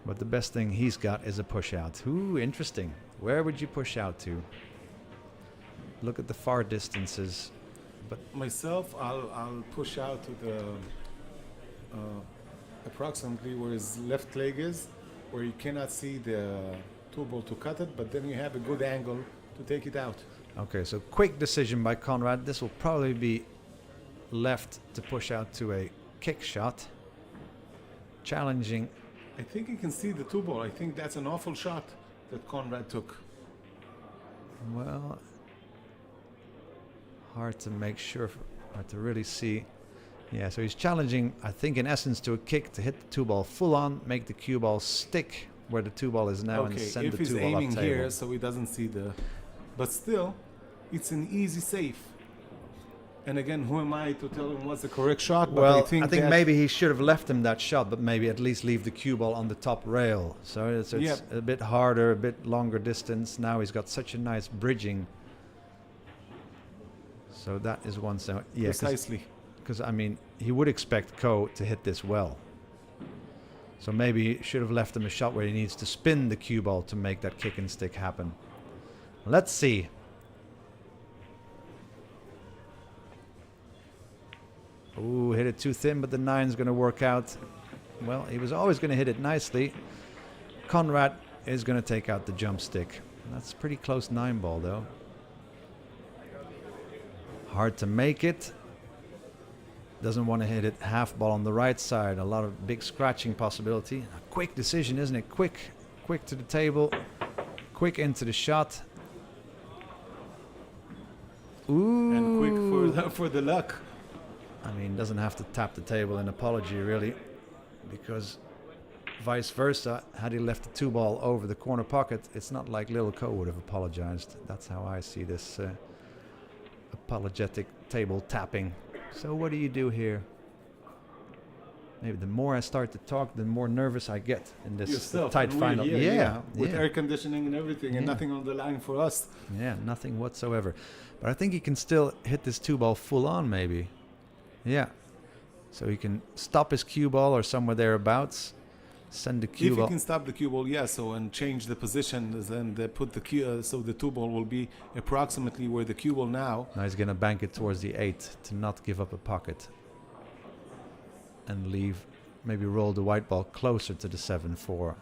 But the best thing he's got is a push out. Ooh, interesting. Where would you push out to? Look at the far distances. But Myself, I'll push out to the approximately where his left leg is, where you cannot see the 2 ball to cut it, but then you have a good angle to take it out. okay, so quick decision by Conrad. This will probably be left to push out to a kick shot. Challenging. I think you can see the 2 ball. I think that's an awful shot that Conrad took. Well, hard to make sure, hard to really see. Yeah, so he's challenging, I think, in essence, to a kick to hit the 2 ball full on, make the cue ball stick where the 2 ball is now, and Okay, send if the he's 2 ball up aiming table. here so he doesn't see the... But still, it's an easy save. And again, who am I to tell him what's the correct shot? But Well, I think that maybe he should have left him that shot, but maybe at least leave the cue ball on the top rail. So it's Yep. a bit harder, a bit longer distance. Now he's got such a nice bridging. So that is one sound. Yeah, precisely. because I mean, he would expect Ko to hit this well. So maybe he should have left him a shot where he needs to spin the cue ball to make that kick and stick happen. Let's see. Ooh, hit it too thin, but the 9's going to work out. Well, he was always going to hit it nicely. Conrad is going to take out the jump stick. That's a pretty close 9 ball, though. Hard to make it. Doesn't want to hit it half ball on the right side. A lot of big scratching possibility. A quick decision, isn't it? Quick to the table. Quick into the shot. Ooh. And quick for the luck. I mean, doesn't have to tap the table in apology, really. Because vice versa, had he left the 2-ball over the corner pocket, it's not like Little Co would have apologized. That's how I see this apologetic table tapping. So what do you do here? Maybe the more I start to talk, the more nervous I get in this Yourself, tight and final. we're here, Yeah, with air conditioning and everything, and Yeah. nothing on the line for us. Yeah, nothing whatsoever. But I think he can still hit this 2-ball full on, maybe. Yeah. So he can stop his cue ball or somewhere thereabouts. Send the cue If you ball. can stop the cue ball, and change the position, then put the cue, so the 2-ball will be approximately where the cue ball now. Now he's going to bank it towards the 8 to not give up a pocket. And leave, maybe roll the white ball closer to the 7-4.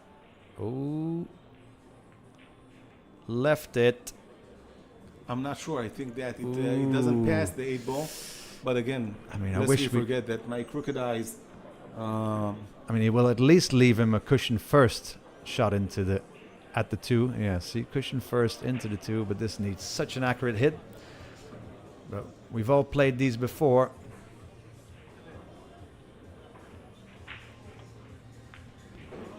Oh. Left it. I'm not sure. I think that it doesn't pass the 8-ball. But again, I mean, I lest wish we we forget that my crooked eyes. I mean, he will at least leave him a cushion first shot into the, at the 2. Yeah, see, cushion first into the 2, but this needs such an accurate hit. But we've all played these before.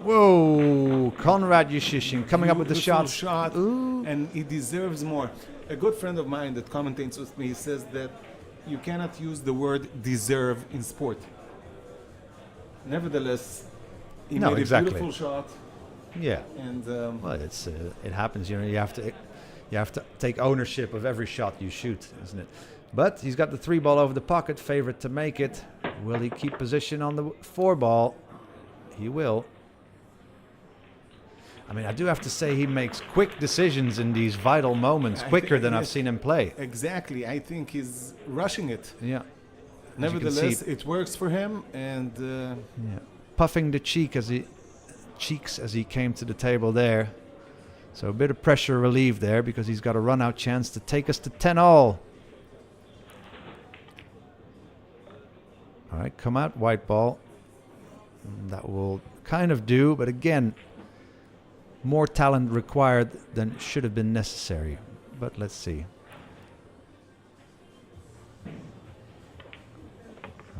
Whoa, Konrad Yushishin coming up with the Beautiful shots. shot, and he deserves more. A good friend of mine that commentates with me says that you cannot use the word deserve in sport. Nevertheless, he No, made exactly. a beautiful shot, Yeah, and well, it's it happens. You know, you have to take ownership of every shot you shoot, isn't it? But he's got the 3-ball over the pocket, favorite to make it. Will he keep position on the 4-ball? He will. I mean, I do have to say he makes quick decisions in these vital moments, quicker than I've seen him play. exactly, I think he's rushing it. Yeah. Nevertheless, it works for him, and Yeah. Puffing the cheeks as he came to the table there. So a bit of pressure relieved there because he's got a run-out chance to take us to 10-all. All right, come out, white ball. That will kind of do, but again, more talent required than should have been necessary. But let's see.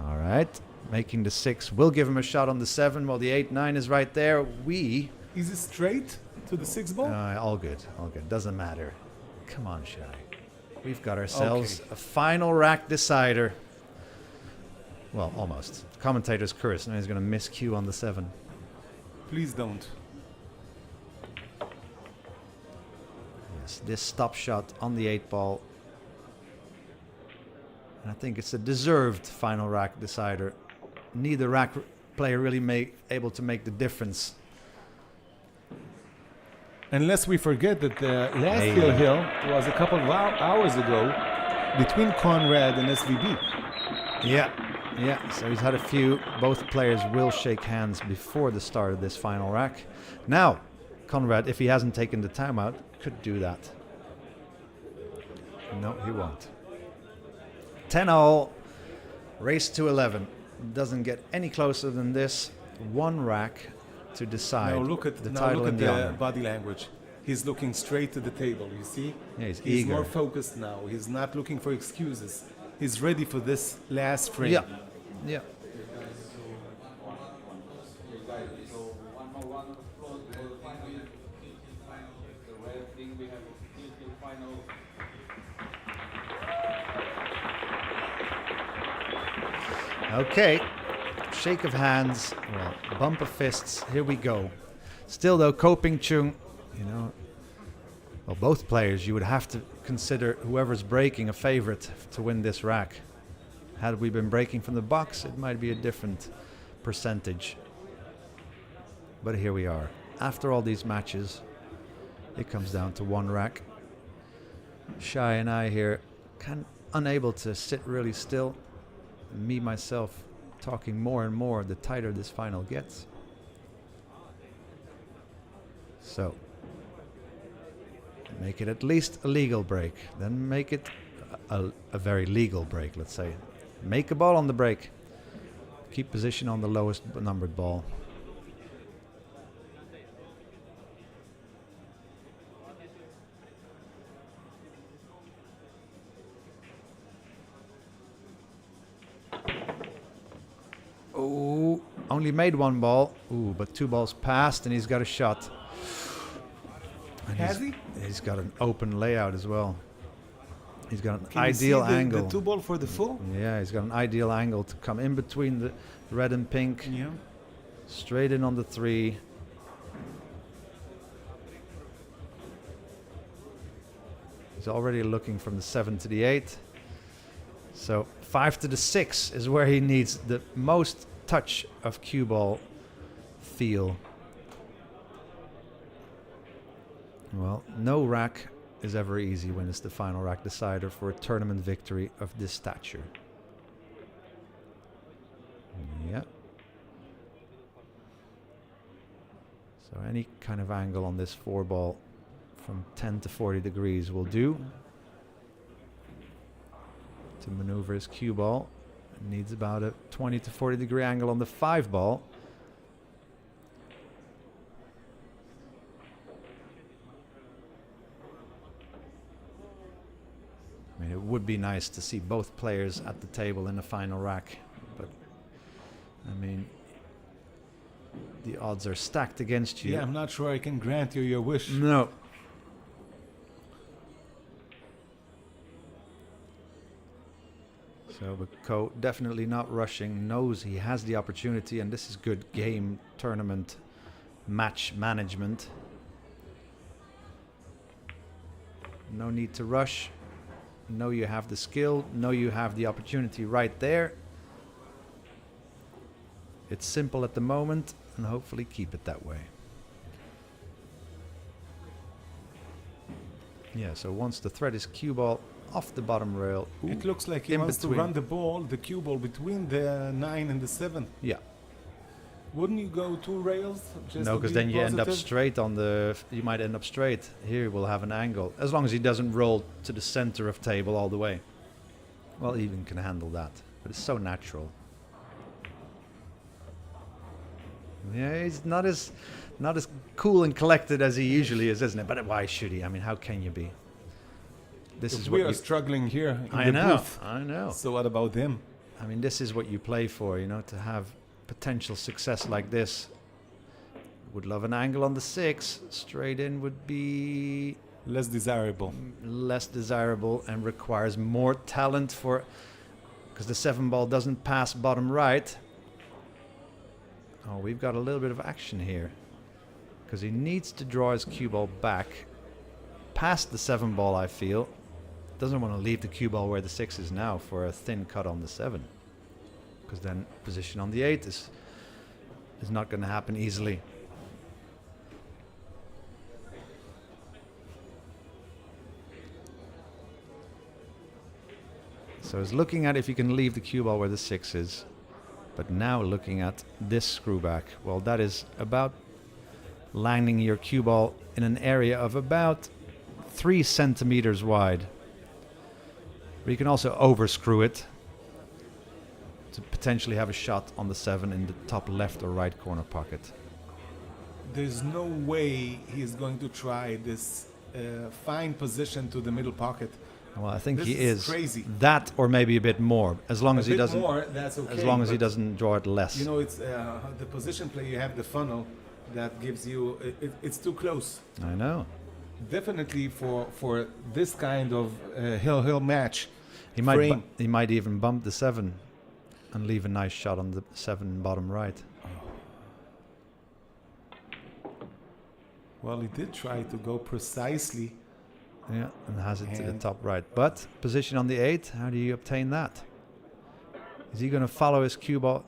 All right, making the 6. We'll give him a shot on the 7 while the 8-9 is right there. is it straight to the 6-ball? All good, doesn't matter. Come on, Shai. We've got ourselves a final rack decider. Well, almost. Commentator's curse. Now he's going to miss cue on the 7. Please don't. Yes, this stop shot on the 8-ball. And I think it's a deserved final rack decider. Neither rack player really able to make the difference. Unless we forget that the last hill was a couple of hours ago between Conrad and SVB. Yeah, so he's had a few. Both players will shake hands before the start of this final rack. Now, Conrad, if he hasn't taken the timeout, could do that. No, he won't. 10-all, race to 11. Doesn't get any closer than this. One rack to decide Now look at the honor. body language. He's looking straight to the table, you see? Yeah, he's He's eager. more focused now. He's not looking for excuses. He's ready for this last frame. Yeah. Okay, guys, so one more round of applause for the final. The red thing, we have a final. Okay, shake of hands, well, bump of fists, here we go. Still though, Ko Ping Chung, you know, well, both players, you would have to consider whoever's breaking a favorite to win this rack. Had we been breaking from the box, it might be a different percentage. But here we are. After all these matches, it comes down to one rack. Shai and I here, unable to sit really still. Me, myself, talking more and more the tighter this final gets. So, make it at least a legal break. Then make it a very legal break, let's say. Make a ball on the break. Keep position on the lowest numbered ball. Oh, only made one ball. Ooh, but 2 balls passed and he's got a shot. And Has he? He's got an open layout as well. He's got an Can ideal you see angle. the 2 ball for the full? Yeah, he's got an ideal angle to come in between the red and pink. Yeah. Straight in on the 3. He's already looking from the 7 to the 8. So 5 to the 6 is where he needs the most touch of cue ball feel. Well, no rack is ever easy when it's the final rack decider for a tournament victory of this stature. Yeah. So any kind of angle on this 4 ball from 10 to 40 degrees will do. To maneuver his cue ball, it needs about a 20 to 40 degree angle on the 5 ball. I mean, it would be nice to see both players at the table in the final rack, but I mean, the odds are stacked against you. Yeah, I'm not sure I can grant you your wish. No. So Bako definitely not rushing, knows he has the opportunity, and this is good game, tournament, match management. No need to rush. Know you have the skill, know you have the opportunity right there. It's simple at the moment, and hopefully keep it that way. Yeah, so once the thread is cue ball off the bottom rail. It looks like he in wants between. to run the ball, the cue ball, between the 9 and the 7. Yeah. Wouldn't you go 2 rails? Just No, to because be then you end up positive? straight on the... You might end up straight. Here we'll have an angle. As long as he doesn't roll to the center of table all the way. Well, even can handle that. But it's so natural. Yeah, he's not as cool and collected as he usually is, isn't it? But why should he? I mean, how can you be? This is we what are you... struggling here in I the know, booth. I know. So what about them? I mean, this is what you play for, you know, to have potential success like this. Would love an angle on the 6. Straight in would be Less desirable. less desirable and requires more talent for... Because the 7 ball doesn't pass bottom right. Oh, we've got a little bit of action here. Because he needs to draw his cue ball back past the 7 ball, I feel. Doesn't want to leave the cue ball where the 6 is now for a thin cut on the 7. Because then position on the 8 is not going to happen easily. So it's looking at if you can leave the cue ball where the 6 is. But now looking at this screw back. Well, that is about landing your cue ball in an area of about 3 centimeters wide. But you can also overscrew it to potentially have a shot on the 7 in the top left or right corner pocket. There's no way he's going to try this fine position to the middle pocket. Well, I think This he is is crazy. that, or maybe a bit more, as long as he bit doesn't. more, that's okay, as long as he but doesn't draw it less. You know, it's the position play. You have the funnel that gives you. It's too close. I know. Definitely for this kind of hill match. He might frame. he might even bump the 7 and leave a nice shot on the 7 bottom right. Well, he did try to go precisely. Yeah, and has it to the And- top right. But position on the 8, how do you obtain that? Is he going to follow his cue ball?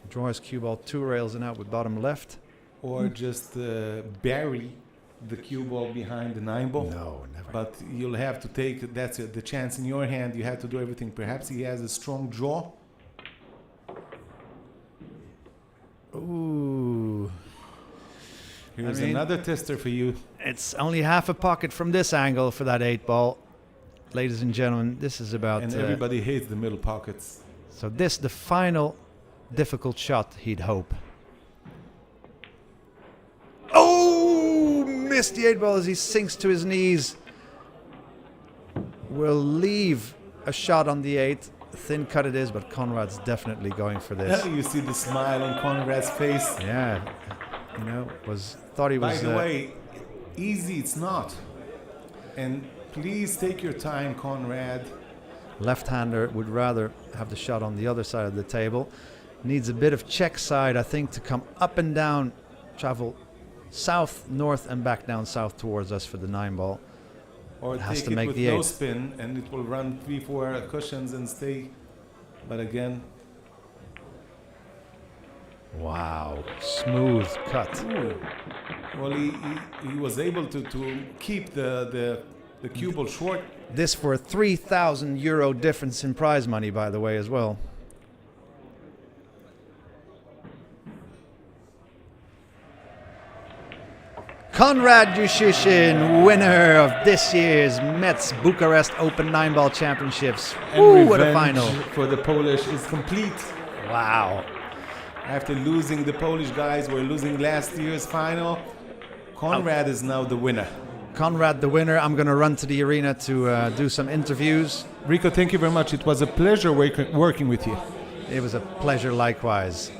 Draw his cue ball 2 rails and out with bottom left? Or just bury the cue ball behind the 9 ball. No, never. But you'll have to take that's the chance in your hand. You have to do everything. Perhaps he has a strong draw. Ooh. Here's I mean- another tester for you. It's only half a pocket from this angle for that 8 ball. ladies and gentlemen, this is about... And everybody hates the middle pockets. So this, the final difficult shot, he'd hope. Oh! Missed the 8 ball as he sinks to his knees. Will leave a shot on the 8. Thin cut it is, but Conrad's definitely going for this. You see the smile on Conrad's face. Yeah, you know, thought he was... By the way, easy it's not. And please take your time, Conrad. Left-hander would rather have the shot on the other side of the table. Needs a bit of check side, I think, to come up and down, travel south, north, and back down south towards us for the 9 ball. Or It has take to it make with the no 8. spin, and it will run 3-4 cushions and stay. But again, Wow, smooth cut. ooh. Well, he was able to keep the cue ball short. This for a €3,000 difference in prize money, by the way, as well. Konrad Jushishin, winner of this year's Mezz Bucharest Open 9-Ball Championships. And Ooh, what a revenge final. for the Polish is complete. Wow. After losing the Polish guys, we're losing last year's final. Konrad is now the winner. Konrad the winner. I'm going to run to the arena to do some interviews. Rico, thank you very much. It was a pleasure working with you. It was a pleasure likewise.